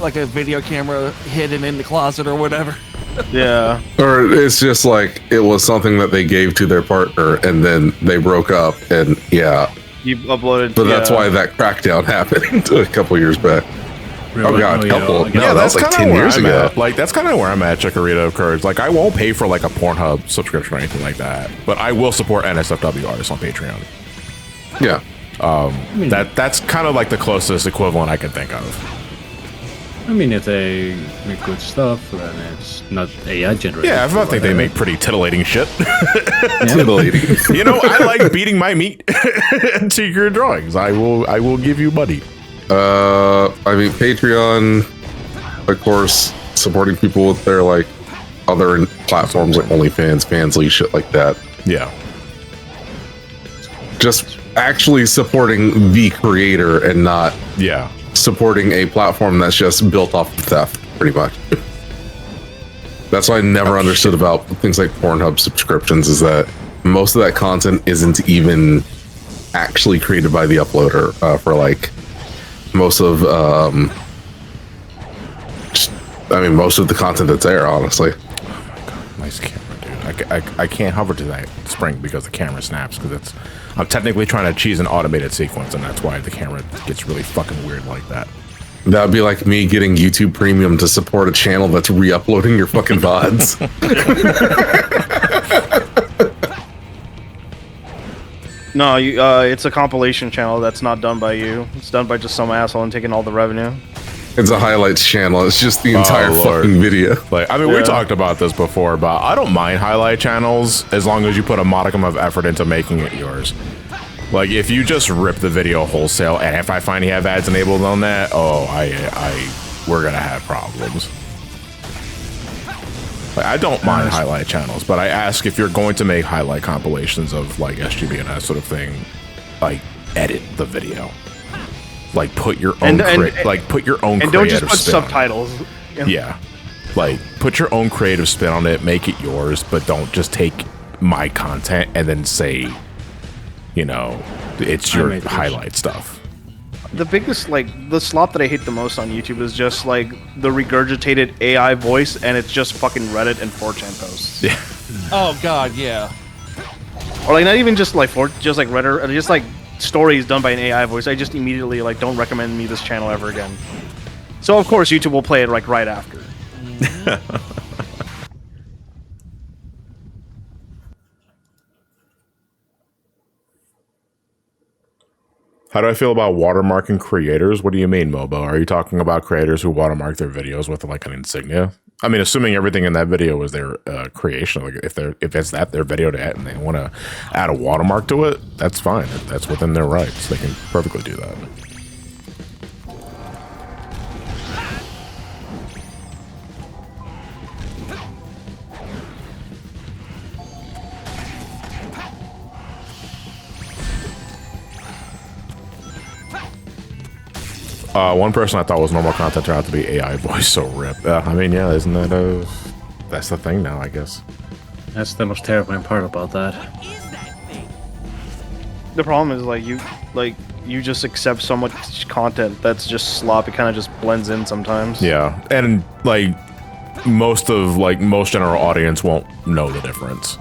like a video camera hidden in the closet or whatever.
yeah.
Or it's just like it was something that they gave to their partner, and then they broke up, and yeah.
You uploaded.
But that's why that crackdown happened a couple years back. Oh god, couple.
Yeah,
No,
that's
that was like
kind
10
of where
years
I'm
ago.
at. Like that's kind of where I'm at, Chikorita of Courage. Like I won't pay for like a Pornhub subscription or anything like that, but I will support NSFW artists on Patreon.
Yeah.
That's kind of like the closest equivalent I can think of.
I mean, if they make good stuff, then it's not AI generated.
Yeah, I think they make pretty titillating shit.
Titillating.
You know, I like beating my meat to your drawings. I will give you money.
I mean, Patreon, of course, supporting people with their like other platforms like OnlyFans, Fansly, shit like that.
Yeah.
Just actually supporting the creator and not supporting a platform that's just built off of theft, pretty much. That's what I never understood about things like Pornhub subscriptions, is that most of that content isn't even actually created by the uploader for like most of most of the content that's there, honestly.
Oh my god, nice camera, dude. I can't hover to that spring because the camera snaps, because I'm technically trying to cheese an automated sequence, and that's why the camera gets really fucking weird like that.
That'd be like me getting YouTube Premium to support a channel that's re-uploading your fucking VODs.
No, it's a compilation channel that's not done by you. It's done by just some asshole and taking all the revenue.
It's a highlights channel. It's just the entire fucking video.
Like, I mean, we talked about this before, but I don't mind highlight channels as long as you put a modicum of effort into making it yours. Like, if you just rip the video wholesale, and if I find you have ads enabled on that, we're gonna have problems. Like, I don't mind highlight channels, but I ask, if you're going to make highlight compilations of like SGB and that sort of thing, like edit the video. Like put your own put your own
and
creative
don't just put
spin
subtitles.
Yeah. Like put your own creative spin on it, make it yours, but don't just take my content and then say, you know, it's your highlight stuff.
The biggest, like, the slop that I hate the most on YouTube is just like the regurgitated AI voice, and it's just fucking Reddit and 4chan posts.
Yeah.
Oh god, yeah.
Or like not even just like just like Reddit, or just like stories done by an AI voice. I just immediately like don't recommend me this channel ever again. So of course YouTube will play it like right after.
How do I feel about watermarking creators? What do you mean, Mobo? Are you talking about creators who watermark their videos with like an insignia? I mean, assuming everything in that video was their creation, like if it's their video to add and they want to add a watermark to it, that's fine. That's within their rights. They can perfectly do that. One person I thought was normal content turned out to be AI voice, so rip. I mean, yeah, isn't that that's the thing now, I guess.
That's the most terrifying part about that.
The problem is you just accept so much content that's just slop. It kind of just blends in sometimes.
Yeah, and like most general audience won't know the difference.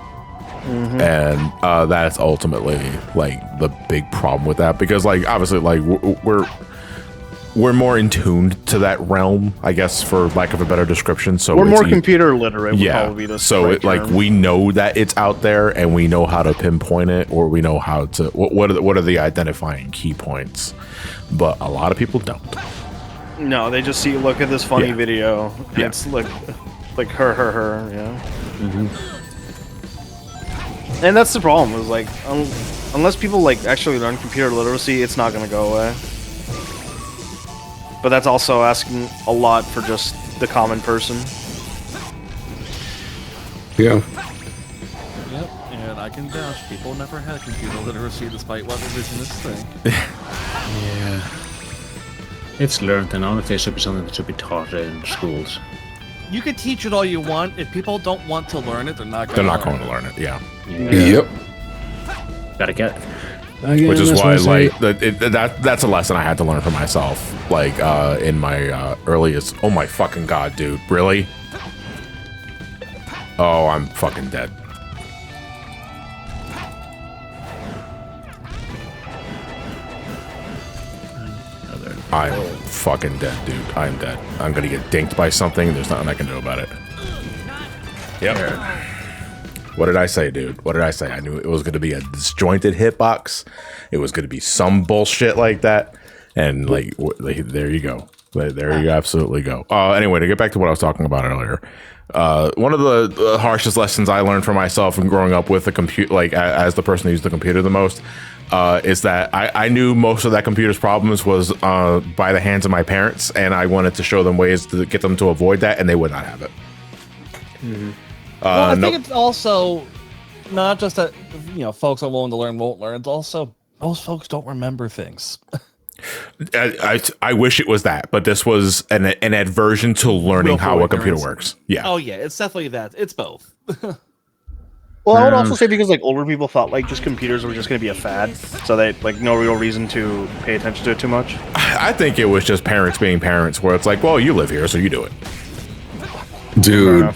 Mm-hmm. And that's ultimately like the big problem with that, because like obviously like we're more in tune to that realm, I guess, for lack of a better description. So
we're more computer literate. Would probably be the
so
right
it like
term.
we know that it's out there, and we know how to pinpoint it, or we know how to what are the identifying key points. But a lot of people don't.
No, they just see, look at this funny video. And it's like her, yeah.
Mm-hmm.
And that's the problem. Is like unless people like actually learn computer literacy, it's not gonna go away. But that's also asking a lot for just the common person.
Yeah.
Yep, and I can vouch, people never had computer literacy despite what revisionist think.
Yeah. It's learned, and I don't know if it should be something that should be taught in schools.
You can teach it all you want. If people don't want to learn it, they're not going
to learn it. Yeah.
Yep.
Gotta get it.
Again, which is why like that's a lesson I had to learn for myself, like in my earliest. Oh my fucking god, dude, really? Oh, I'm fucking dead. I'm fucking dead, dude. I'm dead. I'm gonna get dinked by something. There's nothing I can do about it. Yep. What did I say, dude? What did I say? I knew it was gonna be a disjointed hitbox. It was gonna be some bullshit like that. And like, there you go. There you absolutely go. Anyway, to get back to what I was talking about earlier, one of the harshest lessons I learned for myself in growing up with a computer, like as the person who used the computer the most, is that I knew most of that computer's problems was by the hands of my parents, and I wanted to show them ways to get them to avoid that, and they would not have it.
Mm-hmm. Well, I think it's also not just that folks are willing to learn won't learn. It's also most folks don't remember things.
I wish it was that, but this was an aversion to learning how a computer works. Yeah.
Oh yeah, it's definitely that. It's both.
Well, I would also say because like older people thought like just computers were just going to be a fad, so they like no real reason to pay attention to it too much.
I think it was just parents being parents, where it's like, well, you live here, so you do it.
Dude,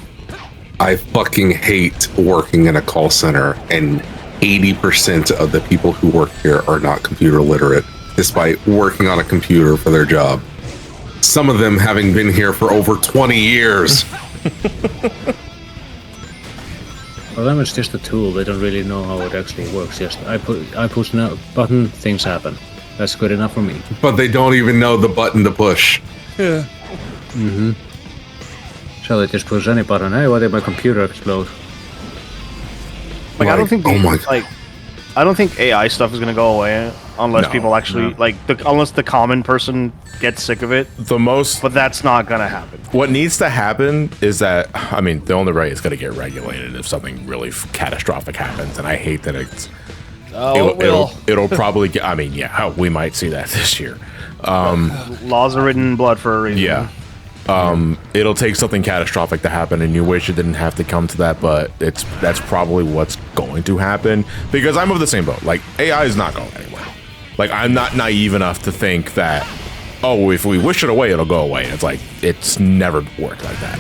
I fucking hate working in a call center, and 80% of the people who work here are not computer literate, despite working on a computer for their job. Some of them having been here for over 20 years.
For them, it's just a tool. They don't really know how it actually works. Just I push a button, things happen. That's good enough for me.
But they don't even know the button to push.
Yeah.
Mm-hmm. So they just push any button. Hey, why did my computer explode?
Like I don't think I don't think AI stuff is going to go away unless people actually unless the common person gets sick of it. But that's not going to happen.
What needs to happen is that, I mean, the only way it's going to get regulated if something really catastrophic happens, and I hate that it's. It'll probably get. I mean, yeah, we might see that this year.
Laws are written in blood for a reason.
Yeah. It'll take something catastrophic to happen, and you wish it didn't have to come to that, but that's probably what's going to happen, because I'm of the same boat. Like, AI is not going anywhere. Like, I'm not naive enough to think that, oh, if we wish it away, it'll go away. It's like, it's never worked like that.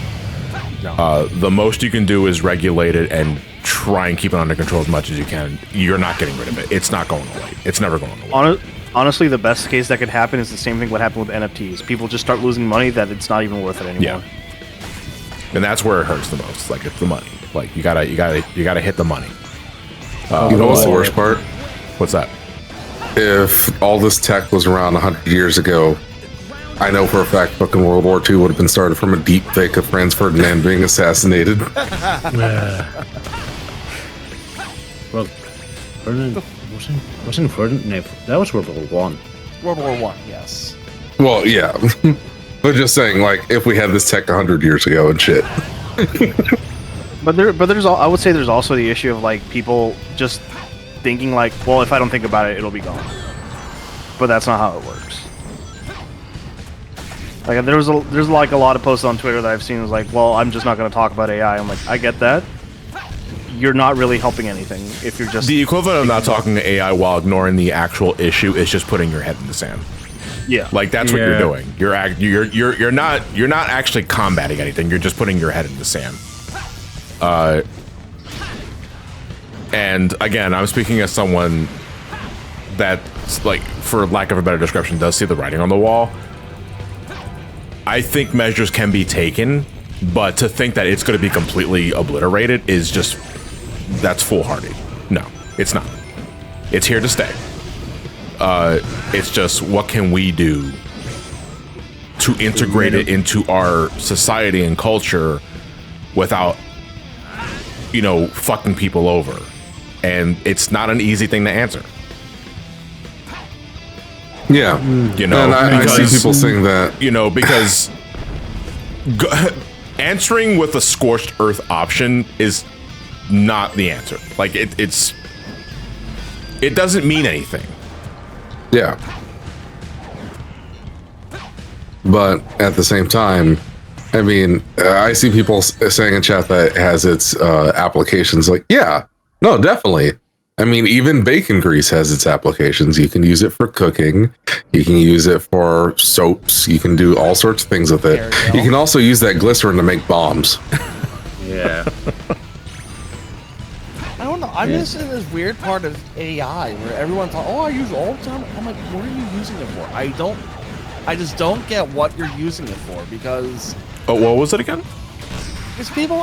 No. The most you can do is regulate it and try and keep it under control as much as you can. You're not getting rid of it. It's not going away. It's never going away.
Honestly, the best case that could happen is the same thing what happened with NFTs. People just start losing money that it's not even worth it anymore.
Yeah. And that's where it hurts the most. Like, it's the money. Like, you gotta hit the money.
You know what's the worst part?
What's that?
If all this tech was around 100 years ago, I know for a fact fucking World War II would have been started from a deep fake of Franz Ferdinand being assassinated.
Well, Ferdinand wasn't Ferdinand? No, that was World War One.
World War One, yes.
Well, yeah. But just saying, like, if we had this tech 100 years ago and shit.
But I would say there's also the issue of like people just thinking like, well, if I don't think about it, it'll be gone. But that's not how it works. Like there's like a lot of posts on Twitter that I've seen is like, well, I'm just not going to talk about AI. I'm like, I get that. You're not really helping anything if you're just
the equivalent of not talking to AI while ignoring the actual issue is just putting your head in the sand.
Yeah,
like that's what you're doing. You're not actually combating anything. You're just putting your head in the sand. And again, I'm speaking as someone that, like, for lack of a better description, does see the writing on the wall. I think measures can be taken, but to think that it's going to be completely obliterated is just, that's foolhardy. No, it's not. It's here to stay. It's just, what can we do to integrate it into our society and culture without, fucking people over? And it's not an easy thing to answer.
Yeah. And I see people saying that.
Because answering with a scorched earth option is not the answer. Like, it doesn't mean anything.
Yeah. But at the same time, I mean, I see people saying in chat that it has its applications. Like, yeah, no, definitely. I mean, even bacon grease has its applications. You can use it for cooking. You can use it for soaps. You can do all sorts of things with it. You can also use that glycerin to make bombs.
Yeah.
I don't know. I'm just in this weird part of AI where everyone thought, oh, I use it all the time. I'm like, what are you using it for? I don't I just don't get what you're using it for, because
Oh, what was it again?
it's people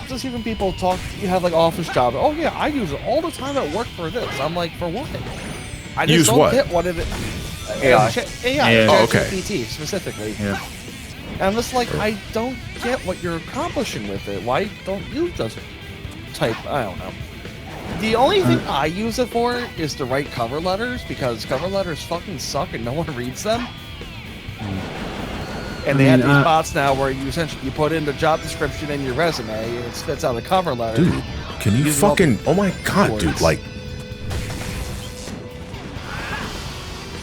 just even people talk. You have like office jobs. Oh yeah, I use it all the time at work for this. I'm like, for what? I just
Use
don't
what?
get what it is.
AI.
AI.
Oh, okay.
GPT specifically.
Yeah.
And I'm just like, I don't get what you're accomplishing with it. Why don't you just type? I don't know. The only thing I use it for is to write cover letters, because cover letters fucking suck and no one reads them. And they have these bots now where you essentially put in the job description and your resume, and it spits out a cover letter.
Dude, can you
Using all
fucking...
the
Oh my god, dude,
words.
like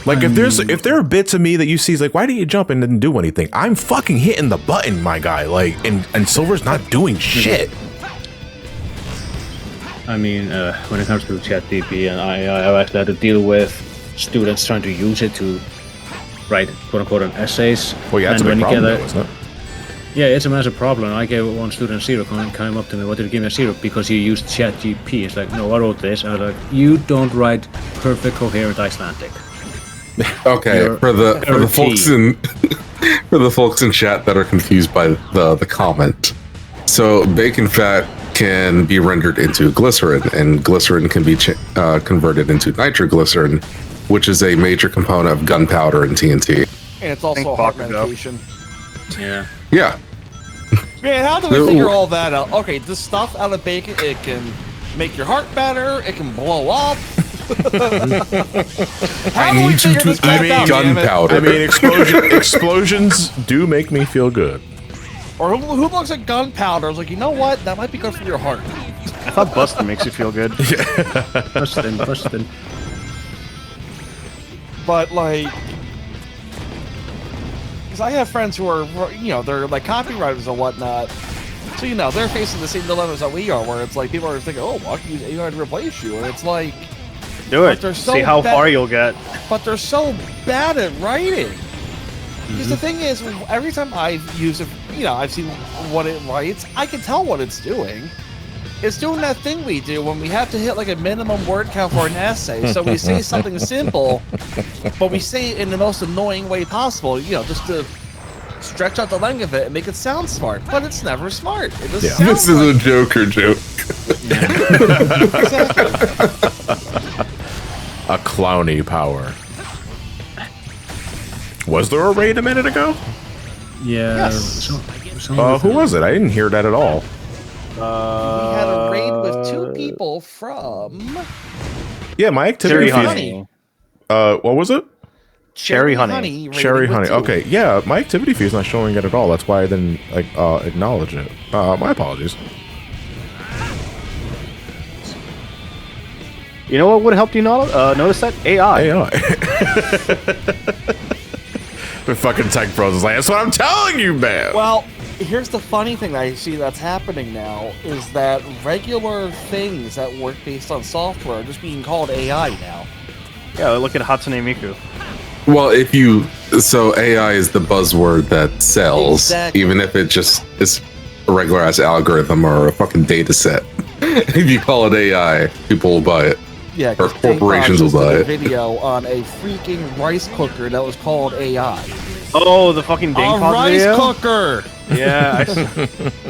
if there are bits of me that you see is like, why didn't you jump and didn't do anything? I'm fucking hitting the button, my guy. Like, and Silver's not doing shit.
I mean, when it comes to ChatGPT, and I've actually had to deal with students trying to use it to write quote-unquote essays.
Well, yeah, that's
And
a big
when you
problem,
get
though, isn't it?
Yeah, it's a massive problem. I gave one student 0, came up to me, what did you give me a 0? Because he used ChatGPT. It's like, no, I wrote this. I was like, you don't write perfect, coherent Icelandic.
Okay,
You're
for the folks
RT.
in for the folks in chat that are confused by the comment. So bacon fat can be rendered into glycerin, and glycerin can be converted into nitroglycerin, which is a major component of gunpowder and TNT.
And it's also a heart medication.
Yeah.
Yeah.
Man, how do we figure all that out? Okay, this stuff out of bacon, it can make your heart better, it can blow up.
I need you to eat gunpowder.
I mean, explosions do make me feel good.
Or who looks at gunpowder? Is like, you know what? That might be good for your heart.
I thought busting makes you feel good.
Bustin'.
But like, because I have friends who are, you know, they're like copywriters and whatnot. So you know, they're facing the same dilemmas that we are, where it's like people are thinking, "Oh, well, I can use AI to replace you," and it's like,
Do it.
they're so
See how
bad-
far you'll get.
but they're so bad at writing. Because the thing is, every time I've used it, you know, I've seen what it writes, I can tell what it's doing. It's doing that thing we do when we have to hit like a minimum word count for an essay. So we say something simple, but we say it in the most annoying way possible, you know, just to stretch out the length of it and make it sound smart. But it's never smart. It just sounds
This is a Joker joke.
A clowny power. Was there a raid a minute ago?
Yeah.
Yes.
Who was it? I didn't hear that at all.
We had a raid with 2 people from
Yeah, my activity
Cherry
feed.
Honey.
What was it?
Cherry honey.
raided
Cherry
with
honey.
2.
Okay, yeah, my activity feed is not showing it at all. That's why I didn't like acknowledge it. My apologies.
You know what would help you notice that? AI.
AI. The fucking tech bros is like, that's what I'm telling you, man.
Well, here's the funny thing that I see that's happening now is that regular things that work based on software are just being called AI now.
Yeah, look at Hatsune Miku.
Well, so AI is the buzzword that sells,
Exactly.
even if it just is a regular ass algorithm or a fucking data set. If you call it AI, people will buy it.
Yeah,
Or
'cause
corporations
Dave
will buy
Fox
it.
did a video on a freaking rice cooker that was called AI.
Oh, the fucking
A
Dingpong
rice
video?
cooker!
Yeah.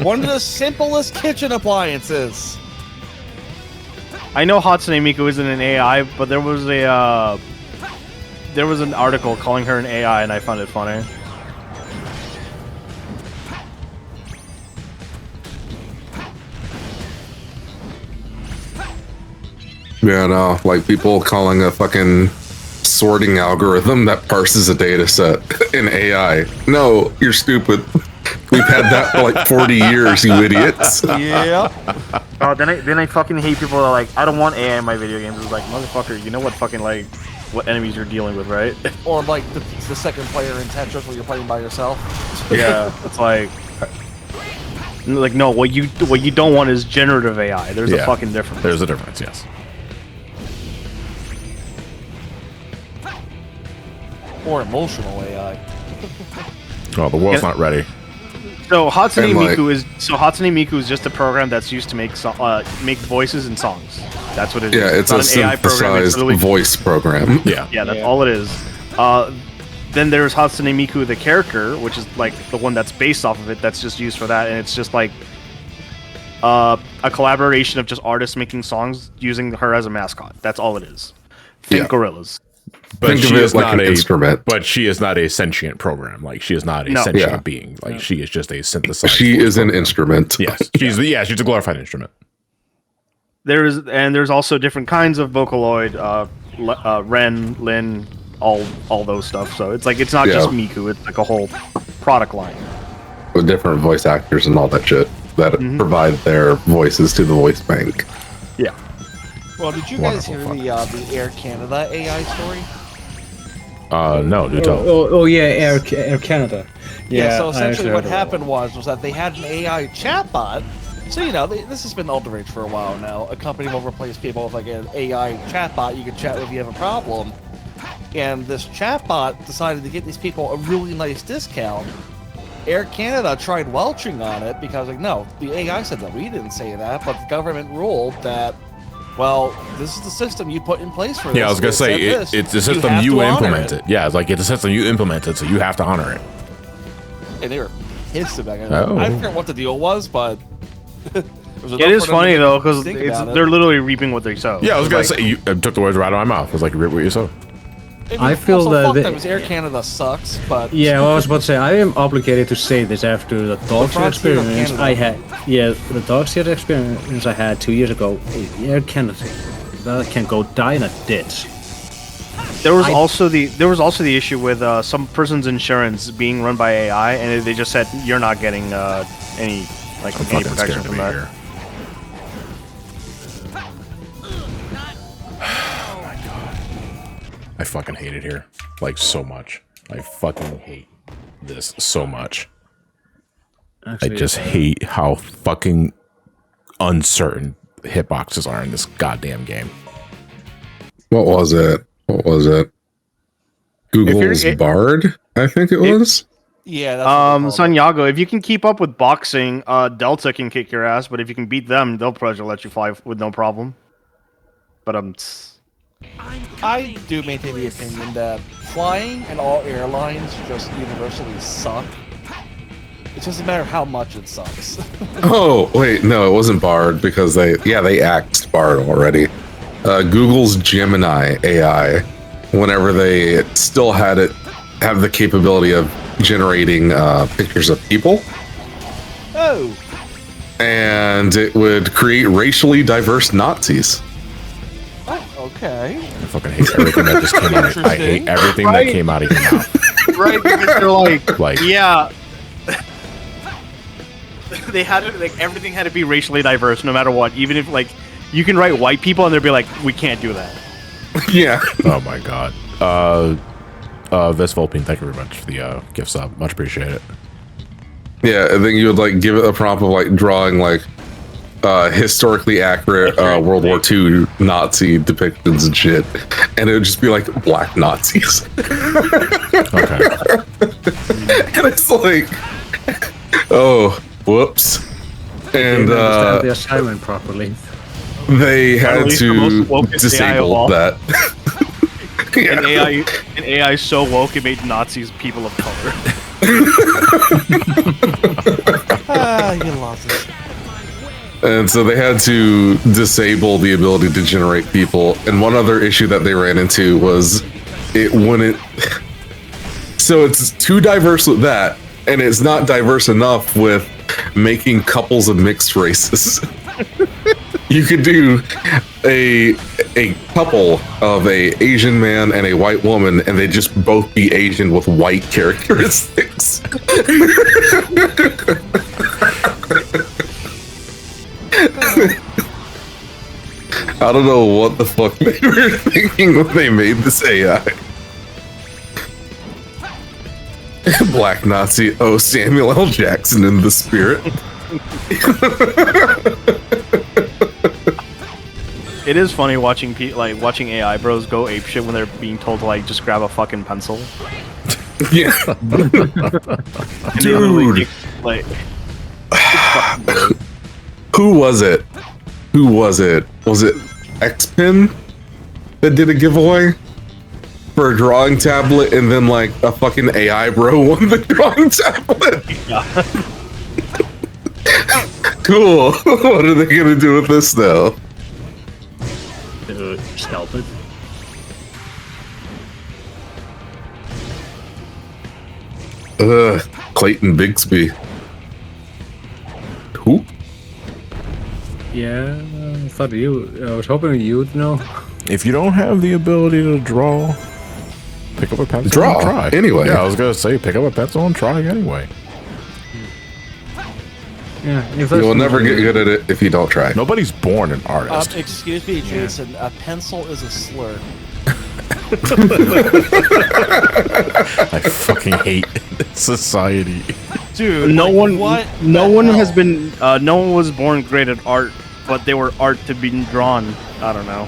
One of the simplest kitchen appliances.
I know Hatsune Miku isn't an AI, but there was an article calling her an AI, and I found it funny.
Yeah, no, like people calling a fucking sorting algorithm that parses a data set in AI. No, you're stupid. We've had that for like 40 years, you idiots.
Yeah.
Oh, then I fucking hate people that are like, I don't want AI in my video games. It's like, motherfucker, you know what fucking like what enemies you're dealing with, right?
Or like the second player in Tetris where you're playing by yourself.
Yeah, it's like no, what you don't want is generative AI. There's a fucking difference.
There's a difference, yes.
Or emotional AI.
Oh, the world's not ready.
So Hatsune
And, like-
Miku is just a program that's used to make voices and songs. That's what it is.
Yeah, it's
not
a
an AI program. It's
synthesized
literally
voice program.
Yeah.
Yeah, that's all it is. then there's Hatsune Miku, the character, which is like the one that's based off of it. That's just used for that, and it's just like a collaboration of just artists making songs using her as a mascot. That's all it is. Think gorillas.
But
Think
she
of it
is
like
not
an instrument.
But she is not a sentient program. Like she is not a sentient being. Like she is just a synthesized.
She is an
program.
Instrument.
Yes, she's a glorified instrument.
There's also different kinds of Vocaloid, Ren, Lin, all those stuff. So it's like it's not just Miku. It's like a whole product line
with different voice actors and all that shit that provide their voices to the voice bank.
Yeah.
Well, did you guys hear the Air Canada AI story?
No, do tell.
Oh yeah, Air Canada.
Yeah, so essentially what happened was that they had an AI chatbot. So, you know, this has been all the rage for a while now. A company will replace people with like an AI chatbot you can chat with if you have a problem. And this chatbot decided to get these people a really nice discount. Air Canada tried welching on it because, like, no, the AI said that. We didn't say that, but the government ruled that, well, this is the system you put in place for this.
Yeah, I was going to say, it's the system you implemented. Yeah, it's like it's a system you implemented, so you have to honor it.
And they were pissed about it. I forget what the deal was, but...
it is funny though because they're literally reaping what they sow.
Yeah, I was gonna say you took the words right out of my mouth. It was like reap what you sow.
I feel
that Air Canada sucks, but
yeah, well, I was about to say I am obligated to say this after the dog shit experience I had. Yeah, the dog shit experience I had 2 years ago. Air Canada, that can go die in a ditch.
There was also the issue with some person's insurance being run by AI, and they just said you're not getting any protection from that.
Oh my god. I fucking hate it here. Like, so much. I fucking hate this so much. Actually, I just hate how fucking uncertain hitboxes are in this goddamn game.
What was it? Google's Bard, I think it was?
Yeah, that's
Sanyago, if you can keep up with boxing, Delta can kick your ass, but if you can beat them, they'll probably let you fly with no problem. But
I do maintain the opinion that flying and all airlines just universally suck. It's just a matter of how much it sucks.
Oh, wait, no, it wasn't Bard because they axed Bard already. Google's Gemini AI, whenever they still have the capability of generating pictures of people.
Oh.
And it would create racially diverse Nazis.
Oh, okay.
I fucking hate everything that just came out. I hate everything that came out of your mouth.
Right, because they're like, yeah. They had to, like, everything had to be racially diverse, no matter what. Even if, like, you can write white people, and they'll be like, we can't do that.
Yeah.
Oh my god. Vis Volpine, thank you very much for the gift sub. Much appreciated.
Yeah, I think you would like give it a prompt of like drawing like historically accurate World War II Nazi depictions and shit, and it would just be like black Nazis.
Okay.
And it's like, oh, whoops. And
the assignment properly.
They had to disable that.
Yeah. An AI so woke it made Nazis people of color.
You lost it.
And so they had to disable the ability to generate people. And one other issue that they ran into was it wouldn't. So it's too diverse with that, and it's not diverse enough with making couples of mixed races. You could do a couple of a Asian man and a white woman, and they just both be Asian with white characteristics. I don't know what the fuck they were thinking when they made this AI. Black Nazi, oh, Samuel L. Jackson in the spirit.
It is funny watching watching AI bros go apeshit when they're being told to like just grab a fucking pencil.
Yeah, dude.
Like,
who was it? Was it Xpin that did a giveaway? for a drawing tablet, and then like a fucking AI bro won the drawing tablet. Cool. What are they gonna do with this though?
Scalp it.
Clayton Bigsby. Who?
Yeah, I was hoping you'd know.
If you don't have the ability to draw, pick up a pencil
Draw,
and try.
anyway.
Yeah, I was gonna say pick up a pencil and try anyway.
Yeah, if
You will never get good at it if you don't try.
Nobody's born an artist.
Excuse me, Jason. A pencil is a slur.
I fucking hate society.
Dude,
No
like,
one,
what
no
the
one
hell?
has been, no one was born great at art, but they were art to be drawn. I don't know.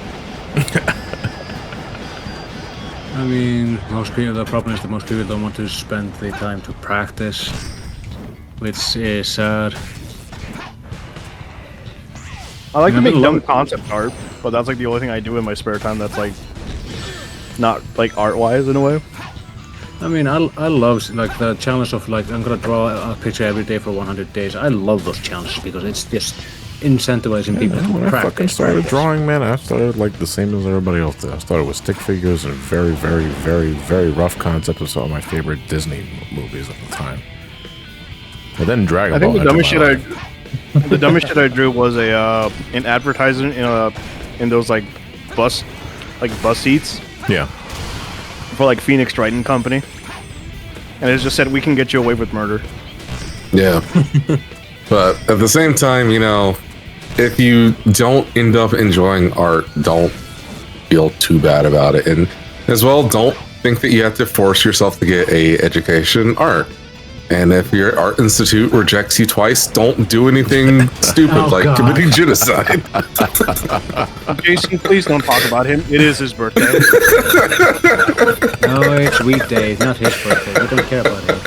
I mean, most people. The problem is that most people don't want to spend the time to practice, which is sad.
I like to make
Remember
dumb concept art, but that's like the only thing I do in my spare time that's like not like art-wise in a way.
I mean, I love like the challenge of like I'm gonna draw a picture every day for 100 days. I love those challenges because it's just incentivizing people
When
to
I
practice.
fucking started drawing, man, I started like the same as everybody else did. I started with stick figures and very, very, very, very rough concept of some of my favorite Disney movies at the time. And then Dragon
I
Ball.
think the dumbest shit
life.
the dumbest shit I drew was an advertisement in those like bus seats
Yeah.
for like Phoenix Triton Company, and it just said we can get you away with murder.
Yeah. But at the same time, you know, if you don't end up enjoying art, don't feel too bad about it. And as well, don't think that you have to force yourself to get a education in art. And if your art institute rejects you twice, don't do anything stupid like
God.
committing genocide.
Jason, please don't talk about him. It is his birthday.
No, it's weekday, not his birthday. We don't care about him.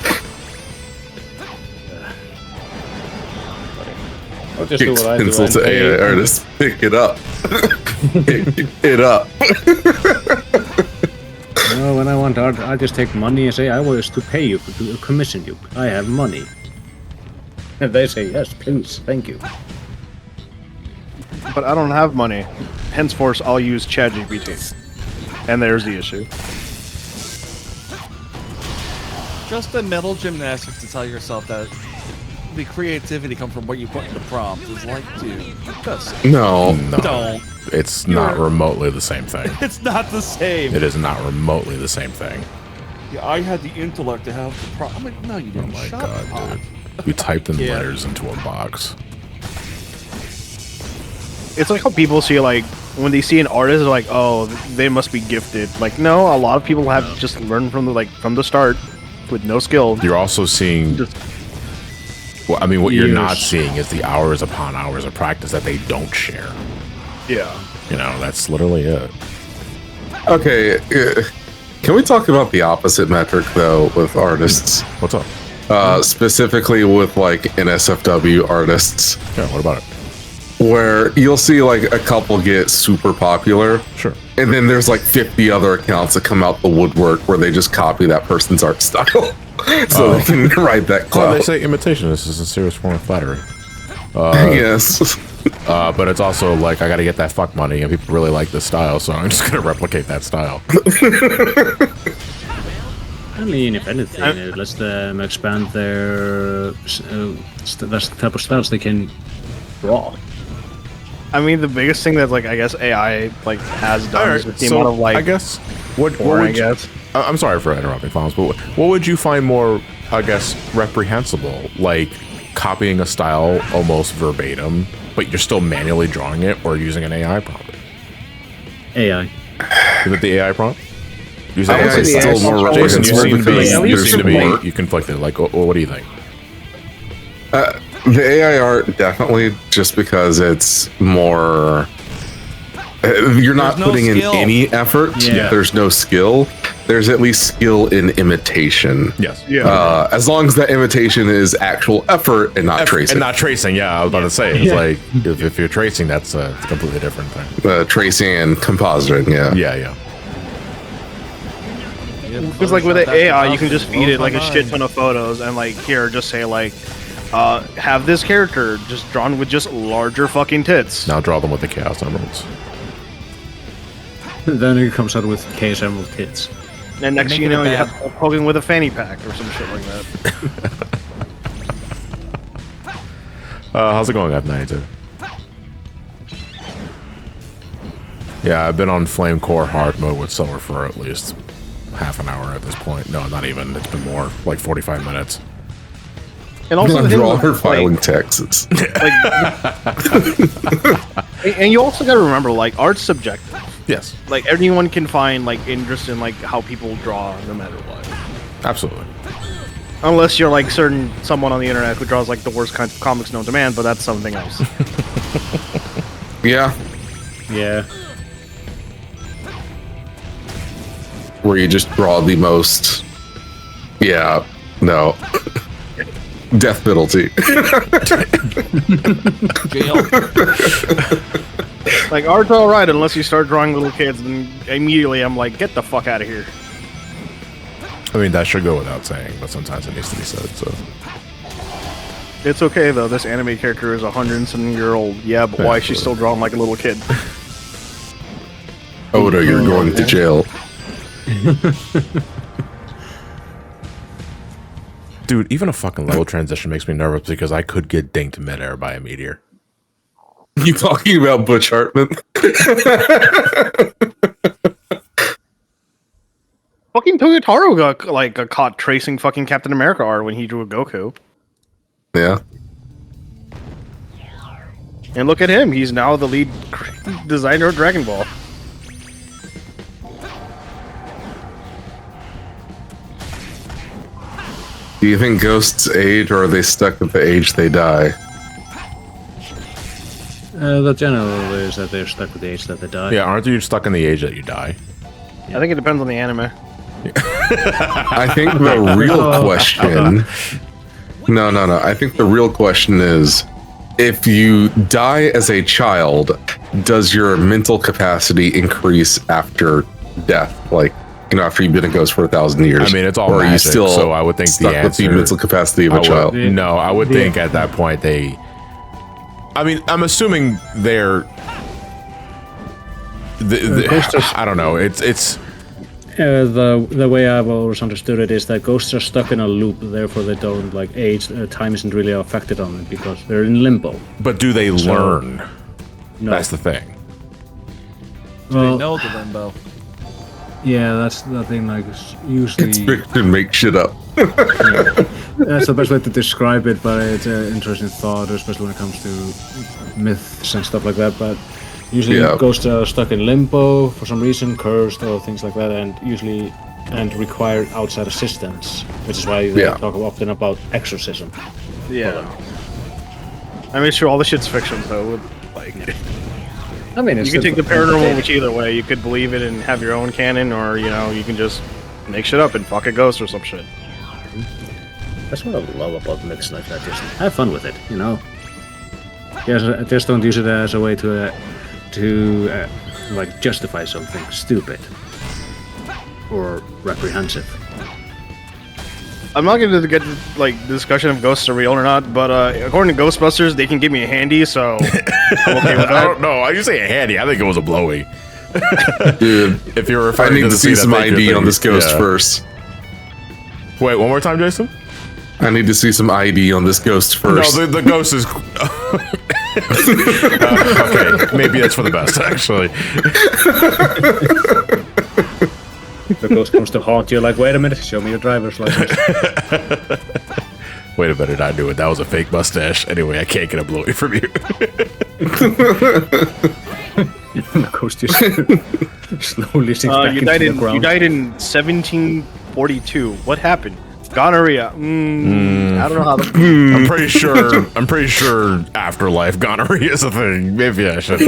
I'll just do what I do.
Pencil to AI artists, pick it up. Pick it up.
No, when I want art, I just take money and say I was to pay you, to commission you. I have money. And they say, yes, please, thank you.
But I don't have money. Henceforth, I'll use ChatGPT. And there's the issue.
Just the mental gymnastics to tell yourself that the creativity comes from what you put in the prompt is like, dude, just
No.
don't.
It's not remotely the same thing.
It's not the same.
It is not remotely the same thing.
Yeah, I had the intellect to have the prompt. I'm like, no, you
Oh
didn't.
my
Shut
god,
up.
dude. We typed in
Yeah.
letters into a box.
It's like how people see like when they see an artist, they're like, oh, they must be gifted. Like, no, a lot of people have just learned from the start with no skill.
You're also seeing. Well, I mean, what you're not seeing is the hours upon hours of practice that they don't share.
Yeah.
You know, that's literally it.
Okay, can we talk about the opposite metric though with artists?
What's up?
Specifically with like NSFW artists,
Yeah, what about it?
where you'll see like a couple get super popular,
Sure.
and then there's like 50 other accounts that come out the woodwork where they just copy that person's art style, so they can write that
Well, they
clout.
say imitation is a serious form of flattery.
Yes.
But it's also like, I got to get that fuck money, and people really like this style, so I'm just going to replicate that style.
I mean, if anything, it lets them expand their that's the type of styles they can draw.
I mean, the biggest thing that like I guess AI like has done is with the amount of like
I guess what
porn,
would
I guess.
I'm sorry for interrupting, Thomas, but what would you find more, I guess, reprehensible? Like copying a style almost verbatim, but you're still manually drawing it, or using an AI prompt?
AI.
Is it the AI prompt? You
I would say
say
the AI more
Jason, you seem to
because
be,
there's more.
you conflicted. Like, what do you think?
The AI art definitely, just because it's more. You're not
There's no
putting
skill.
in any effort.
Yeah.
There's no skill. There's at least skill in imitation.
Yes.
Yeah.
As long as that imitation is actual effort and not tracing.
And not tracing, yeah, I was about to say. It's like, if you're tracing, that's a completely different thing.
Tracing and compositing, yeah.
Yeah.
Because like with the AI, you can just feed it like a shit ton of photos and like here, just say like, have this character just drawn with just larger fucking tits.
Now draw them with the Chaos Emeralds.
Then it comes out with Chaos Emerald tits.
And next you know, you have Hogan with a fanny pack or some shit like that.
How's it going, F92? Yeah, I've been on Flame Core hard mode with Summer for at least half an hour at this point. No, not even. It's been more, like 45 minutes.
And also,
draw her filing taxes.
And you also got to remember, like, art's subjective.
Yes.
Like, anyone can find like interest in like how people draw, no matter what.
Absolutely.
Unless you're like someone on the internet who draws like the worst kind of comics known to man, but that's something else.
Yeah.
Yeah.
Where you just draw the most. Yeah. No. Death penalty.
Jail.
Like, art's alright unless you start drawing little kids, and immediately I'm like, get the fuck out of here.
I mean, that should go without saying, but sometimes it needs to be said, so.
It's okay though, this anime character is 107-year-old. Yeah, but why is she still drawn like a little kid?
Oda, you're going to jail.
Dude, even a fucking level transition makes me nervous because I could get dinked midair by a meteor.
You talking about Butch Hartman?
Fucking Toyotaro got like caught tracing fucking Captain America art when he drew a Goku.
Yeah.
And look at him, he's now the lead designer of Dragon Ball.
Do you think ghosts age, or are they stuck at the age they die?
The general is that they're stuck with the age that they die.
Yeah, aren't you stuck in the age that you die?
I think it depends on the anime.
I think the real question... No. I think the real question is, if you die as a child, does your mental capacity increase after death? Like, you know, after you've been a ghost for 1,000 years?
I mean, it's all
or
magic,
are you still
so I would think
stuck
the answer...
with the mental capacity of a child?
No, I would think at that point they... I mean, I'm assuming they're... I don't know. It's
the way I've always understood it is that ghosts are stuck in a loop, therefore they don't like age. Time isn't really affected on it because they're in limbo.
But do they learn?
No.
That's the thing.
They know the limbo.
Yeah, that's the thing. Like usually,
Can make shit up.
that's the best way to describe it. But it's an interesting thought, especially when it comes to myths and stuff like that. But usually ghosts are stuck in limbo for some reason, cursed or things like that, and require outside assistance, which is why they talk often about exorcism.
Yeah. I mean, sure, all the shit's fiction, though. Like,
I mean,
you can take the paranormal which either way. You could believe it and have your own canon, or you know, you can just make shit up and fuck a ghost or some shit.
That's what I love about myths like that. Just have fun with it, you know. Yes, just don't use it as a way to like justify something stupid or reprehensive.
I'm not going to get like discussion if ghosts are real or not, but according to Ghostbusters, they can give me a handy, so I'm okay with that.
I don't know. You say a handy. I think it was a blowy.
Dude,
if you're
I
referring
need
to
to see some ID on this ghost first.
Wait, one more time, Jason?
I need to see some ID on this ghost first.
No, the ghost is... okay, maybe that's for the best, actually.
The ghost comes to haunt you like, wait a minute, show me your driver's license.
Wait a minute, I knew it. That was a fake mustache. Anyway, I can't get a blowy from you.
The ghost just slowly sinks back into the ground.
You died in 1742. What happened? Gonorrhea. I don't know how.
I'm pretty sure afterlife gonorrhea is a thing. Maybe I should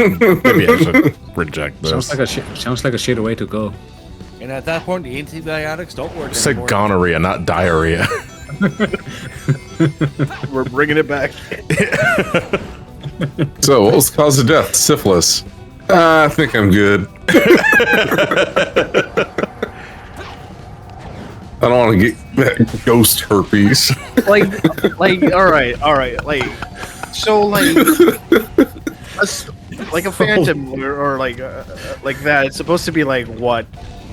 reject this.
Sounds like a shit way to go.
And at that point, the antibiotics don't work
Said
anymore.
gonorrhea, not diarrhea.
We're bringing it back.
So, what was the cause of death? Syphilis. I think I'm good. want to get that ghost herpes.
like, all right, so like a phantom or like that. It's supposed to be like what,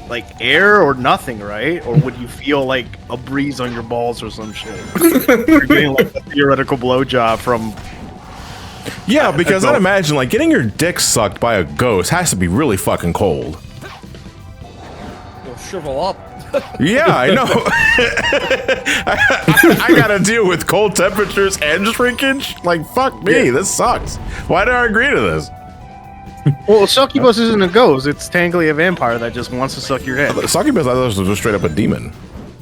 like air or nothing, right? Or would you feel like a breeze on your balls or some shit? You're getting like a theoretical blowjob from.
Yeah, because I'd imagine like getting your dick sucked by a ghost has to be really fucking cold.
You'll shrivel up.
Yeah, I know. I gotta deal with cold temperatures and shrinkage. Like, fuck me, this sucks. Why did I agree to this?
Well, succubus isn't a ghost. It's technically a vampire that just wants to suck your head.
Succubus, I thought it was just straight up a demon.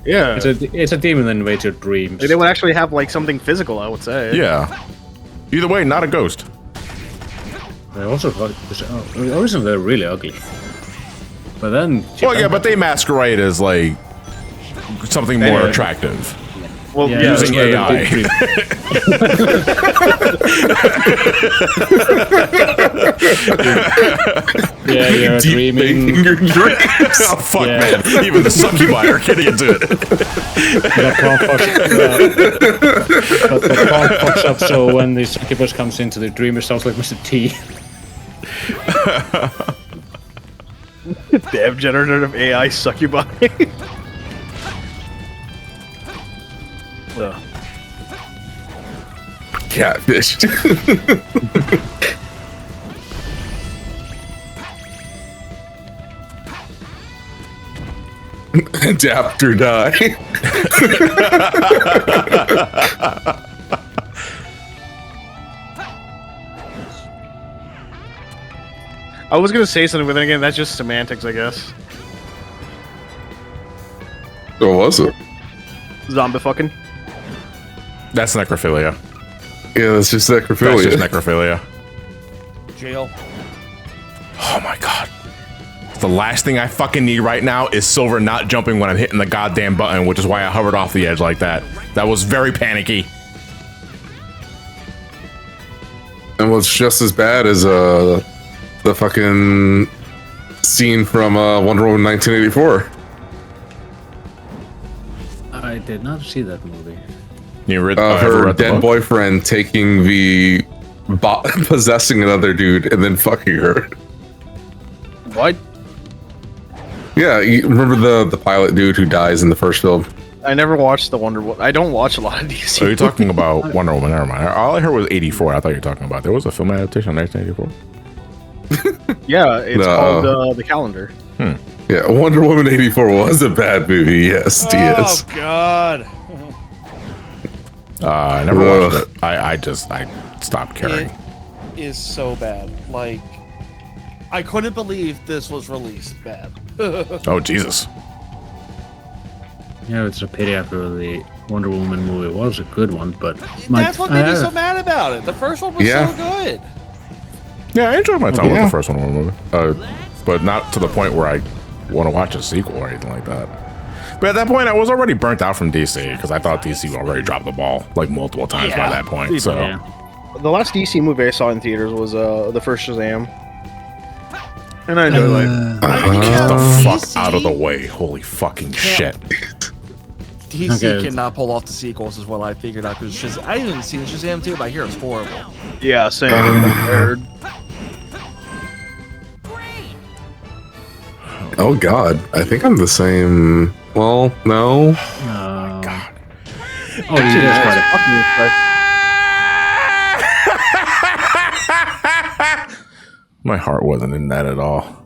Yeah,
it's a demon that invades your dreams.
They would actually have like something physical, I would say.
Yeah. Either way, not a ghost.
They also originally they're really ugly. But then,
well, yeah, but they masquerade as like something more attractive.
Well,
yeah,
using AI.
Yeah, you're dreaming.
Your dreams.
Oh fuck, man! Even the succubi are getting into it.
The prompt fucks up, so when the succubus comes into the dream, it sounds like Mr. T.
Dev generative AI succubi.
Catfish. Adapt or die.
I was gonna say something, but then again, that's just semantics, I guess.
What was it?
Zombie fucking.
That's necrophilia.
Yeah, that's just necrophilia.
That's just necrophilia.
Jail.
Oh my god. The last thing I fucking need right now is Silver not jumping when I'm hitting the goddamn button, which is why I hovered off the edge like that. That was very panicky.
And what's just as bad as the fucking scene from Wonder Woman 1984.
I did not see that movie.
You read
her dead boyfriend taking the possessing another dude and then fucking her.
What?
Yeah, you remember the pilot dude who dies in the first film?
I never watched the Wonder Woman. I don't watch a lot of DC.
So you're talking about Wonder Woman? Never mind. All I heard was 84. I thought you were talking about there was a film adaptation in 1984.
Yeah, it's called The Calendar.
Yeah, Wonder Woman 84 was a bad movie. Yes,
Oh God.
I never watched it. I stopped caring.
It is so bad. Like, I couldn't believe this was released bad.
Oh Jesus.
Yeah, it's a pity after the Wonder Woman movie was a good one, but
that's what made me so mad about it. The first one was so good.
Yeah, I enjoyed my time with the first Wonder Woman movie, but not to the point where I want to watch a sequel or anything like that. But at that point, I was already burnt out from DC because I thought DC already dropped the ball like multiple times by that point. So
the last DC movie I saw in theaters was the first Shazam, and I enjoyed
get the fuck out of the way! Holy fucking shit!
DC cannot pull off the sequels, is what I figured out. Because I didn't see Shazam 2, but I hear it's horrible.
Yeah, same. I heard.
Oh God, I think I'm the same. Well, no.
Oh my God. Oh, you just tried
to fuck me. My heart wasn't in that at all.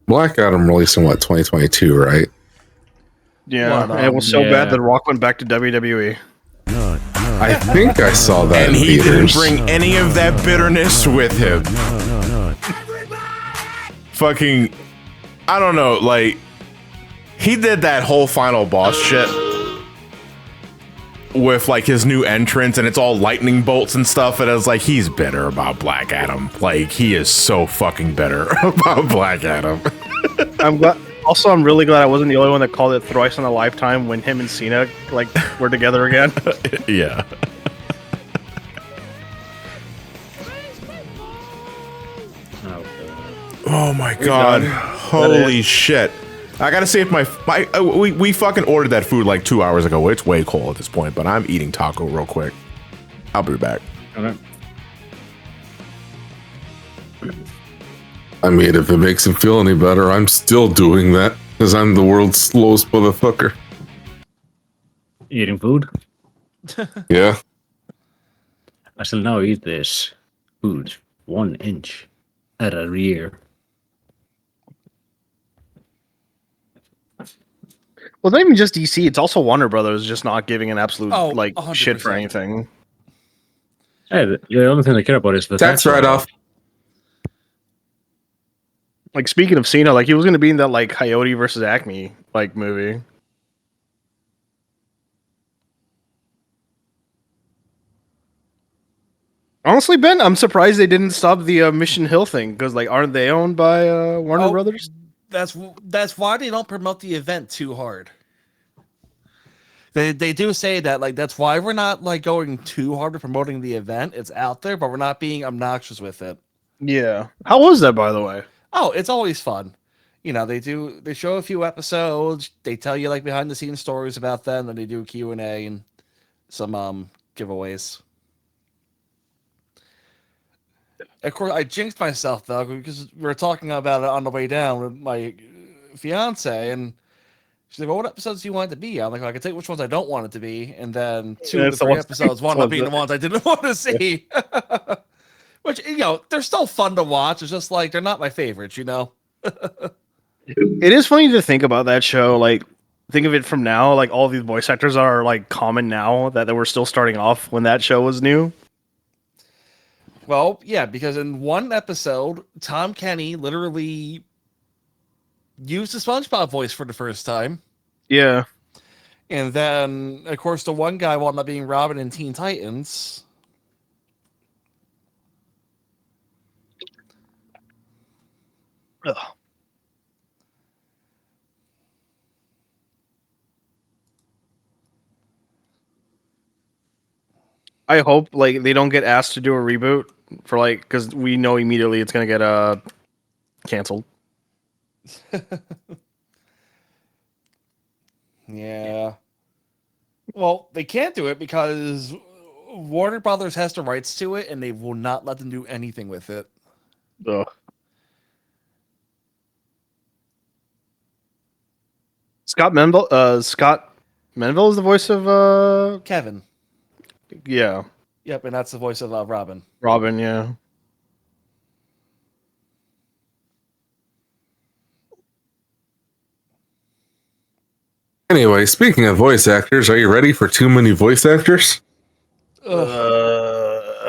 Black Adam released in what, 2022, right?
Yeah, and it was so bad that Rock went back to WWE.
I think I saw that.
And
in
he
theaters.
didn't bring any of that bitterness with him. Fucking, I don't know, like, he did that whole final boss shit with like his new entrance and it's all lightning bolts and stuff, and I was like, he's bitter about Black Adam. Like, he is so fucking bitter about Black Adam.
I'm glad. Also, I'm really glad I wasn't the only one that called it thrice in a lifetime when him and Cena like were together again.
Yeah. Oh my God. Holy shit. I gotta see if we fucking ordered that food like 2 hours ago. It's way cold at this point, but I'm eating taco real quick. I'll be back.
Okay.
I mean, if it makes him feel any better, I'm still doing that because I'm the world's slowest motherfucker.
Eating food?
Yeah.
I shall now eat this food 1 inch at a rear.
Well, not even just DC. It's also Warner Brothers just not giving an absolute like
100%.
shit for anything.
Hey, the only thing they care about is the
Tax write-off.
Like speaking of Cena, like he was going to be in that like Coyote versus Acme like movie. Honestly, Ben, I'm surprised they didn't stop the Mission Hill thing because like aren't they owned by Warner Brothers?
That's why they don't promote the event too hard. They do say that like that's why we're not like going too hard at promoting the event. It's out there, but we're not being obnoxious with it.
Yeah. How was that, by the way?
Oh, it's always fun. You know, they show a few episodes. They tell you like behind the scenes stories about them. Then they do Q&A and some giveaways. Of course, I jinxed myself though because we were talking about it on the way down with my fiance, and she's like, "Well, what episodes do you want it to be?" I'm like, "I can tell you which ones I don't want it to be," and then 2 of the 3 episodes wound up being the ones I didn't want to see. Which, you know, they're still fun to watch. It's just like they're not my favorites, you know.
It is funny to think about that show. Like, think of it from now. Like, all these voice actors are like common now that they were still starting off when that show was new.
Well, yeah, because in one episode, Tom Kenny literally used the SpongeBob voice for the first time.
Yeah.
And then, of course, the one guy wound up being Robin in Teen Titans.
Ugh. I hope like they don't get asked to do a reboot for like because we know immediately it's gonna get canceled.
Yeah. Well, they can't do it because Warner Brothers has the rights to it, and they will not let them do anything with it.
Ugh. Scott Menville is the voice of
Kevin.
Yeah.
Yep, and that's the voice of Robin.
Robin, yeah.
Anyway, speaking of voice actors, are you ready for too many voice actors?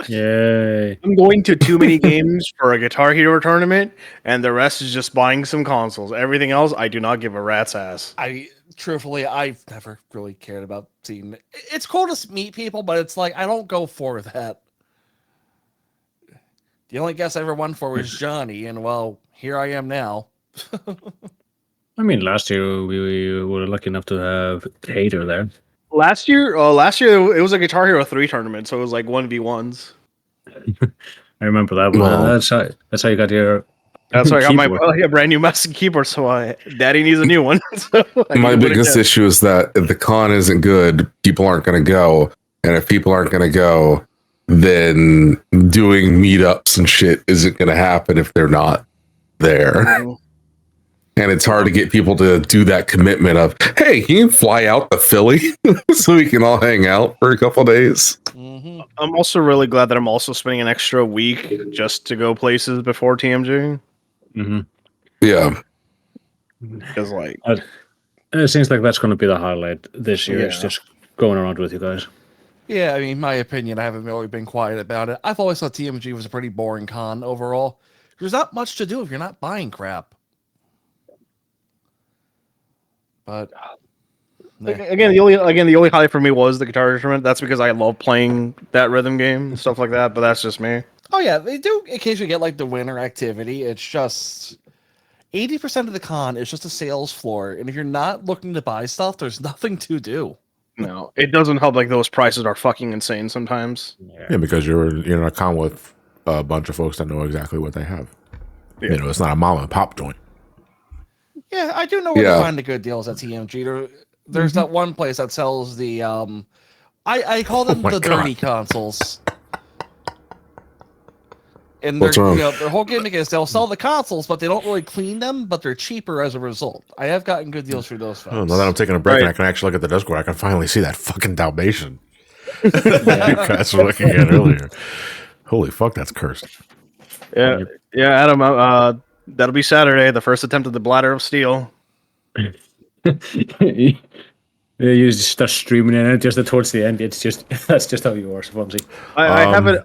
Yay.
I'm going to too many games for a Guitar Hero tournament, and the rest is just buying some consoles. Everything else, I do not give a rat's ass.
Truthfully, I've never really cared about seeing it. It's cool to meet people, but it's like I don't go for that. The only guess I ever won for was Johnny, and well, here I am now.
I mean, last year we were lucky enough to have Hater there.
Last year it was a Guitar Hero 3 tournament, so it was like 1v1s.
I remember that one.
Wow.
That's how you got your.
That's why I got my
keyboard.
brand new mouse and keyboard, so Daddy needs a new one. So
My biggest issue is that if the con isn't good, people aren't going to go. And if people aren't going to go, then doing meetups and shit isn't going to happen if they're not there. And it's hard to get people to do that commitment of, hey, can you fly out to Philly so we can all hang out for a couple days?
Mm-hmm.
I'm also really glad that I'm also spending an extra week just to go places before TMG.
Mm-hmm.
Yeah.
Because like
it seems like that's going to be the highlight this year.
Yeah.
It's just going around with you guys.
Yeah, I mean, my opinion, I haven't really been quiet about it. I've always thought TMG was a pretty boring con overall. There's not much to do if you're not buying crap. But
again, the only highlight for me was the guitar instrument. That's because I love playing that rhythm game and stuff like that. But that's just me.
oh yeah, they do occasionally get like the winter activity. It's just 80% of the con is just a sales floor, and if you're not looking to buy stuff, there's nothing to do.
No, it doesn't help. Like those prices are fucking insane sometimes.
Yeah, because you're in a con with a bunch of folks that know exactly what they have.
Yeah.
You know, it's not a mom and pop joint.
Yeah, I do know where to find the good deals at TMG. There's that one place that sells the I call them the dirty consoles. And
What's wrong?
their whole gimmick is they'll sell the consoles, but they don't really clean them, but they're cheaper as a result. I have gotten good deals for those folks.
Oh, now that I'm taking a break and I can actually look at the Discord, I can finally see that fucking Dalmatian you guys were looking at earlier. Holy fuck, that's cursed.
Yeah, Adam. That'll be Saturday. The first attempt at the Bladder of Steel.
You just start streaming in it just towards the end. It's just that's just how you are, Fumsy.
I have it.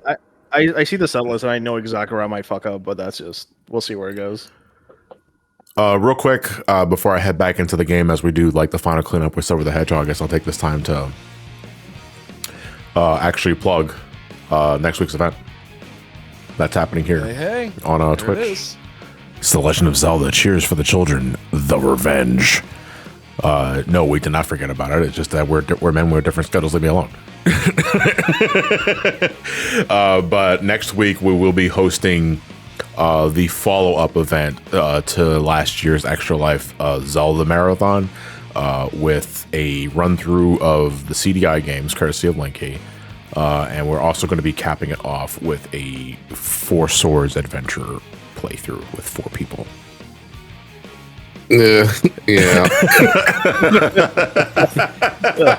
I see the set list and I know exactly where I might fuck up, but that's just we'll see where it goes.
Real quick, before I head back into the game, as we do like the final cleanup with Silver the Hedgehog, I guess I'll take this time to actually plug next week's event that's happening here on Twitch. It's The Legend of Zelda: Cheers for the Children, The Revenge. No, we did not forget about it. It's just that we're men with different schedules. Leave me alone. But next week we will be hosting the follow-up event to last year's Extra Life Zelda Marathon with a run-through of the CDI games, courtesy of Linky. And we're also going to be capping it off with a Four Swords adventure playthrough with 4 people.
Yeah.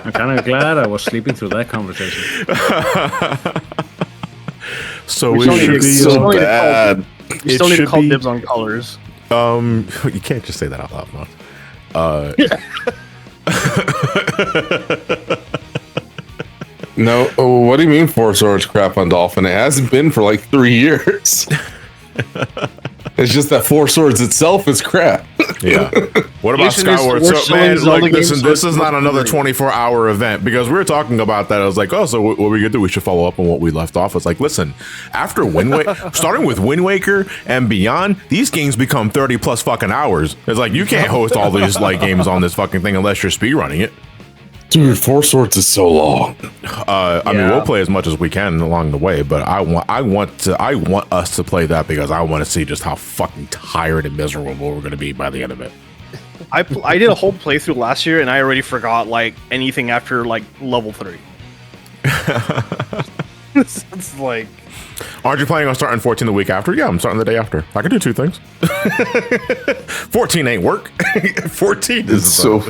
I'm kind of glad I was sleeping through that conversation.
So we should be
so bad. You still need to call dibs on colors.
You can't just say that out loud, man.
No, what do you mean Four Swords crap on Dolphin? It hasn't been for like 3 years. It's just that Four Swords itself is crap.
Yeah. What about Skyward? So, man, like, listen, this is not another 24-hour event because we were talking about that. I was like, oh, so what we gonna do? We should follow up on what we left off. It's like, listen, after starting with Wind Waker and beyond, these games become 30+ fucking hours. It's like you can't host all these like games on this fucking thing unless you're speedrunning it.
Dude, Four Swords is so long.
I mean, we'll play as much as we can along the way, but I want us to play that because I want to see just how fucking tired and miserable we're going to be by the end of it.
I did a whole playthrough last year, and I already forgot like anything after like level 3. It's like,
aren't you planning on starting 14 the week after? Yeah, I'm starting the day after. I can do 2 things. 14 ain't work. 14 is so.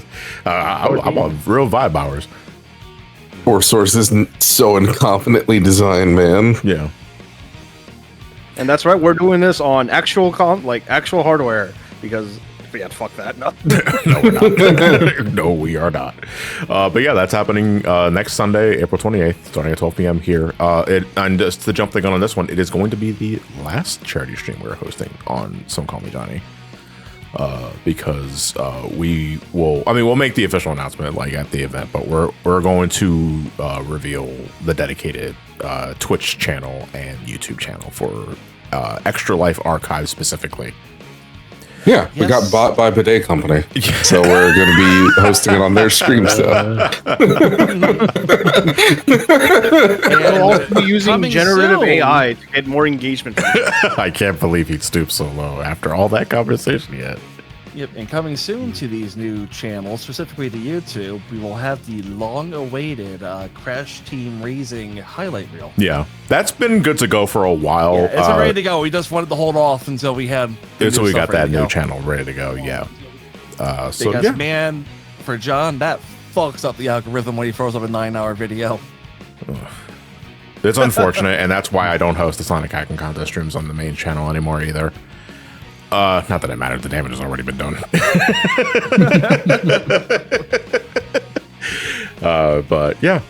I'm on real vibe hours.
Four Swords isn't so incompetently designed, man.
Yeah.
And that's right. We're doing this on actual actual hardware because. Yeah, fuck that. No,
no, we're not. No, we are not. But yeah, that's happening next Sunday, April 28th, starting at 12 p.m. here. And just to jump the gun on this one, it is going to be the last charity stream we're hosting on Some Call Me Johnny. Because we'll make the official announcement like at the event, but we're going to reveal the dedicated Twitch channel and YouTube channel for Extra Life Archive specifically.
Yeah, we got bought by Bidet Company, so we're going to be hosting it on their stream stuff.
We'll also be using generative AI to get more engagement.
I can't believe he'd stoop so low after all that conversation yet.
Yep, and coming soon to these new channels, specifically to YouTube, we will have the long-awaited Crash Team Racing highlight reel.
Yeah, that's been good to go for a while.
Yeah, it's ready to go. We just wanted to hold off until we had
until we got that new channel ready to go. Yeah.
Because man, for John, that fucks up the algorithm when he throws up a 9-hour video.
It's unfortunate, and that's why I don't host the Sonic Hacking Contest streams on the main channel anymore either. Not that it mattered. The damage has already been done. But yeah,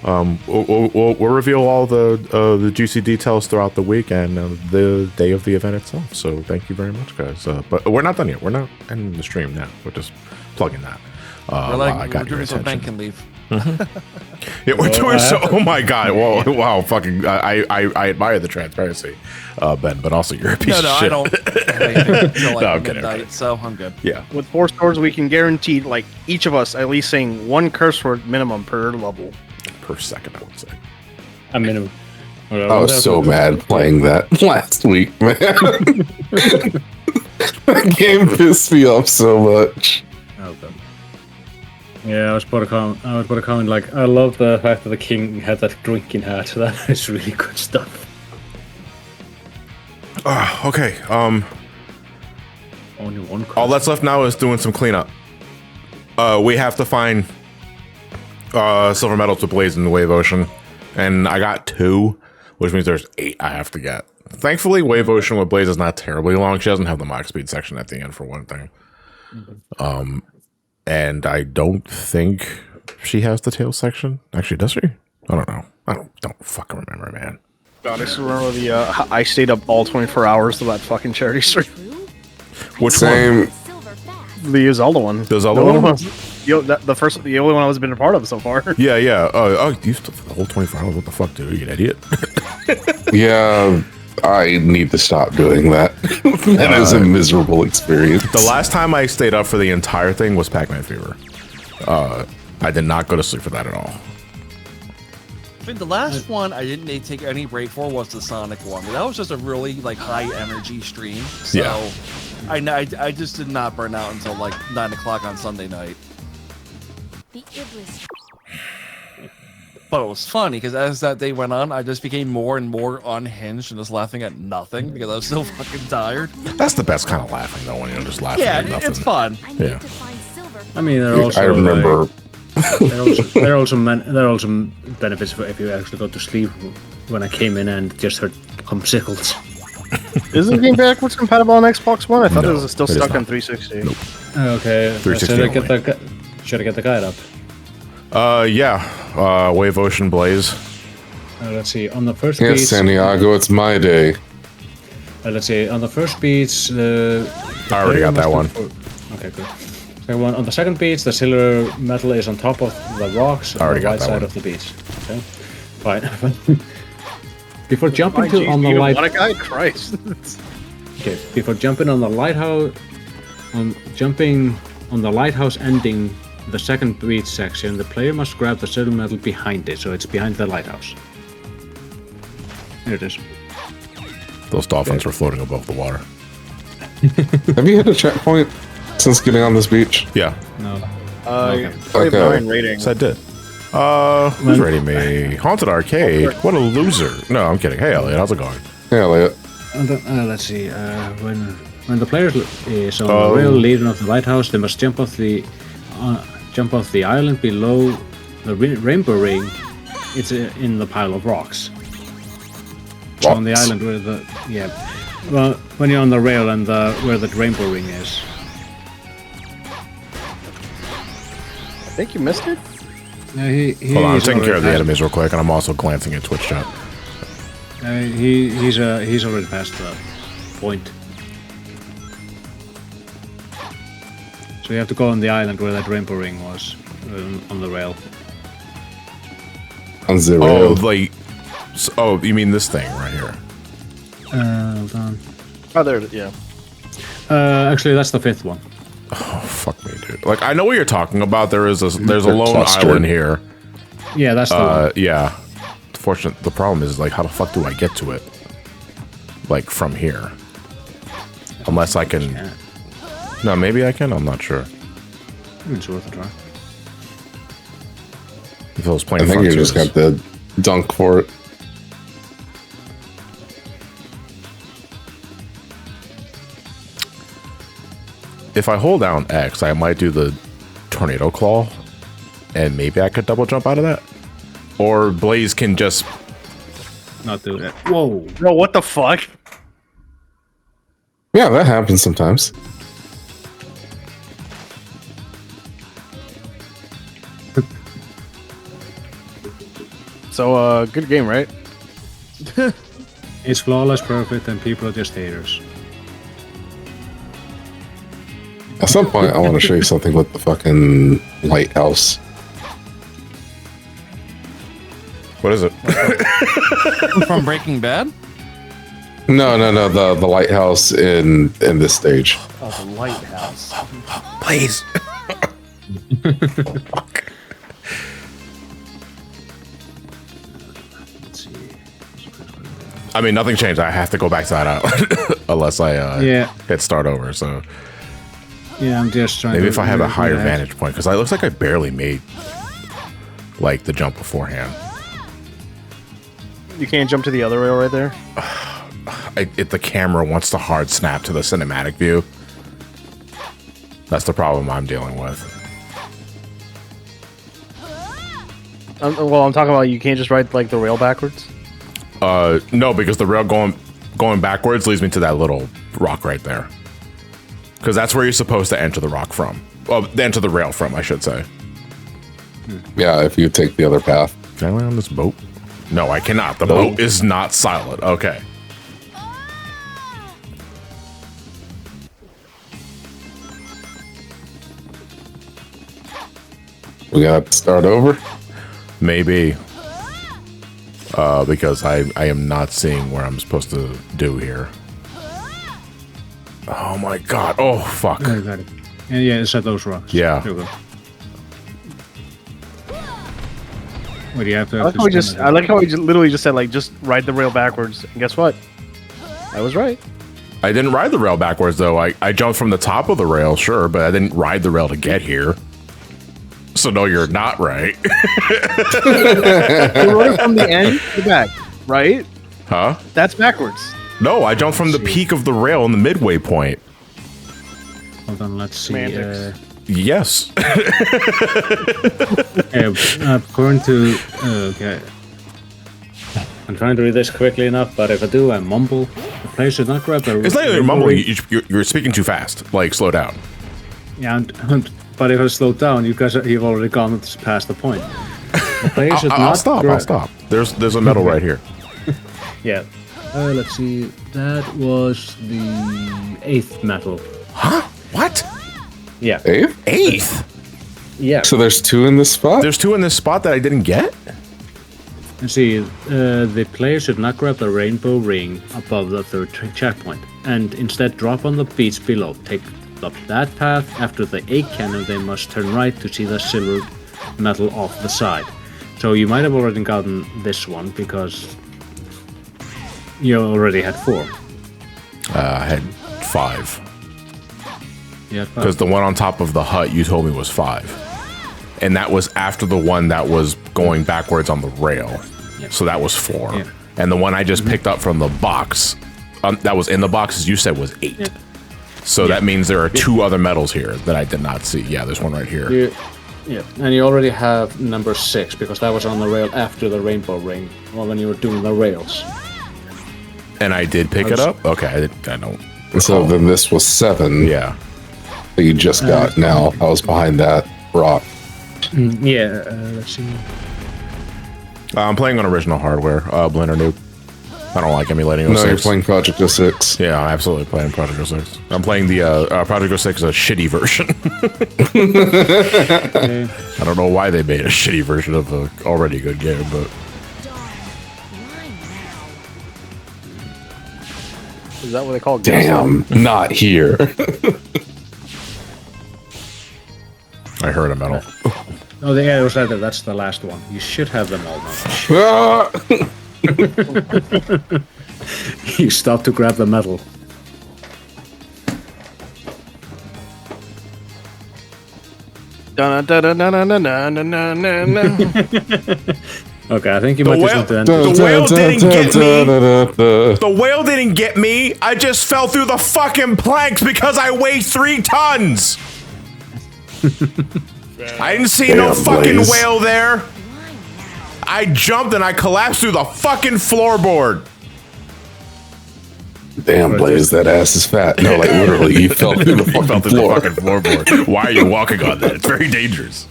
we'll reveal all the juicy details throughout the week and the day of the event itself. So thank you very much, guys. But we're not done yet. We're not ending the stream now. We're just plugging that.
We're doing some bank and leave.
Yeah, we're doing so. Oh my god! Whoa, wow! Fucking, I admire the transparency, Ben, but also you're a piece of shit.
I don't. Until like
I'm
midnight,
kidding.
so I'm good.
Yeah.
With 4 Swords, we can guarantee like each of us at least saying 1 curse word minimum per level.
Per second, I would say.
A minimum.
I was so mad playing that last week, man. That game pissed me off so much.
Okay. Yeah, I was put a comment like, I love the fact that the king had that drinking hat. That is really good stuff.
Okay.
Only one.
All that's left now is doing some cleanup. We have to find silver medals to Blaze in the Wave Ocean, and I got 2, which means there's 8 I have to get. Thankfully, Wave Ocean with Blaze is not terribly long. She doesn't have the max speed section at the end, for one thing. And I don't think she has the tail section. Actually, does she? I don't know. I don't fucking remember, man.
God, I still remember I stayed up all 24 hours to that fucking charity stream.
Which
Same.
one?
The Zelda one.
The Zelda one?
The only one I was been a part of so far.
Yeah, yeah. Oh, you still the whole 24 hours? What the fuck, dude? Are you an idiot?
Yeah, I need to stop doing that. That is a miserable experience.
The last time I stayed up for the entire thing was Pac-Man Fever. I did not go to sleep for that at all.
I think the last one I didn't take any break for was the Sonic one. That was just a really like high energy stream. So
Yeah.
I just did not burn out until like 9 o'clock on Sunday night. But it was funny because as that day went on, I just became more and more unhinged and just laughing at nothing because I was so fucking tired.
That's the best kind of laughing, though, when you're just laughing
Yeah,
at nothing.
it's fun.
Yeah.
I mean, there are also
I remember.
there are also benefits for if you actually go to sleep. When I came in and just heard popsicles.
Isn't the game backwards compatible on Xbox One? I thought
No,
it was still
it is
stuck
not.
on 360.
Nope.
Okay,
360
should I get the guide up?
Yeah. Wave Ocean Blaze.
Let's see. On the first
Yes,
beats,
Santiago, it's my day.
let's see. On the first beats,
I already got that one.
Okay, good. Second one. On the second beats, the silver metal is on top of the rocks on
already
the
got
right
that
side
one.
of the beach. Okay, fine. Before jumping to on the
you
light.
don't want a guide? Christ.
Okay, before jumping on the lighthouse, jumping on the lighthouse ending the second beach section, the player must grab the silver medal behind it, so it's behind the lighthouse. Here it is.
Those dolphins were floating above the water.
Have you hit a checkpoint since getting on this beach?
Yeah.
No.
Okay.
Okay.
9 rating.
Yes, I did. Who's rating me? Haunted Arcade. What a loser. No, I'm kidding. Hey, Elliot, how's it going?
Hey, Elliot.
Let's see. When the player is on the rail leading off the lighthouse, they must jump off the island below the rainbow ring. It's in the pile of rocks. So on the island where well, when you're on the rail and where the rainbow ring is.
I think you missed it.
Yeah,
Hold on, I'm taking care of the enemies real quick, and I'm also glancing at Twitch chat.
He's already past the point. So you have to go on the island where that rainbow ring was, on the rail.
On zero.
Oh, you mean this thing right here?
Hold on.
Oh, there. Yeah.
Actually, that's the 5th one.
Oh, fuck me, dude. Like, I know what you're talking about. There's a lone
clustered.
island here.
Yeah, that's the one.
Yeah. Fortunately, the problem is, like, how the fuck do I get to it? Like, from here. Unless I can...
Yeah.
No, maybe I can? I'm not sure.
It's worth a try.
If I was playing
I think you just
Frontiers.
got the dunk for it.
If I hold down X, I might do the Tornado Claw, and maybe I could double jump out of that. Or Blaze can just...
Not do that. Whoa.
Bro, what the fuck?
Yeah, that happens sometimes.
So, good game, right?
It's flawless, perfect, and people are just haters.
At some point, I want to show you something with the fucking lighthouse.
What is it?
From Breaking Bad?
No, the lighthouse in this stage.
Oh, the lighthouse.
Blaze!
Let's see.
I mean, nothing changed. I have to go back to that unless I hit start over. So
yeah, I'm just trying.
Maybe
to
if I have a higher
that.
vantage point, because it looks like I barely made like the jump beforehand.
You can't jump to the other rail right there.
The camera wants to hard snap to the cinematic view. That's the problem I'm dealing with.
Well, I'm talking about you can't just ride like the rail backwards.
No, because the rail going backwards leads me to that little rock right there. Because that's where you're supposed to enter the rock from. Well, enter the rail from, I should say.
Yeah, if you take the other path.
Can I land on this boat? No, I cannot. The boat is not silent. Okay.
We got to start over?
Maybe. Because I am not seeing where I'm supposed to do here. Oh my god. Oh, fuck.
I got it. Yeah, it's at those rocks.
Yeah.
There we go. What do you have to?
I like how he just literally just said like just ride the rail backwards. And guess what? I was right.
I didn't ride the rail backwards though. I jumped from the top of the rail, sure, but I didn't ride the rail to get here. So no, you're not right.
You're right from the end to the back, right?
Huh?
That's backwards.
No, I jumped from the peak of the rail in the midway point.
Hold on, let's see.
Yes.
According to okay, I'm trying to read this quickly enough, but if I do, I mumble. The player should not grab the.
It's not even mumbling. You're speaking too fast. Like, slow down.
Yeah, but if I slow down, you guys you've already gone past the point. The player should
I'll stop. I'll stop. There's a medal right here.
Yeah. Let's see. That was the 8th medal.
Huh? What?
Yeah.
8th?
Yeah.
So there's 2 in this spot?
There's 2 in this spot that I didn't get?
Let's see. The player should not grab the rainbow ring above the 3rd checkpoint, and instead drop on the beach below. Take up that path. After the 8 cannon, they must turn right to see the silver medal off the side. So you might have already gotten this one because you already had 4.
I had 5.
Yeah,
because the one on top of the hut you told me was 5, and that was after the one that was going backwards on the rail. Yep. So that was 4. Yep. And the one I just picked up from the box that was in the box, as you said, was 8. Yep. So that means there are 2 other medals here that I did not see. Yeah, there's one right here.
Yeah, and you already have number 6 because that was on the rail after the rainbow ring, or when you were doing the rails.
And I did pick it up? Okay, I don't recall.
So then this was 7.
Yeah.
That you just got now. I was behind that rock.
Yeah, let's see.
I'm playing on original hardware, Blender Noob. I don't like emulating 06.
No, you're playing Project 06.
Yeah, I'm absolutely playing Project 06. I'm playing the Project 06 a shitty version. I don't know why they made a shitty version of an already good game, but...
Is that what they call it?
Damn, not here.
I heard a medal.
Oh, yeah, it was right there. That's the last one. You should have them all now. You stopped to grab the medal. Okay, I think you might just want to end
the whale didn't get me. The whale didn't get me. I just fell through the fucking planks because I weigh 3 tons. I didn't see no fucking whale there. I jumped and I collapsed through the fucking floorboard.
Damn, Blaze, that ass is fat. No, like literally, you fell through the fucking
floorboard. Why are you walking on that? It's very dangerous.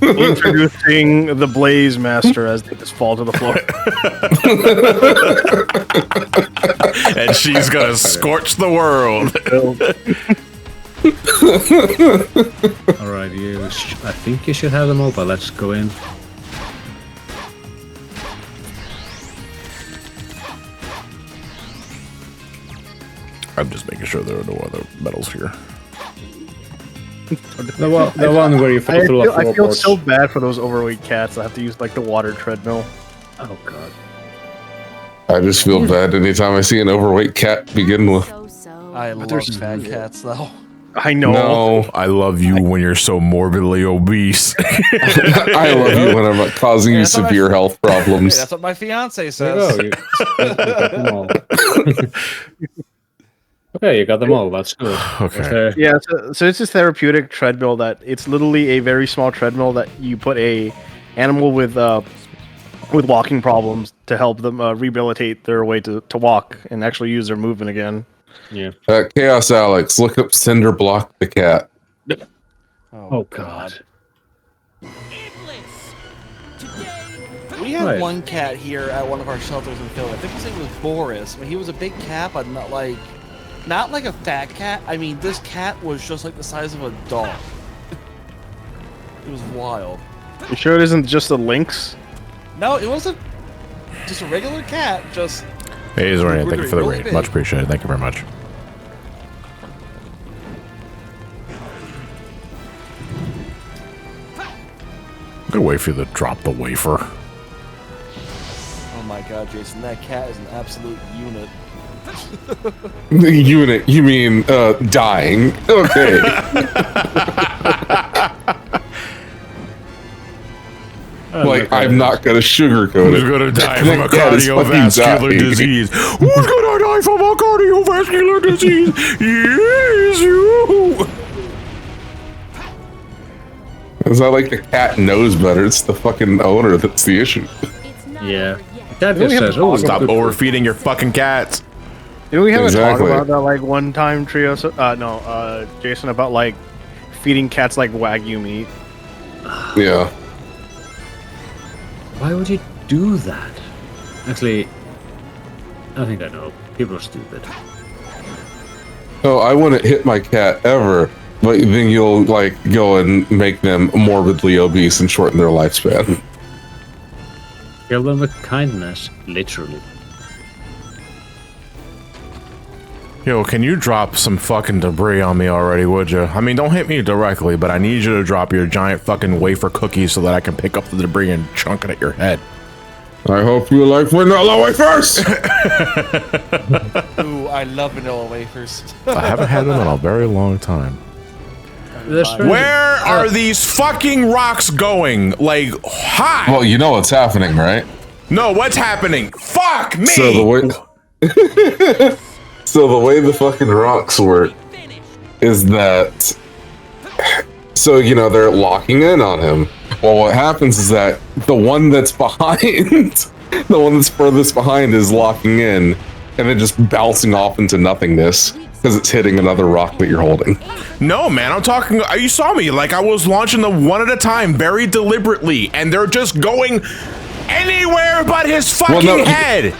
Introducing the Blaze Master as they just fall to the floor.
And she's gonna scorch the world.
Alright, I think you should have them all, but let's go in.
I'm just making sure there are no other medals here.
The one where you fall through a floorboard.
I feel so bad for those overweight cats that have to use like the water treadmill.
Oh god.
I just feel bad anytime I see an overweight cat begin with.
I love fat cats, though.
I know.
No,
I love you when you're so morbidly obese.
I love you when I'm causing you severe health
Hey,
problems.
that's what my fiance
There you
says.
go. You got them all. Okay, you got them all. That's good.
Okay.
Yeah, so it's this therapeutic treadmill that it's literally a very small treadmill that you put a animal with walking problems to help them rehabilitate their way to walk and actually use their movement again.
Yeah.
Chaos Alex, look up Cinder Block the cat.
Oh God.
We had
Right.
one cat here at one of our shelters in Philly. I think his name was Boris. I mean, he was a big cat, but not like a fat cat. I mean, this cat was just like the size of a dog. It was wild.
You sure it isn't just a lynx?
No, it wasn't just a regular cat. Just
Hey, Zorian, thank you for the
Really
raid.
big.
Much appreciated. Thank you very much. I'm gonna wait for you to drop the wafer.
oh my god, Jason, that cat is an absolute unit.
Unit, you mean dying? Okay. Like, I'm not gonna sugarcoat
Who's
it.
gonna die from a
That cat is fucking
cardiovascular
dying.
disease? Who's gonna die from a cardiovascular disease? Yes, you.
It's not like the cat knows better. It's the fucking owner that's the issue.
Yeah. That just says, "Oh,
Stop
good.
overfeeding your fucking cats."
Didn't we have
Exactly.
a talk about that like one time, Trio? Jason, about like feeding cats like Wagyu meat.
Yeah.
Why would you do that? Actually, I think I know. People are stupid.
Oh, I wouldn't hit my cat ever, but then you'll like go and make them morbidly obese and shorten their lifespan.
Kill them with kindness, literally.
Yo, can you drop some fucking debris on me already, would you? I mean, don't hit me directly, but I need you to drop your giant fucking wafer cookies so that I can pick up the debris and chunk it at your head.
I hope you like vanilla wafers.
Ooh, I love vanilla wafers.
I haven't had them in a very long time. Where are these fucking rocks going? Like, hot?
Well, you know what's happening, right?
No, what's happening? Fuck me!
So the way the fucking rocks work is that, so you know they're locking in on him. Well, what happens is that the one that's behind, the one that's furthest behind, is locking in, and then just bouncing off into nothingness because it's hitting another rock that you're holding.
No, man, I'm talking. You saw me. Like, I was launching them one at a time, very deliberately, and they're just going anywhere but his fucking head.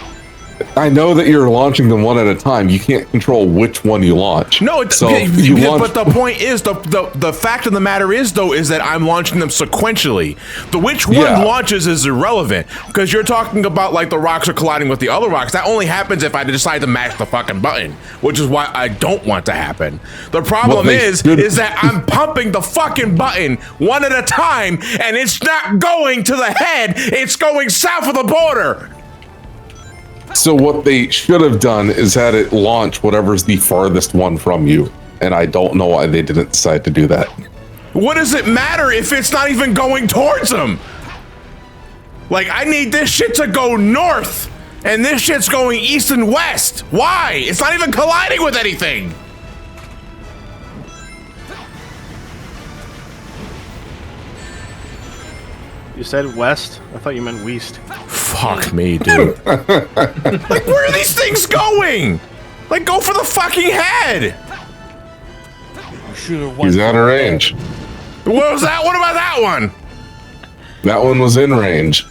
I know that you're launching them one at a time. You can't control which one you launch.
No,
so you launch.
But the point is, the fact of the matter is, though, is that I'm launching them sequentially. The which one launches is irrelevant, because you're talking about like the rocks are colliding with the other rocks. That only happens if I decide to mash the fucking button, which is why I don't want to happen. The problem is that I'm pumping the fucking button one at a time, and it's not going to the head. It's going south of the border.
So what they should have done is had it launch whatever's the farthest one from you. And I don't know why they didn't decide to do that.
What does it matter if it's not even going towards them? Like, I need this shit to go north, and this shit's going east and west. Why? It's not even colliding with anything.
You said west? I thought you meant west.
Fuck me, dude. Like, where are these things going? Like, go for the fucking head.
He's out of range.
What was that? What about that one?
That one was in range.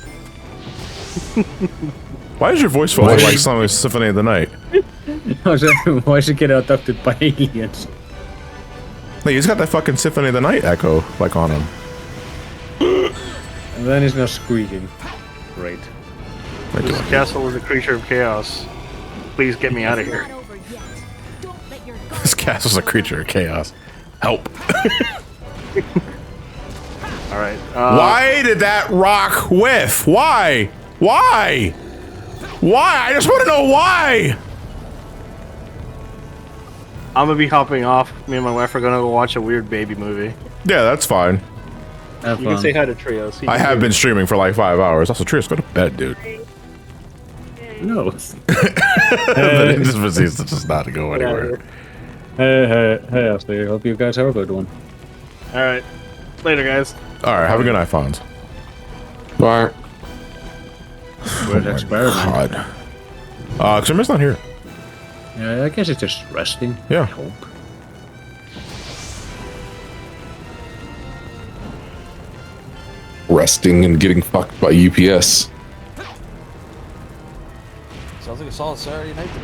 Why is your voice feel like some Symphony of the Night?
Why is it get abducted by aliens?
Like, he's got that fucking Symphony of the Night echo, like, on him.
And then he's not squeaking. Great.
This castle is a creature of chaos. Please get me out of here.
This castle's a creature of chaos. Help.
Alright.
Why did that rock whiff? Why? Why? Why? I just want to know why.
I'm gonna be hopping off. Me and my wife are gonna go watch a weird baby movie.
Yeah, that's fine.
Have
You can
fun.
say hi to Trios.
I have been streaming for like 5 hours. Also, Trios, go to bed, dude.
No.
But it just proceeds to just not go anywhere.
Hey, Ashley. I hope you guys have a good one.
All right, later, guys.
All right, have a good night, Fonz.
Bye.
Where's Experiment?
God. Extremist's not here.
Yeah, I guess it's just resting.
Yeah.
I hope.
Resting and getting fucked by UPS.
Sounds like a solid Saturday night to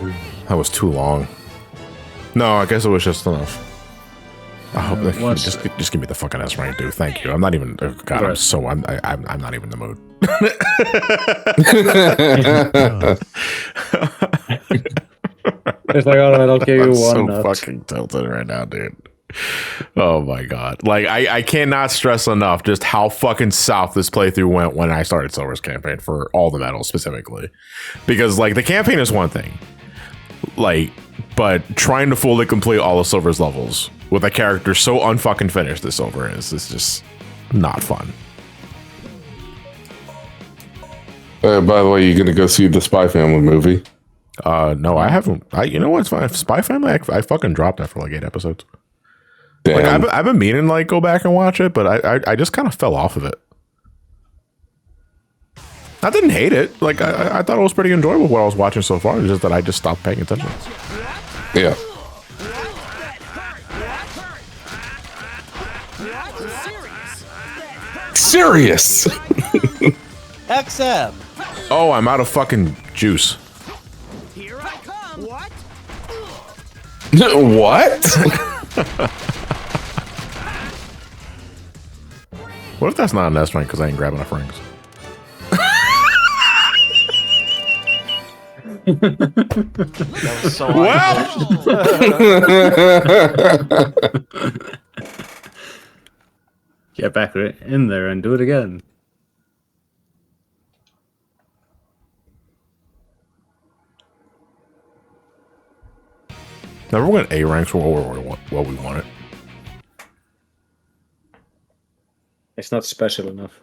me.
That was too long. No, I guess it was just enough. I hope just give me the fucking S rank, dude. Thank you. I'm not even. Oh God, I'm so. I'm not even in the mood.
It's like, all right, I'll give you
I'm
one.
so
nut.
fucking tilted right now, dude. Oh my God. Like, I cannot stress enough just how fucking south this playthrough went when I started Silver's campaign for all the medals specifically. Because, like, the campaign is one thing. Like, but trying to fully complete all of Silver's levels with a character so unfucking finished as Silver is just not fun.
By the way, you gonna go see the Spy Family movie?
No, I haven't. You know what's fine? Spy Family, I fucking dropped that for like 8 episodes.
Damn.
Like, I've been meaning to like go back and watch it, but I just kind of fell off of it. I didn't hate it. Like I thought it was pretty enjoyable what I was watching so far. It's just that I just stopped paying attention.
Yeah. Serious.
XM.
Oh, I'm out of fucking juice.
Here I come. What?
What?
What if that's not an S rank because I ain't grabbing enough rings?
That was so
Get back in there and do it again.
Never went A ranks for what we wanted.
It's not special enough.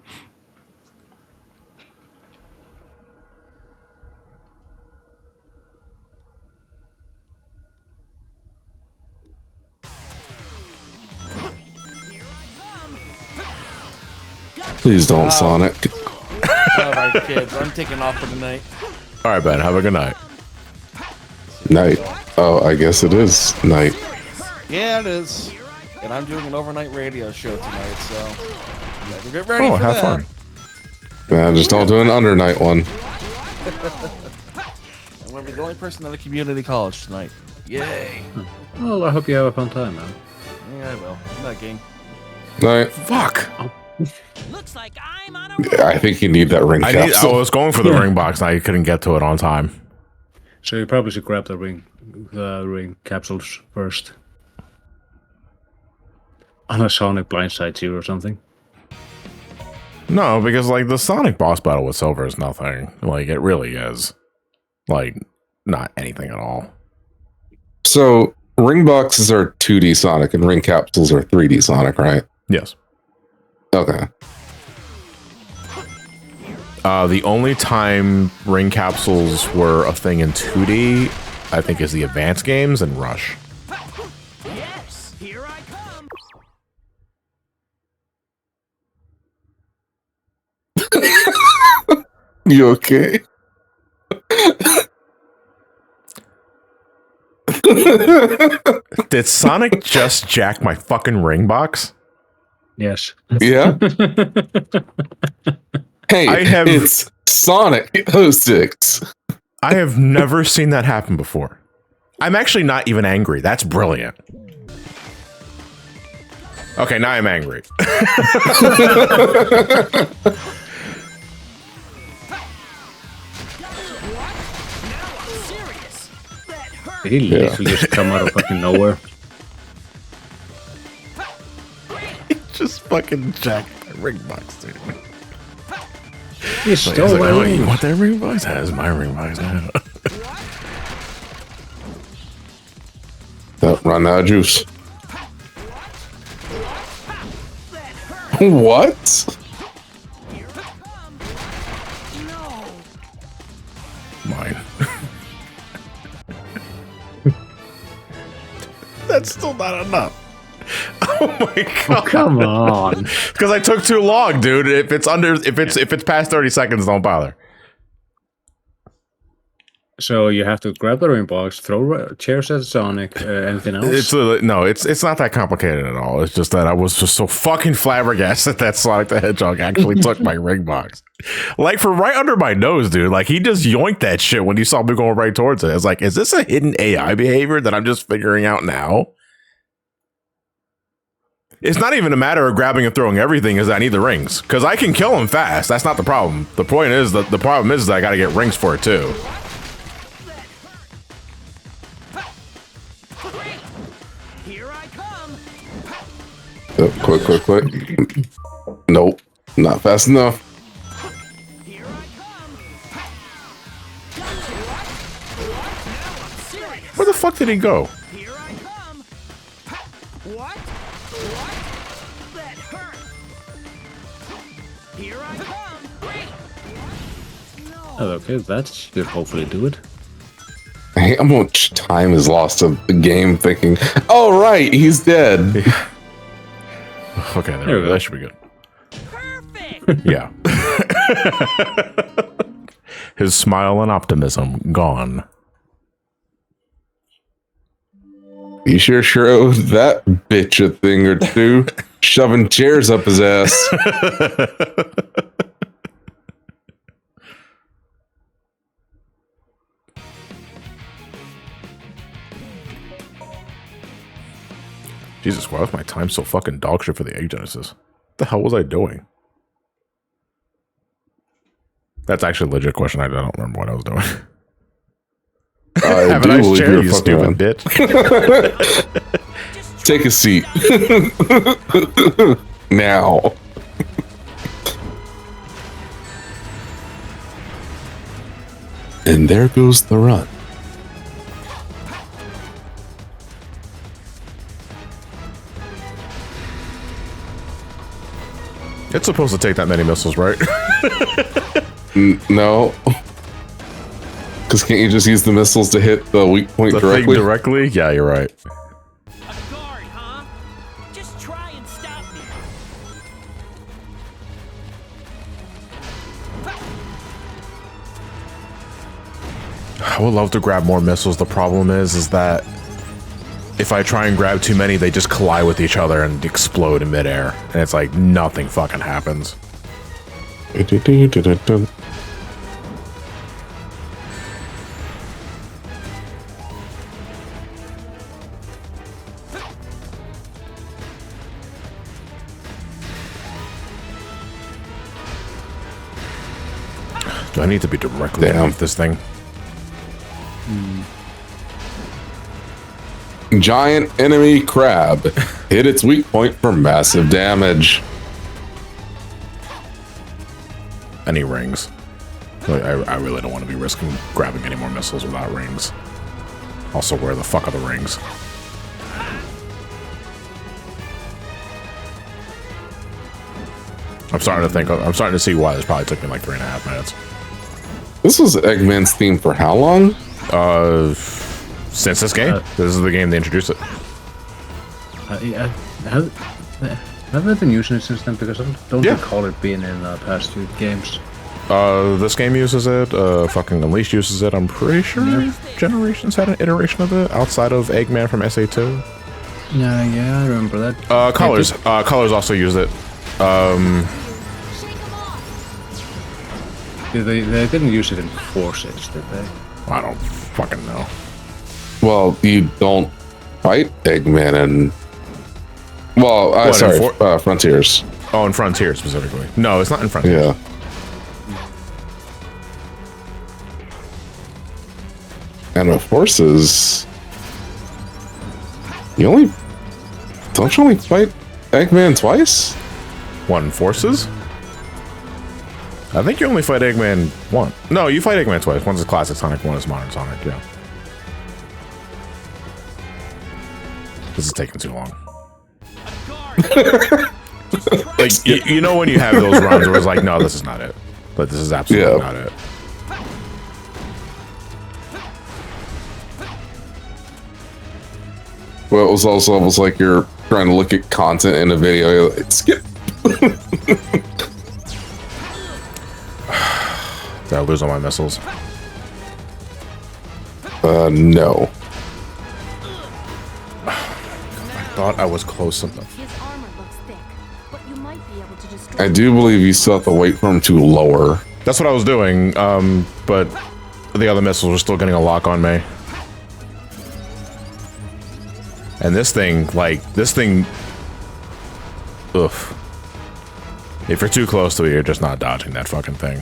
Please don't, Sonic.
All right, kids. I'm taking off for the night.
All right, Ben. Have a good night.
Night. Oh, I guess it is night.
Yeah, it is. And I'm doing an overnight radio show tonight, so you better get ready
Oh,
for
have
that.
fun.
Man, just don't do an under night one.
I'm gonna be the only person at a community college tonight. Yay!
Well, I hope you have a fun time, man.
Yeah, I will. I'm not game.
Night.
Fuck.
Looks like I'm on a
Yeah, I think you need that ring
I
capsule.
was going for the ring box and I couldn't get to it on time.
So you probably should grab the ring capsules first. Unless Sonic blindsides you or something.
No, because like the Sonic boss battle with Silver is nothing. Like it really is. Like not anything at all.
So ring boxes are 2D Sonic and ring capsules are 3D Sonic, right?
Yes.
Okay.
The only time ring capsules were a thing in 2D, I think, is the advanced games and Rush.
yes. Here I come.
You okay?
Did Sonic just jack my fucking ring box?
Yes.
Yeah. Hey, it's Sonic 06.
I have never seen that happen before. I'm actually not even angry. That's brilliant. Okay, now I'm angry.
Did he literally just come out of fucking nowhere?
Just fucking jacked my ring box, dude.
He stole my ring.
You want that ring box? That is my ring box now.
run out of juice. What?
Mine. That's still not enough. Oh my god!
Oh, come on.
Because I took too long, dude. If it's past 30 seconds, don't bother.
So you have to grab the ring box, throw chairs at Sonic, anything else?
It's not that complicated at all. It's just that I was just so fucking flabbergasted that Sonic the Hedgehog actually took my ring box. Like, from right under my nose, dude. Like, he just yoinked that shit when he saw me going right towards it. It's like, is this a hidden AI behavior that I'm just figuring out now? It's not even a matter of grabbing and throwing everything, is I need the rings. Because I can kill him fast. That's not the problem. The point is that the problem is that I gotta get rings for it too.
Oh, quick. Nope. Not fast enough.
Where the fuck did he go?
Here I come. What? That hurt. Here I come. Wait.
Oh, okay, that should hopefully do it.
I hate how much time is lost of the game thinking, oh, right, he's dead.
Okay, there we go. That should be good.
Perfect.
Yeah. His smile and optimism gone.
You sure showed that bitch a thing or two, shoving chairs up his ass.
Jesus, why was my time so fucking dog shit for the egg genesis? What the hell was I doing? That's actually a legit question. I don't remember what I was doing.
I do believe you're a stupid
bitch.
Take a seat. Now. And there goes the run.
It's supposed to take that many missiles, right?
No. Because can't you just use the missiles to hit the weak point directly?
Thing directly? Yeah, you're right.
A guard, huh? Just try and stop me.
I would love to grab more missiles. The problem is that if I try and grab too many, they just collide with each other and explode in midair. And it's like nothing fucking happens. Do I need to be directly off this thing?
Giant enemy crab hit its weak point for massive damage.
Any rings? I really don't want to be risking grabbing any more missiles without rings. Also, where the fuck are the rings? I'm starting to see why this probably took me like 3.5 minutes.
This was Eggman's theme for how long?
Since this game. This is the game they introduced it.
Yeah, have they been using it since then? Because I don't recall it being in past two games.
This game uses it. Fucking Unleashed uses it. I'm pretty sure Generations had an iteration of it outside of Eggman from SA2.
Yeah, I remember that.
Colors also used it.
They didn't use it in Forces, did they?
I don't fucking know.
Well, you don't fight Eggman and... Well, Frontiers.
Oh, in Frontier specifically. No, it's not in Frontier.
Yeah. And with Forces... Don't you only fight Eggman twice?
One Forces? I think you only fight Eggman once. No, you fight Eggman twice. One's a classic Sonic, one is modern Sonic, yeah. This is taking too long. Like, you know when you have those runs where it's like, no, this is not it. But this is absolutely not it.
Well, it was also almost like you're trying to look at content in a video. You're like, skip.
Did I lose all my missiles?
No.
I thought I was close enough.
I do believe you still have to wait for him to lower.
That's what I was doing, but the other missiles were still getting a lock on me. And this thing, oof. If you're too close to it, you're just not dodging that fucking thing.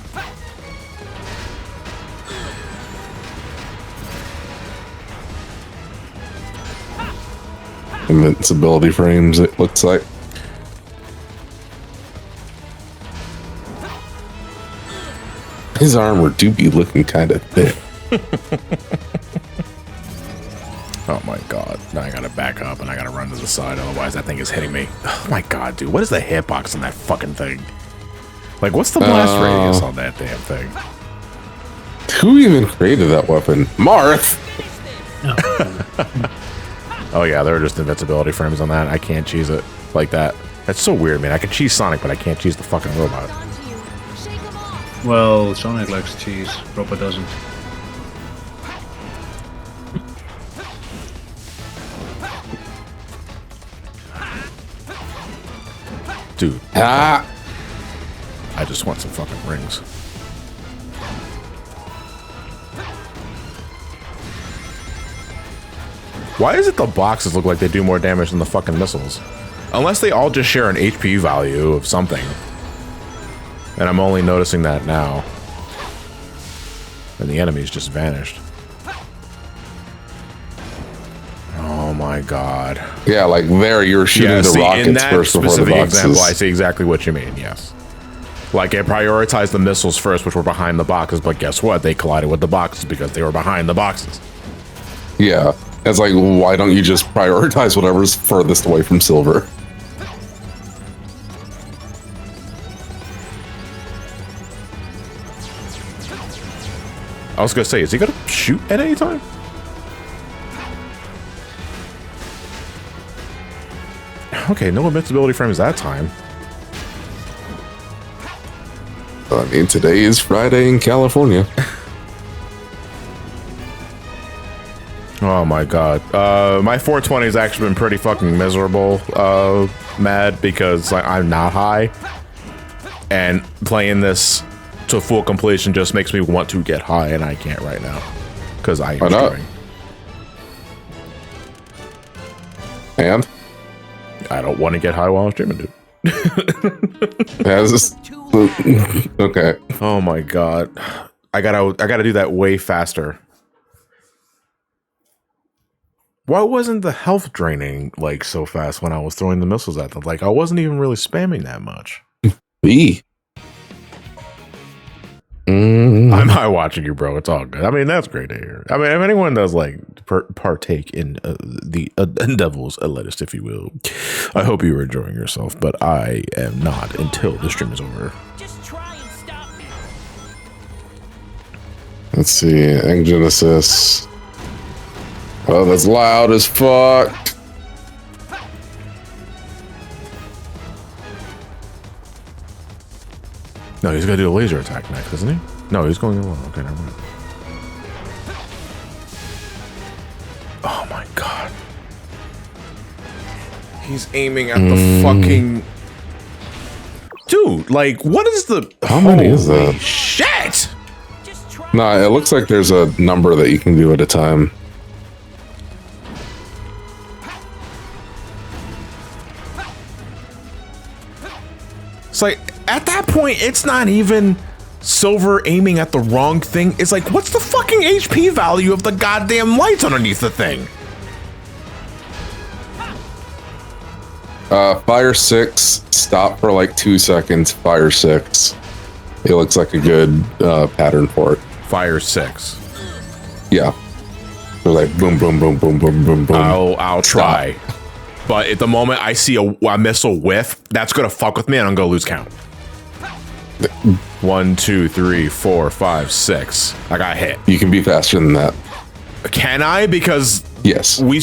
Invincibility frames, it looks like. His armor do be looking kind of thick.
Oh my god. Now I gotta back up and I gotta run to the side, otherwise that thing is hitting me. Oh my god, dude. What is the hitbox on that fucking thing? Like, what's the blast radius on that damn thing?
Who even created that weapon? Marth!
Oh yeah, there are just invincibility frames on that. I can't cheese it like that. That's so weird, man. I can cheese Sonic, but I can't cheese the fucking robot.
Well, Sonic likes cheese, Robot doesn't.
Dude.
Ah!
I just want some fucking rings. Why is it the boxes look like they do more damage than the fucking missiles? Unless they all just share an HP value of something. And I'm only noticing that now. And the enemies just vanished. Oh my god.
Yeah, like there you're shooting the rockets first before the boxes.
Example, I see exactly what you mean, yes. Like, it prioritized the missiles first, which were behind the boxes, but guess what? They collided with the boxes because they were behind the boxes.
Yeah. It's like, why don't you just prioritize whatever's furthest away from silver?
I was gonna say, is he gonna shoot at any time? Okay, no invincibility frames that time.
I mean, today is Friday in California.
Oh my god. My 420 has actually been pretty fucking miserable, Mad, because like, I'm not high. And playing this to full completion just makes me want to get high, and I can't right now. Because I am streaming.
And?
I don't want to get high while I'm streaming, dude.
Okay.
Oh my god. I gotta do that way faster. Why wasn't the health draining like so fast when I was throwing the missiles at them? Like, I wasn't even really spamming that much. I'm not watching you, bro. It's all good. I mean, that's great to hear. I mean, if anyone does like partake in the endeavors, lettuce, if you will, I hope you are enjoying yourself. But I am not until the stream is over.
Just try and stop me.
Let's see. Engine assist. Oh, that's loud as fuck.
No, he's gonna do a laser attack next, isn't he? No, he's going along. Okay, never mind. Oh my god. He's aiming at the fucking... Dude, like, what is the...
How many is that?
Shit!
Nah, it looks like there's a number that you can do at a time.
It's like, at that point, it's not even Silver aiming at the wrong thing. It's like, what's the fucking HP value of the goddamn lights underneath the thing?
Fire 6, stop for like 2 seconds, fire 6. It looks like a good pattern for it.
Fire 6.
Yeah. They're like boom, boom, boom, boom, boom, boom, boom.
I'll try. But at the moment I see a missile whiff, that's gonna fuck with me and I'm gonna lose count. 1, 2, 3, 4, 5, 6. I got hit.
You can be faster than that.
Can I? Because
yes,
we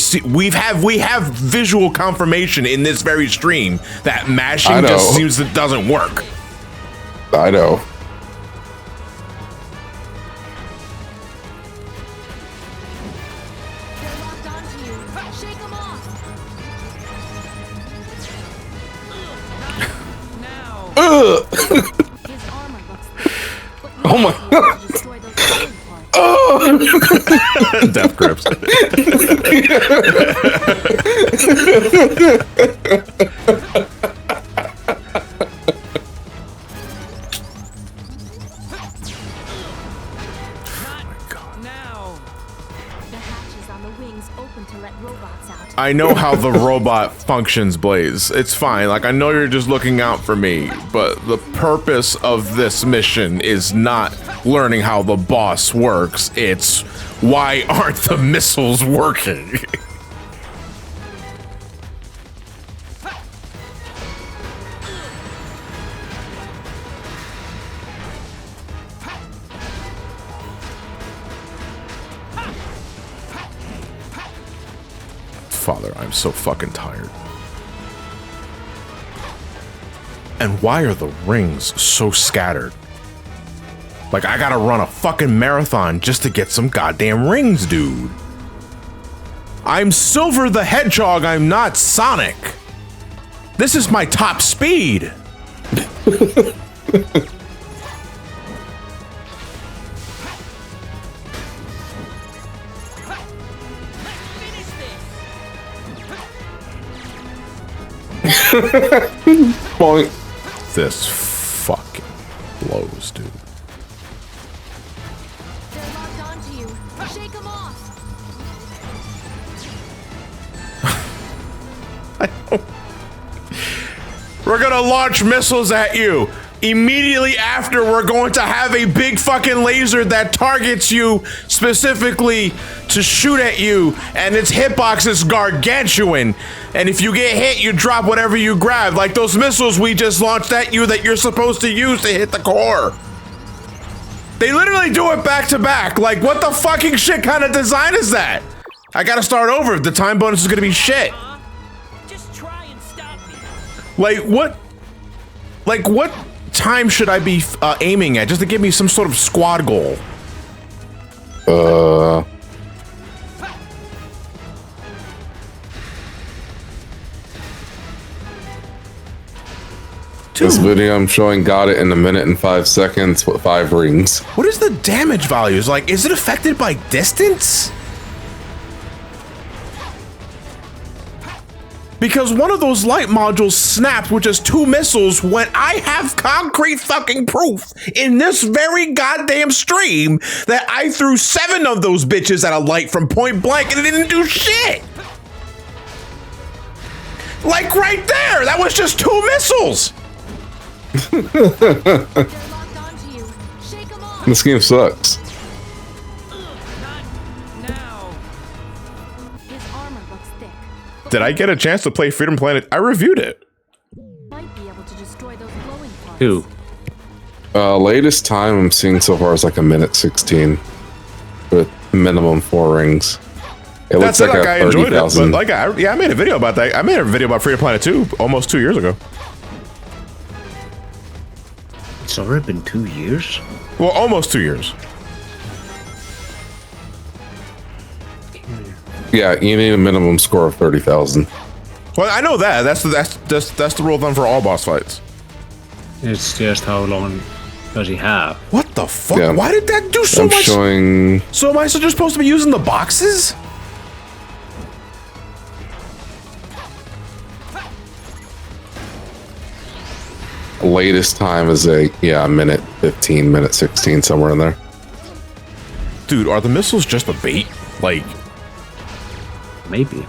have visual confirmation in this very stream that mashing just seems it doesn't work.
I know. Oh my god! Oh!
Death grips. I know how the robot functions, Blaze. It's fine. Like, I know you're just looking out for me, but the purpose of this mission is not learning how the boss works. It's why aren't the missiles working? Father, I'm so fucking tired. And why are the rings so scattered? Like, I gotta run a fucking marathon just to get some goddamn rings, dude. I'm Silver the Hedgehog, I'm not Sonic. This is my top speed.
Point.
This fucking blows, dude.
They're locked onto you. Shake them off.
We're gonna launch missiles at you. Immediately after, we're going to have a big fucking laser that targets you specifically to shoot at you, and its hitbox is gargantuan. And if you get hit, you drop whatever you grab, like those missiles we just launched at you that you're supposed to use to hit the core. They literally do it back to back. Like, what the fucking shit kind of design is that? I gotta start over. The time bonus is gonna be shit.
Just try and stop me.
Like, what time should I be aiming at just to give me some sort of squad goal?
This video I'm showing got it in 1 minute and 5 seconds with 5 rings.
What is the damage values? Like, is it affected by distance? Because one of those light modules snapped with just 2 missiles when I have concrete fucking proof in this very goddamn stream that I threw 7 of those bitches at a light from point blank and it didn't do shit. Like right there, that was just 2 missiles.
This game sucks.
Did I get a chance to play Freedom Planet? I reviewed it.
Who?
Latest time I'm seeing so far is like 1 minute 16 with minimum 4 rings. It looks like
I enjoyed it, but like, I made a video about that. I made a video about Freedom Planet 2 almost 2 years ago.
It's already been 2 years?
Well, almost 2 years.
Yeah, you need a minimum score of 30,000.
Well, I know that. That's the rule of thumb for all boss fights.
It's just how long does he have?
What the fuck?
Yeah.
Why did that do so much?
Showing...
So am I just supposed to be using the boxes?
Latest time is a minute 15, minute 16, somewhere in there.
Dude, are the missiles just a bait? Like,
maybe.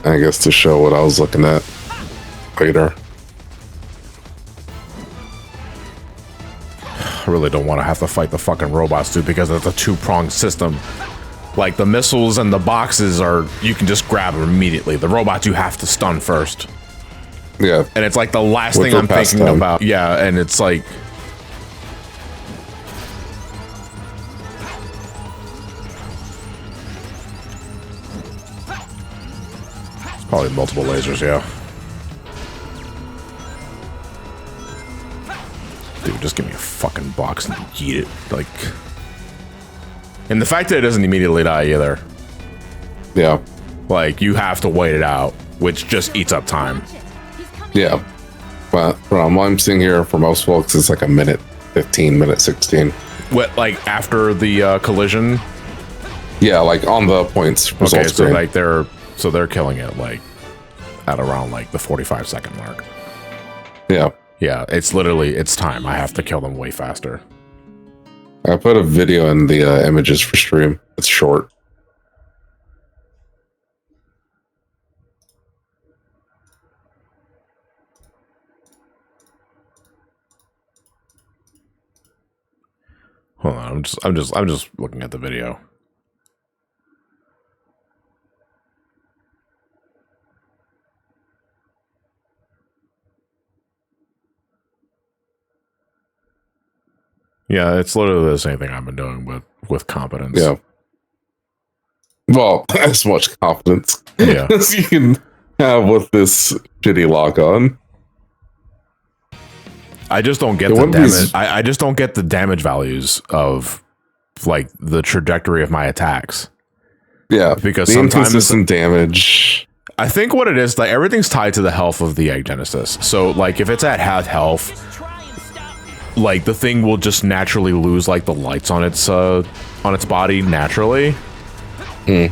I guess to show what I was looking at later.
I really don't want to have to fight the fucking robots, dude, because it's a two-pronged system. Like, the missiles and the boxes are, you can just grab them immediately. The robots you have to stun first.
Yeah.
And it's like the last thing I'm thinking about. Yeah, and it's like... Probably multiple lasers, yeah. Dude, just give me a fucking box and eat it. Like... And the fact that it doesn't immediately die either.
Yeah.
Like, you have to wait it out, which just eats up time.
Yeah. But from what I'm seeing here, for most folks, it's like a minute 15, minute 16.
What, like, after the collision?
Yeah, like, on the points result
Okay, so,
screen.
like, they're killing it, like, at around, like, the 45-second mark.
Yeah.
Yeah, it's literally, it's time. I have to kill them way faster.
I put a video in the images for stream. It's short.
Hold on, I'm just looking at the video. Yeah, it's literally the same thing I've been doing with competence.
Yeah. Well, as much confidence
Yeah.
as you can have with this shitty lock on.
I just don't get the damage. I just don't get the damage values of like the trajectory of my attacks.
Yeah,
because
the
sometimes
inconsistent damage.
I think what it is, like everything's tied to the health of the egg genesis. So like if it's at half health, like the thing will just naturally lose like the lights on its body naturally.
Hmm.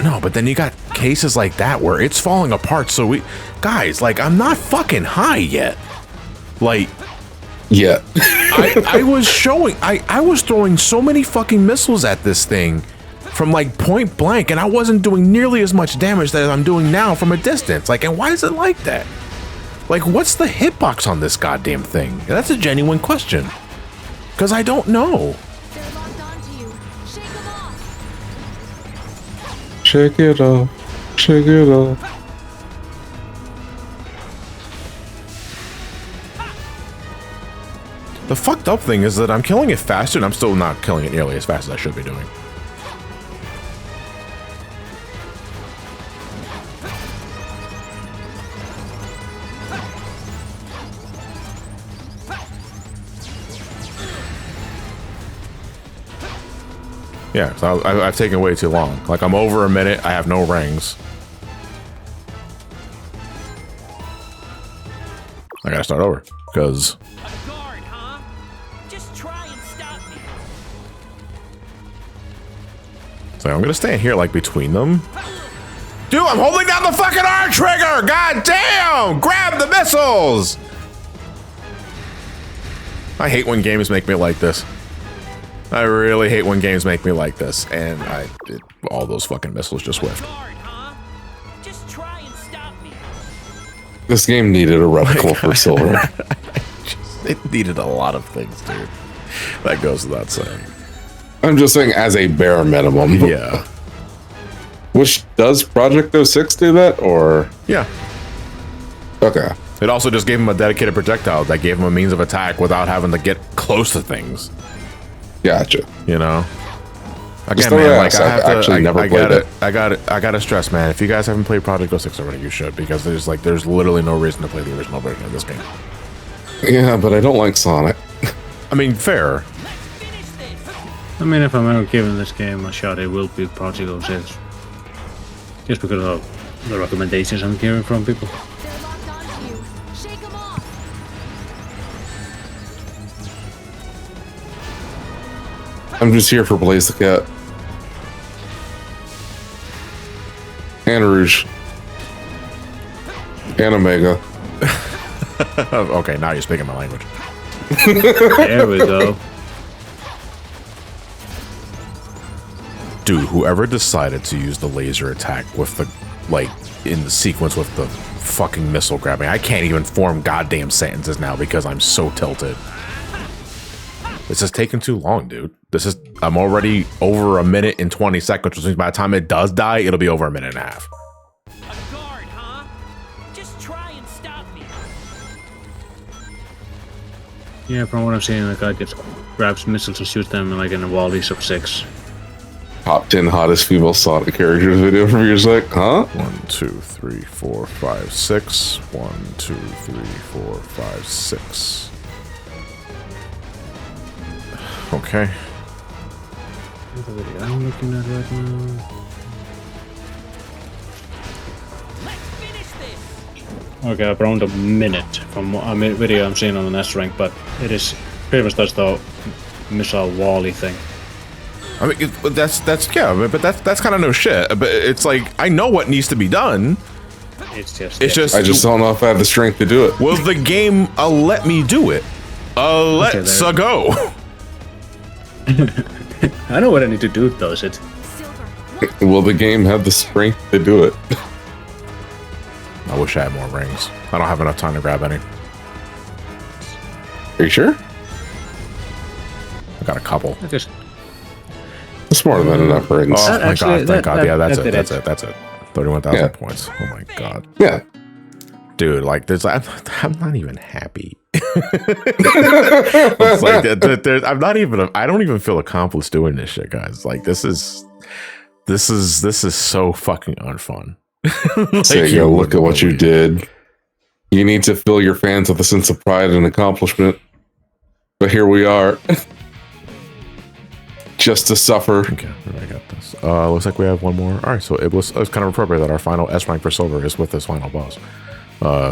No, but then you got cases like that where it's falling apart. So guys, like I'm not fucking high yet. Like,
yeah,
I was throwing so many fucking missiles at this thing from like point blank, and I wasn't doing nearly as much damage that I'm doing now from a distance. Like, and why is it like that? Like, what's the hitbox on this goddamn thing? That's a genuine question. Because I don't know.
Shake it off. Shake it off.
The fucked up thing is that I'm killing it faster, and I'm still not killing it nearly as fast as I should be doing. Yeah, so I've taken way too long. Like, I'm over a minute, I have no rings. I gotta start over, because...
A guard, huh? Just try and stop me.
So I'm gonna stand here, like, between them. Dude, I'm holding down the fucking R trigger! God damn! Grab the missiles! I hate when games make me like this. I really hate when games make me like this, and all those fucking missiles just whiffed.
Just try and stop me.
This game needed a reticle for silver.
It needed a lot of things, dude. That goes without saying.
I'm just saying, as a bare minimum.
Yeah.
Which does Project 06 do that, or?
Yeah.
Okay.
It also just gave him a dedicated projectile that gave him a means of attack without having to get close to things.
Gotcha.
You know, again, man, like I gotta stress, man. If you guys haven't played Project 06 already, you should, because there's literally no reason to play the original version of this game.
Yeah, but I don't like Sonic.
I mean, fair.
I mean, if I'm ever giving this game a shot, it will be Project 06. Just because of the recommendations I'm hearing from people.
I'm just here for Blaze the Cat. And Rouge. And Omega.
Okay, now you're speaking my language.
There we go.
Dude, whoever decided to use the laser attack with like in the sequence with the fucking missile grabbing. I can't even form goddamn sentences now because I'm so tilted. This is taking too long, dude. I'm already over 1 minute and 20 seconds, which means by the time it does die, it'll be over 1.5 minutes.
A guard, huh? Just try and stop me.
Yeah, from what I'm seeing, the guy grabs missiles and shoots them like in a Wally's of 6.
Top 10 hottest female Sonic characters video from your sec, huh?
1, 2, 3, 4, 5, 6. 1, 2, 3, 4, 5, 6. Okay.
The video I'm looking at right now. Okay, around a minute from a video I'm seeing on the S rank, but it is pretty much that's the missile Wally thing.
I mean, that's kind of no shit. But it's like I know what needs to be done.
It's just
I just don't know if I have the strength to do it.
Will the game let me do it? Let's go.
I know what I need to do though, is it?
Will the game have the strength to do it?
I wish I had more rings. I don't have enough time to grab any.
Are you sure?
I got a couple.
It's more than enough rings.
Oh my god, thank god. Yeah, that's it. 31,000 points. Oh my god.
Yeah.
Dude, like, I'm not even happy. It's like, I'm not even. I don't even feel accomplished doing this shit, guys. Like, this is so fucking unfun.
Like, so you go, look at what you did. You need to fill your fans with a sense of pride and accomplishment. But here we are. Just to suffer.
Okay, I got this. Looks like we have one more. All right, so it was kind of appropriate that our final S rank for silver is with this final boss.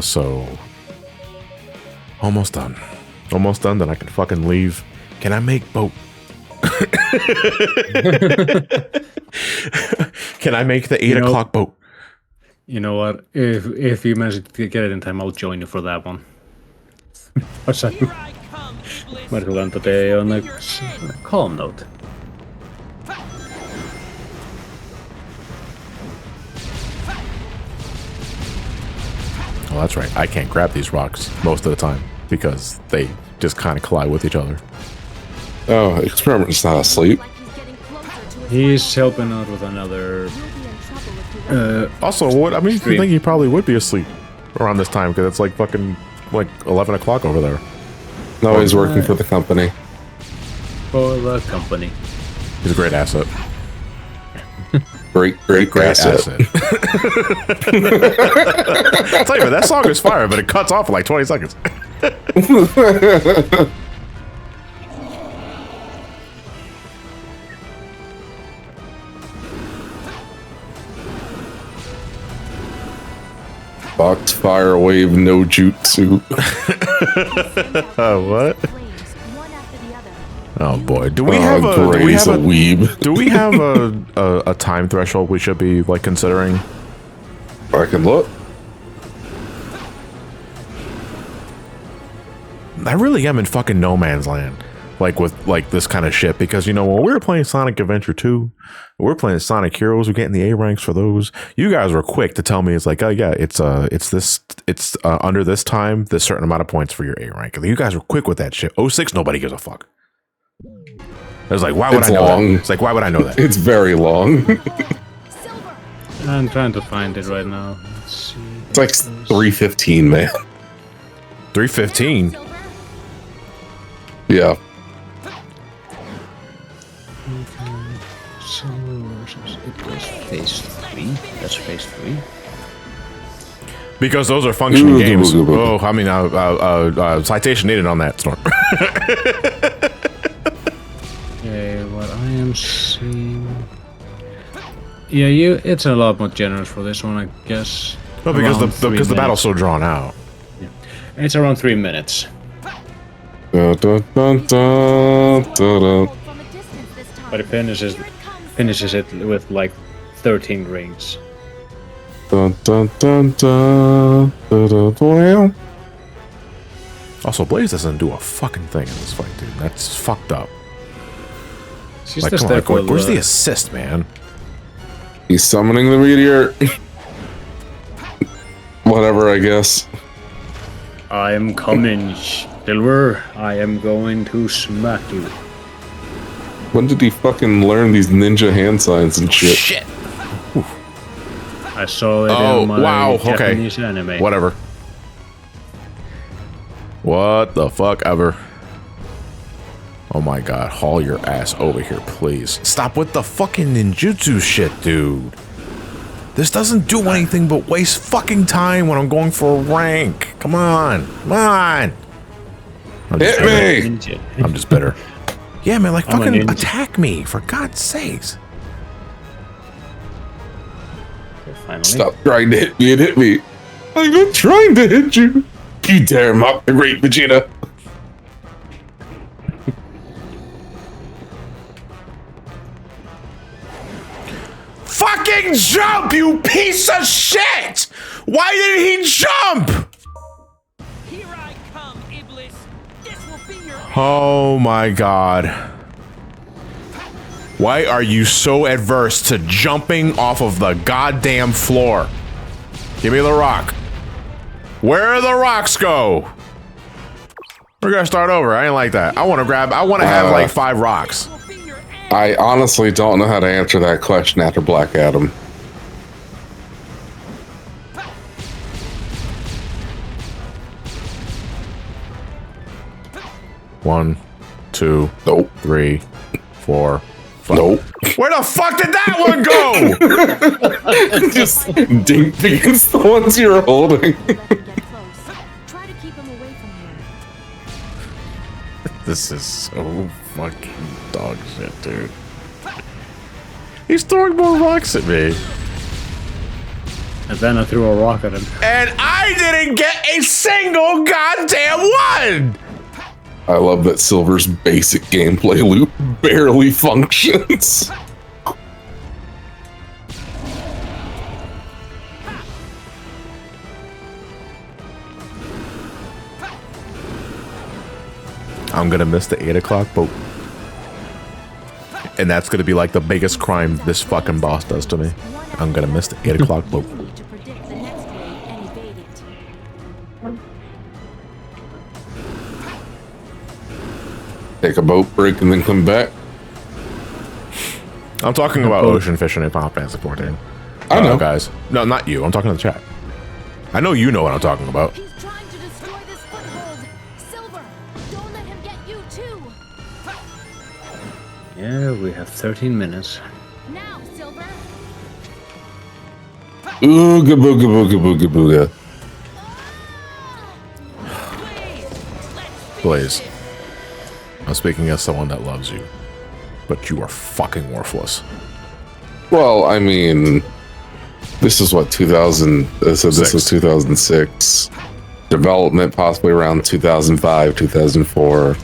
So almost done. Almost done. Then I can fucking leave. Can I make boat? Can I make the 8 o'clock boat?
You know what? If you manage to get it in time, I'll join you for that one. Might as well end the day on a calm note.
Oh, that's right. I can't grab these rocks most of the time because they just kind of collide with each other.
Oh, Experiment's not asleep.
He's helping out with another.
Also, what I mean, you think he probably would be asleep around this time because it's like fucking like 11 o'clock over there.
No, he's working for the company.
For the company.
He's a great asset.
Great asset.
I'll tell you, that song is fire, but it cuts off in like 20 seconds.
Box fire wave no jutsu.
What? Oh boy, do we have a time threshold we should be like considering?
I can look.
I really am in fucking no man's land, like with like this kind of shit. Because you know when we were playing Sonic Adventure 2, we're playing Sonic Heroes, we're getting the A ranks for those. You guys were quick to tell me it's like, oh yeah, it's under this time, this certain amount of points for your A rank. You guys were quick with that shit. 06, nobody gives a fuck. I was like, why would I know that? It's like, why would I know that?
It's very long.
I'm trying to find it right now. Let's see.
It's like 3:15, man.
3:15?
Yeah.
So, it was phase 3. That's phase 3.
Because those are functioning games. Oh, I mean, citation needed on that, Storm.
Okay, what I am seeing. Yeah, it's a lot more generous for this one, I guess.
Well, because the battle's so drawn out.
Yeah. It's around 3 minutes.
Dun, dun, dun, dun, dun.
But it finishes it with like 13 rings.
Dun, dun, dun, dun, dun, dun, dun.
Also, Blaze doesn't do a fucking thing in this fight, dude. That's fucked up.
She's
like,
just
come on,
there
where's the assist, man?
He's summoning the meteor. Whatever, I guess.
I am coming, Silver. I am going to smack you.
When did he fucking learn these ninja hand signs and shit?
Shit.
I saw it in my Japanese anime.
Whatever. What the fuck ever. Oh my god, haul your ass over here, please. Stop with the fucking ninjutsu shit, dude. This doesn't do anything but waste fucking time when I'm going for a rank. Come on. Come on.
Hit me!
I'm just bitter. Yeah, man, like fucking attack me, for God's sakes.
Finally.
Stop trying to hit me and hit me. I'm not trying to hit you. You dare mock the great Vegeta.
Fucking jump, you piece of shit! Why did he jump?
Here I come, Iblis. This will be your
Oh my god. Why are you so adverse to jumping off of the goddamn floor? Give me the rock. Where the rocks go? We're gonna start over. I ain't like that. I want to have like 5 rocks.
I honestly don't know how to answer that question after Black Adam.
One, two,
nope.
3, 4, 5.
Nope.
Where the fuck did that one go?
Just dink against the ones you're holding.
Try to keep him away from here.
This is so fucking dog shit, dude. He's throwing more rocks at me.
And then I threw a rock at him.
And I didn't get a single goddamn one!
I love that Silver's basic gameplay loop barely functions.
I'm gonna miss the 8 o'clock boat. And that's gonna be like the biggest crime this fucking boss does to me. I'm gonna miss the 8 o'clock boat.
Take a boat break and then come back.
I'm talking about ocean fishing in Final Fantasy 14.
I know,
guys. No, not you. I'm talking to the chat. I know you know what I'm talking about.
He's trying to destroy this foothold. Silver, don't let him get you too.
Yeah, we have 13 minutes.
Now, Silver.
Ooga booga booga booga booga.
Blaze. I'm speaking as someone that loves you. But you are fucking worthless.
Well, I mean, this is what 2000. So this was 2006. Development possibly around 2005, 2004.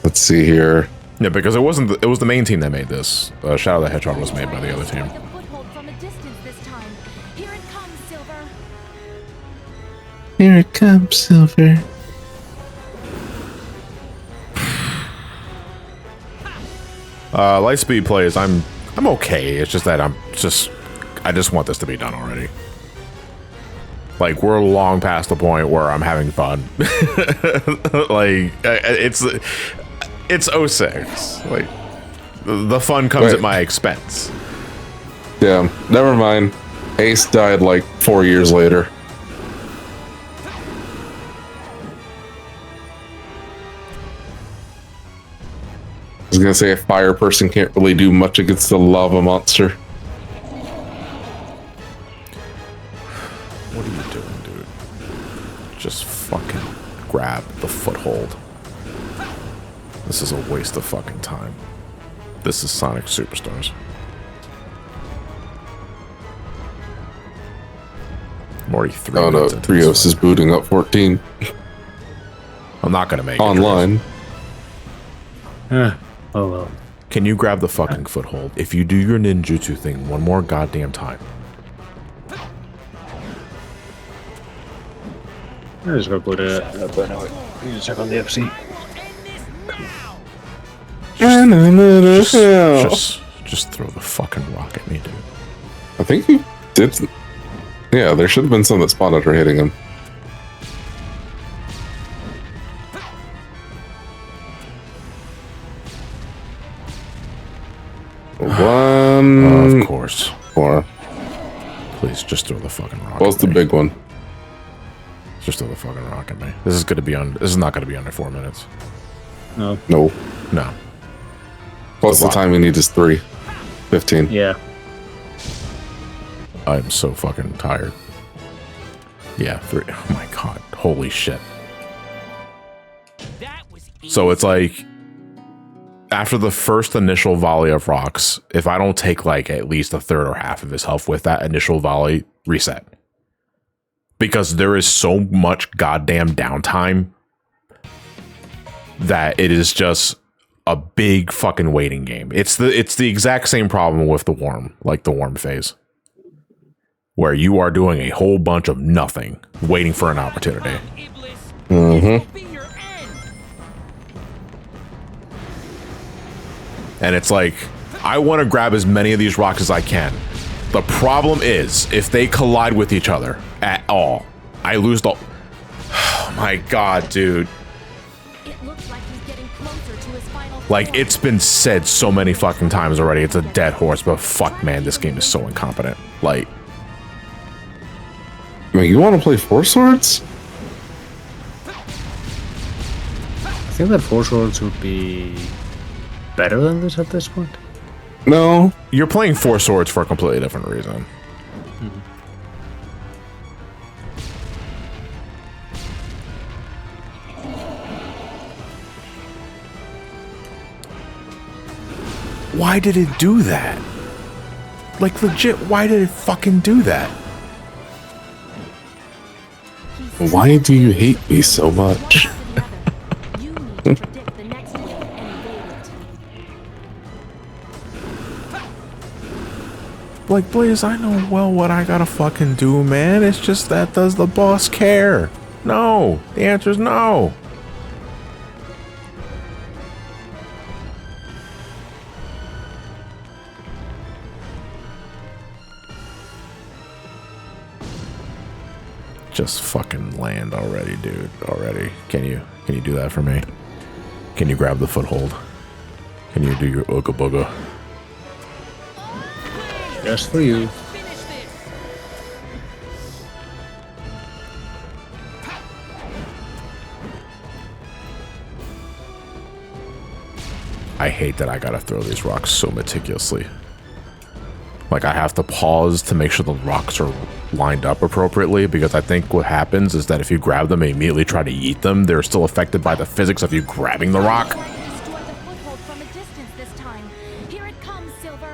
Let's see here.
Yeah, because it wasn't. It was the main team that made this. Shadow the Hedgehog was made by the other team.
Here it comes, Silver.
Lightspeed plays. I'm okay. It's just that I just want this to be done already. Like, we're long past the point where I'm having fun. Like, it's 06. Like, the fun comes at my expense.
Yeah, never mind. Ace died like 4 years later. I was gonna say a fire person can't really do much against the lava monster.
What are you doing, dude? Just fucking grab the foothold. This is a waste of fucking time. This is Sonic Superstars. I'm already 3
Oh no,
minutes into this
Trios is booting up 14.
I'm not gonna make
online.
Oh well.
Can you grab the fucking foothold? If you do your ninjutsu thing one more goddamn time.
I'm just gonna put it up right now. You just check on the FC.
Just throw the fucking rock at me, dude.
I think you Yeah, there should have been some that spawned after hitting him. One.
Of course.
4.
Please, just throw the fucking rock.
What's the big one?
Just throw the fucking rock at me. This is not gonna be under 4 minutes.
No.
No.
No.
Plus the time we need is 3. 15.
Yeah.
I'm so fucking tired. Yeah, 3. Oh my god. Holy shit. So it's like, after the first initial volley of rocks, if I don't take like at least a third or half of his health with that initial volley, reset. Because there is so much goddamn downtime that it is just a big fucking waiting game. It's the exact same problem with the worm phase, where you are doing a whole bunch of nothing, waiting for an opportunity. And it's like, I want to grab as many of these rocks as I can. The problem is, if they collide with each other at all, I lose the... Oh my god, dude.
It looks like he's getting closer to his final
Like, it's been said so many fucking times already, it's a dead horse, but fuck, man, this game is so incompetent. Like...
Man, you want to play 4 swords?
I think that 4 swords would be better than this at this point.
No.
You're playing 4 swords for a completely different reason. Why did it do that? Like, legit, why did it fucking do that?
Why do you hate me so much?
You need to predict the next wave and evade it.
Like, Blaze, I know well what I gotta fucking do, man. It's just that, does the boss care? No. The answer is no. Just fucking land already, dude. Already. Can you do that for me? Can you grab the foothold? Can you do your ooga booga?
Just for you.
I hate that I gotta throw these rocks so meticulously. Like, I have to pause to make sure the rocks are lined up appropriately, because I think what happens is that if you grab them and immediately try to yeet them, they're still affected by the physics of you grabbing the rock.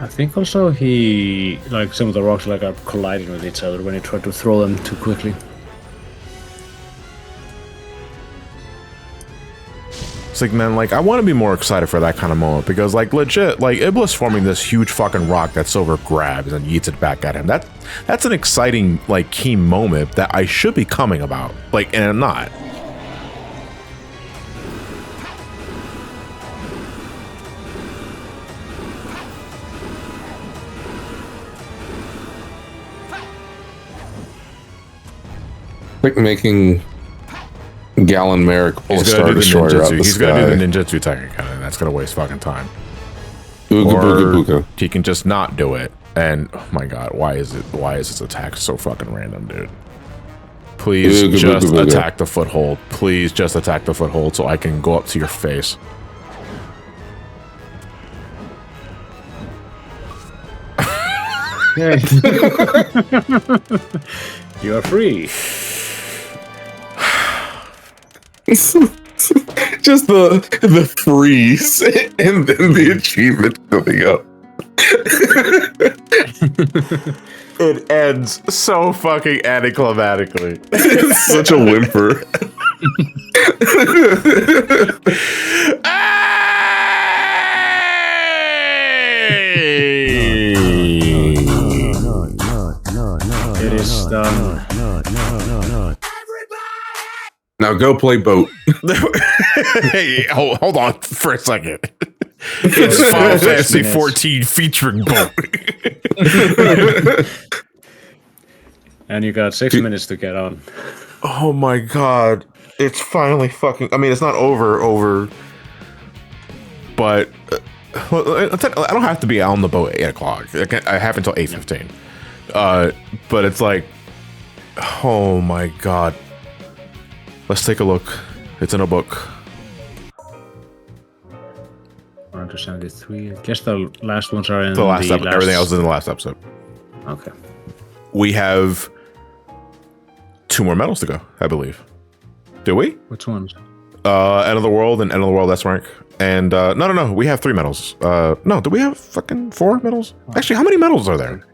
I think also he, like, some of the rocks like are colliding with each other when he tried to throw them too quickly.
It's like, man, like, I want to be more excited for that kind of moment, because, like, legit, like, Iblis forming this huge fucking rock that Silver grabs and yeets it back at him. That's an exciting, like, key moment that I should be coming about. Like, and I'm not.
Like making Gallon Merrick pull a Star Destroyer out the
He's
sky.
gonna do the ninjutsu technique, and that's gonna waste fucking time.
Booga
Or
booga booga.
he can just not do it. And oh my god, why is this attack so fucking random, dude? Please
Booga
just
booga booga.
attack the foothold. Please just attack the foothold so I can go up to your face.
You are free.
Just the freeze and then the achievement coming up.
It ends so fucking anticlimactically.
It's such a whimper.
It is done.
Now go play boat.
Hey, hold on for a second. It's Final Fantasy 14 featuring boat.
And you got 6 minutes to get on.
Oh my god. It's finally fucking... I mean, it's not over. But... I don't have to be on the boat at 8 o'clock. I have until 8:15. But it's like... Oh my god. Let's take a look. It's in a book.
173. I guess the last ones are in
the last episode. Everything else is in the last episode.
Okay.
We have 2 more medals to go, I believe. Do we?
Which ones?
End of the World and End of the World S rank. And no. We have 3 medals. No, do we have fucking 4 medals? Actually, how many medals are there?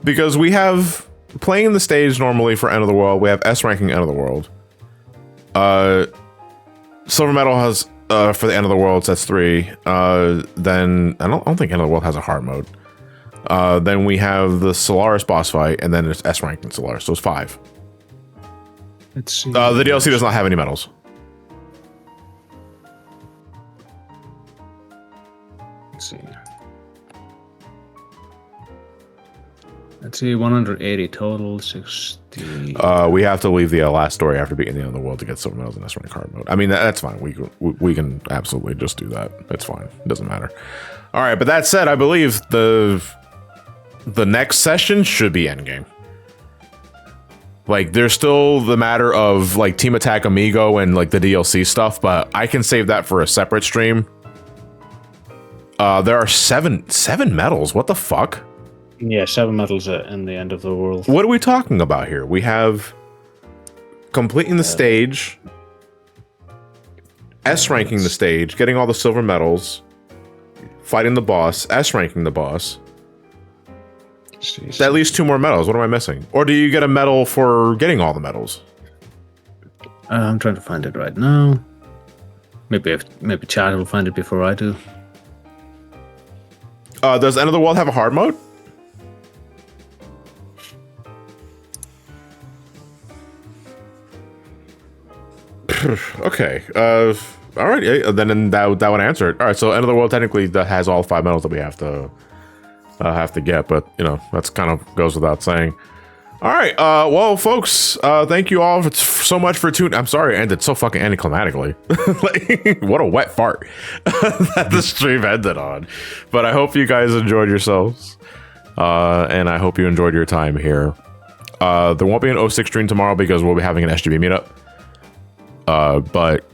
Because we have playing the stage normally for End of the World. We have S ranking End of the World. Silver medal has for the End of the World, so that's 3. Then I don't think End of the World has a hard mode. Then we have the Solaris boss fight, and then there's S rank in Solaris, so it's 5.
Let's see.
The DLC does not have any medals.
Let's see. Let's see, 180 total, 60.
We have to leave the last story after beating the End of the World to get silver medals in S rank hard mode. I mean, that's fine. We can absolutely just do that. It's fine. It doesn't matter. All right, but that said, I believe the next session should be endgame. Like, there's still the matter of like Team Attack Amigo and like the DLC stuff, but I can save that for a separate stream. There are seven medals. What the fuck?
Yeah, 7 medals in the End of the World.
What are we talking about here? We have completing the stage, S ranking the stage, getting all the silver medals, fighting the boss, S ranking the boss.
Jeez.
At least 2 more medals. What am I missing? Or do you get a medal for getting all the medals?
I'm trying to find it right now. Maybe Chad will find it before I do.
Does End of the World have a hard mode? Okay. All right. Then that would answer it. All right. So End of the World technically that has all 5 medals that we have to get, but you know that's kind of goes without saying. All right. Well, folks, thank you all so much for tuning. I'm sorry it ended so fucking anticlimactically. Like, what a wet fart that the stream ended on. But I hope you guys enjoyed yourselves, and I hope you enjoyed your time here. There won't be an 06 stream tomorrow because we'll be having an SGB meetup. But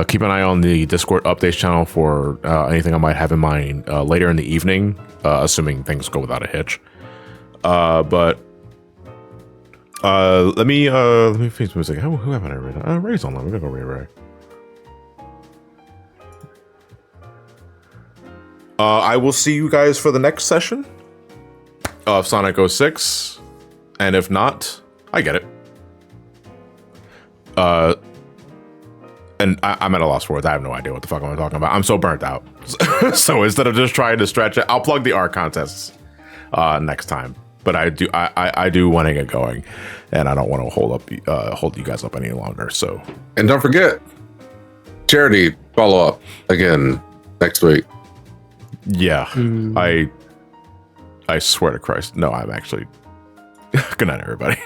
keep an eye on the Discord updates channel for anything I might have in mind later in the evening, assuming things go without a hitch. But let me face music. Who haven't I read? Ray's online. We're gonna go Ray. I will see you guys for the next session of Sonic 06, and if not, I get it. And I'm at a loss for words. I have no idea what the fuck I'm talking about. I'm so burnt out. So instead of just trying to stretch it, I'll plug the art contests next time. But I do want to get going, and I don't want to hold you guys up any longer. So,
and don't forget, charity follow up again next week.
Yeah, I swear to Christ, no, I'm actually. Good night, everybody.